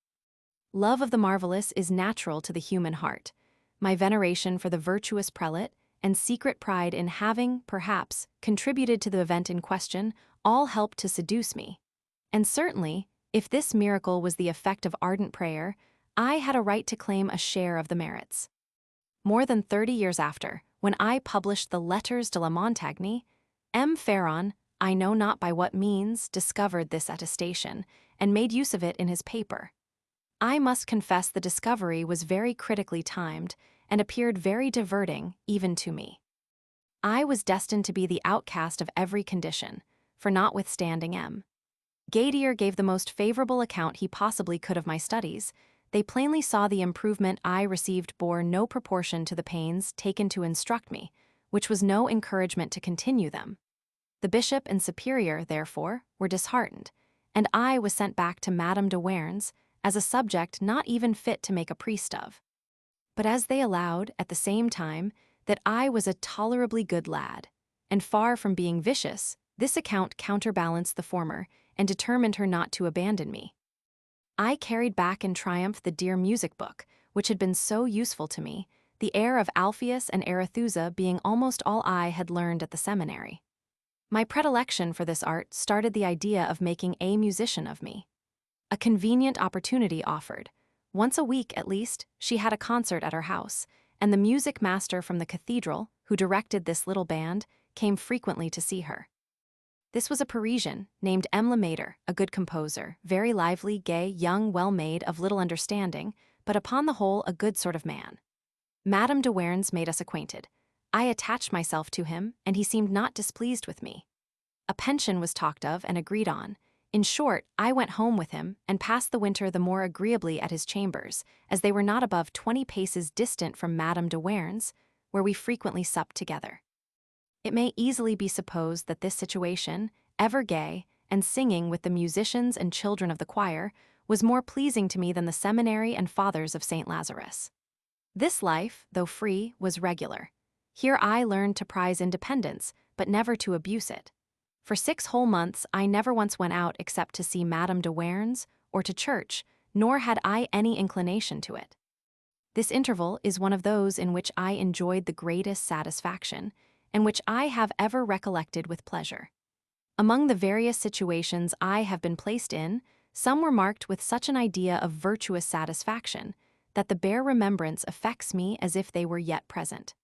Love of the marvelous is natural to the human heart. My veneration for the virtuous prelate, and secret pride in having, perhaps, contributed to the event in question, all helped to seduce me. And certainly, if this miracle was the effect of ardent prayer, I had a right to claim a share of the merits. More than 30 years after, when I published the Lettres de la Montagne, M. Ferron, I know not by what means, discovered this attestation, and made use of it in his paper. I must confess the discovery was very critically timed, and appeared very diverting, even to me. I was destined to be the outcast of every condition, for notwithstanding M. Gadier gave the most favorable account he possibly could of my studies, they plainly saw the improvement I received bore no proportion to the pains taken to instruct me, which was no encouragement to continue them. The bishop and superior, therefore, were disheartened, and I was sent back to Madame de Warens as a subject not even fit to make a priest of. But as they allowed, at the same time, that I was a tolerably good lad, and far from being vicious, this account counterbalanced the former and determined her not to abandon me. I carried back in triumph the dear music book, which had been so useful to me, the air of Alpheus and Arethusa being almost all I had learned at the seminary. My predilection for this art started the idea of making a musician of me. A convenient opportunity offered. Once a week, at least, she had a concert at her house, and the music master from the cathedral, who directed this little band, came frequently to see her. This was a Parisian, named M. Lemaître, a good composer, very lively, gay, young, well-made, of little understanding, but upon the whole a good sort of man. Madame de Warens made us acquainted. I attached myself to him, and he seemed not displeased with me. A pension was talked of and agreed on. In short, I went home with him, and passed the winter the more agreeably at his chambers, as they were not above 20 paces distant from Madame de Warens, where we frequently supped together. It may easily be supposed that this situation, ever gay, and singing with the musicians and children of the choir, was more pleasing to me than the seminary and fathers of St. Lazarus. This life, though free, was regular. Here I learned to prize independence, but never to abuse it. For 6 whole months I never once went out except to see Madame de Warens or to church, nor had I any inclination to it. This interval is one of those in which I enjoyed the greatest satisfaction, and which I have ever recollected with pleasure. Among the various situations I have been placed in, some were marked with such an idea of virtuous satisfaction that the bare remembrance affects me as if they were yet present.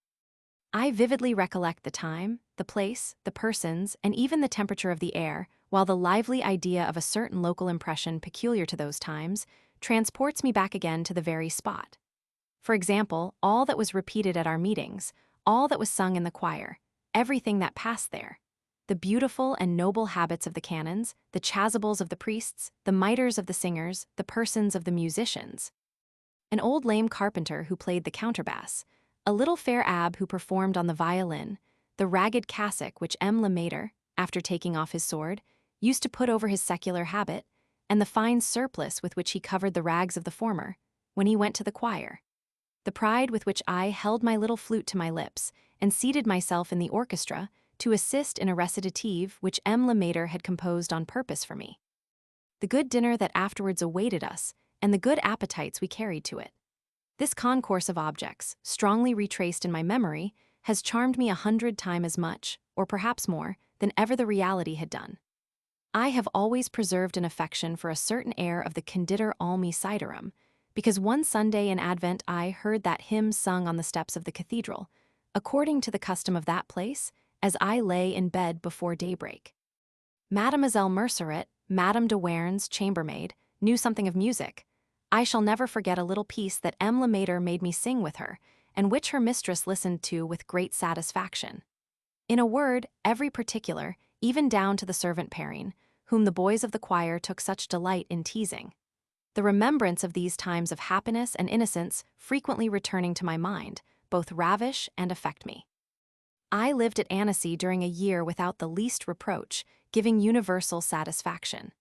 I vividly recollect the time, the place, the persons, and even the temperature of the air, while the lively idea of a certain local impression peculiar to those times transports me back again to the very spot. For example, all that was repeated at our meetings, all that was sung in the choir, everything that passed there, the beautiful and noble habits of the canons, the chasubles of the priests, the mitres of the singers, the persons of the musicians. An old lame carpenter who played the counterbass, a little fair abbe who performed on the violin, the ragged cassock which M. Lemaître, after taking off his sword, used to put over his secular habit, and the fine surplice with which he covered the rags of the former, when he went to the choir. The pride with which I held my little flute to my lips and seated myself in the orchestra to assist in a recitative which M. Lemaître had composed on purpose for me. The good dinner that afterwards awaited us, and the good appetites we carried to it. This concourse of objects, strongly retraced in my memory, has charmed me 100 times as much, or perhaps more, than ever the reality had done. I have always preserved an affection for a certain air of the Conditer Almi Siderum, because one Sunday in Advent I heard that hymn sung on the steps of the cathedral, according to the custom of that place, as I lay in bed before daybreak. Mademoiselle Merceret, Madame de Warens' chambermaid, knew something of music. I shall never forget a little piece that M. Lemaître made me sing with her, and which her mistress listened to with great satisfaction. In a word, every particular, even down to the servant Perrine, whom the boys of the choir took such delight in teasing. The remembrance of these times of happiness and innocence frequently returning to my mind, both ravish and affect me. I lived at Annecy during a year without the least reproach, giving universal satisfaction.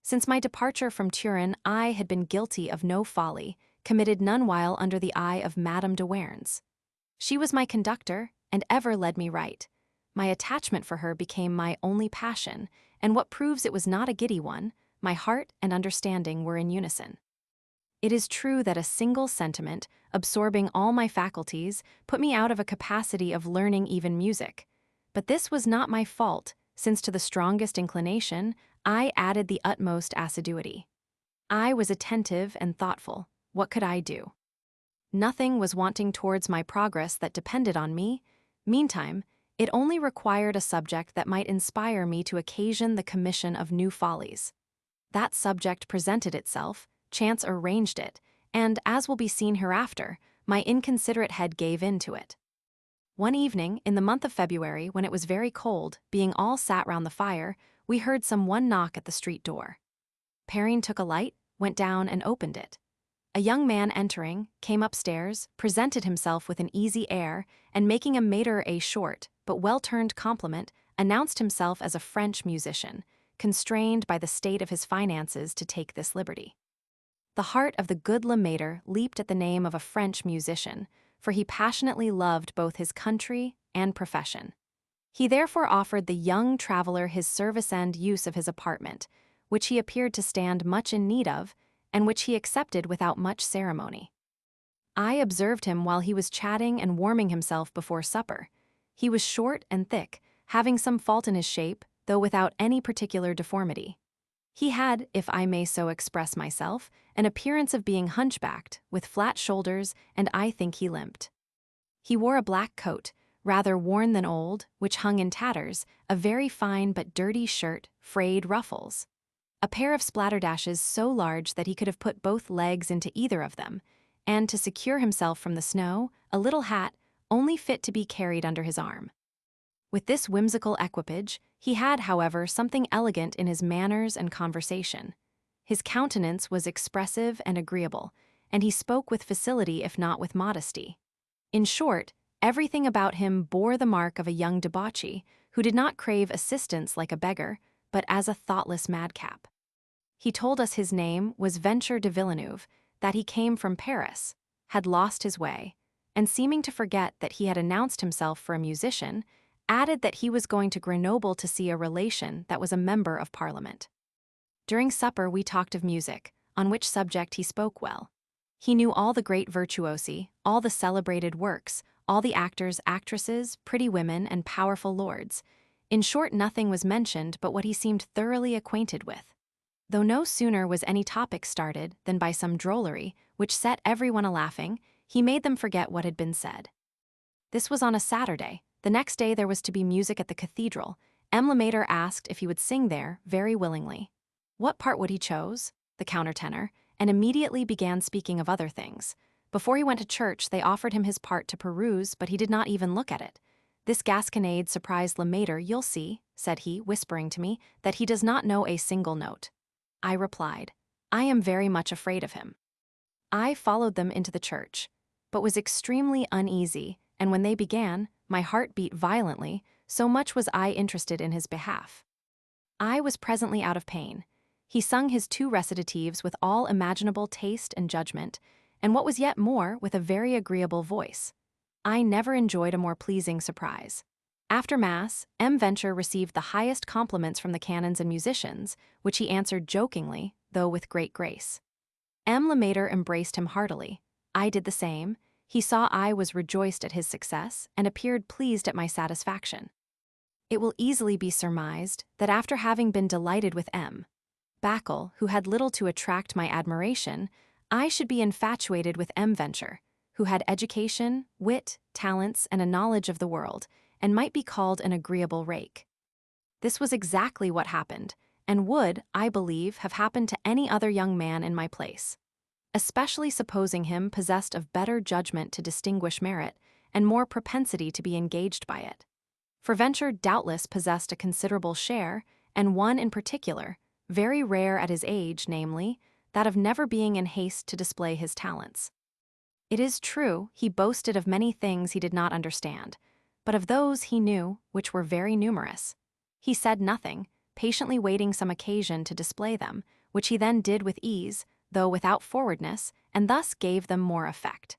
Since my departure from Turin, I had been guilty of no folly, committed none while under the eye of Madame de Warens. She was my conductor, and ever led me right. My attachment for her became my only passion, and what proves it was not a giddy one, my heart and understanding were in unison. It is true that a single sentiment, absorbing all my faculties, put me out of a capacity of learning even music. But this was not my fault, since to the strongest inclination, I added the utmost assiduity. I was attentive and thoughtful. What could I do? Nothing was wanting towards my progress that depended on me. Meantime, it only required a subject that might inspire me to occasion the commission of new follies. That subject presented itself, chance arranged it, and, as will be seen hereafter, my inconsiderate head gave in to it. One evening, in the month of February, when it was very cold, being all sat round the fire, we heard some one knock at the street door. Perrine took a light, went down and opened it. A young man entering, came upstairs, presented himself with an easy air, and making a maître a short, but well-turned compliment, announced himself as a French musician, constrained by the state of his finances to take this liberty. The heart of the good Lemaitre leaped at the name of a French musician, for he passionately loved both his country and profession. He therefore offered the young traveler his service and use of his apartment, which he appeared to stand much in need of, and which he accepted without much ceremony. I observed him while he was chatting and warming himself before supper. He was short and thick, having some fault in his shape, though without any particular deformity. He had, if I may so express myself, an appearance of being hunchbacked, with flat shoulders, and I think he limped. He wore a black coat, rather worn than old, which hung in tatters, a very fine but dirty shirt, frayed ruffles, a pair of splatterdashes so large that he could have put both legs into either of them, and to secure himself from the snow, a little hat, only fit to be carried under his arm. With this whimsical equipage, he had, however, something elegant in his manners and conversation. His countenance was expressive and agreeable, and he spoke with facility if not with modesty. In short, everything about him bore the mark of a young debauchee who did not crave assistance like a beggar, but as a thoughtless madcap. He told us his name was Venture de Villeneuve, that he came from Paris, had lost his way, and seeming to forget that he had announced himself for a musician, added that he was going to Grenoble to see a relation that was a member of Parliament. During supper we talked of music, on which subject he spoke well. He knew all the great virtuosi, all the celebrated works, all the actors, actresses, pretty women, and powerful lords. In short, nothing was mentioned but what he seemed thoroughly acquainted with. Though no sooner was any topic started than by some drollery, which set everyone a-laughing, he made them forget what had been said. This was on a Saturday. The next day there was to be music at the cathedral. M. Lemaitre asked if he would sing there, very willingly. What part would he choose? The countertenor, and immediately began speaking of other things. Before he went to church, they offered him his part to peruse, but he did not even look at it. This gasconade surprised Lemaitre. You'll see, said he, whispering to me, that he does not know a single note. I replied, I am very much afraid of him. I followed them into the church, but was extremely uneasy, and when they began, my heart beat violently, so much was I interested in his behalf. I was presently out of pain. He sung his 2 recitatives with all imaginable taste and judgment, and what was yet more, with a very agreeable voice. I never enjoyed a more pleasing surprise. After Mass, M. Venture received the highest compliments from the canons and musicians, which he answered jokingly, though with great grace. M. Lemaitre embraced him heartily. I did the same. He saw I was rejoiced at his success, and appeared pleased at my satisfaction. It will easily be surmised that after having been delighted with M. Bacle, who had little to attract my admiration, I should be infatuated with M. Venture, who had education, wit, talents, and a knowledge of the world, and might be called an agreeable rake. This was exactly what happened, and would, I believe, have happened to any other young man in my place, especially supposing him possessed of better judgment to distinguish merit, and more propensity to be engaged by it. For Venture doubtless possessed a considerable share, and one in particular, very rare at his age, namely, that of never being in haste to display his talents. It is true, he boasted of many things he did not understand, but of those he knew, which were very numerous, he said nothing, patiently waiting some occasion to display them, which he then did with ease, though without forwardness, and thus gave them more effect.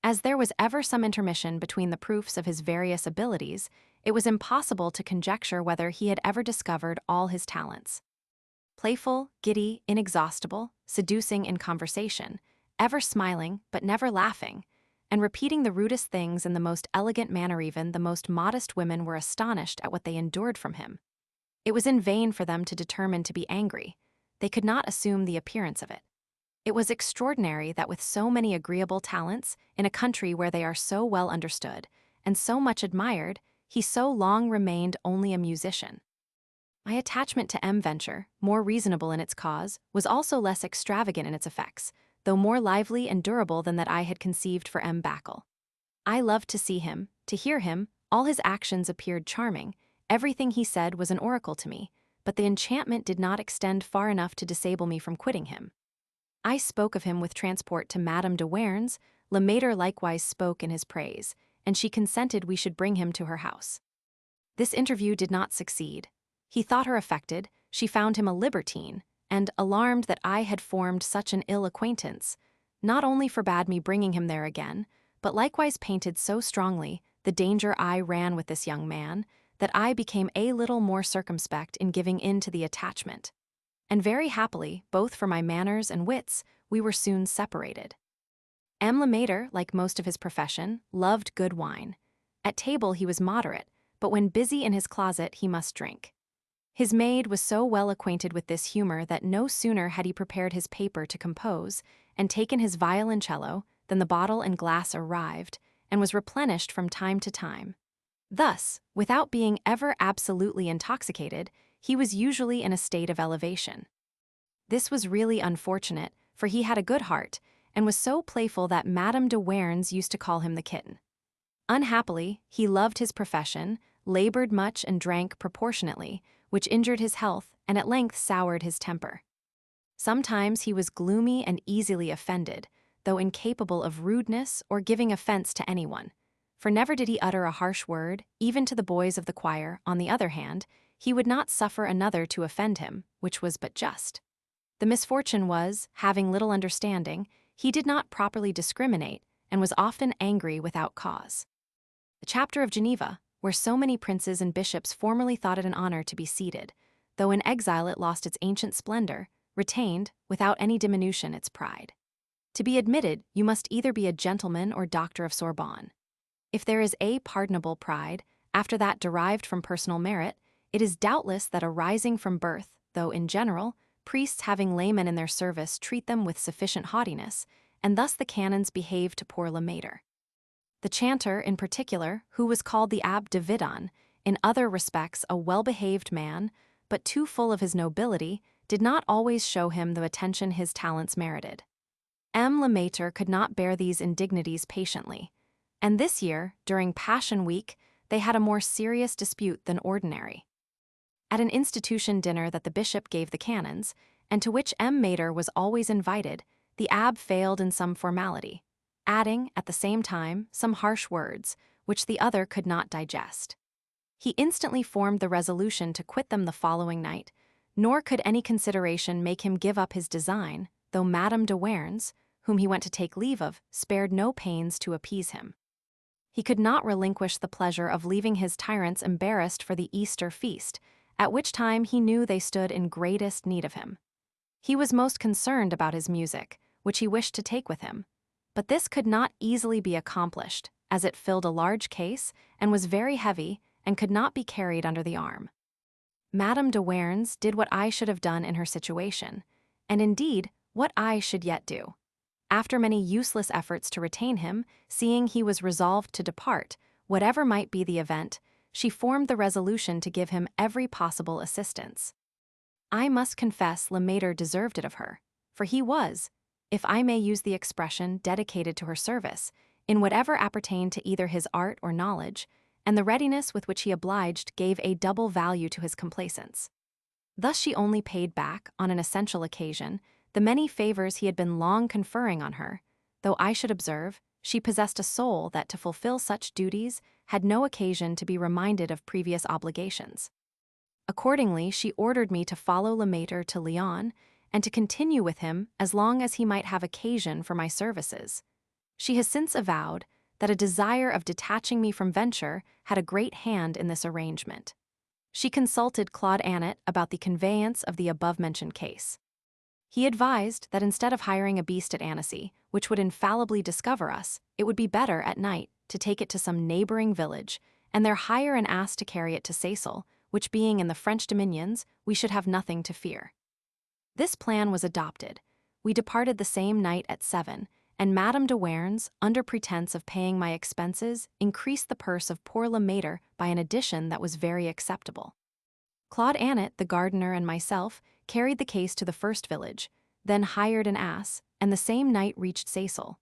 As there was ever some intermission between the proofs of his various abilities, it was impossible to conjecture whether he had ever discovered all his talents. Playful, giddy, inexhaustible, seducing in conversation, ever smiling but never laughing, and repeating the rudest things in the most elegant manner, even the most modest women were astonished at what they endured from him. It was in vain for them to determine to be angry. They could not assume the appearance of it. It was extraordinary that with so many agreeable talents, in a country where they are so well understood, and so much admired, he so long remained only a musician. My attachment to M. Venture, more reasonable in its cause, was also less extravagant in its effects, though more lively and durable than that I had conceived for M. Bacle. I loved to see him, to hear him, all his actions appeared charming, everything he said was an oracle to me, but the enchantment did not extend far enough to disable me from quitting him. I spoke of him with transport to Madame de Warens. Lemaitre likewise spoke in his praise, and she consented we should bring him to her house. This interview did not succeed. He thought her affected, she found him a libertine, and, alarmed that I had formed such an ill acquaintance, not only forbade me bringing him there again, but likewise painted so strongly the danger I ran with this young man, that I became a little more circumspect in giving in to the attachment. And very happily, both for my manners and wits, we were soon separated. M. Lemaitre, like most of his profession, loved good wine. At table he was moderate, but when busy in his closet he must drink. His maid was so well acquainted with this humor that no sooner had he prepared his paper to compose and taken his violoncello than the bottle and glass arrived, and was replenished from time to time. Thus, without being ever absolutely intoxicated, he was usually in a state of elevation. This was really unfortunate, for he had a good heart, and was so playful that Madame de Warens used to call him the kitten. Unhappily, he loved his profession, labored much and drank proportionately, which injured his health and at length soured his temper. Sometimes he was gloomy and easily offended, though incapable of rudeness or giving offense to anyone. For never did he utter a harsh word, even to the boys of the choir. On the other hand, he would not suffer another to offend him, which was but just. The misfortune was, having little understanding, he did not properly discriminate, and was often angry without cause. The chapter of Geneva, where so many princes and bishops formerly thought it an honor to be seated, though in exile it lost its ancient splendor, retained, without any diminution, its pride. To be admitted, you must either be a gentleman or doctor of Sorbonne. If there is a pardonable pride, after that derived from personal merit, it is doubtless that arising from birth, though in general, priests having laymen in their service treat them with sufficient haughtiness, and thus the canons behave to poor Lemaitre. The chanter, in particular, who was called the Abbé de Vidon, in other respects a well-behaved man, but too full of his nobility, did not always show him the attention his talents merited. M. Lemaitre could not bear these indignities patiently, and this year, during Passion Week, they had a more serious dispute than ordinary. At an institution dinner that the bishop gave the canons, and to which M. Mater was always invited, the abbé failed in some formality, adding, at the same time, some harsh words, which the other could not digest. He instantly formed the resolution to quit them the following night, nor could any consideration make him give up his design, though Madame de Warens, whom he went to take leave of, spared no pains to appease him. He could not relinquish the pleasure of leaving his tyrants embarrassed for the Easter feast, at which time he knew they stood in greatest need of him. He was most concerned about his music, which he wished to take with him, but this could not easily be accomplished, as it filled a large case and was very heavy and could not be carried under the arm. Madame de Warens did what I should have done in her situation, and indeed what I should yet do. After many useless efforts to retain him, seeing he was resolved to depart, whatever might be the event, she formed the resolution to give him every possible assistance. I must confess Lemaitre deserved it of her, for he was, if I may use the expression, dedicated to her service, in whatever appertained to either his art or knowledge, and the readiness with which he obliged gave a double value to his complaisance. Thus she only paid back, on an essential occasion, the many favors he had been long conferring on her, though I should observe, she possessed a soul that to fulfill such duties had no occasion to be reminded of previous obligations. Accordingly, she ordered me to follow Lemaitre to Lyon, and to continue with him as long as he might have occasion for my services. She has since avowed that a desire of detaching me from venture had a great hand in this arrangement. She consulted Claude Annett about the conveyance of the above-mentioned case. He advised that instead of hiring a beast at Annecy, which would infallibly discover us, it would be better, at night, to take it to some neighboring village, and there hire an ass to carry it to Seyssel, which being in the French dominions, we should have nothing to fear. This plan was adopted. We departed the same night at 7, and Madame de Warens, under pretense of paying my expenses, increased the purse of poor Lemaitre by an addition that was very acceptable. Claude Annett, the gardener, and myself carried the case to the first village, then hired an ass, and the same night reached Seyssel.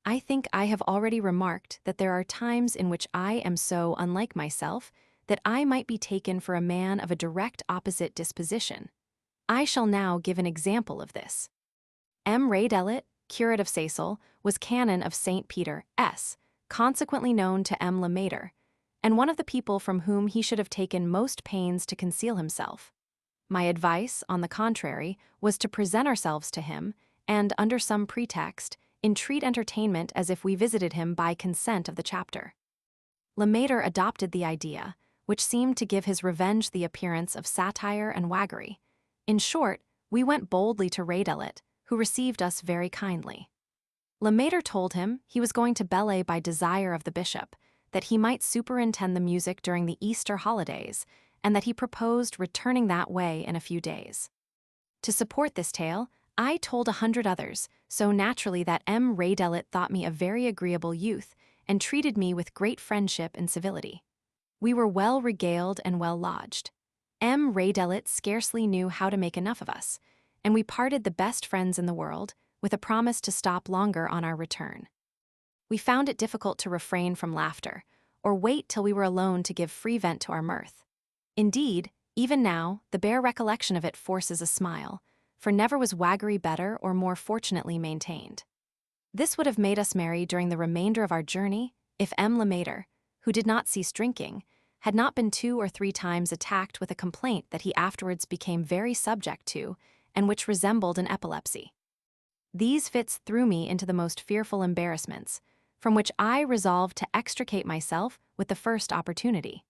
I think I have already remarked that there are times in which I am so unlike myself that I might be taken for a man of a direct opposite disposition. I shall now give an example of this. M. Ray Delit, curate of Seyssel, was canon of St. Peter, S., consequently known to M. Lemaitre, and one of the people from whom he should have taken most pains to conceal himself. My advice, on the contrary, was to present ourselves to him, and, under some pretext, entreat entertainment as if we visited him by consent of the chapter. Lemaitre adopted the idea, which seemed to give his revenge the appearance of satire and waggery. In short, we went boldly to Raydelet, who received us very kindly. Lemaitre told him he was going to Bellay by desire of the bishop, that he might superintend the music during the Easter holidays, and that he proposed returning that way in a few days. To support this tale, I told 100 others, so naturally that M. Raydelet thought me a very agreeable youth, and treated me with great friendship and civility. We were well regaled and well lodged. M. Raydelet scarcely knew how to make enough of us, and we parted the best friends in the world, with a promise to stop longer on our return. We found it difficult to refrain from laughter, or wait till we were alone to give free vent to our mirth. Indeed, even now, the bare recollection of it forces a smile, for never was waggery better or more fortunately maintained. This would have made us merry during the remainder of our journey if M. Lemaitre, who did not cease drinking, had not been 2 or 3 times attacked with a complaint that he afterwards became very subject to, and which resembled an epilepsy. These fits threw me into the most fearful embarrassments, from which I resolved to extricate myself with the first opportunity.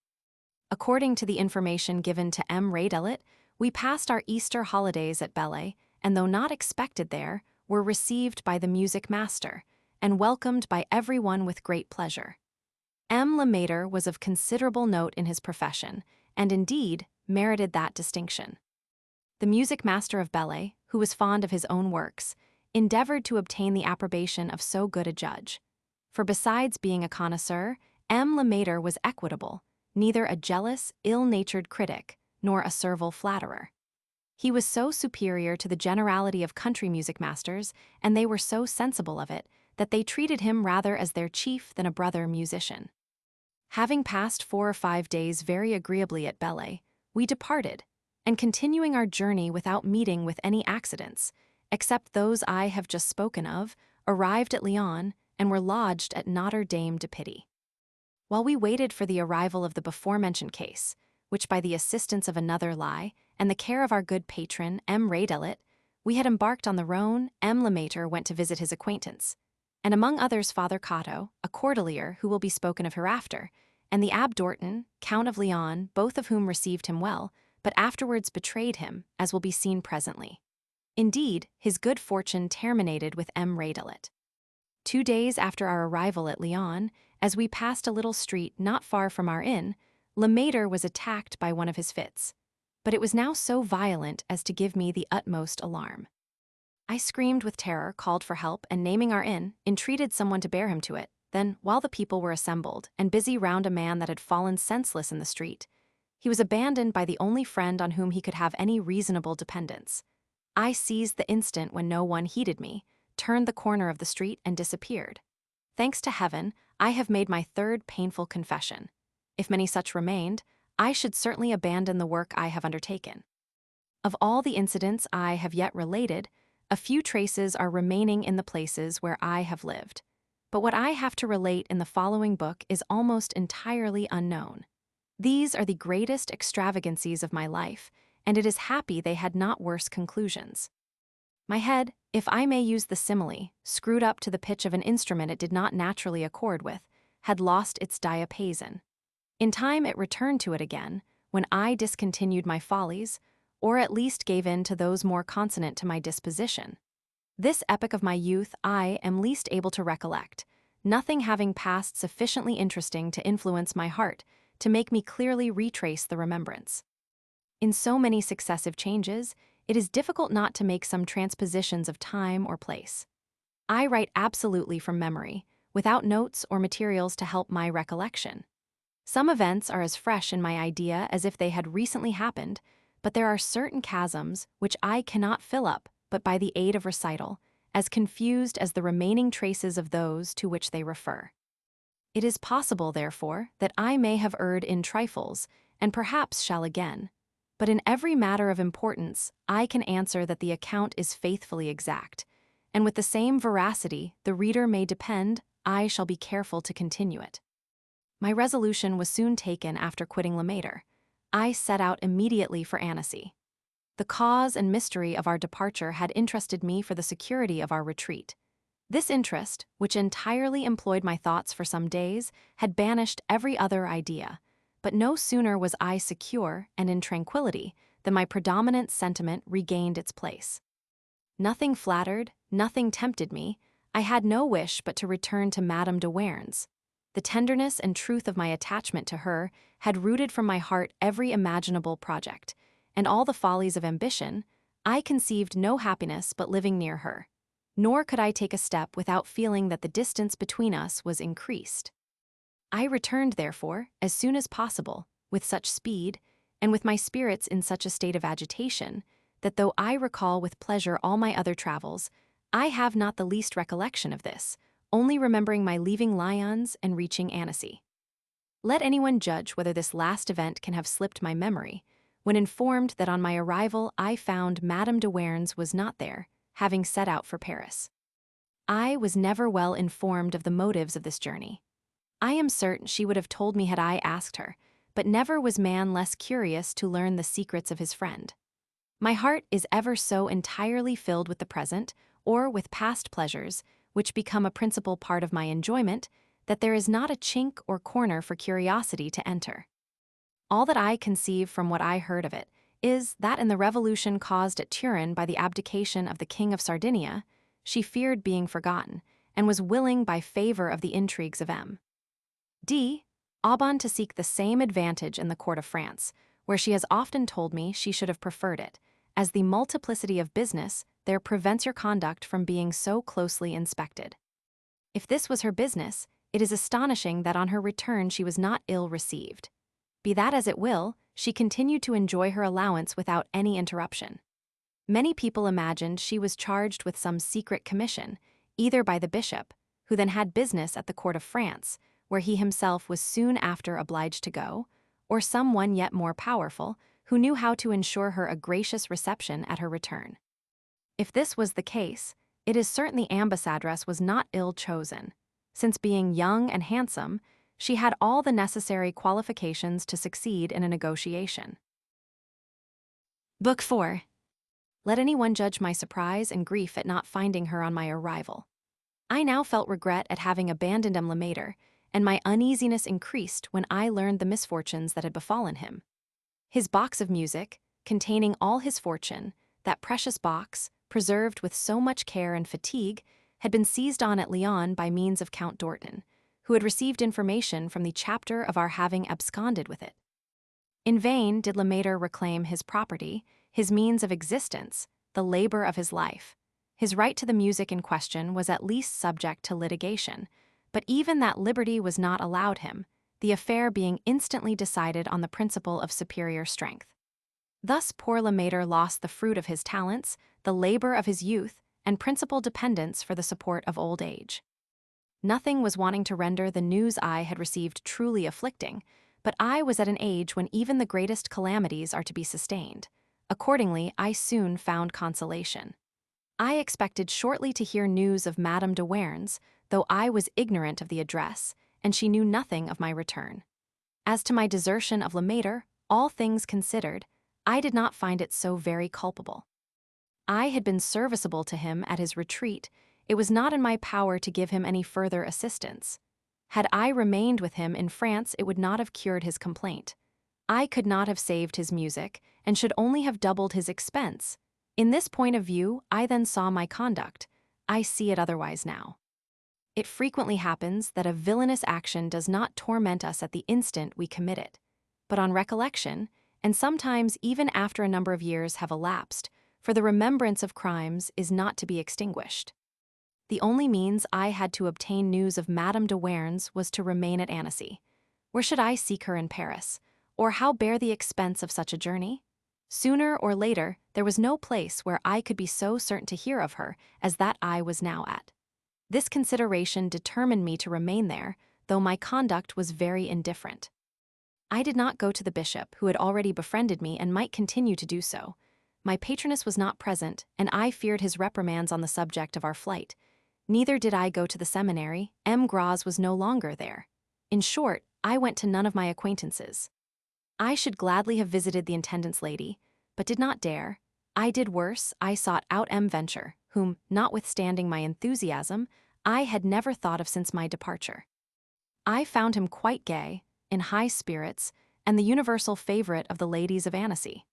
According to the information given to M. Raydelet, we passed our Easter holidays at Bellay, and though not expected there, were received by the music master, and welcomed by everyone with great pleasure. M. Lemaitre was of considerable note in his profession, and indeed merited that distinction. The music master of Bellay, who was fond of his own works, endeavored to obtain the approbation of so good a judge. For besides being a connoisseur, M. Lemaitre was equitable, neither a jealous, ill-natured critic, nor a servile flatterer. He was so superior to the generality of country music masters, and they were so sensible of it, that they treated him rather as their chief than a brother musician. Having passed 4 or 5 days very agreeably at Bellay, we departed, and continuing our journey without meeting with any accidents, except those I have just spoken of, arrived at Lyon, and were lodged at Notre Dame de Pity. While we waited for the arrival of the before-mentioned case, which by the assistance of another lie, and the care of our good patron, M. Raydelet, we had embarked on the Rhone, M. Lemaitre went to visit his acquaintance, and among others Father Cotto, a Cordelier who will be spoken of hereafter, and the Abbé Dorton, Count of Lyon, both of whom received him well, but afterwards betrayed him, as will be seen presently. Indeed, his good fortune terminated with M. Raydelet. 2 days after our arrival at Lyon, as we passed a little street not far from our inn, Lemaitre was attacked by one of his fits, but it was now so violent as to give me the utmost alarm. I screamed with terror, called for help, and naming our inn, entreated someone to bear him to it. Then, while the people were assembled, and busy round a man that had fallen senseless in the street, he was abandoned by the only friend on whom he could have any reasonable dependence. I seized the instant when no one heeded me, turned the corner of the street, and disappeared. Thanks to heaven, I have made my 3rd painful confession. If many such remained, I should certainly abandon the work I have undertaken. Of all the incidents I have yet related, a few traces are remaining in the places where I have lived. But what I have to relate in the following book is almost entirely unknown. These are the greatest extravagancies of my life, and it is happy they had not worse conclusions. My head, if I may use the simile, screwed up to the pitch of an instrument it did not naturally accord with, had lost its diapason. In time it returned to it again, when I discontinued my follies, or at least gave in to those more consonant to my disposition. This epoch of my youth I am least able to recollect, nothing having passed sufficiently interesting to influence my heart, to make me clearly retrace the remembrance. In so many successive changes, it is difficult not to make some transpositions of time or place. I write absolutely from memory, without notes or materials to help my recollection. Some events are as fresh in my idea as if they had recently happened, but there are certain chasms which I cannot fill up but by the aid of recital, as confused as the remaining traces of those to which they refer. It is possible, therefore, that I may have erred in trifles, and perhaps shall again, but in every matter of importance I can answer that the account is faithfully exact, and with the same veracity the reader may depend I shall be careful to continue it. My resolution was soon taken after quitting Le Maître. I set out immediately for Annecy. The cause and mystery of our departure had interested me for the security of our retreat. This interest, which entirely employed my thoughts for some days, had banished every other idea. But no sooner was I secure and in tranquility than my predominant sentiment regained its place. Nothing flattered, nothing tempted me. I had no wish but to return to Madame de Warens. The tenderness and truth of my attachment to her had rooted from my heart every imaginable project, and all the follies of ambition. I conceived no happiness but living near her. Nor could I take a step without feeling that the distance between us was increased. I returned, therefore, as soon as possible, with such speed, and with my spirits in such a state of agitation, that though I recall with pleasure all my other travels, I have not the least recollection of this, only remembering my leaving Lyons and reaching Annecy. Let anyone judge whether this last event can have slipped my memory, when informed that on my arrival I found Madame de Warens was not there, having set out for Paris. I was never well informed of the motives of this journey. I am certain she would have told me had I asked her, but never was man less curious to learn the secrets of his friend. My heart is ever so entirely filled with the present, or with past pleasures, which become a principal part of my enjoyment, that there is not a chink or corner for curiosity to enter. All that I conceive from what I heard of it is that in the revolution caused at Turin by the abdication of the King of Sardinia, she feared being forgotten, and was willing by favor of the intrigues of M.D. Aubon to seek the same advantage in the court of France, where she has often told me she should have preferred it, as the multiplicity of business there prevents your conduct from being so closely inspected. If this was her business, it is astonishing that on her return she was not ill received. Be that as it will, she continued to enjoy her allowance without any interruption. Many people imagined she was charged with some secret commission, either by the bishop, who then had business at the court of France, where he himself was soon after obliged to go, or some one yet more powerful, who knew how to ensure her a gracious reception at her return. If this was the case, it is certain the ambassadress was not ill chosen, since being young and handsome, she had all the necessary qualifications to succeed in a negotiation. Book 4. Let anyone judge my surprise and grief at not finding her on my arrival. I now felt regret at having abandoned M. Le Maître, and my uneasiness increased when I learned the misfortunes that had befallen him. His box of music, containing all his fortune, that precious box, preserved with so much care and fatigue, had been seized on at Lyon by means of Count d'Orton, who had received information from the chapter of our having absconded with it. In vain did Le Maître reclaim his property, his means of existence, the labor of his life. His right to the music in question was at least subject to litigation, but even that liberty was not allowed him, the affair being instantly decided on the principle of superior strength. Thus poor Le Maître lost the fruit of his talents, the labor of his youth, and principal dependence for the support of old age. Nothing was wanting to render the news I had received truly afflicting, but I was at an age when even the greatest calamities are to be sustained. Accordingly, I soon found consolation. I expected shortly to hear news of Madame de Warens, though I was ignorant of the address, and she knew nothing of my return. As to my desertion of Le Maître, all things considered, I did not find it so very culpable. I had been serviceable to him at his retreat. It was not in my power to give him any further assistance. Had I remained with him in France, it would not have cured his complaint. I could not have saved his music, and should only have doubled his expense. In this point of view, I then saw my conduct. I see it otherwise now. It frequently happens that a villainous action does not torment us at the instant we commit it, but on recollection, and sometimes even after a number of years have elapsed, for the remembrance of crimes is not to be extinguished. The only means I had to obtain news of Madame de Warens was to remain at Annecy. Where should I seek her in Paris, or how bear the expense of such a journey? Sooner or later, there was no place where I could be so certain to hear of her as that I was now at. This consideration determined me to remain there, though my conduct was very indifferent. I did not go to the bishop, who had already befriended me and might continue to do so. My patroness was not present, and I feared his reprimands on the subject of our flight. Neither did I go to the seminary. M. Gras was no longer there. In short, I went to none of my acquaintances. I should gladly have visited the intendant's lady, but did not dare. I did worse, I sought out Venture, whom, notwithstanding my enthusiasm, I had never thought of since my departure. I found him quite gay, in high spirits, and the universal favorite of the ladies of Annecy.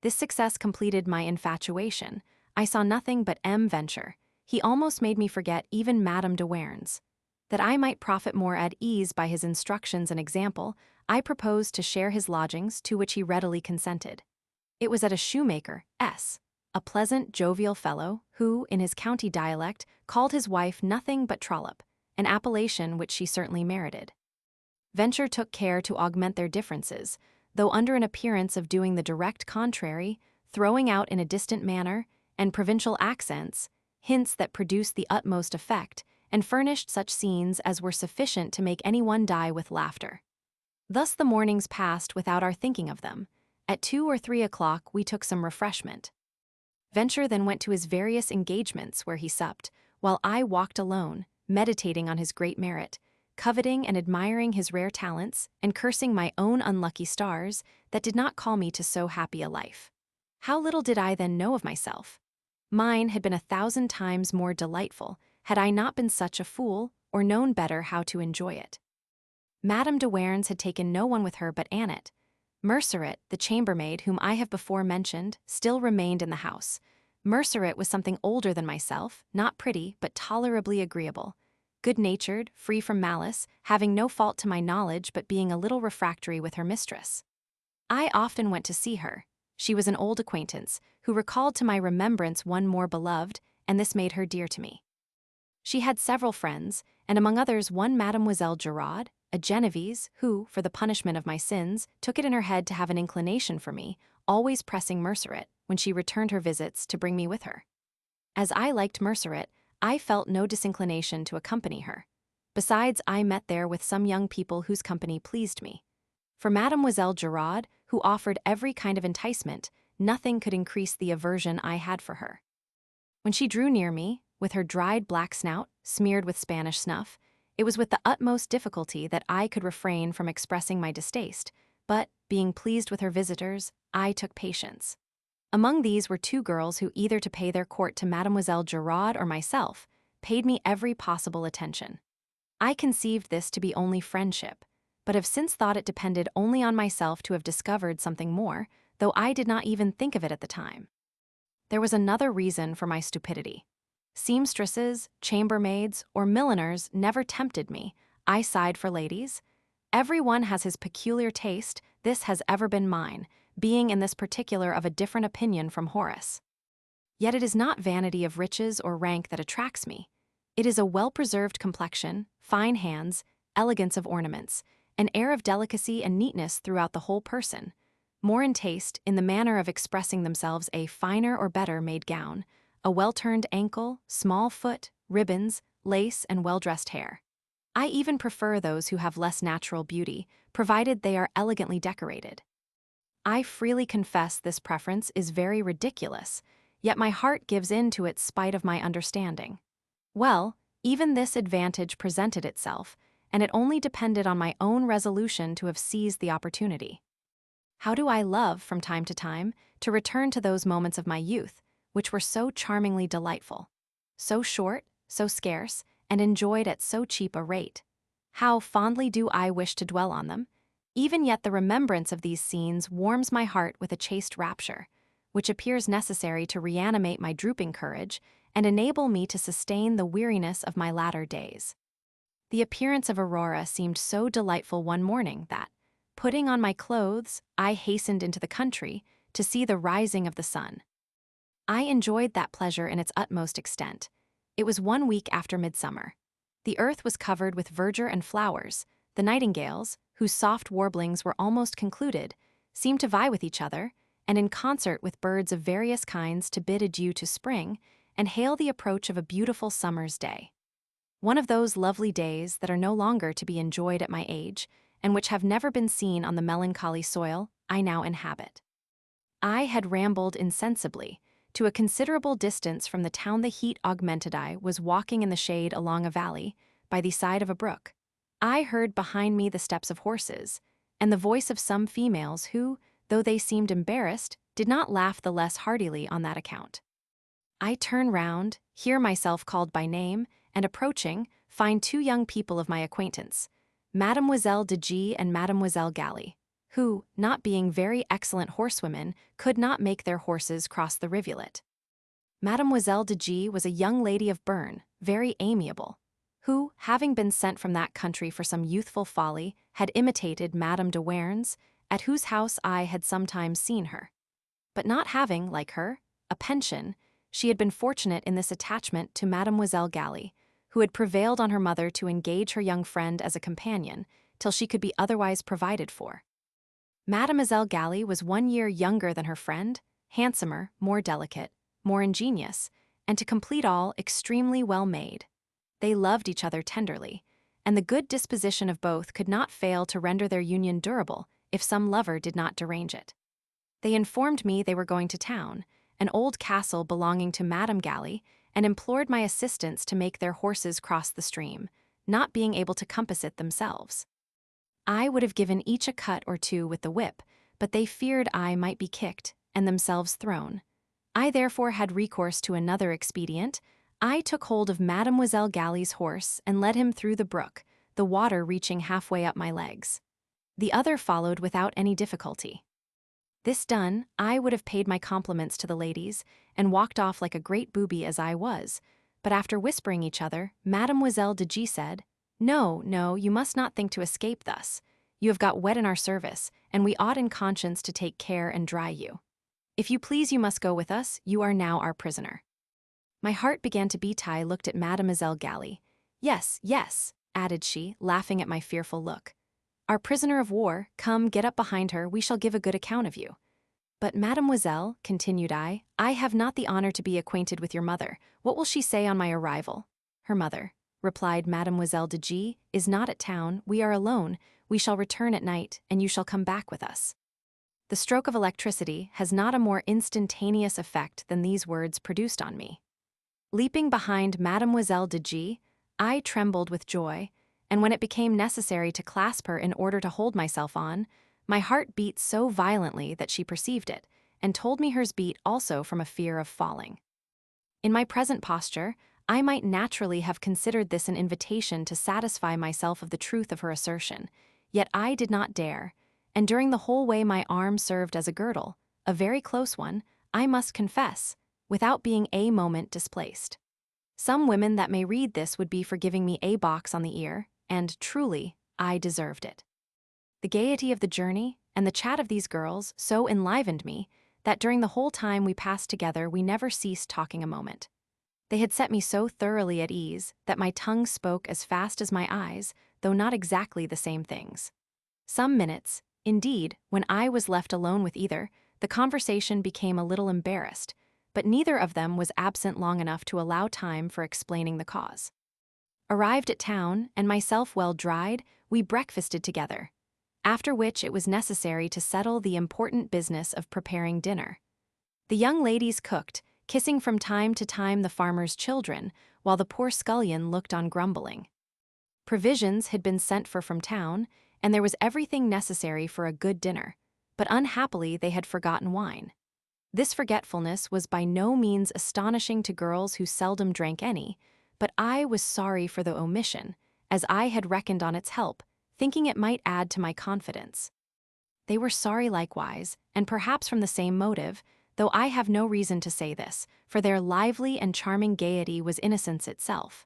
This success completed my infatuation. I saw nothing but Venture. He almost made me forget even Madame de Warens. That I might profit more at ease by his instructions and example, I proposed to share his lodgings, to which he readily consented. It was at a shoemaker's, a pleasant, jovial fellow, who, in his county dialect, called his wife nothing but Trollope, an appellation which she certainly merited. Venture took care to augment their differences, though under an appearance of doing the direct contrary, throwing out in a distant manner, and provincial accents, hints that produced the utmost effect, and furnished such scenes as were sufficient to make anyone die with laughter. Thus the mornings passed without our thinking of them. At 2 or 3 o'clock we took some refreshment. Venture then went to his various engagements where he supped, while I walked alone, meditating on his great merit, coveting and admiring his rare talents, and cursing my own unlucky stars that did not call me to so happy a life. How little did I then know of myself! Mine had been 1,000 times more delightful, had I not been such a fool, or known better how to enjoy it. Madame de Warens had taken no one with her but Annette. Merceret, the chambermaid whom I have before mentioned, still remained in the house. Merceret was something older than myself, not pretty, but tolerably agreeable. Good-natured, free from malice, having no fault to my knowledge but being a little refractory with her mistress. I often went to see her. She was an old acquaintance, who recalled to my remembrance one more beloved, and this made her dear to me. She had several friends, and among others one Mademoiselle Giraud, a Genevese, who, for the punishment of my sins, took it in her head to have an inclination for me, always pressing Merceret, when she returned her visits, to bring me with her. As I liked Merceret, I felt no disinclination to accompany her. Besides, I met there with some young people whose company pleased me. For Mademoiselle Giraud, who offered every kind of enticement, nothing could increase the aversion I had for her. When she drew near me, with her dried black snout, smeared with Spanish snuff, it was with the utmost difficulty that I could refrain from expressing my distaste, but, being pleased with her visitors, I took patience. Among these were 2 girls who, either to pay their court to Mademoiselle Giraud or myself, paid me every possible attention. I conceived this to be only friendship, but have since thought it depended only on myself to have discovered something more, though I did not even think of it at the time. There was another reason for my stupidity. Seamstresses, chambermaids, or milliners never tempted me. I sighed for ladies. Every one has his peculiar taste. This has ever been mine, being in this particular of a different opinion from Horace. Yet it is not vanity of riches or rank that attracts me. It is a well-preserved complexion, fine hands, elegance of ornaments, an air of delicacy and neatness throughout the whole person, more in taste, in the manner of expressing themselves, a finer or better made gown, a well-turned ankle, small foot, ribbons, lace, and well-dressed hair. I even prefer those who have less natural beauty, provided they are elegantly decorated. I freely confess this preference is very ridiculous, yet my heart gives in to it spite of my understanding. Well, even this advantage presented itself, and it only depended on my own resolution to have seized the opportunity. How do I love, from time to return to those moments of my youth, which were so charmingly delightful, so short, so scarce, and enjoyed at so cheap a rate. How fondly do I wish to dwell on them! Even yet the remembrance of these scenes warms my heart with a chaste rapture, which appears necessary to reanimate my drooping courage and enable me to sustain the weariness of my latter days. The appearance of Aurora seemed so delightful one morning that, putting on my clothes, I hastened into the country to see the rising of the sun. I enjoyed that pleasure in its utmost extent. It was 1 week after midsummer. The earth was covered with verdure and flowers. The nightingales, whose soft warblings were almost concluded, seemed to vie with each other, and in concert with birds of various kinds to bid adieu to spring and hail the approach of a beautiful summer's day. One of those lovely days that are no longer to be enjoyed at my age, and which have never been seen on the melancholy soil I now inhabit. I had rambled insensibly. To a considerable distance from the town the heat augmented. I was walking in the shade along a valley, by the side of a brook. I heard behind me the steps of horses, and the voice of some females who, though they seemed embarrassed, did not laugh the less heartily on that account. I turn round, hear myself called by name, and approaching, find two young people of my acquaintance, Mademoiselle de G and Mademoiselle Galley, who, not being very excellent horsewomen, could not make their horses cross the rivulet. Mademoiselle de G was a young lady of Berne, very amiable, who, having been sent from that country for some youthful folly, had imitated Madame de Werns, at whose house I had sometimes seen her. But not having, like her, a pension, she had been fortunate in this attachment to Mademoiselle Galley, who had prevailed on her mother to engage her young friend as a companion, till she could be otherwise provided for. Mademoiselle Galley was 1 year younger than her friend, handsomer, more delicate, more ingenious, and to complete all, extremely well made. They loved each other tenderly, and the good disposition of both could not fail to render their union durable if some lover did not derange it. They informed me they were going to town, an old castle belonging to Madame Galley, and implored my assistance to make their horses cross the stream, not being able to compass it themselves. I would have given each a cut or two with the whip, but they feared I might be kicked and themselves thrown. I therefore had recourse to another expedient. I took hold of Mademoiselle Galley's horse and led him through the brook, the water reaching halfway up my legs. The other followed without any difficulty. This done, I would have paid my compliments to the ladies and walked off like a great booby as I was, but after whispering each other, Mademoiselle de G said, "No, no, you must not think to escape thus. You have got wet in our service, and we ought in conscience to take care and dry you. If you please, you must go with us. You are now our prisoner." My heart began to beat. I looked at Mademoiselle Galley. "Yes, yes," added she, laughing at my fearful look. "Our prisoner of war, come, get up behind her, we shall give a good account of you." "But, mademoiselle," continued I have not the honor to be acquainted with your mother. What will she say on my arrival?" "Her mother," replied Mademoiselle de G, "is not at town. We are alone. We shall return at night, and you shall come back with us." The stroke of electricity has not a more instantaneous effect than these words produced on me. Leaping behind Mademoiselle de G, I trembled with joy, and when it became necessary to clasp her in order to hold myself on, my heart beat so violently that she perceived it, and told me hers beat also from a fear of falling. In my present posture, I might naturally have considered this an invitation to satisfy myself of the truth of her assertion, yet I did not dare, and during the whole way my arm served as a girdle, a very close one, I must confess, without being a moment displaced. Some women that may read this would be for giving me a box on the ear, and truly, I deserved it. The gaiety of the journey and the chat of these girls so enlivened me that during the whole time we passed together we never ceased talking a moment. They had set me so thoroughly at ease that my tongue spoke as fast as my eyes, though not exactly the same things. Some minutes, indeed, when I was left alone with either, the conversation became a little embarrassed, but neither of them was absent long enough to allow time for explaining the cause. Arrived at town, and myself well dried, we breakfasted together, after which it was necessary to settle the important business of preparing dinner. The young ladies cooked, kissing from time to time the farmer's children, while the poor scullion looked on grumbling. Provisions had been sent for from town, and there was everything necessary for a good dinner, but unhappily they had forgotten wine. This forgetfulness was by no means astonishing to girls who seldom drank any, but I was sorry for the omission, as I had reckoned on its help, thinking it might add to my confidence. They were sorry likewise, and perhaps from the same motive, though I have no reason to say this, for their lively and charming gaiety was innocence itself.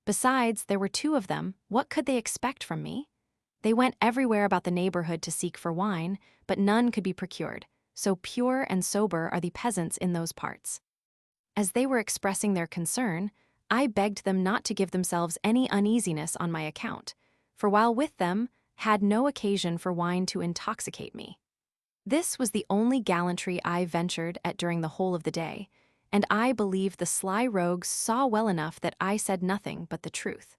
Besides, there were two of them. What could they expect from me? They went everywhere about the neighborhood to seek for wine, but none could be procured, so pure and sober are the peasants in those parts. As they were expressing their concern, I begged them not to give themselves any uneasiness on my account, for while with them, had no occasion for wine to intoxicate me. This was the only gallantry I ventured at during the whole of the day, and I believe the sly rogues saw well enough that I said nothing but the truth.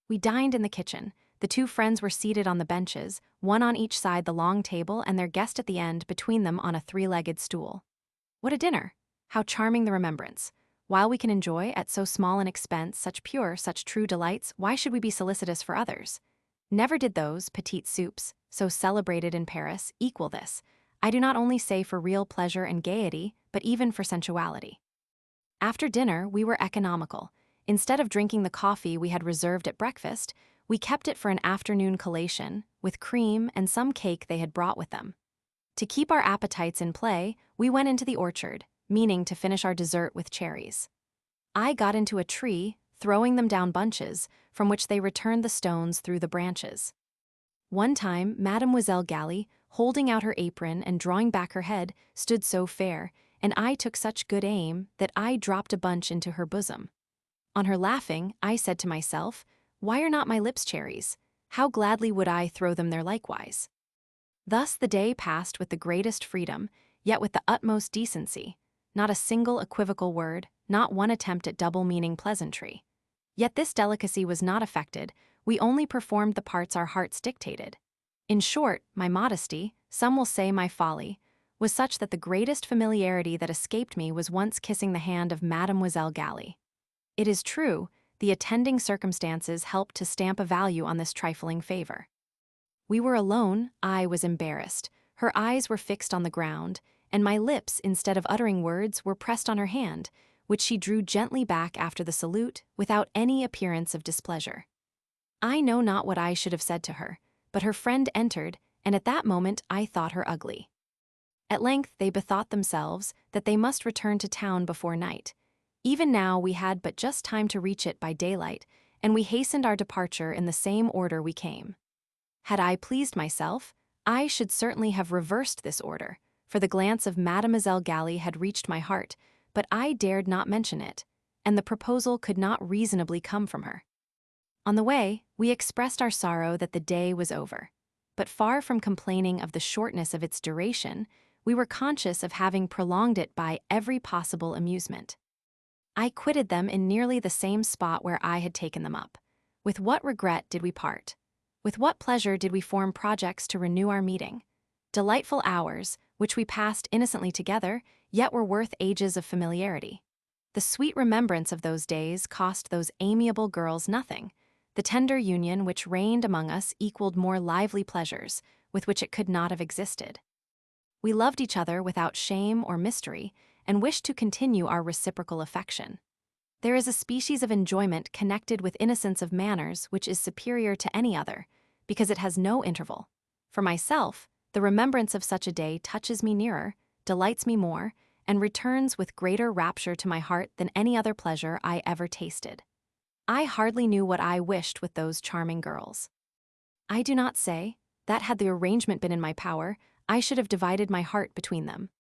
We dined in the kitchen. The two friends were seated on the benches, one on each side the long table and their guest at the end between them on a three-legged stool. What a dinner! How charming the remembrance! While we can enjoy at so small an expense such pure, such true delights, why should we be solicitous for others? Never did those petite soupes, so celebrated in Paris, equal this. I do not only say for real pleasure and gaiety, but even for sensuality. After dinner, we were economical. Instead of drinking the coffee we had reserved at breakfast, we kept it for an afternoon collation, with cream and some cake they had brought with them. To keep our appetites in play, we went into the orchard, meaning to finish our dessert with cherries. I got into a tree, throwing them down bunches, from which they returned the stones through the branches. One time, Mademoiselle Gally, holding out her apron and drawing back her head, stood so fair, and I took such good aim that I dropped a bunch into her bosom. On her laughing, I said to myself, "Why are not my lips cherries? How gladly would I throw them there likewise." Thus the day passed with the greatest freedom, yet with the utmost decency. Not a single equivocal word, not one attempt at double-meaning pleasantry. Yet this delicacy was not affected, we only performed the parts our hearts dictated. In short, my modesty, some will say my folly, was such that the greatest familiarity that escaped me was once kissing the hand of Mademoiselle Gally. It is true, the attending circumstances helped to stamp a value on this trifling favor. We were alone, I was embarrassed, her eyes were fixed on the ground, and my lips, instead of uttering words, were pressed on her hand, which she drew gently back after the salute, without any appearance of displeasure. I know not what I should have said to her, but her friend entered, and at that moment I thought her ugly. At length they bethought themselves that they must return to town before night. Even now we had but just time to reach it by daylight, and we hastened our departure in the same order we came. Had I pleased myself, I should certainly have reversed this order, for the glance of Mademoiselle Gally had reached my heart, but I dared not mention it, and the proposal could not reasonably come from her. On the way, we expressed our sorrow that the day was over, but far from complaining of the shortness of its duration, we were conscious of having prolonged it by every possible amusement. I quitted them in nearly the same spot where I had taken them up. With what regret did we part? With what pleasure did we form projects to renew our meeting? Delightful hours, which we passed innocently together, yet were worth ages of familiarity. The sweet remembrance of those days cost those amiable girls nothing. The tender union which reigned among us equaled more lively pleasures, with which it could not have existed. We loved each other without shame or mystery, and wished to continue our reciprocal affection. There is a species of enjoyment connected with innocence of manners which is superior to any other, because it has no interval. For myself, the remembrance of such a day touches me nearer, delights me more, and returns with greater rapture to my heart than any other pleasure I ever tasted. I hardly knew what I wished with those charming girls. I do not say that had the arrangement been in my power, I should have divided my heart between them.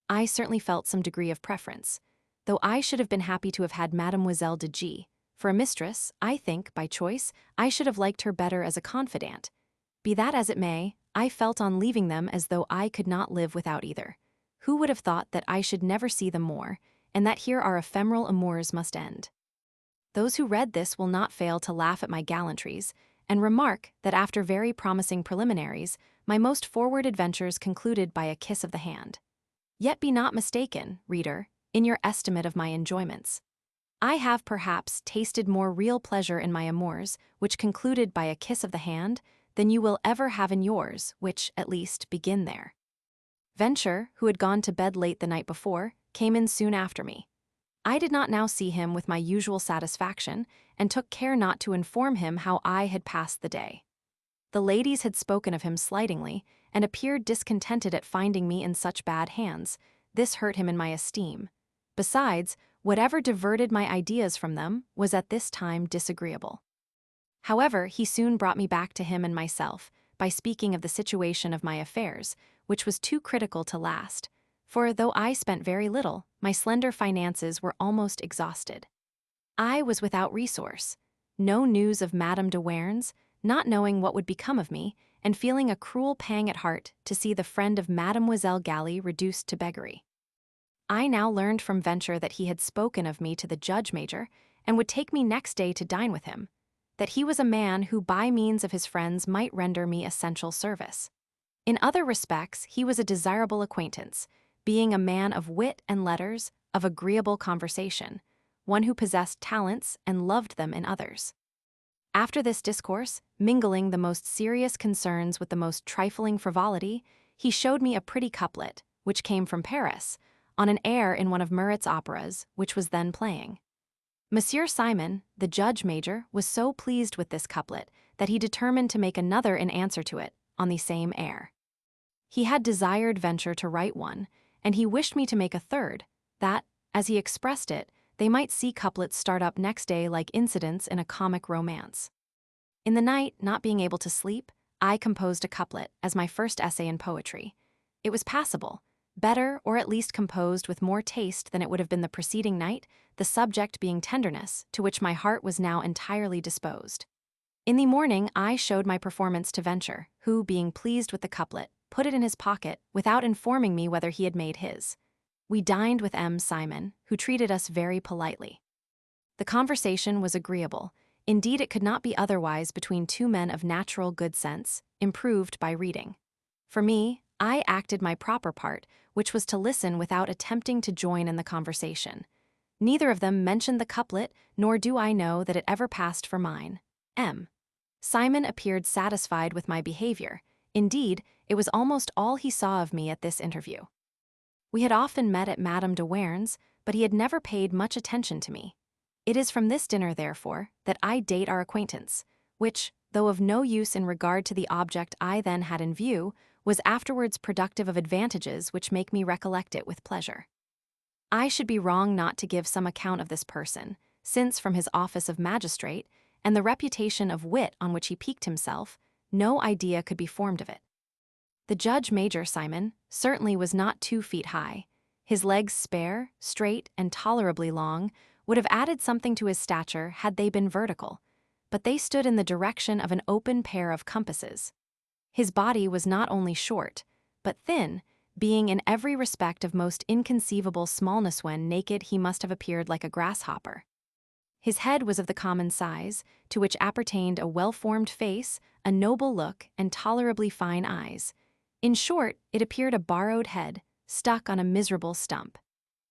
I certainly felt some degree of preference, though I should have been happy to have had Mademoiselle de G. For a mistress, I think, by choice, I should have liked her better as a confidante. Be that as it may, I felt on leaving them as though I could not live without either. Who would have thought that I should never see them more, and that here our ephemeral amours must end? Those who read this will not fail to laugh at my gallantries, and remark that after very promising preliminaries, my most forward adventures concluded by a kiss of the hand. Yet be not mistaken, reader, in your estimate of my enjoyments. I have perhaps tasted more real pleasure in my amours, which concluded by a kiss of the hand, than you will ever have in yours, which, at least, begin there. Venture, who had gone to bed late the night before, came in soon after me. I did not now see him with my usual satisfaction, and took care not to inform him how I had passed the day. The ladies had spoken of him slightingly, and appeared discontented at finding me in such bad hands. This hurt him in my esteem. Besides, whatever diverted my ideas from them was at this time disagreeable. However, he soon brought me back to him and myself, by speaking of the situation of my affairs, which was too critical to last, for though I spent very little, my slender finances were almost exhausted. I was without resource. No news of Madame de Warens, not knowing what would become of me, and feeling a cruel pang at heart to see the friend of Mademoiselle Gally reduced to beggary. I now learned from Venture that he had spoken of me to the judge-major, and would take me next day to dine with him, that he was a man who by means of his friends might render me essential service. In other respects, he was a desirable acquaintance, being a man of wit and letters, of agreeable conversation, one who possessed talents and loved them in others. After this discourse, mingling the most serious concerns with the most trifling frivolity, he showed me a pretty couplet, which came from Paris, on an air in one of Murat's operas, which was then playing. Monsieur Simon, the judge major, was so pleased with this couplet that he determined to make another in answer to it, on the same air. He had desired venture to write one, and he wished me to make a third, that, as he expressed it, they might see couplets start up next day like incidents in a comic romance. In the night, not being able to sleep, I composed a couplet as my first essay in poetry. It was passable, better or at least composed with more taste than it would have been the preceding night, the subject being tenderness, to which my heart was now entirely disposed. In the morning, I showed my performance to Venture, who, being pleased with the couplet, put it in his pocket without informing me whether he had made his. We dined with M. Simon, who treated us very politely. The conversation was agreeable. Indeed, it could not be otherwise between two men of natural good sense, improved by reading. For me, I acted my proper part, which was to listen without attempting to join in the conversation. Neither of them mentioned the couplet, nor do I know that it ever passed for mine. M. Simon appeared satisfied with my behavior. Indeed, it was almost all he saw of me at this interview. We had often met at Madame de Warens, but he had never paid much attention to me. It is from this dinner, therefore, that I date our acquaintance, which, though of no use in regard to the object I then had in view, was afterwards productive of advantages which make me recollect it with pleasure. I should be wrong not to give some account of this person, since from his office of magistrate, and the reputation of wit on which he piqued himself, no idea could be formed of it. The Judge Major Simon certainly was not 2 feet high. His legs spare, straight, and tolerably long, would have added something to his stature had they been vertical, but they stood in the direction of an open pair of compasses. His body was not only short, but thin, being in every respect of most inconceivable smallness. When naked he must have appeared like a grasshopper. His head was of the common size, to which appertained a well-formed face, a noble look, and tolerably fine eyes. In short, it appeared a borrowed head, stuck on a miserable stump.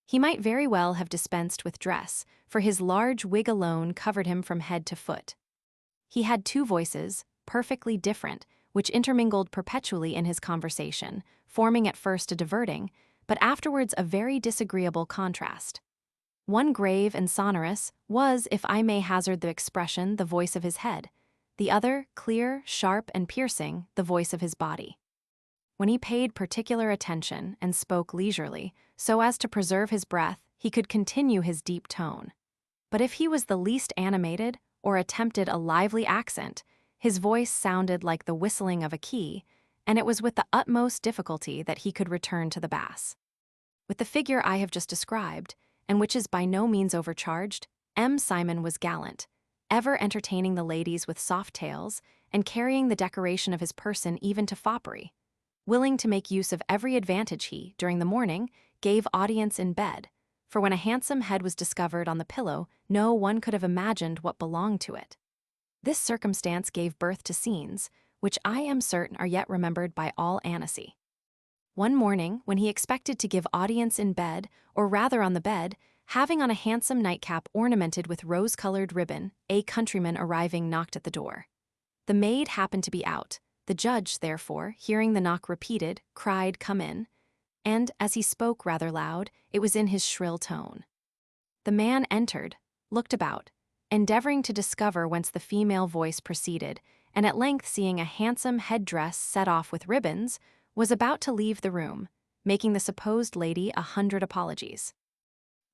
He might very well have dispensed with dress, for his large wig alone covered him from head to foot. He had 2 voices, perfectly different, which intermingled perpetually in his conversation, forming at first a diverting, but afterwards a very disagreeable contrast. One grave and sonorous was, if I may hazard the expression, the voice of his head; the other, clear, sharp, and piercing, the voice of his body. When he paid particular attention and spoke leisurely, so as to preserve his breath, he could continue his deep tone. But if he was the least animated, or attempted a lively accent, his voice sounded like the whistling of a key, and it was with the utmost difficulty that he could return to the bass. With the figure I have just described, and which is by no means overcharged, M. Simon was gallant, ever entertaining the ladies with soft tales, and carrying the decoration of his person even to foppery. Willing to make use of every advantage, he, during the morning, gave audience in bed, for when a handsome head was discovered on the pillow, no one could have imagined what belonged to it. This circumstance gave birth to scenes, which I am certain are yet remembered by all Annecy. One morning, when he expected to give audience in bed, or rather on the bed, having on a handsome nightcap ornamented with rose-colored ribbon, a countryman arriving knocked at the door. The maid happened to be out. The judge, therefore, hearing the knock repeated, cried, "Come in," and, as he spoke rather loud, it was in his shrill tone. The man entered, looked about, endeavoring to discover whence the female voice proceeded, and at length seeing a handsome head-dress set off with ribbons, was about to leave the room, making the supposed lady 100 apologies.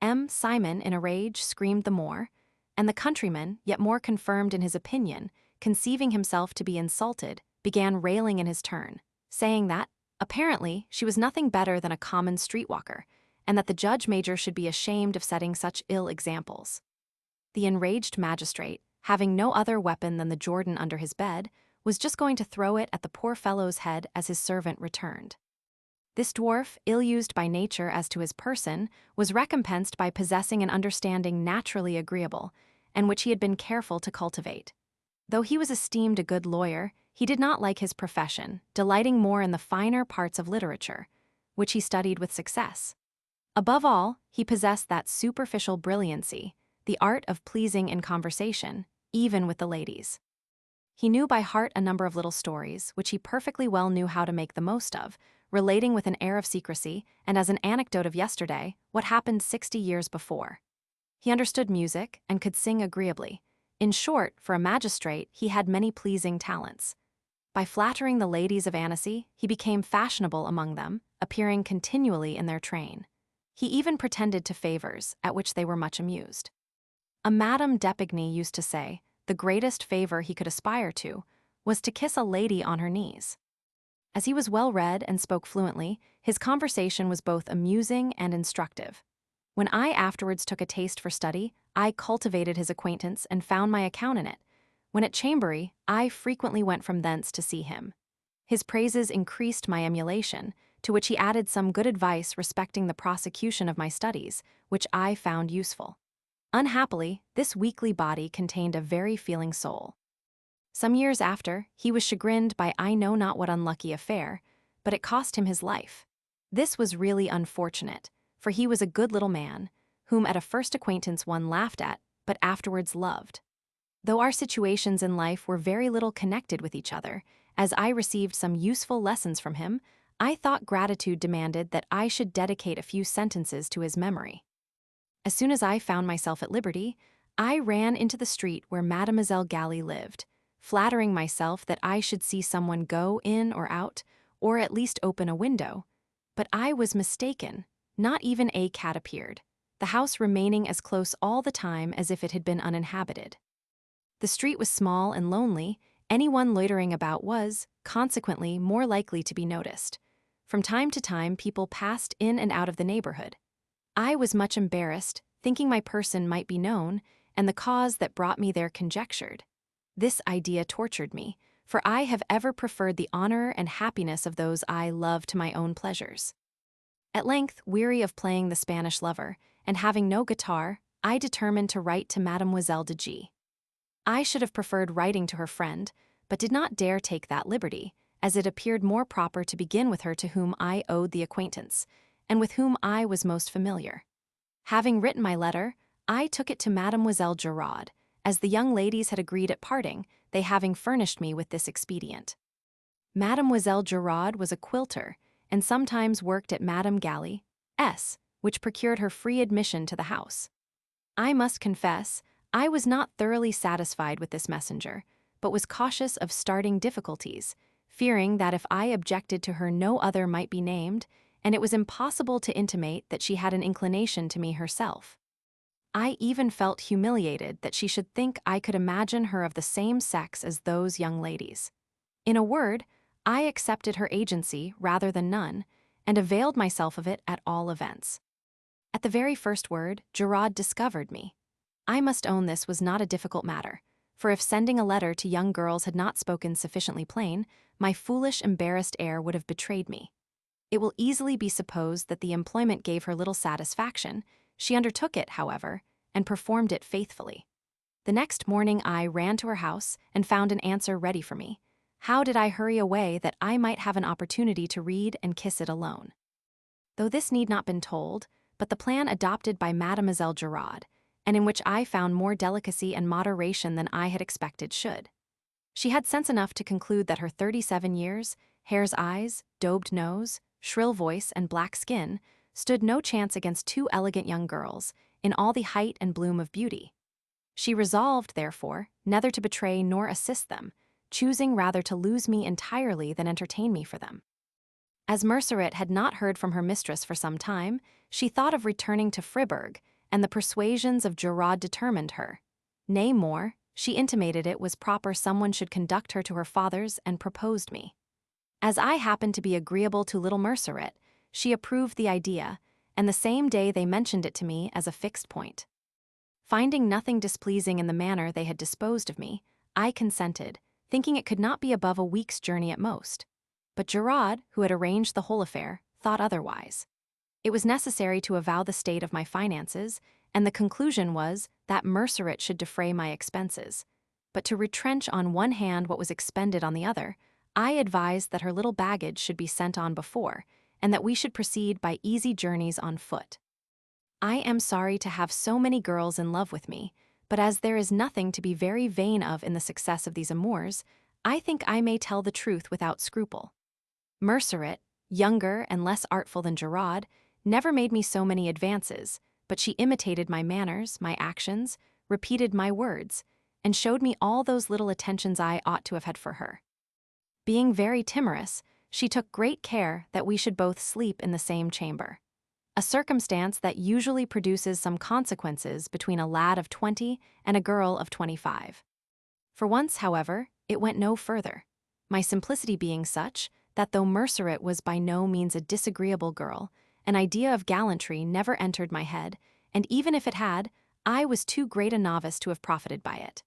M. Simon, in a rage, screamed the more, and the countryman, yet more confirmed in his opinion, conceiving himself to be insulted, began railing in his turn, saying that, apparently, she was nothing better than a common streetwalker, and that the Judge Major should be ashamed of setting such ill examples. The enraged magistrate, having no other weapon than the Jordan under his bed, was just going to throw it at the poor fellow's head as his servant returned. This dwarf, ill-used by nature as to his person, was recompensed by possessing an understanding naturally agreeable, and which he had been careful to cultivate. Though he was esteemed a good lawyer, he did not like his profession, delighting more in the finer parts of literature, which he studied with success. Above all, he possessed that superficial brilliancy, the art of pleasing in conversation, even with the ladies. He knew by heart a number of little stories, which he perfectly well knew how to make the most of, relating with an air of secrecy, and as an anecdote of yesterday, what happened 60 years before. He understood music and could sing agreeably. In short, for a magistrate, he had many pleasing talents. By flattering the ladies of Annecy, he became fashionable among them, appearing continually in their train. He even pretended to favors, at which they were much amused. A Madame d'Epigny used to say, the greatest favor he could aspire to was to kiss a lady on her knees. As he was well-read and spoke fluently, his conversation was both amusing and instructive. When I afterwards took a taste for study, I cultivated his acquaintance and found my account in it. When at Chambery, I frequently went from thence to see him. His praises increased my emulation, to which he added some good advice respecting the prosecution of my studies, which I found useful. Unhappily, this weakly body contained a very feeling soul. Some years after, he was chagrined by I know not what unlucky affair, but it cost him his life. This was really unfortunate, for he was a good little man, whom at a first acquaintance one laughed at, but afterwards loved. Though our situations in life were very little connected with each other, as I received some useful lessons from him, I thought gratitude demanded that I should dedicate a few sentences to his memory. As soon as I found myself at liberty, I ran into the street where Mademoiselle Galley lived, flattering myself that I should see someone go in or out, or at least open a window. But I was mistaken. Not even a cat appeared, the house remaining as close all the time as if it had been uninhabited. The street was small and lonely. Anyone loitering about was, consequently, more likely to be noticed. From time to time, people passed in and out of the neighborhood. I was much embarrassed, thinking my person might be known, and the cause that brought me there conjectured. This idea tortured me, for I have ever preferred the honor and happiness of those I love to my own pleasures. At length, weary of playing the Spanish lover, and having no guitar, I determined to write to Mademoiselle de G. I should have preferred writing to her friend, but did not dare take that liberty, as it appeared more proper to begin with her to whom I owed the acquaintance, and with whom I was most familiar. Having written my letter, I took it to Mademoiselle Giraud, as the young ladies had agreed at parting, they having furnished me with this expedient. Mademoiselle Giraud was a quilter, and sometimes worked at Madame Galley's, which procured her free admission to the house. I must confess, I was not thoroughly satisfied with this messenger, but was cautious of starting difficulties, fearing that if I objected to her no other might be named, and it was impossible to intimate that she had an inclination to me herself. I even felt humiliated that she should think I could imagine her of the same sex as those young ladies. In a word, I accepted her agency rather than none, and availed myself of it at all events. At the very first word, Giraud discovered me. I must own this was not a difficult matter, for if sending a letter to young girls had not spoken sufficiently plain, my foolish, embarrassed air would have betrayed me. It will easily be supposed that the employment gave her little satisfaction. She undertook it, however, and performed it faithfully. The next morning I ran to her house and found an answer ready for me. How did I hurry away that I might have an opportunity to read and kiss it alone? Though this need not been told, but the plan adopted by Mademoiselle Giraud, and in which I found more delicacy and moderation than I had expected should. She had sense enough to conclude that her 37 years, hare's eyes, daubed nose, shrill voice, and black skin stood no chance against two elegant young girls, in all the height and bloom of beauty. She resolved, therefore, neither to betray nor assist them, choosing rather to lose me entirely than entertain me for them. As Merceret had not heard from her mistress for some time, she thought of returning to Fribourg, and the persuasions of Giraud determined her. Nay, more, she intimated it was proper someone should conduct her to her father's and proposed me. As I happened to be agreeable to little Merceret, she approved the idea, and the same day they mentioned it to me as a fixed point. Finding nothing displeasing in the manner they had disposed of me, I consented, thinking it could not be above a week's journey at most. But Giraud, who had arranged the whole affair, thought otherwise. It was necessary to avow the state of my finances, and the conclusion was that Merceret should defray my expenses. But to retrench on one hand what was expended on the other, I advised that her little baggage should be sent on before, and that we should proceed by easy journeys on foot. I am sorry to have so many girls in love with me, but as there is nothing to be very vain of in the success of these amours, I think I may tell the truth without scruple. Merceret, younger and less artful than Gerard, never made me so many advances, but she imitated my manners, my actions, repeated my words, and showed me all those little attentions I ought to have had for her. Being very timorous, she took great care that we should both sleep in the same chamber, a circumstance that usually produces some consequences between a lad of 20 and a girl of 25. For once, however, it went no further, my simplicity being such that though Merceret was by no means a disagreeable girl, an idea of gallantry never entered my head, and even if it had, I was too great a novice to have profited by it.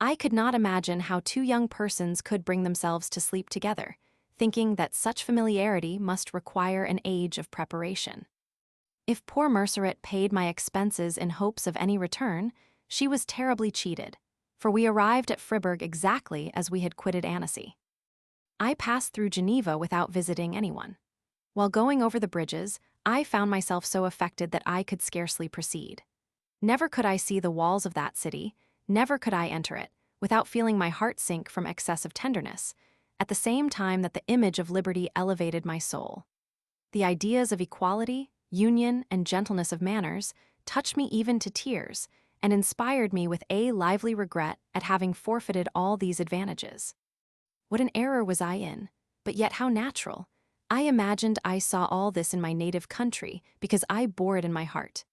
I could not imagine how two young persons could bring themselves to sleep together, thinking that such familiarity must require an age of preparation. If poor Merceret paid my expenses in hopes of any return, she was terribly cheated, for we arrived at Fribourg exactly as we had quitted Annecy. I passed through Geneva without visiting anyone. While going over the bridges, I found myself so affected that I could scarcely proceed. Never could I see the walls of that city, never could I enter it, without feeling my heart sink from excess of tenderness, at the same time that the image of liberty elevated my soul. The ideas of equality, union, and gentleness of manners touched me even to tears, and inspired me with a lively regret at having forfeited all these advantages. What an error was I in, but yet how natural! I imagined I saw all this in my native country because I bore it in my heart.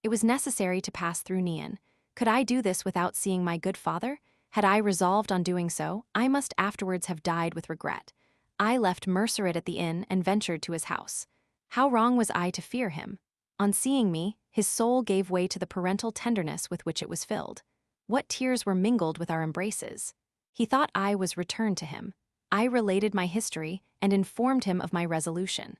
It was necessary to pass through Nyon. Could I do this without seeing my good father? Had I resolved on doing so, I must afterwards have died with regret. I left Merceret at the inn and ventured to his house. How wrong was I to fear him? On seeing me, his soul gave way to the parental tenderness with which it was filled. What tears were mingled with our embraces! He thought I was returned to him. I related my history and informed him of my resolution.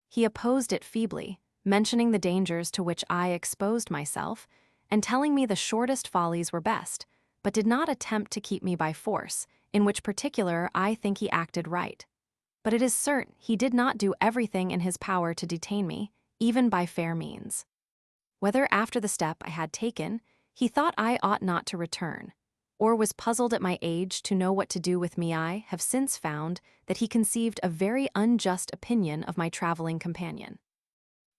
He opposed it feebly, mentioning the dangers to which I exposed myself, and telling me the shortest follies were best, but did not attempt to keep me by force, in which particular I think he acted right. But it is certain he did not do everything in his power to detain me, even by fair means. Whether after the step I had taken, he thought I ought not to return, or was puzzled at my age to know what to do with me, I have since found that he conceived a very unjust opinion of my traveling companion.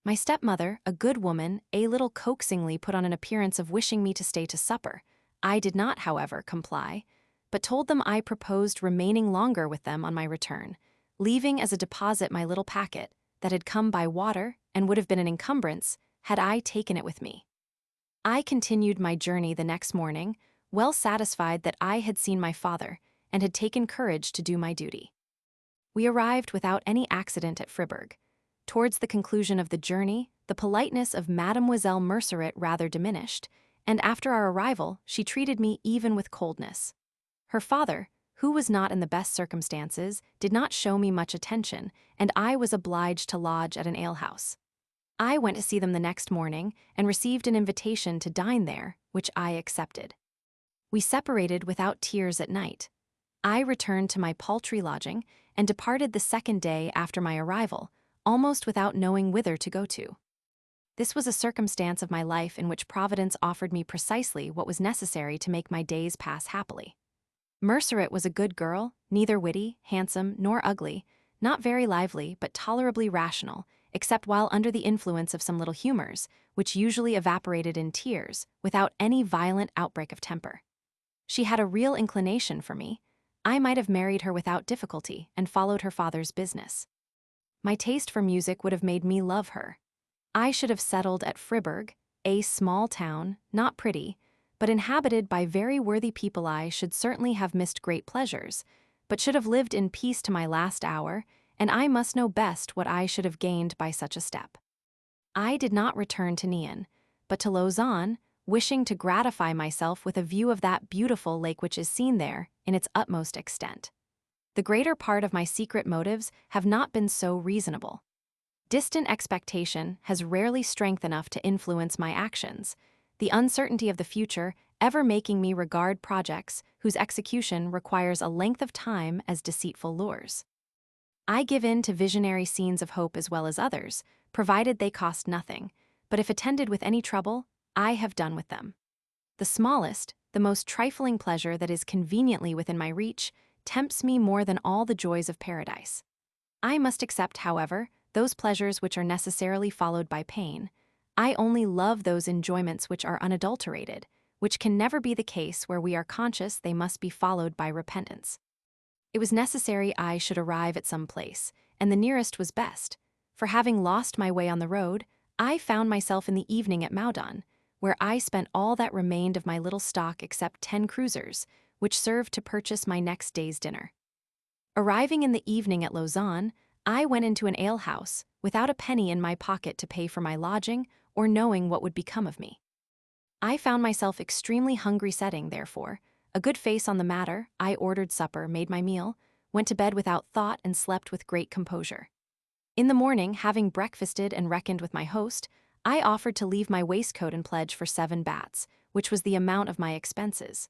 My stepmother, a good woman, a little coaxingly put on an appearance of wishing me to stay to supper. I did not, however, comply, but told them I proposed remaining longer with them on my return, leaving as a deposit my little packet that had come by water and would have been an encumbrance had I taken it with me. I continued my journey the next morning, well satisfied that I had seen my father and had taken courage to do my duty. We arrived without any accident at Fribourg. Towards the conclusion of the journey, the politeness of Mademoiselle Merceret rather diminished, and after our arrival, she treated me even with coldness. Her father, who was not in the best circumstances, did not show me much attention, and I was obliged to lodge at an alehouse. I went to see them the next morning and received an invitation to dine there, which I accepted. We separated without tears at night. I returned to my paltry lodging and departed the second day after my arrival, almost without knowing whither to go to. This was a circumstance of my life in which Providence offered me precisely what was necessary to make my days pass happily. Merceret was a good girl, neither witty, handsome, nor ugly, not very lively, but tolerably rational, except while under the influence of some little humors, which usually evaporated in tears, without any violent outbreak of temper. She had a real inclination for me. I might have married her without difficulty and followed her father's business. My taste for music would have made me love her. I should have settled at Fribourg, a small town, not pretty, but inhabited by very worthy people. I should certainly have missed great pleasures, but should have lived in peace to my last hour, and I must know best what I should have gained by such a step. I did not return to Nyon, but to Lausanne, wishing to gratify myself with a view of that beautiful lake which is seen there in its utmost extent. The greater part of my secret motives have not been so reasonable. Distant expectation has rarely strength enough to influence my actions, the uncertainty of the future ever making me regard projects whose execution requires a length of time as deceitful lures. I give in to visionary scenes of hope as well as others, provided they cost nothing, but if attended with any trouble, I have done with them. The smallest, the most trifling pleasure that is conveniently within my reach, tempts me more than all the joys of paradise. I must accept, however, those pleasures which are necessarily followed by pain. I only love those enjoyments which are unadulterated, which can never be the case where we are conscious they must be followed by repentance. It was necessary I should arrive at some place, and the nearest was best, for having lost my way on the road, I found myself in the evening at Moudon, where I spent all that remained of my little stock except 10 cruisers, which served to purchase my next day's dinner. Arriving in the evening at Lausanne, I went into an alehouse, without a penny in my pocket to pay for my lodging or knowing what would become of me. I found myself extremely hungry setting, therefore, a good face on the matter, I ordered supper, made my meal, went to bed without thought and slept with great composure. In the morning, having breakfasted and reckoned with my host, I offered to leave my waistcoat and pledge for 7 bats, which was the amount of my expenses.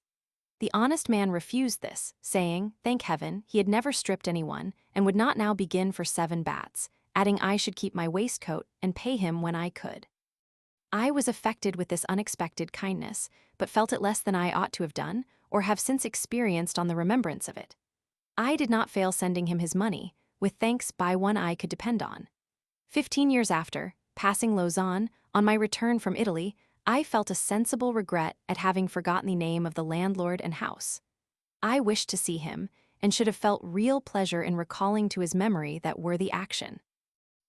The honest man refused this, saying, thank heaven, he had never stripped anyone, and would not now begin for 7 bats, adding I should keep my waistcoat and pay him when I could. I was affected with this unexpected kindness, but felt it less than I ought to have done, or have since experienced on the remembrance of it. I did not fail sending him his money, with thanks by one I could depend on. 15 years after, passing Lausanne, on my return from Italy, I felt a sensible regret at having forgotten the name of the landlord and house. I wished to see him, and should have felt real pleasure in recalling to his memory that worthy action.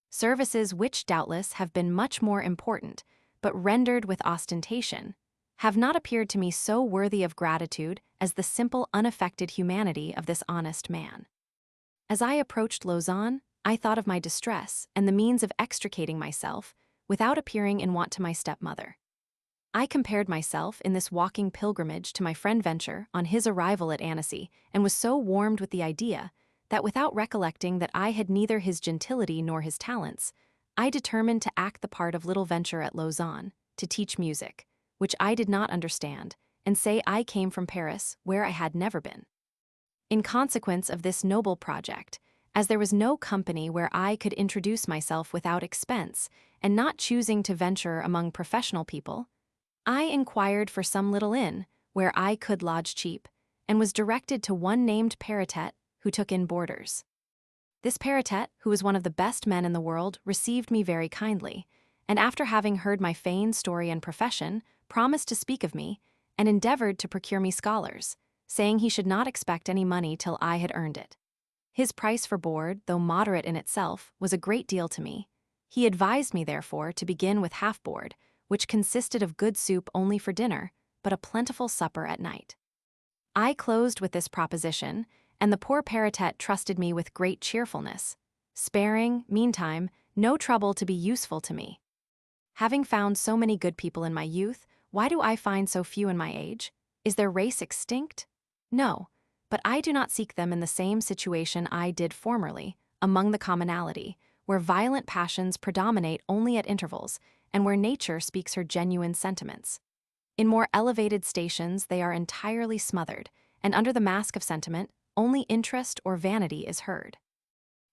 Services which doubtless have been much more important, but rendered with ostentation, have not appeared to me so worthy of gratitude as the simple unaffected humanity of this honest man. As I approached Lausanne, I thought of my distress and the means of extricating myself without appearing in want to my stepmother. I compared myself in this walking pilgrimage to my friend Venture on his arrival at Annecy, and was so warmed with the idea that without recollecting that I had neither his gentility nor his talents, I determined to act the part of little Venture at Lausanne, to teach music, which I did not understand, and say I came from Paris, where I had never been. In consequence of this noble project, as there was no company where I could introduce myself without expense, and not choosing to venture among professional people, I inquired for some little inn where I could lodge cheap, and was directed to one named Paratet, who took in boarders. This Paratet, who was one of the best men in the world, received me very kindly, and after having heard my feigned story and profession, promised to speak of me, and endeavored to procure me scholars, saying he should not expect any money till I had earned it. His price for board, though moderate in itself, was a great deal to me. He advised me, therefore, to begin with half-board, which consisted of good soup only for dinner, but a plentiful supper at night. I closed with this proposition, and the poor Paratet trusted me with great cheerfulness, sparing, meantime, no trouble to be useful to me. Having found so many good people in my youth, why do I find so few in my age? Is their race extinct? No, but I do not seek them in the same situation I did formerly, among the commonalty, where violent passions predominate only at intervals, and where nature speaks her genuine sentiments. In more elevated stations they are entirely smothered, and under the mask of sentiment, only interest or vanity is heard.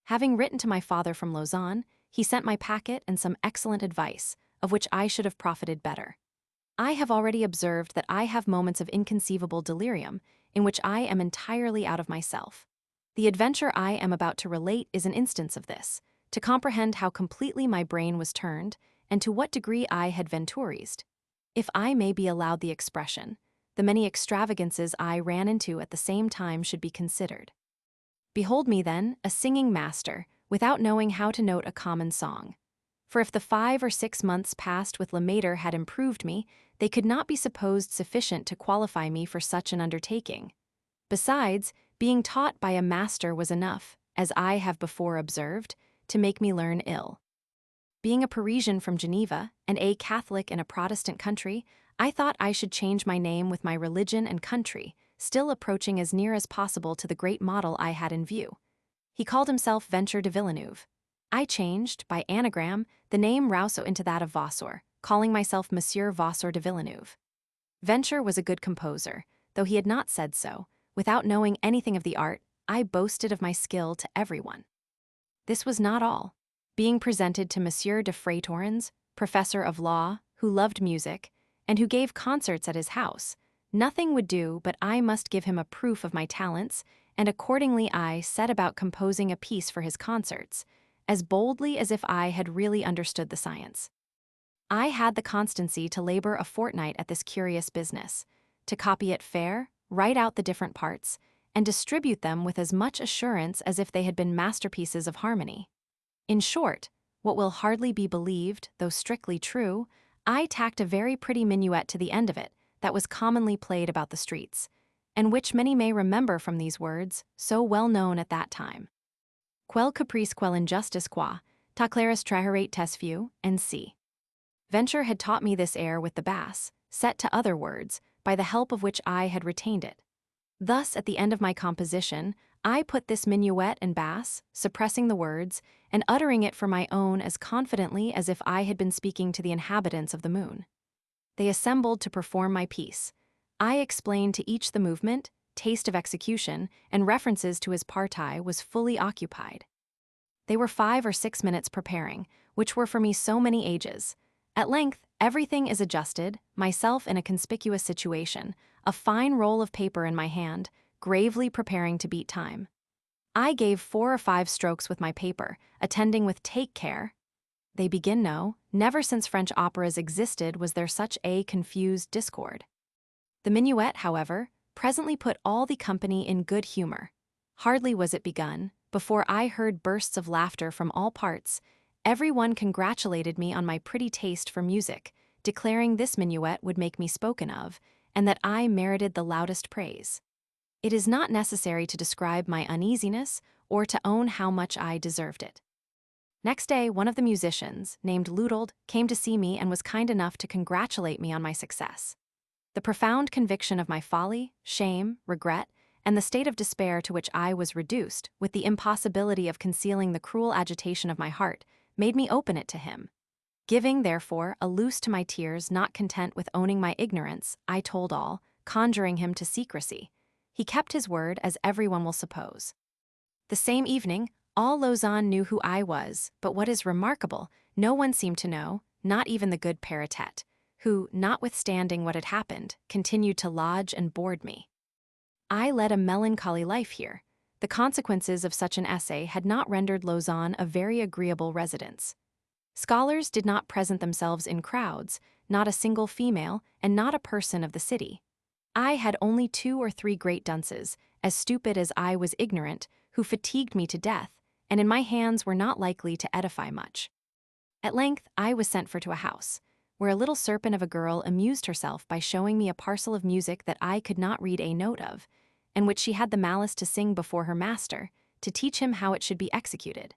Having written to my father from Lausanne, he sent my packet and some excellent advice, of which I should have profited better. I have already observed that I have moments of inconceivable delirium, in which I am entirely out of myself. The adventure I am about to relate is an instance of this, to comprehend how completely my brain was turned, and to what degree I had venturised. If I may be allowed the expression, the many extravagances I ran into at the same time should be considered. Behold me, then, a singing master, without knowing how to note a common song. For if the 5 or 6 months passed with Le Maître had improved me, they could not be supposed sufficient to qualify me for such an undertaking. Besides, being taught by a master was enough, as I have before observed, to make me learn ill. Being a Parisian from Geneva, and a Catholic in a Protestant country, I thought I should change my name with my religion and country, still approaching as near as possible to the great model I had in view. He called himself Venture de Villeneuve. I changed, by anagram, the name Rousseau into that of Vasseur, calling myself Monsieur Vasseur de Villeneuve. Venture was a good composer, though he had not said so. Without knowing anything of the art, I boasted of my skill to everyone. This was not all. Being presented to Monsieur de Freitorens, professor of law, who loved music, and who gave concerts at his house. Nothing would do, but I must give him a proof of my talents, and accordingly I set about composing a piece for his concerts, as boldly as if I had really understood the science. I had the constancy to labor a fortnight at this curious business, to copy it fair, write out the different parts, and distribute them with as much assurance as if they had been masterpieces of harmony. In short, what will hardly be believed, though strictly true, I tacked a very pretty minuet to the end of it that was commonly played about the streets, and which many may remember from these words, so well known at that time. Quel caprice quel injustice qua, ta claris traherate tes few, and c. Venture had taught me this air with the bass, set to other words, by the help of which I had retained it. Thus, at the end of my composition, I put this minuet and bass, suppressing the words, and uttering it for my own as confidently as if I had been speaking to the inhabitants of the moon. They assembled to perform my piece. I explained to each the movement, taste of execution, and references to his parti was fully occupied. They were 5 or 6 minutes preparing, which were for me so many ages. At length, everything is adjusted, myself in a conspicuous situation, a fine roll of paper in my hand, gravely preparing to beat time. I gave 4 or 5 strokes with my paper, attending with "Take care. They begin no, never since French operas existed was there such a confused discord." The minuet, however, presently put all the company in good humor. Hardly was it begun, before I heard bursts of laughter from all parts. Every one congratulated me on my pretty taste for music, declaring this minuet would make me spoken of, and that I merited the loudest praise. It is not necessary to describe my uneasiness or to own how much I deserved it. Next day, one of the musicians, named Ludold, came to see me and was kind enough to congratulate me on my success. The profound conviction of my folly, shame, regret, and the state of despair to which I was reduced, with the impossibility of concealing the cruel agitation of my heart, made me open it to him. Giving, therefore, a loose to my tears, not content with owning my ignorance, I told all, conjuring him to secrecy. He kept his word, as everyone will suppose. The same evening, all Lausanne knew who I was, but what is remarkable, no one seemed to know, not even the good Paratet, who, notwithstanding what had happened, continued to lodge and board me. I led a melancholy life here. The consequences of such an essay had not rendered Lausanne a very agreeable residence. Scholars did not present themselves in crowds, not a single female, and not a person of the city. I had only 2 or 3 great dunces, as stupid as I was ignorant, who fatigued me to death, and in my hands were not likely to edify much. At length I was sent for to a house, where a little serpent of a girl amused herself by showing me a parcel of music that I could not read a note of, and which she had the malice to sing before her master, to teach him how it should be executed.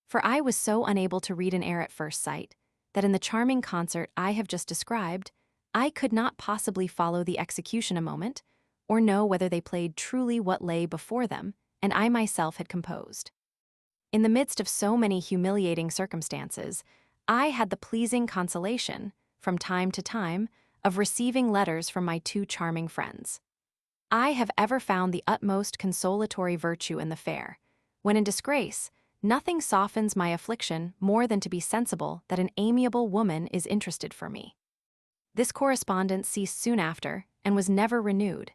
For I was so unable to read an air at first sight, that in the charming concert I have just described, I could not possibly follow the execution a moment, or know whether they played truly what lay before them, and I myself had composed. In the midst of so many humiliating circumstances, I had the pleasing consolation, from time to time, of receiving letters from my 2 charming friends. I have ever found the utmost consolatory virtue in the fair. When in disgrace, nothing softens my affliction more than to be sensible that an amiable woman is interested for me. This correspondence ceased soon after, and was never renewed.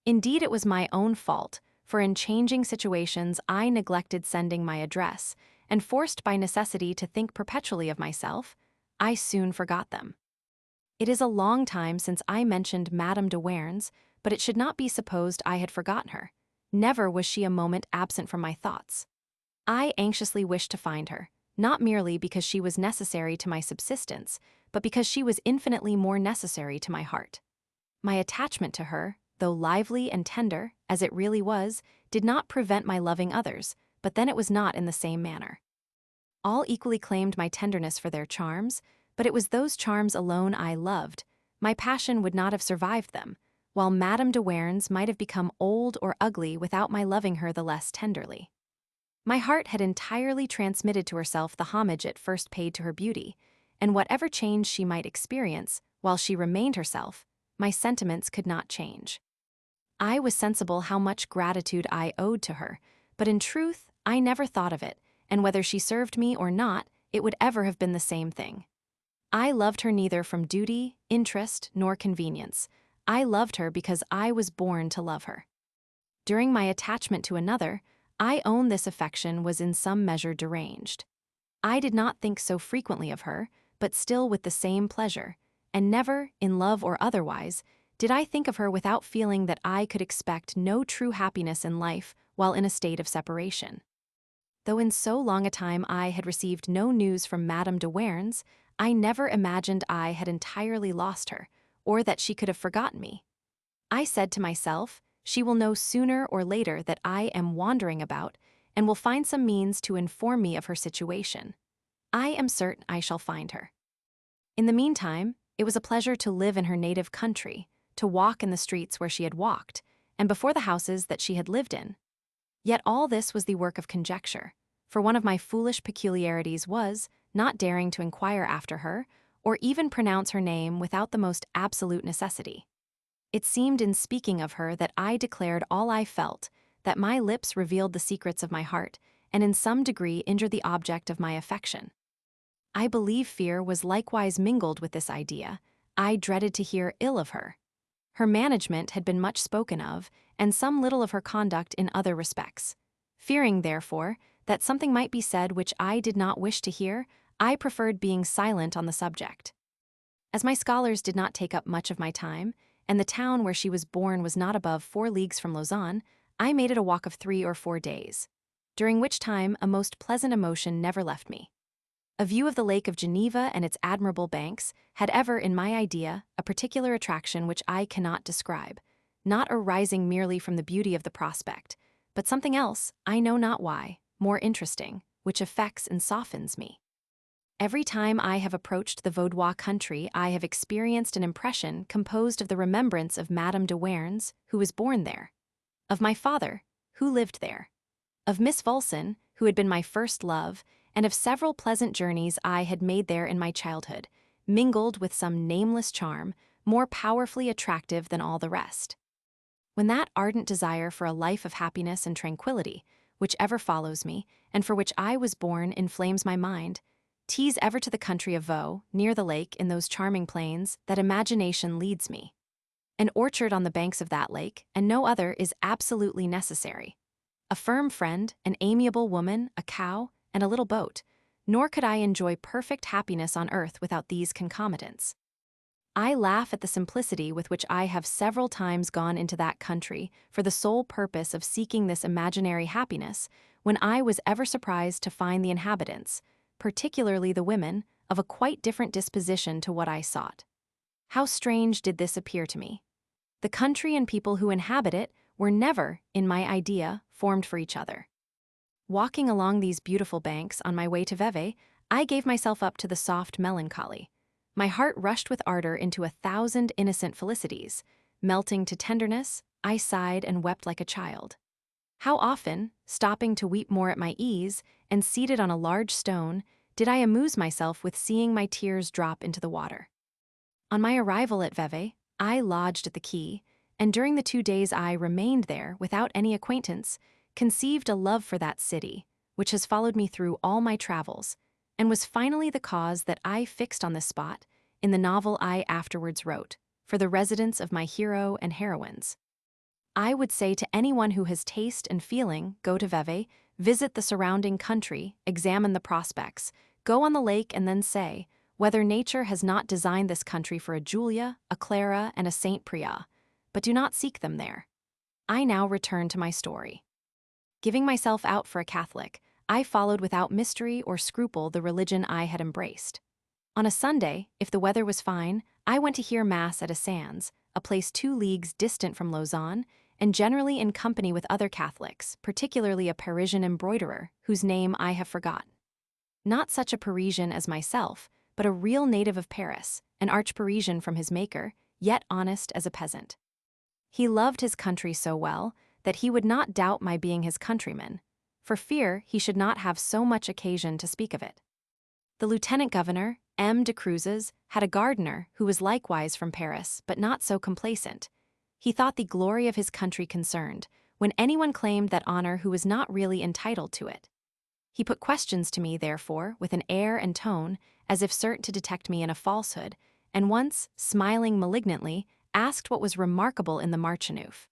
Indeed, it was my own fault, for in changing situations I neglected sending my address, and forced by necessity to think perpetually of myself, I soon forgot them. It is a long time since I mentioned Madame de Werns, but it should not be supposed I had forgotten her. Never was she a moment absent from my thoughts. I anxiously wished to find her, not merely because she was necessary to my subsistence, but because she was infinitely more necessary to my heart. My attachment to her, though lively and tender, as it really was, did not prevent my loving others, but then it was not in the same manner. All equally claimed my tenderness for their charms, but it was those charms alone I loved. My passion would not have survived them, while Madame de Werns might have become old or ugly without my loving her the less tenderly. My heart had entirely transmitted to herself the homage it first paid to her beauty, and whatever change she might experience, while she remained herself, my sentiments could not change. I was sensible how much gratitude I owed to her, but in truth I never thought of it, and whether she served me or not, it would ever have been the same thing. I loved her neither from duty, interest, nor convenience. I loved her because I was born to love her. During my attachment to another, I own this affection was in some measure deranged. I did not think so frequently of her, but still with the same pleasure, and never, in love or otherwise, did I think of her without feeling that I could expect no true happiness in life while in a state of separation. Though in so long a time I had received no news from Madame de Warens, I never imagined I had entirely lost her, or that she could have forgotten me. I said to myself, she will know sooner or later that I am wandering about, and will find some means to inform me of her situation. I am certain I shall find her. In the meantime, it was a pleasure to live in her native country, to walk in the streets where she had walked, and before the houses that she had lived in. Yet all this was the work of conjecture, for one of my foolish peculiarities was not daring to inquire after her, or even pronounce her name without the most absolute necessity. It seemed in speaking of her that I declared all I felt, that my lips revealed the secrets of my heart, and in some degree injured the object of my affection. I believe fear was likewise mingled with this idea. I dreaded to hear ill of her. Her management had been much spoken of, and some little of her conduct in other respects. Fearing, therefore, that something might be said which I did not wish to hear, I preferred being silent on the subject. As my scholars did not take up much of my time, and the town where she was born was not above 4 leagues from Lausanne, I made it a walk of 3 or 4 days, during which time a most pleasant emotion never left me. A view of the Lake of Geneva and its admirable banks had ever, in my idea, a particular attraction which I cannot describe, not arising merely from the beauty of the prospect, but something else, I know not why, more interesting, which affects and softens me. Every time I have approached the Vaudois country, I have experienced an impression composed of the remembrance of Madame de Warens, who was born there, of my father, who lived there, of Miss Vulson, who had been my first love, and of several pleasant journeys I had made there in my childhood, mingled with some nameless charm, more powerfully attractive than all the rest. When that ardent desire for a life of happiness and tranquility, which ever follows me, and for which I was born, inflames my mind, tease ever to the country of Vaux, near the lake, in those charming plains, that imagination leads me. An orchard on the banks of that lake, and no other, is absolutely necessary. A firm friend, an amiable woman, a cow, and a little boat, nor could I enjoy perfect happiness on earth without these concomitants. I laugh at the simplicity with which I have several times gone into that country for the sole purpose of seeking this imaginary happiness, when I was ever surprised to find the inhabitants, particularly the women, of a quite different disposition to what I sought. How strange did this appear to me! The country and people who inhabit it were never, in my idea, formed for each other. Walking along these beautiful banks on my way to Vevey, I gave myself up to the soft melancholy. My heart rushed with ardor into 1,000 innocent felicities. Melting to tenderness, I sighed and wept like a child. How often, stopping to weep more at my ease, and seated on a large stone, did I amuse myself with seeing my tears drop into the water. On my arrival at Vevey, I lodged at the quay, and during the 2 days I remained there without any acquaintance, conceived a love for that city, which has followed me through all my travels, and was finally the cause that I fixed on this spot, in the novel I afterwards wrote, for the residence of my hero and heroines. I would say to anyone who has taste and feeling, go to Vevey, visit the surrounding country, examine the prospects, go on the lake, and then say whether nature has not designed this country for a Julia, a Clara, and a Saint Priya, but do not seek them there. I now return to my story. Giving myself out for a Catholic, I followed without mystery or scruple the religion I had embraced. On a Sunday, if the weather was fine, I went to hear Mass at Assange, a place 2 leagues distant from Lausanne, and generally in company with other Catholics, particularly a Parisian embroiderer, whose name I have forgotten. Not such a Parisian as myself, but a real native of Paris, an arch-Parisian from his maker, yet honest as a peasant. He loved his country so well that he would not doubt my being his countryman, for fear he should not have so much occasion to speak of it. The lieutenant governor, M. de Cruzes, had a gardener who was likewise from Paris, but not so complacent. He thought the glory of his country concerned when anyone claimed that honor who was not really entitled to it. He put questions to me, therefore, with an air and tone, as if certain to detect me in a falsehood, and once, smiling malignantly, asked what was remarkable in the Martineuf.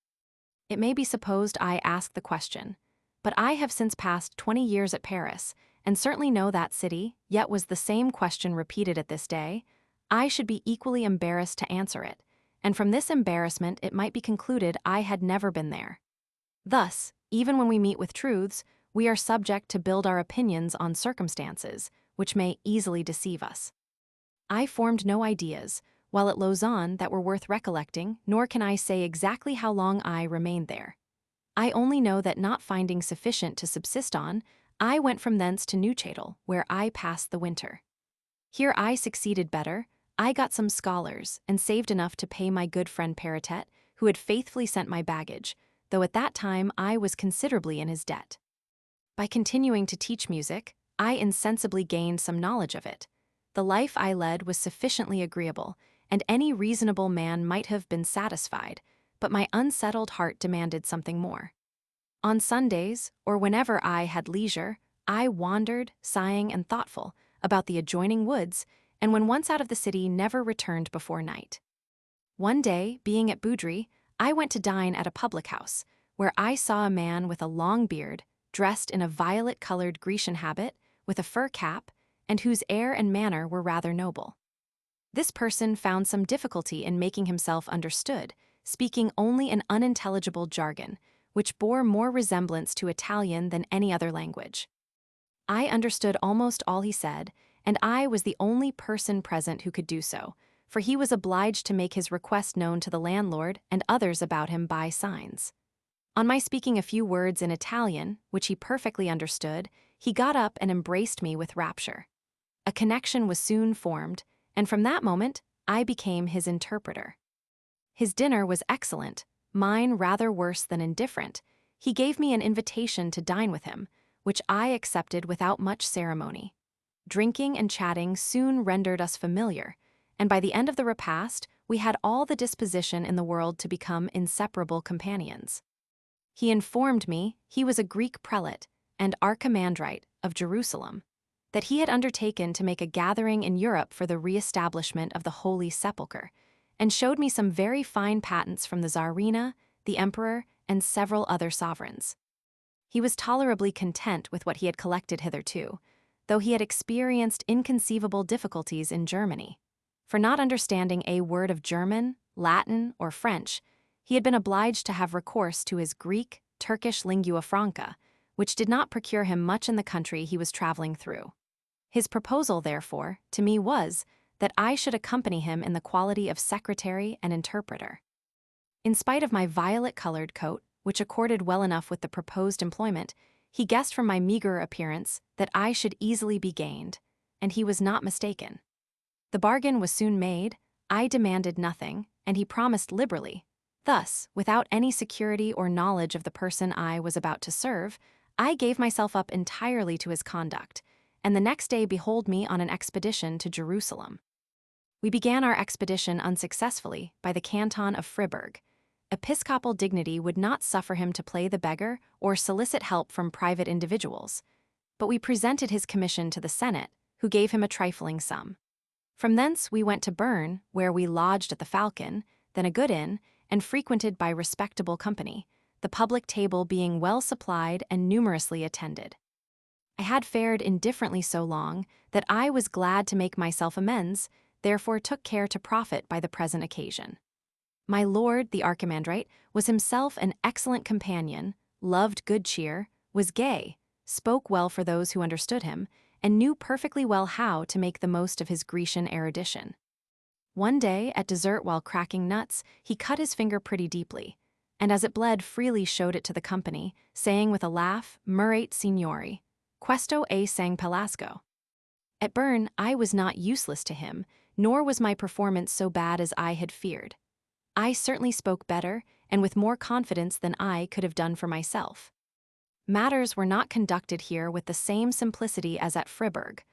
It may be supposed I asked the question, but I have since passed 20 years at Paris, and certainly know that city, yet was the same question repeated at this day, I should be equally embarrassed to answer it, and from this embarrassment it might be concluded I had never been there. Thus, even when we meet with truths, we are subject to build our opinions on circumstances, which may easily deceive us. I formed no ideas, while at Lausanne, that were worth recollecting, nor can I say exactly how long I remained there. I only know that not finding sufficient to subsist on, I went from thence to Neuchâtel, where I passed the winter. Here I succeeded better. I got some scholars, and saved enough to pay my good friend Paratet, who had faithfully sent my baggage, though at that time I was considerably in his debt. By continuing to teach music, I insensibly gained some knowledge of it. The life I led was sufficiently agreeable, and any reasonable man might have been satisfied, but my unsettled heart demanded something more. On Sundays, or whenever I had leisure, I wandered, sighing and thoughtful, about the adjoining woods, and when once out of the city never returned before night. One day, being at Boudry, I went to dine at a public house, where I saw a man with a long beard, dressed in a violet-colored Grecian habit, with a fur cap, and whose air and manner were rather noble. This person found some difficulty in making himself understood, speaking only an unintelligible jargon, which bore more resemblance to Italian than any other language. I understood almost all he said, and I was the only person present who could do so, for he was obliged to make his request known to the landlord and others about him by signs. On my speaking a few words in Italian, which he perfectly understood, he got up and embraced me with rapture. A connection was soon formed, and from that moment I became his interpreter. His dinner was excellent, mine rather worse than indifferent. He gave me an invitation to dine with him, which I accepted without much ceremony. Drinking and chatting soon rendered us familiar, and by the end of the repast we had all the disposition in the world to become inseparable companions. He informed me he was a Greek prelate and archimandrite of Jerusalem, that he had undertaken to make a gathering in Europe for the re-establishment of the Holy Sepulchre, and showed me some very fine patents from the Tsarina, the Emperor, and several other sovereigns. He was tolerably content with what he had collected hitherto, though he had experienced inconceivable difficulties in Germany. For not understanding a word of German, Latin, or French, he had been obliged to have recourse to his Greek, Turkish lingua franca, which did not procure him much in the country he was traveling through. His proposal, therefore, to me was that I should accompany him in the quality of secretary and interpreter. In spite of my violet-colored coat, which accorded well enough with the proposed employment, he guessed from my meager appearance that I should easily be gained, and he was not mistaken. The bargain was soon made. I demanded nothing, and he promised liberally. Thus, without any security or knowledge of the person I was about to serve, I gave myself up entirely to his conduct, and the next day behold me on an expedition to Jerusalem. We began our expedition unsuccessfully by the canton of Fribourg. Episcopal dignity would not suffer him to play the beggar or solicit help from private individuals, but we presented his commission to the Senate, who gave him a trifling sum. From thence we went to Bern, where we lodged at the Falcon, then a good inn, and frequented by respectable company, the public table being well supplied and numerously attended. I had fared indifferently so long that I was glad to make myself amends, therefore took care to profit by the present occasion. My lord, the archimandrite, was himself an excellent companion, loved good cheer, was gay, spoke well for those who understood him, and knew perfectly well how to make the most of his Grecian erudition. One day, at dessert while cracking nuts, he cut his finger pretty deeply, and as it bled freely showed it to the company, saying with a laugh, "Murate signori, questo è sang Pelasgo." At Bern, I was not useless to him, nor was my performance so bad as I had feared. I certainly spoke better, and with more confidence than I could have done for myself. Matters were not conducted here with the same simplicity as at Fribourg.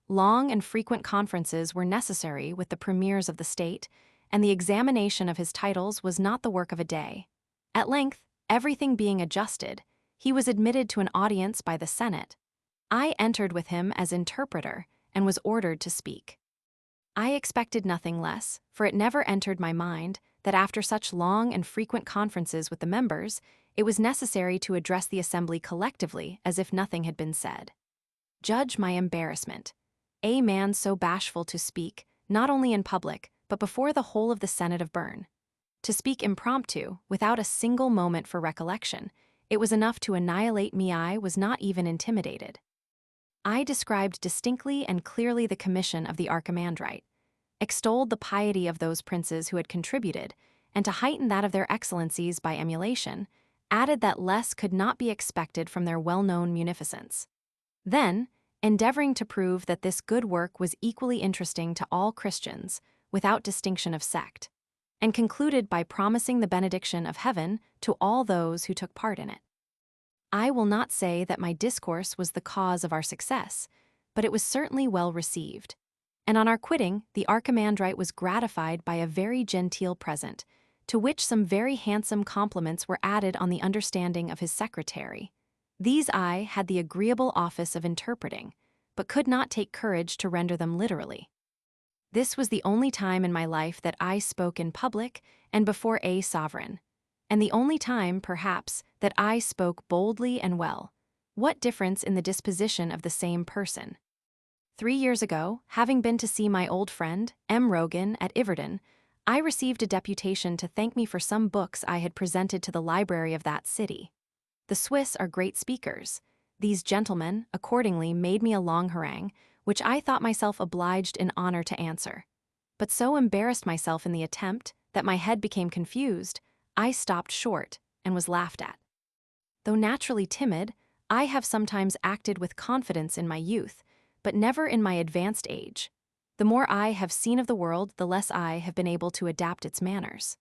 Long and frequent conferences were necessary with the premiers of the state, and the examination of his titles was not the work of a day. At length, everything being adjusted, he was admitted to an audience by the Senate. I entered with him as interpreter and was ordered to speak. I expected nothing less, for it never entered my mind that after such long and frequent conferences with the members, it was necessary to address the assembly collectively as if nothing had been said. Judge my embarrassment. A man so bashful to speak, not only in public, but before the whole of the Senate of Bern. To speak impromptu, without a single moment for recollection, it was enough to annihilate me. I was not even intimidated. I described distinctly and clearly the commission of the archimandrite, extolled the piety of those princes who had contributed, and to heighten that of their excellencies by emulation, added that less could not be expected from their well-known munificence. Then, endeavoring to prove that this good work was equally interesting to all Christians, without distinction of sect, and concluded by promising the benediction of heaven to all those who took part in it. I will not say that my discourse was the cause of our success, but it was certainly well received. And on our quitting, the archimandrite was gratified by a very genteel present, to which some very handsome compliments were added on the understanding of his secretary. These I had the agreeable office of interpreting, but could not take courage to render them literally. This was the only time in my life that I spoke in public and before a sovereign, and the only time, perhaps, that I spoke boldly and well. What difference in the disposition of the same person! 3 years ago, having been to see my old friend, M. Rogan, at Iverdon, I received a deputation to thank me for some books I had presented to the library of that city. The Swiss are great speakers. These gentlemen, accordingly, made me a long harangue, which I thought myself obliged in honor to answer. But so embarrassed myself in the attempt that my head became confused, I stopped short and was laughed at. Though naturally timid, I have sometimes acted with confidence in my youth, but never in my advanced age. The more I have seen of the world, the less I have been able to adapt its manners.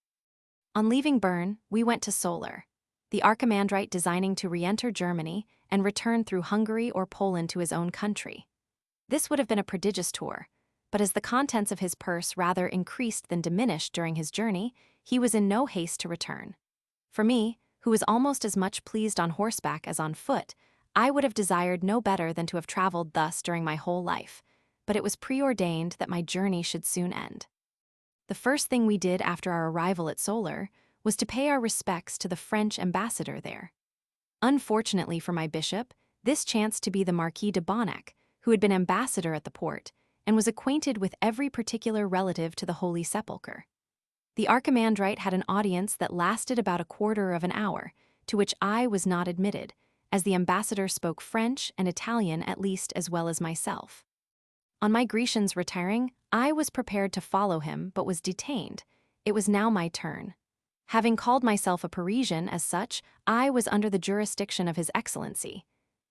On leaving Bern, we went to Solar, the archimandrite designing to re-enter Germany and return through Hungary or Poland to his own country. This would have been a prodigious tour, but as the contents of his purse rather increased than diminished during his journey, he was in no haste to return. For me, who was almost as much pleased on horseback as on foot, I would have desired no better than to have traveled thus during my whole life, but it was preordained that my journey should soon end. The first thing we did after our arrival at Solar was to pay our respects to the French ambassador there. Unfortunately for my bishop, this chanced to be the Marquis de Bonnac, who had been ambassador at the port, and was acquainted with every particular relative to the Holy Sepulchre. The archimandrite had an audience that lasted about a quarter of an hour, to which I was not admitted, as the ambassador spoke French and Italian at least as well as myself. On my Grecian's retiring, I was prepared to follow him but was detained. It was now my turn. Having called myself a Parisian as such, I was under the jurisdiction of His Excellency.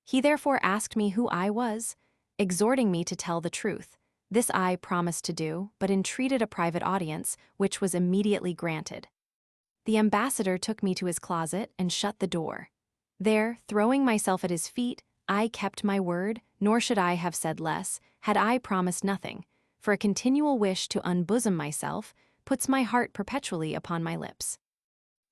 He therefore asked me who I was, exhorting me to tell the truth. This I promised to do, but entreated a private audience, which was immediately granted. The ambassador took me to his closet and shut the door. There, throwing myself at his feet, I kept my word, nor should I have said less, had I promised nothing, for a continual wish to unbosom myself puts my heart perpetually upon my lips.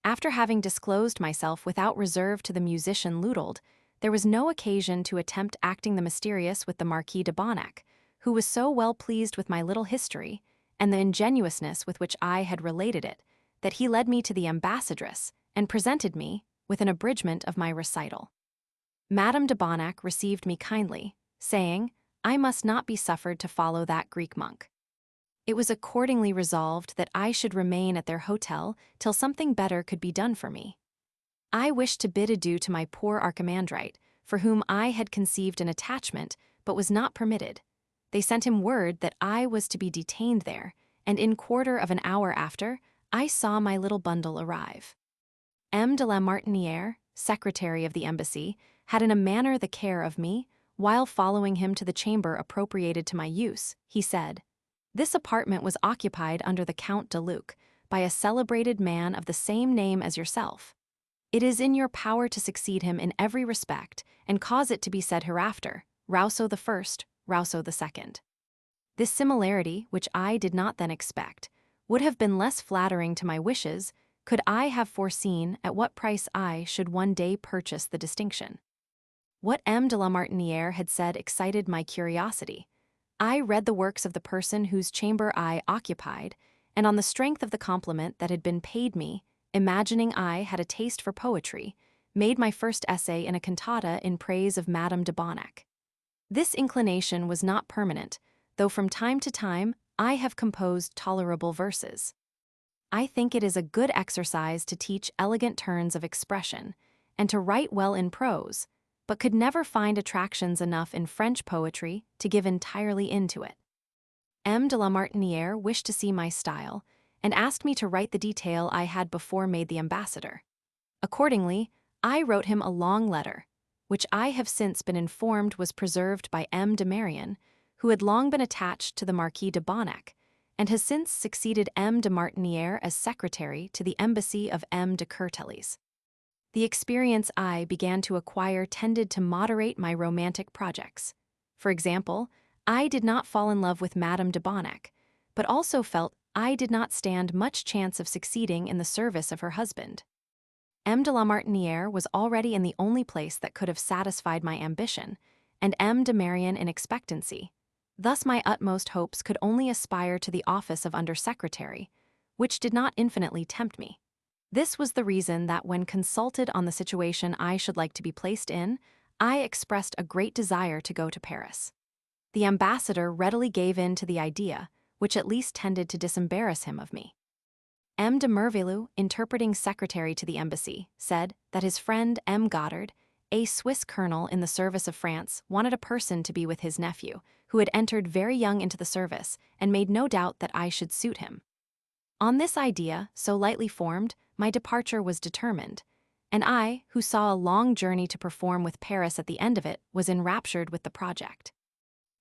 After having disclosed myself without reserve to the musician Ludold, there was no occasion to attempt acting the mysterious with the Marquis de Bonnac, who was so well pleased with my little history, and the ingenuousness with which I had related it, that he led me to the ambassadress and presented me with an abridgment of my recital. Madame de Bonnac received me kindly, saying, I must not be suffered to follow that Greek monk. It was accordingly resolved that I should remain at their hotel till something better could be done for me. I wished to bid adieu to my poor archimandrite, for whom I had conceived an attachment, but was not permitted. They sent him word that I was to be detained there, and in quarter of an hour after, I saw my little bundle arrive. M. de la Martinière, secretary of the embassy, had in a manner the care of me. While following him to the chamber appropriated to my use, he said, This apartment was occupied under the Count de Luc by a celebrated man of the same name as yourself. It is in your power to succeed him in every respect, and cause it to be said hereafter, Rousseau the first, Rousseau the second. This similarity, which I did not then expect, would have been less flattering to my wishes could I have foreseen at what price I should one day purchase the distinction. What M. de la Martiniere had said excited my curiosity. I read the works of the person whose chamber I occupied, and on the strength of the compliment that had been paid me, imagining I had a taste for poetry, made my first essay in a cantata in praise of Madame de Bonnac. This inclination was not permanent, though from time to time I have composed tolerable verses. I think it is a good exercise to teach elegant turns of expression, and to write well in prose, but could never find attractions enough in French poetry to give entirely into it. M. de la Martiniere wished to see my style, and asked me to write the detail I had before made the ambassador. Accordingly, I wrote him a long letter, which I have since been informed was preserved by M. de Marion, who had long been attached to the Marquis de Bonnac, and has since succeeded M. de Martiniere as secretary to the embassy of M. de Courtelis. The experience I began to acquire tended to moderate my romantic projects. For example, I did not fall in love with Madame de Bonnac, but also felt I did not stand much chance of succeeding in the service of her husband. M. de la Martiniere was already in the only place that could have satisfied my ambition, and M. de Marion in expectancy. Thus my utmost hopes could only aspire to the office of under-secretary, which did not infinitely tempt me. This was the reason that when consulted on the situation I should like to be placed in, I expressed a great desire to go to Paris. The ambassador readily gave in to the idea, which at least tended to disembarrass him of me. M. de Mervelu, interpreting secretary to the embassy, said that his friend M. Goddard, a Swiss colonel in the service of France, wanted a person to be with his nephew, who had entered very young into the service, and made no doubt that I should suit him. On this idea, so lightly formed, my departure was determined, and I, who saw a long journey to perform with Paris at the end of it, was enraptured with the project.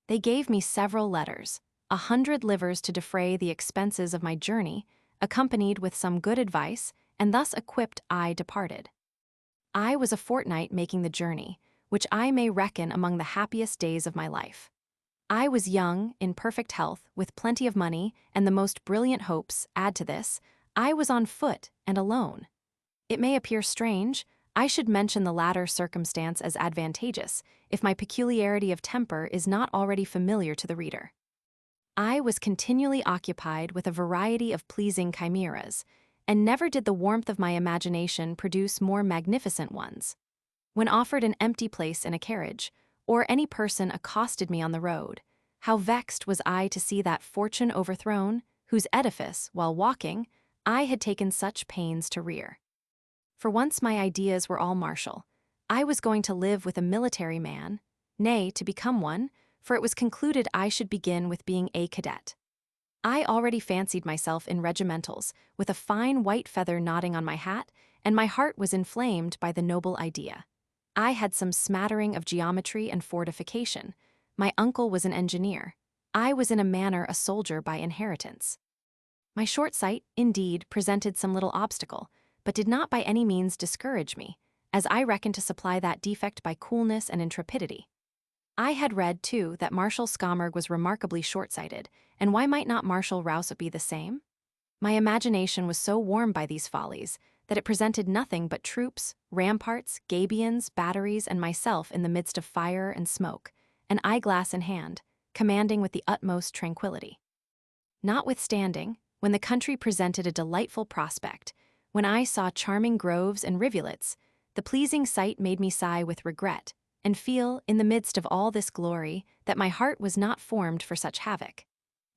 They gave me several letters, 100 livres to defray the expenses of my journey, accompanied with some good advice, and thus equipped I departed. I was a fortnight making the journey, which I may reckon among the happiest days of my life. I was young, in perfect health, with plenty of money, and the most brilliant hopes. Add to this, I was on foot and alone. It may appear strange, I should mention the latter circumstance as advantageous, if my peculiarity of temper is not already familiar to the reader. I was continually occupied with a variety of pleasing chimeras, and never did the warmth of my imagination produce more magnificent ones. When offered an empty place in a carriage, or any person accosted me on the road, how vexed was I to see that fortune overthrown, whose edifice, while walking, I had taken such pains to rear. For once my ideas were all martial. I was going to live with a military man, nay, to become one, for it was concluded I should begin with being a cadet. I already fancied myself in regimentals, with a fine white feather nodding on my hat, and my heart was inflamed by the noble idea. I had some smattering of geometry and fortification. My uncle was an engineer. I was in a manner a soldier by inheritance. My short sight, indeed, presented some little obstacle, but did not by any means discourage me, as I reckoned to supply that defect by coolness and intrepidity. I had read, too, that Marshal Scammerd was remarkably short-sighted, and why might not Marshal Rousseau be the same? My imagination was so warmed by these follies that it presented nothing but troops, ramparts, gabions, batteries, and myself in the midst of fire and smoke, an eyeglass in hand, commanding with the utmost tranquillity. Notwithstanding, when the country presented a delightful prospect, when I saw charming groves and rivulets, the pleasing sight made me sigh with regret, and feel, in the midst of all this glory, that my heart was not formed for such havoc.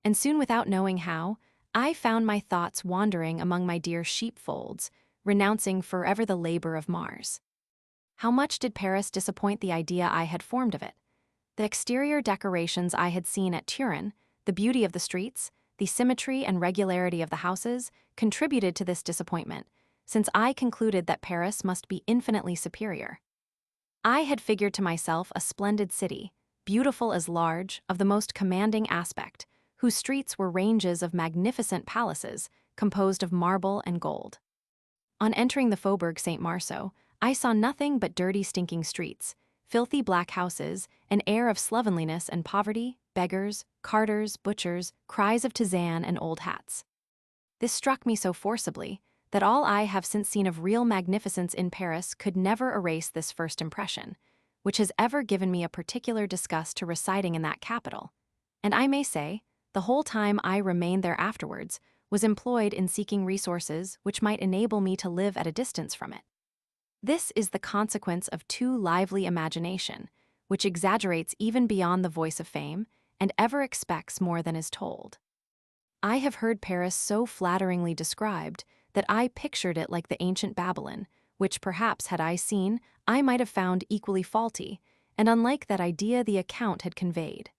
And soon, without knowing how, I found my thoughts wandering among my dear sheepfolds, renouncing forever the labor of Mars. How much did Paris disappoint the idea I had formed of it? The exterior decorations I had seen at Turin, the beauty of the streets, the symmetry and regularity of the houses, contributed to this disappointment, since I concluded that Paris must be infinitely superior. I had figured to myself a splendid city, beautiful as large, of the most commanding aspect, whose streets were ranges of magnificent palaces, composed of marble and gold. On entering the Faubourg Saint-Marceau, I saw nothing but dirty, stinking streets, filthy black houses, an air of slovenliness and poverty, beggars, carters, butchers, cries of tisane and old hats. This struck me so forcibly that all I have since seen of real magnificence in Paris could never erase this first impression, which has ever given me a particular disgust to residing in that capital, and I may say, the whole time I remained there afterwards was employed in seeking resources which might enable me to live at a distance from it. This is the consequence of too lively imagination, which exaggerates even beyond the voice of fame and ever expects more than is told. I have heard Paris so flatteringly described that I pictured it like the ancient Babylon, which perhaps had I seen, I might have found equally faulty, and unlike that idea the account had conveyed.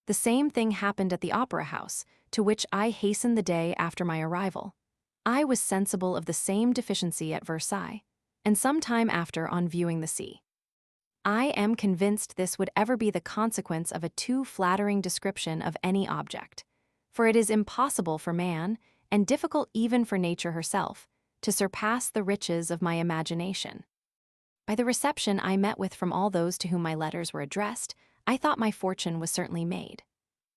The same thing happened at the Opera House, to which I hastened the day after my arrival. I was sensible of the same deficiency at Versailles, and some time after on viewing the sea. I am convinced this would ever be the consequence of a too flattering description of any object, for it is impossible for man, and difficult even for nature herself, to surpass the riches of my imagination. By the reception I met with from all those to whom my letters were addressed, I thought my fortune was certainly made.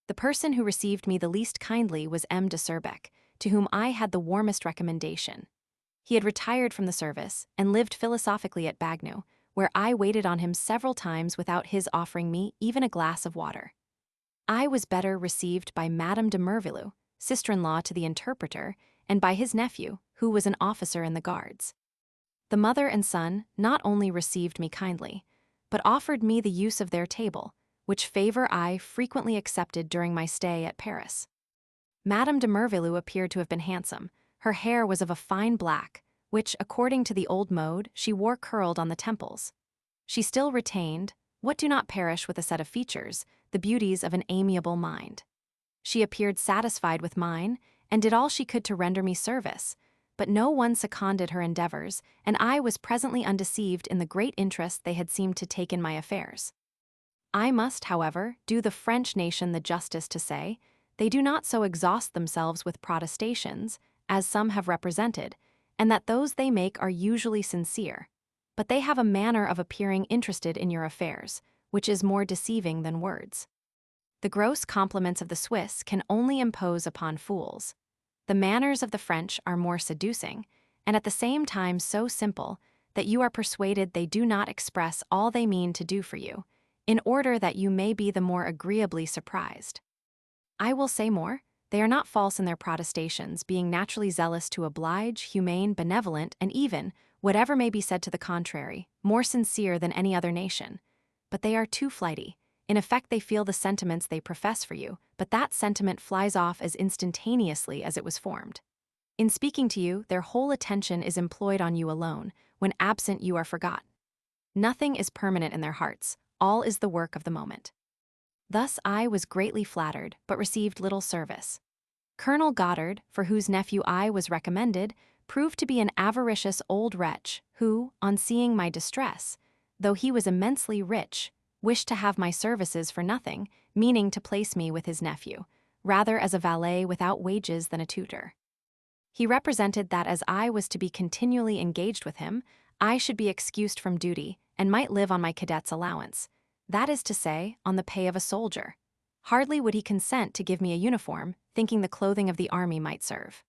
The person who received me the least kindly was M. de Serbec, to whom I had the warmest recommendation. He had retired from the service and lived philosophically at Bagnoux, where I waited on him several times without his offering me even a glass of water. I was better received by Madame de Mervilleux, sister-in-law to the interpreter, and by his nephew, who was an officer in the guards. The mother and son not only received me kindly, but offered me the use of their table, which favor I frequently accepted during my stay at Paris. Madame de Mervilleux appeared to have been handsome. Her hair was of a fine black, which, according to the old mode, she wore curled on the temples. She still retained, what do not perish with a set of features, the beauties of an amiable mind. She appeared satisfied with mine, and did all she could to render me service, but no one seconded her endeavors, and I was presently undeceived in the great interest they had seemed to take in my affairs. I must, however, do the French nation the justice to say, they do not so exhaust themselves with protestations, as some have represented, and that those they make are usually sincere, but they have a manner of appearing interested in your affairs, which is more deceiving than words. The gross compliments of the Swiss can only impose upon fools. The manners of the French are more seducing, and at the same time so simple, that you are persuaded they do not express all they mean to do for you, in order that you may be the more agreeably surprised. I will say more, they are not false in their protestations, being naturally zealous to oblige, humane, benevolent, and even, whatever may be said to the contrary, more sincere than any other nation. But they are too flighty. In effect they feel the sentiments they profess for you, but that sentiment flies off as instantaneously as it was formed. In speaking to you, their whole attention is employed on you alone. When absent you are forgot. Nothing is permanent in their hearts, all is the work of the moment. Thus I was greatly flattered, but received little service. Colonel Goddard, for whose nephew I was recommended, proved to be an avaricious old wretch who, on seeing my distress, though he was immensely rich, wished to have my services for nothing, meaning to place me with his nephew, rather as a valet without wages than a tutor. He represented that as I was to be continually engaged with him, I should be excused from duty and might live on my cadet's allowance, that is to say, on the pay of a soldier. Hardly would he consent to give me a uniform, thinking the clothing of the army might serve.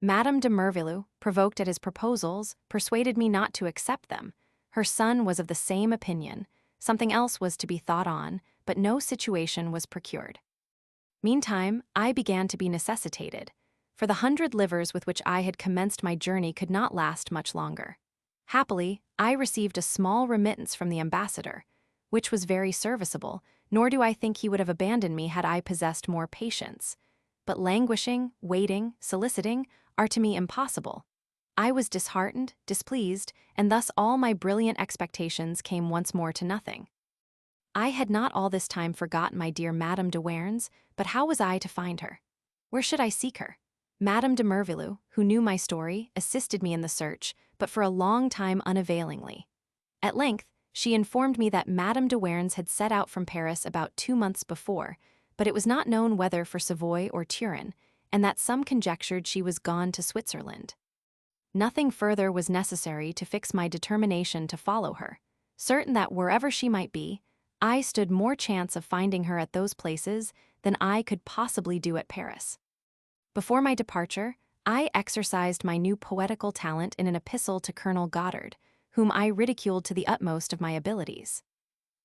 Madame de Mervilleux, provoked at his proposals, persuaded me not to accept them. Her son was of the same opinion. Something else was to be thought on, but no situation was procured. Meantime, I began to be necessitated, for the 100 livres with which I had commenced my journey could not last much longer. Happily, I received a small remittance from the ambassador, which was very serviceable, nor do I think he would have abandoned me had I possessed more patience. But languishing, waiting, soliciting, are to me impossible. I was disheartened, displeased, and thus all my brilliant expectations came once more to nothing. I had not all this time forgotten my dear Madame de Warens, but how was I to find her? Where should I seek her? Madame de Mervilleux, who knew my story, assisted me in the search, but for a long time unavailingly. At length, she informed me that Madame de Warens had set out from Paris about 2 months before, but it was not known whether for Savoy or Turin, and that some conjectured she was gone to Switzerland. Nothing further was necessary to fix my determination to follow her, certain that wherever she might be, I stood more chance of finding her at those places than I could possibly do at Paris. Before my departure, I exercised my new poetical talent in an epistle to Colonel Goddard, whom I ridiculed to the utmost of my abilities.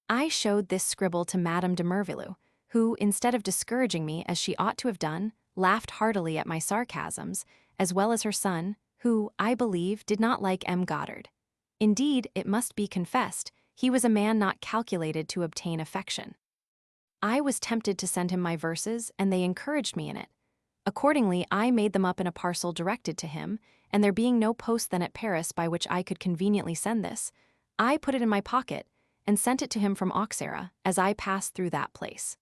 I showed this scribble to Madame de Mervilleux, who, instead of discouraging me as she ought to have done, laughed heartily at my sarcasms, as well as her son, who, I believe, did not like M. Goddard. Indeed, it must be confessed, he was a man not calculated to obtain affection. I was tempted to send him my verses, and they encouraged me in it. Accordingly, I made them up in a parcel directed to him, and there being no post then at Paris by which I could conveniently send this, I put it in my pocket and sent it to him from Auxerre as I passed through that place.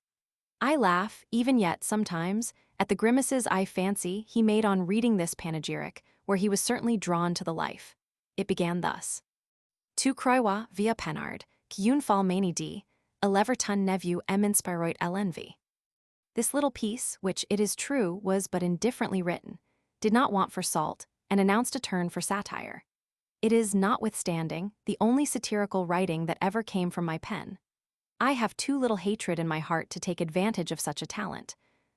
I laugh, even yet sometimes, at the grimaces I fancy he made on reading this panegyric, where he was certainly drawn to the life. It began thus. Tu crois via Penard, qu'une fall manie dit, Eleverton nevu m'inspiroit l'envie. This little piece, which, it is true, was but indifferently written, did not want for salt, and announced a turn for satire. It is, notwithstanding, the only satirical writing that ever came from my pen. I have too little hatred in my heart to take advantage of such a talent,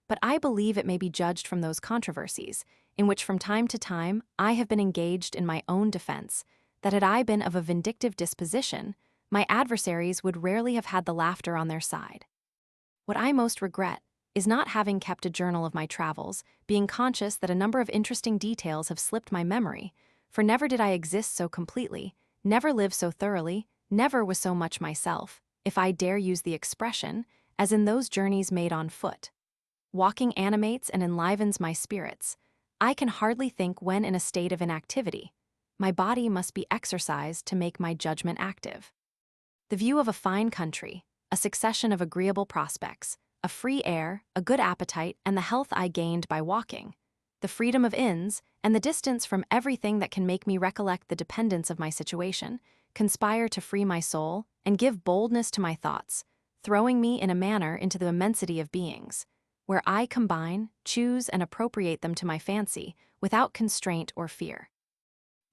but I believe it may be judged from those controversies, in which from time to time I have been engaged in my own defense, that had I been of a vindictive disposition, my adversaries would rarely have had the laughter on their side. What I most regret is not having kept a journal of my travels, being conscious that a number of interesting details have slipped my memory, for never did I exist so completely, never live so thoroughly, never was so much myself, if I dare use the expression, as in those journeys made on foot. Walking animates and enlivens my spirits. I can hardly think when in a state of inactivity. My body must be exercised to make my judgment active. The view of a fine country, a succession of agreeable prospects, a free air, a good appetite, and the health I gained by walking, the freedom of inns, and the distance from everything that can make me recollect the dependence of my situation, conspire to free my soul and give boldness to my thoughts, throwing me in a manner into the immensity of beings, where I combine, choose, and appropriate them to my fancy, without constraint or fear.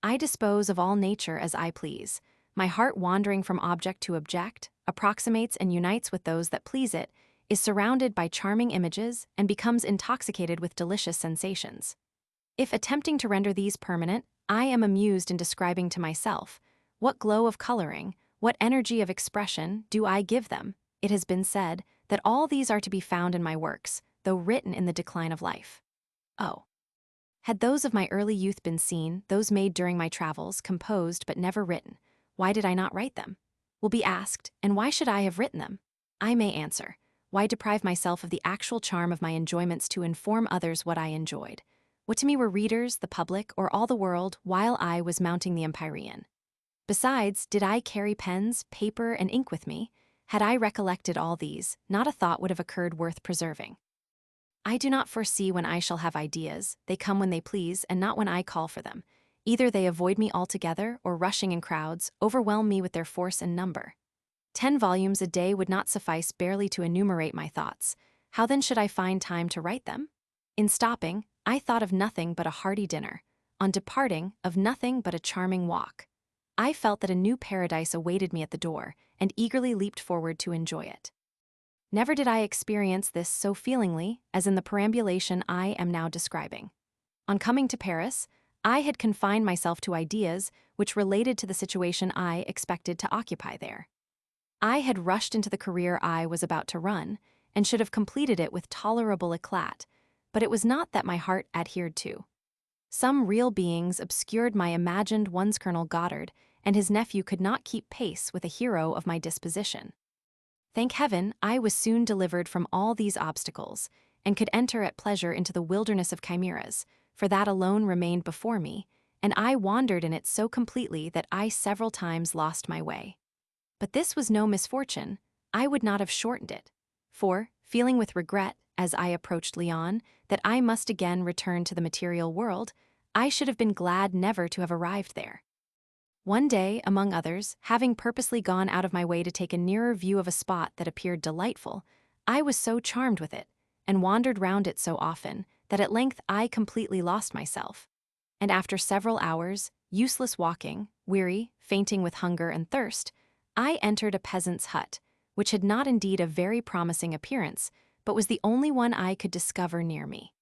I dispose of all nature as I please. My heart, wandering from object to object, approximates and unites with those that please it, is surrounded by charming images, and becomes intoxicated with delicious sensations. If attempting to render these permanent, I am amused in describing to myself, what glow of coloring, what energy of expression do I give them? It has been said that all these are to be found in my works, though written in the decline of life. Oh! Had those of my early youth been seen, those made during my travels, composed but never written, why did I not write them? Will be asked, and why should I have written them? I may answer, why deprive myself of the actual charm of my enjoyments to inform others what I enjoyed? What to me were readers, the public, or all the world, while I was mounting the Empyrean? Besides, did I carry pens, paper, and ink with me? Had I recollected all these, not a thought would have occurred worth preserving. I do not foresee when I shall have ideas. They come when they please, and not when I call for them. Either they avoid me altogether, or rushing in crowds, overwhelm me with their force and number. 10 volumes a day would not suffice barely to enumerate my thoughts. How then should I find time to write them? In stopping, I thought of nothing but a hearty dinner. On departing, of nothing but a charming walk. I felt that a new paradise awaited me at the door, and eagerly leaped forward to enjoy it. Never did I experience this so feelingly as in the perambulation I am now describing. On coming to Paris, I had confined myself to ideas which related to the situation I expected to occupy there. I had rushed into the career I was about to run, and should have completed it with tolerable eclat, but it was not that my heart adhered to. Some real beings obscured my imagined one's Colonel Goddard, and his nephew could not keep pace with a hero of my disposition. Thank heaven, I was soon delivered from all these obstacles, and could enter at pleasure into the wilderness of chimeras, for that alone remained before me, and I wandered in it so completely that I several times lost my way. But this was no misfortune. I would not have shortened it, for, feeling with regret, as I approached Lyons, that I must again return to the material world, I should have been glad never to have arrived there. One day, among others, having purposely gone out of my way to take a nearer view of a spot that appeared delightful, I was so charmed with it, and wandered round it so often, that at length I completely lost myself. And after several hours, useless walking, weary, fainting with hunger and thirst, I entered a peasant's hut, which had not indeed a very promising appearance, but was the only one I could discover near me.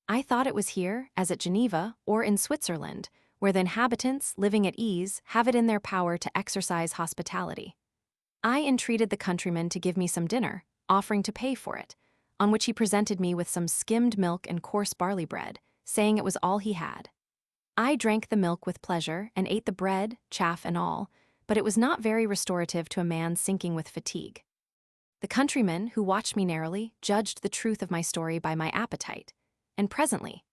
I thought it was here, as at Geneva, or in Switzerland, where the inhabitants, living at ease, have it in their power to exercise hospitality. I entreated the countryman to give me some dinner, offering to pay for it, on which he presented me with some skimmed milk and coarse barley bread, saying it was all he had. I drank the milk with pleasure and ate the bread, chaff and all, but it was not very restorative to a man sinking with fatigue. The countryman, who watched me narrowly, judged the truth of my story by my appetite, and presently,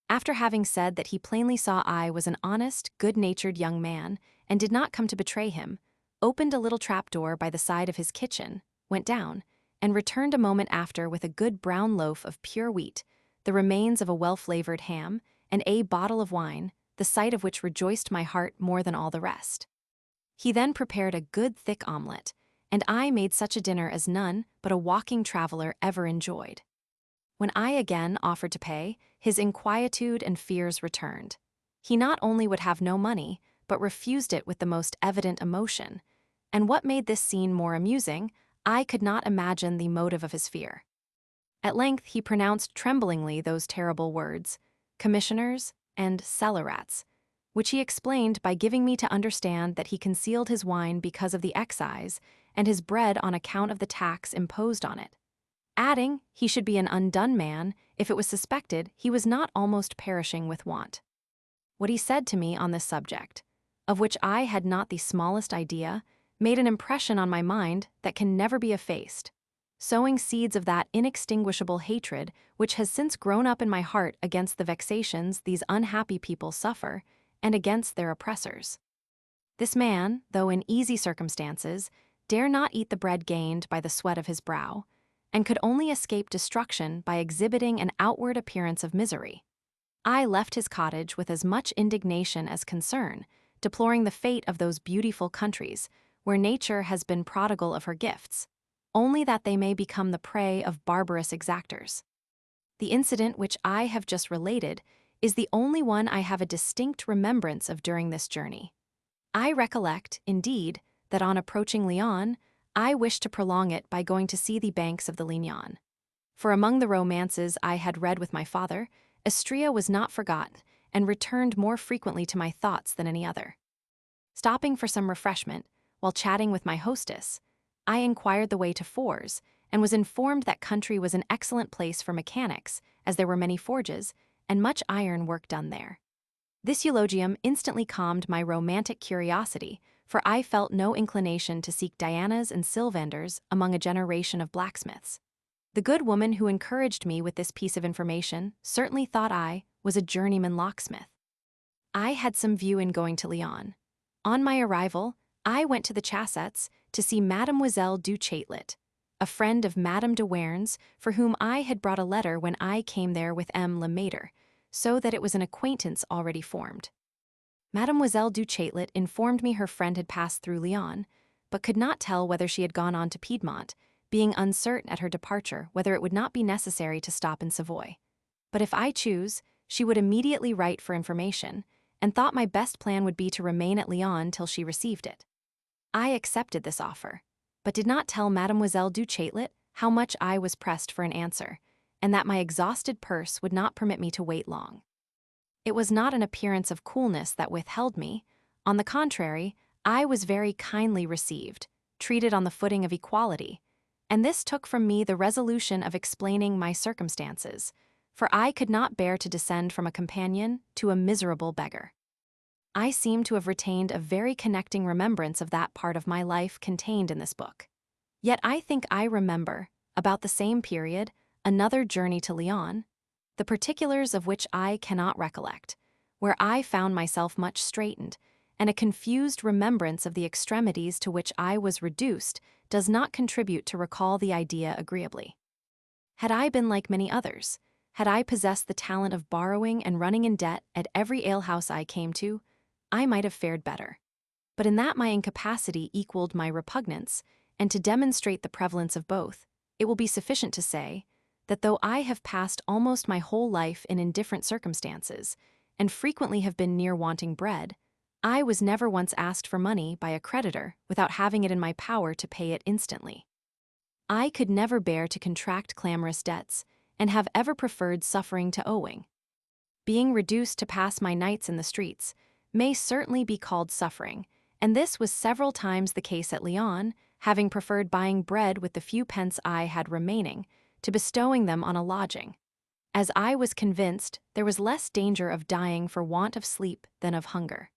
after having said that he plainly saw I was an honest, good-natured young man and did not come to betray him, opened a little trapdoor by the side of his kitchen, went down, and returned a moment after with a good brown loaf of pure wheat, the remains of a well-flavored ham, and a bottle of wine, the sight of which rejoiced my heart more than all the rest. He then prepared a good thick omelette, and I made such a dinner as none but a walking traveler ever enjoyed. When I again offered to pay, his inquietude and fears returned. He not only would have no money, but refused it with the most evident emotion, and what made this scene more amusing, I could not imagine the motive of his fear. At length he pronounced tremblingly those terrible words, commissioners and cellar rats, which he explained by giving me to understand that he concealed his wine because of the excise and his bread on account of the tax imposed on it, adding he should be an undone man if it was suspected he was not almost perishing with want. What he said to me on this subject, of which I had not the smallest idea, made an impression on my mind that can never be effaced, sowing seeds of that inextinguishable hatred which has since grown up in my heart against the vexations these unhappy people suffer and against their oppressors. This man, though in easy circumstances, dare not eat the bread gained by the sweat of his brow, and could only escape destruction by exhibiting an outward appearance of misery. I left his cottage with as much indignation as concern, deploring the fate of those beautiful countries, where nature has been prodigal of her gifts, only that they may become the prey of barbarous exactors. The incident which I have just related is the only one I have a distinct remembrance of during this journey. I recollect, indeed, that on approaching Lyon, I wished to prolong it by going to see the banks of the Lignon. For among the romances I had read with my father, Istria was not forgotten and returned more frequently to my thoughts than any other. Stopping for some refreshment, while chatting with my hostess, I inquired the way to Fours, and was informed that country was an excellent place for mechanics, as there were many forges, and much iron work done there. This eulogium instantly calmed my romantic curiosity, for I felt no inclination to seek Dianas and Sylvanders among a generation of blacksmiths. The good woman who encouraged me with this piece of information certainly thought I was a journeyman locksmith. I had some view in going to Lyon. On my arrival, I went to the Chassettes to see Mademoiselle du Châtelet, a friend of Madame de Werne's, for whom I had brought a letter when I came there with M. Le Maître, so that it was an acquaintance already formed. Mademoiselle du Châtelet informed me her friend had passed through Lyon, but could not tell whether she had gone on to Piedmont, being uncertain at her departure whether it would not be necessary to stop in Savoy. But if I choose, she would immediately write for information, and thought my best plan would be to remain at Lyon till she received it. I accepted this offer, but did not tell Mademoiselle du Châtelet how much I was pressed for an answer, and that my exhausted purse would not permit me to wait long. It was not an appearance of coolness that withheld me. On the contrary, I was very kindly received, treated on the footing of equality, and this took from me the resolution of explaining my circumstances, for I could not bear to descend from a companion to a miserable beggar. I seem to have retained a very connecting remembrance of that part of my life contained in this book. Yet I think I remember, about the same period, another journey to Lyon, the particulars of which I cannot recollect, where I found myself much straitened, and a confused remembrance of the extremities to which I was reduced does not contribute to recall the idea agreeably. Had I been like many others, had I possessed the talent of borrowing and running in debt at every alehouse I came to, I might have fared better. But in that my incapacity equaled my repugnance, and to demonstrate the prevalence of both, it will be sufficient to say that though I have passed almost my whole life in indifferent circumstances, and frequently have been near wanting bread, I was never once asked for money by a creditor without having it in my power to pay it instantly. I could never bear to contract clamorous debts, and have ever preferred suffering to owing. Being reduced to pass my nights in the streets may certainly be called suffering, and this was several times the case at Lyon, having preferred buying bread with the few pence I had remaining to bestowing them on a lodging, as I was convinced there was less danger of dying for want of sleep than of hunger.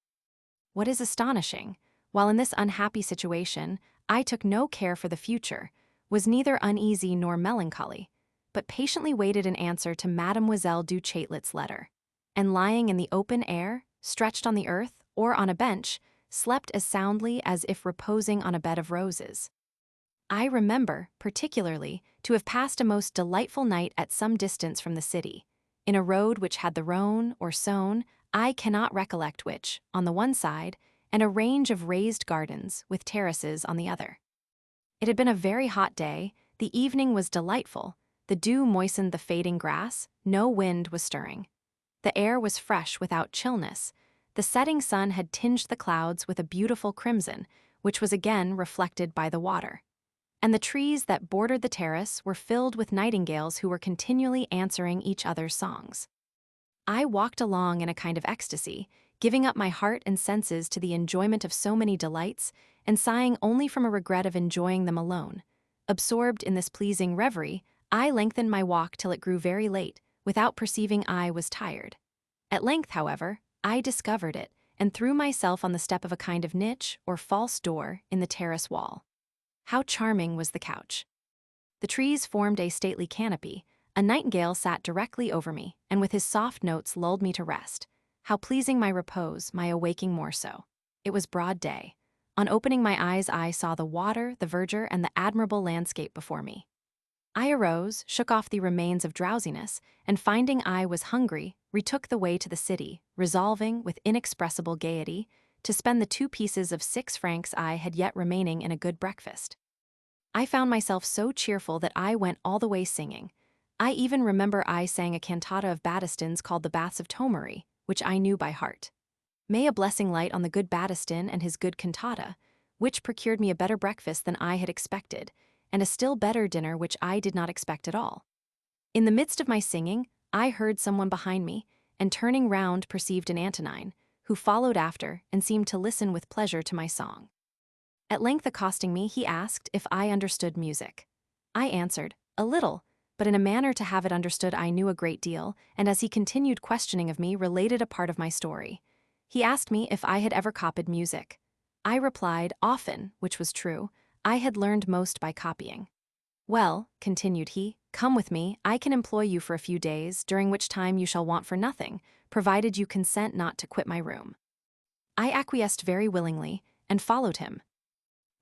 What is astonishing, while in this unhappy situation, I took no care for the future, was neither uneasy nor melancholy, but patiently waited an answer to Mademoiselle du Châtelet's letter, and lying in the open air, stretched on the earth, or on a bench, slept as soundly as if reposing on a bed of roses. I remember, particularly, to have passed a most delightful night at some distance from the city, in a road which had the Rhône or Saône, I cannot recollect which, on the one side, and a range of raised gardens with terraces on the other. It had been a very hot day, the evening was delightful, the dew moistened the fading grass, no wind was stirring. The air was fresh without chillness, the setting sun had tinged the clouds with a beautiful crimson, which was again reflected by the water, and the trees that bordered the terrace were filled with nightingales who were continually answering each other's songs. I walked along in a kind of ecstasy, giving up my heart and senses to the enjoyment of so many delights, and sighing only from a regret of enjoying them alone. Absorbed in this pleasing reverie, I lengthened my walk till it grew very late, without perceiving I was tired. At length, however, I discovered it, and threw myself on the step of a kind of niche or false door in the terrace wall. How charming was the couch! The trees formed a stately canopy, a nightingale sat directly over me, and with his soft notes lulled me to rest. How pleasing my repose, my awaking more so. It was broad day. On opening my eyes I saw the water, the verdure, and the admirable landscape before me. I arose, shook off the remains of drowsiness, and finding I was hungry, retook the way to the city, resolving, with inexpressible gaiety, to spend the 2 pieces of 6 francs I had yet remaining in a good breakfast. I found myself so cheerful that I went all the way singing. I even remember I sang a cantata of Battiston's called The Baths of Thomery, which I knew by heart. May a blessing light on the good Battiston and his good cantata, which procured me a better breakfast than I had expected, and a still better dinner which I did not expect at all. In the midst of my singing, I heard someone behind me, and turning round perceived an Antonine, who followed after and seemed to listen with pleasure to my song. At length accosting me, he asked if I understood music. I answered, a little, but in a manner to have it understood I knew a great deal, and as he continued questioning of me, related a part of my story. He asked me if I had ever copied music. I replied, often, which was true. I had learned most by copying. Well, continued he, come with me, I can employ you for a few days, during which time you shall want for nothing, provided you consent not to quit my room. I acquiesced very willingly, and followed him.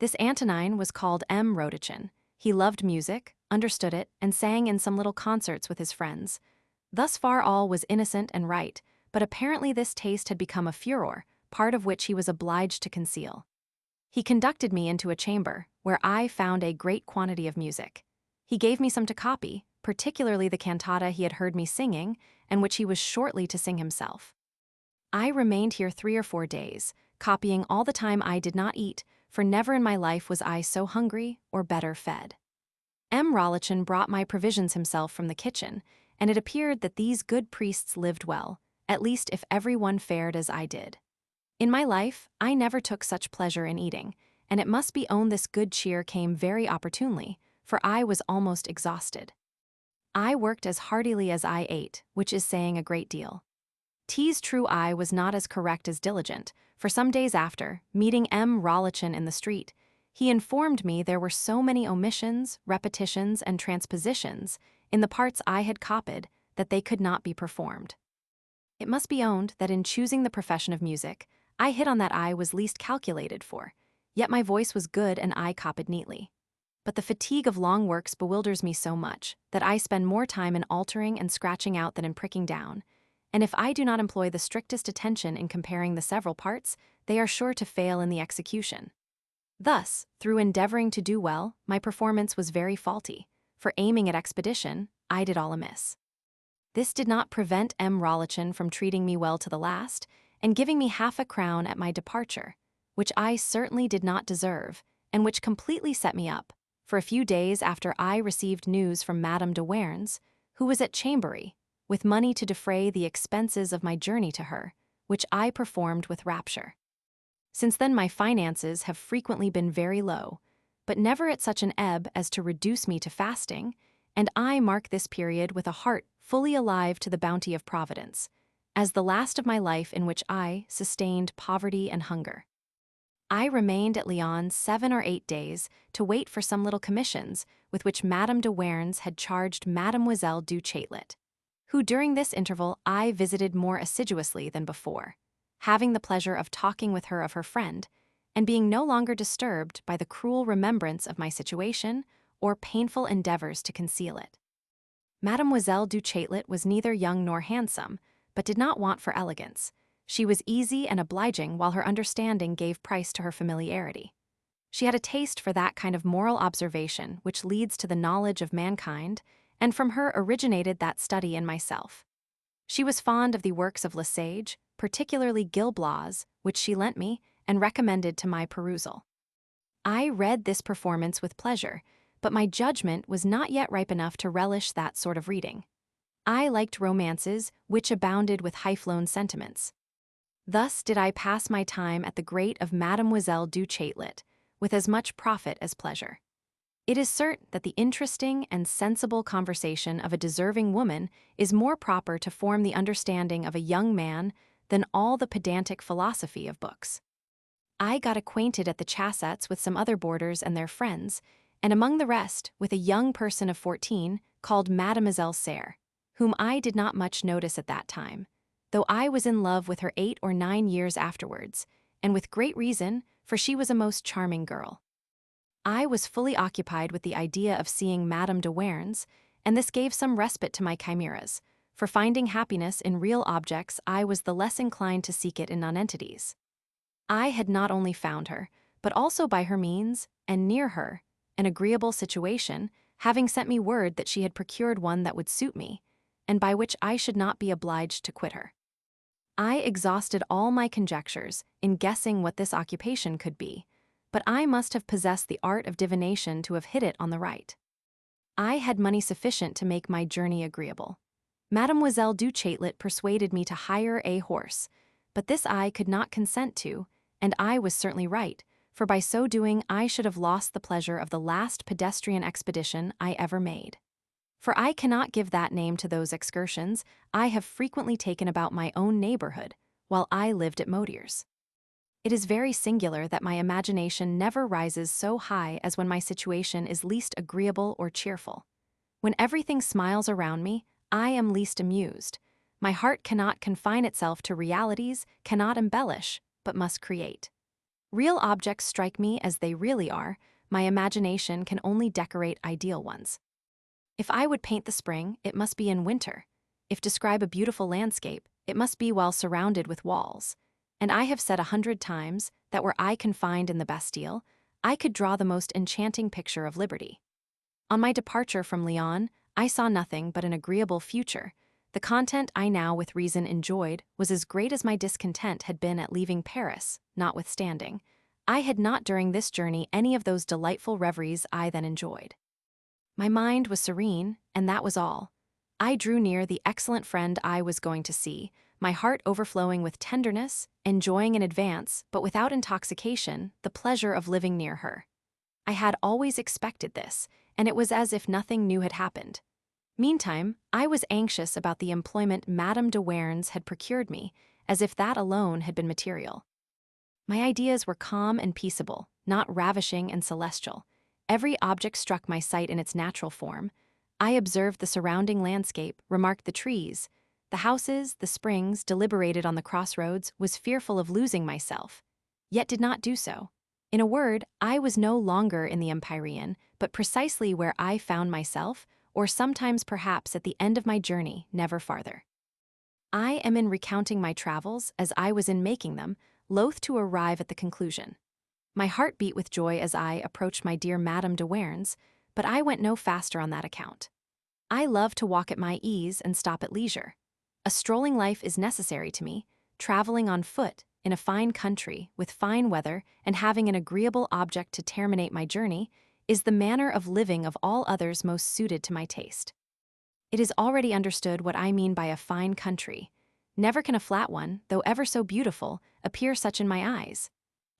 This Antonine was called M. Rodichin. He loved music, understood it, and sang in some little concerts with his friends. Thus far all was innocent and right, but apparently this taste had become a furor, part of which he was obliged to conceal. He conducted me into a chamber, where I found a great quantity of music. He gave me some to copy, particularly the cantata he had heard me singing, and which he was shortly to sing himself. I remained here 3 or 4 days, copying all the time I did not eat, for never in my life was I so hungry or better fed. M. Rollichin brought my provisions himself from the kitchen, and it appeared that these good priests lived well, at least if every one fared as I did. In my life, I never took such pleasure in eating, and it must be owned this good cheer came very opportunely, for I was almost exhausted. I worked as heartily as I ate, which is saying a great deal. 'Tis true I was not as correct as diligent, for some days after, meeting M. Rollichin in the street, he informed me there were so many omissions, repetitions, and transpositions in the parts I had copied that they could not be performed. It must be owned that in choosing the profession of music, I hit on that I was least calculated for, yet my voice was good and I copied neatly. But the fatigue of long works bewilders me so much that I spend more time in altering and scratching out than in pricking down, and if I do not employ the strictest attention in comparing the several parts, they are sure to fail in the execution. Thus, through endeavoring to do well, my performance was very faulty, for aiming at expedition, I did all amiss. This did not prevent M. Rollichin from treating me well to the last, and giving me half a crown at my departure, which I certainly did not deserve, and which completely set me up, for a few days after I received news from Madame de Werns, who was at Chambery, with money to defray the expenses of my journey to her, which I performed with rapture. Since then my finances have frequently been very low, but never at such an ebb as to reduce me to fasting, and I mark this period with a heart fully alive to the bounty of Providence, as the last of my life in which I sustained poverty and hunger. I remained at Lyon 7 or 8 days to wait for some little commissions with which Madame de Warens had charged Mademoiselle du Châtelet, who during this interval I visited more assiduously than before, having the pleasure of talking with her of her friend, and being no longer disturbed by the cruel remembrance of my situation or painful endeavors to conceal it. Mademoiselle du Châtelet was neither young nor handsome, but did not want for elegance. She was easy and obliging, while her understanding gave price to her familiarity. She had a taste for that kind of moral observation which leads to the knowledge of mankind, and from her originated that study in myself. She was fond of the works of Le Sage, particularly Gil Blas, which she lent me and recommended to my perusal. I read this performance with pleasure, but my judgment was not yet ripe enough to relish that sort of reading. I liked romances which abounded with high-flown sentiments. Thus did I pass my time at the grate of Mademoiselle du Châtelet, with as much profit as pleasure. It is certain that the interesting and sensible conversation of a deserving woman is more proper to form the understanding of a young man than all the pedantic philosophy of books. I got acquainted at the Chassets with some other boarders and their friends, and among the rest with a young person of 14 called Mademoiselle Serre, whom I did not much notice at that time, though I was in love with her 8 or 9 years afterwards, and with great reason, for she was a most charming girl. I was fully occupied with the idea of seeing Madame de Warens, and this gave some respite to my chimeras, for finding happiness in real objects I was the less inclined to seek it in nonentities. I had not only found her, but also by her means, and near her, an agreeable situation, having sent me word that she had procured one that would suit me, and by which I should not be obliged to quit her. I exhausted all my conjectures in guessing what this occupation could be, but I must have possessed the art of divination to have hit it on the right. I had money sufficient to make my journey agreeable. Mademoiselle du Châtelet persuaded me to hire a horse, but this I could not consent to, and I was certainly right, for by so doing I should have lost the pleasure of the last pedestrian expedition I ever made. For I cannot give that name to those excursions I have frequently taken about my own neighborhood, while I lived at Motier's. It is very singular that my imagination never rises so high as when my situation is least agreeable or cheerful. When everything smiles around me, I am least amused. My heart cannot confine itself to realities, cannot embellish, but must create. Real objects strike me as they really are, my imagination can only decorate ideal ones. If I would paint the spring, it must be in winter. If describe a beautiful landscape, it must be while surrounded with walls. And I have said 100 times that were I confined in the Bastille, I could draw the most enchanting picture of liberty. On my departure from Lyon, I saw nothing but an agreeable future. The content I now with reason enjoyed was as great as my discontent had been at leaving Paris, notwithstanding. I had not during this journey any of those delightful reveries I then enjoyed. My mind was serene, and that was all. I drew near the excellent friend I was going to see, my heart overflowing with tenderness, enjoying in advance, but without intoxication, the pleasure of living near her. I had always expected this, and it was as if nothing new had happened. Meantime, I was anxious about the employment Madame de Warens had procured me, as if that alone had been material. My ideas were calm and peaceable, not ravishing and celestial. Every object struck my sight in its natural form. I observed the surrounding landscape, remarked the trees, the houses, the springs, deliberated on the crossroads, was fearful of losing myself, yet did not do so. In a word, I was no longer in the Empyrean, but precisely where I found myself, or sometimes perhaps at the end of my journey, never farther. I am in recounting my travels, as I was in making them, loath to arrive at the conclusion. My heart beat with joy as I approached my dear Madame de Warens, but I went no faster on that account. I love to walk at my ease and stop at leisure. A strolling life is necessary to me, traveling on foot, in a fine country, with fine weather, and having an agreeable object to terminate my journey, is the manner of living of all others most suited to my taste. It is already understood what I mean by a fine country. Never can a flat one, though ever so beautiful, appear such in my eyes.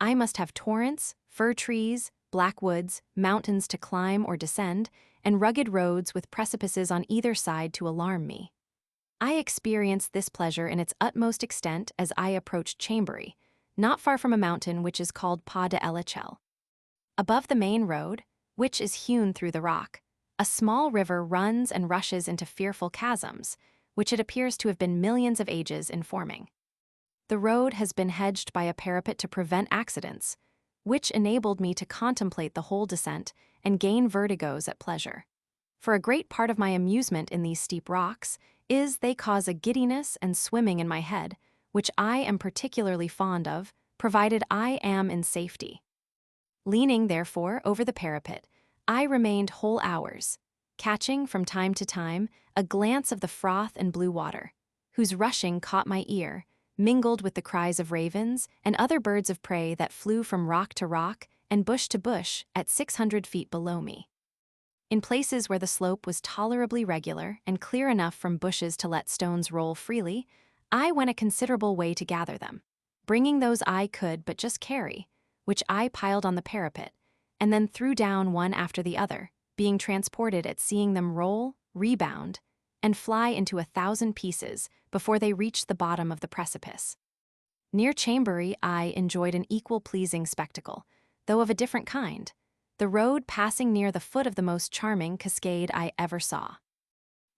I must have torrents, fir trees, black woods, mountains to climb or descend, and rugged roads with precipices on either side to alarm me. I experienced this pleasure in its utmost extent as I approached Chambéry, not far from a mountain which is called Pas de l'Echelle. Above the main road, which is hewn through the rock, a small river runs and rushes into fearful chasms, which it appears to have been millions of ages in forming. The road has been hedged by a parapet to prevent accidents, which enabled me to contemplate the whole descent and gain vertigos at pleasure. For a great part of my amusement in these steep rocks is they cause a giddiness and swimming in my head, which I am particularly fond of, provided I am in safety. Leaning, therefore, over the parapet, I remained whole hours, catching from time to time a glance of the froth and blue water, whose rushing caught my ear, mingled with the cries of ravens and other birds of prey that flew from rock to rock and bush to bush at 600 feet below me. In places where the slope was tolerably regular and clear enough from bushes to let stones roll freely, I went a considerable way to gather them, bringing those I could but just carry, which I piled on the parapet, and then threw down one after the other, being transported at seeing them roll, rebound, and fly into 1,000 pieces before they reached the bottom of the precipice. Near Chambéry I enjoyed an equal pleasing spectacle, though of a different kind, the road passing near the foot of the most charming cascade I ever saw.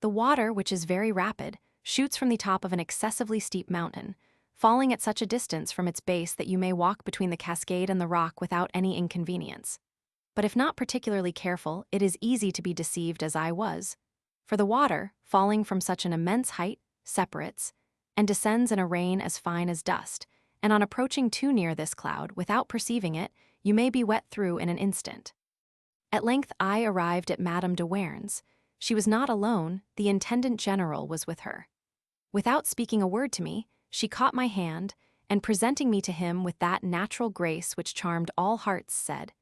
The water, which is very rapid, shoots from the top of an excessively steep mountain, falling at such a distance from its base that you may walk between the cascade and the rock without any inconvenience. But if not particularly careful, it is easy to be deceived as I was, for the water, falling from such an immense height, separates, and descends in a rain as fine as dust, and on approaching too near this cloud, without perceiving it, you may be wet through in an instant. At length I arrived at Madame de Warens. She was not alone, the Intendant General was with her. Without speaking a word to me, she caught my hand, and presenting me to him with that natural grace which charmed all hearts, said,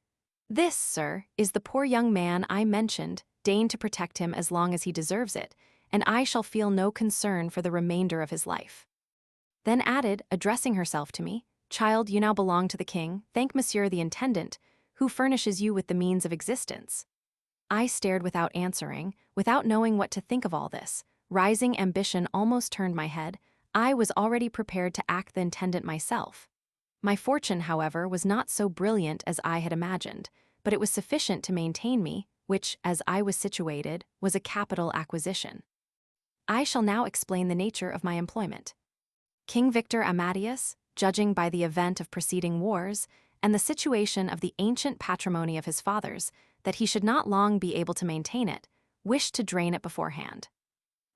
"This, sir, is the poor young man I mentioned. Deign to protect him as long as he deserves it, and I shall feel no concern for the remainder of his life." Then added, addressing herself to me, "Child, you now belong to the king. Thank Monsieur the Intendant, who furnishes you with the means of existence." I stared without answering, without knowing what to think of all this. Rising ambition almost turned my head. I was already prepared to act the intendant myself. My fortune, however, was not so brilliant as I had imagined, but it was sufficient to maintain me, which, as I was situated, was a capital acquisition. I shall now explain the nature of my employment. King Victor Amadeus, judging by the event of preceding wars, and the situation of the ancient patrimony of his fathers, that he should not long be able to maintain it, wished to drain it beforehand.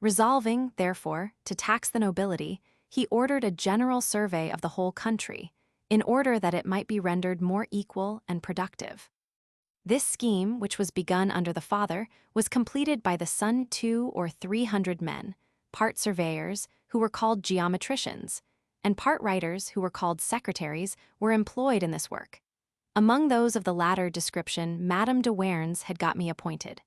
Resolving, therefore, to tax the nobility, he ordered a general survey of the whole country, in order that it might be rendered more equal and productive. This scheme, which was begun under the father, was completed by the son 200 or 300 men, part surveyors, who were called geometricians, and part writers, who were called secretaries, were employed in this work. Among those of the latter description, Madame de Warens had got me appointed.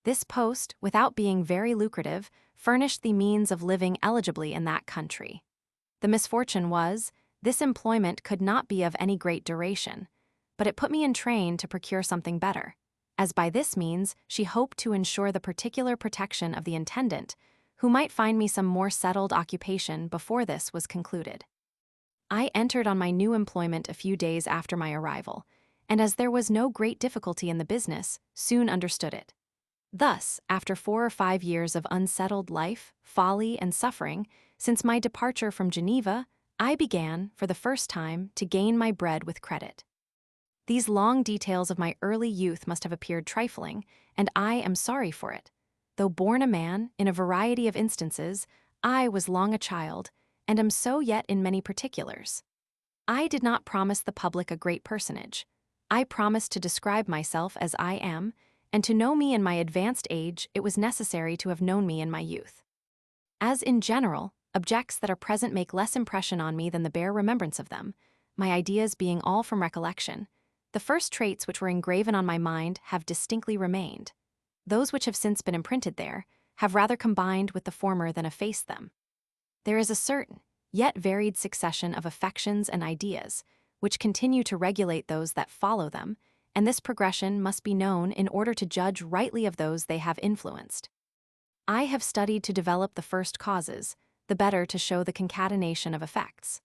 This post, without being very lucrative, furnished the means of living eligibly in that country. The misfortune was, this employment could not be of any great duration, but it put me in train to procure something better, as by this means she hoped to ensure the particular protection of the intendant, who might find me some more settled occupation before this was concluded. I entered on my new employment a few days after my arrival, and as there was no great difficulty in the business, soon understood it. Thus, after 4 or 5 years of unsettled life, folly, and suffering, since my departure from Geneva, I began, for the first time, to gain my bread with credit. These long details of my early youth must have appeared trifling, and I am sorry for it. Though born a man, in a variety of instances, I was long a child, and am so yet in many particulars. I did not promise the public a great personage. I promised to describe myself as I am, and to know me in my advanced age it was necessary to have known me in my youth. As in general, objects that are present make less impression on me than the bare remembrance of them, my ideas being all from recollection, the first traits which were engraven on my mind have distinctly remained. Those which have since been imprinted there have rather combined with the former than effaced them. There is a certain, yet varied succession of affections and ideas, which continue to regulate those that follow them, and this progression must be known in order to judge rightly of those they have influenced. I have studied to develop the first causes, the better to show the concatenation of effects.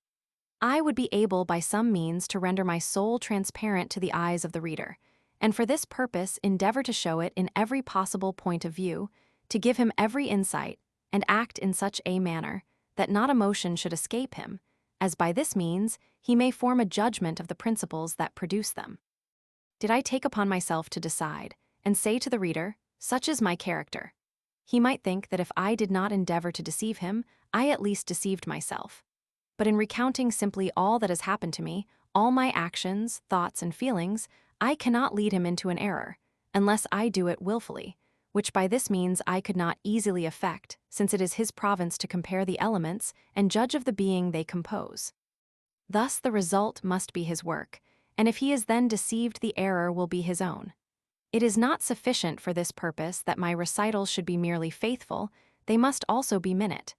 I would be able by some means to render my soul transparent to the eyes of the reader, and for this purpose endeavor to show it in every possible point of view, to give him every insight, and act in such a manner that not a motion should escape him, as by this means he may form a judgment of the principles that produce them. Did I take upon myself to decide, and say to the reader, "Such is my character," he might think that if I did not endeavor to deceive him, I at least deceived myself. But in recounting simply all that has happened to me, all my actions, thoughts, and feelings, I cannot lead him into an error, unless I do it willfully, which by this means I could not easily effect, since it is his province to compare the elements and judge of the being they compose. Thus the result must be his work, and if he is then deceived, the error will be his own. It is not sufficient for this purpose that my recitals should be merely faithful, they must also be minute.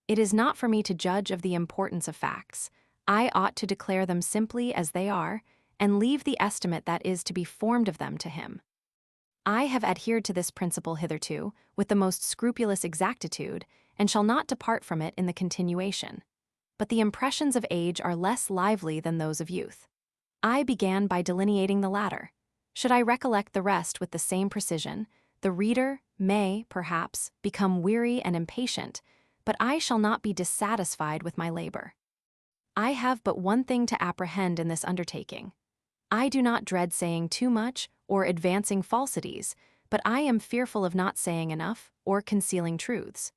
It is not for me to judge of the importance of facts. I ought to declare them simply as they are, and leave the estimate that is to be formed of them to him. I have adhered to this principle hitherto with the most scrupulous exactitude, and shall not depart from it in the continuation. But the impressions of age are less lively than those of youth. I began by delineating the latter. Should I recollect the rest with the same precision, the reader may, perhaps, become weary and impatient, but I shall not be dissatisfied with my labor. I have but one thing to apprehend in this undertaking. I do not dread saying too much or advancing falsities, but I am fearful of not saying enough or concealing truths.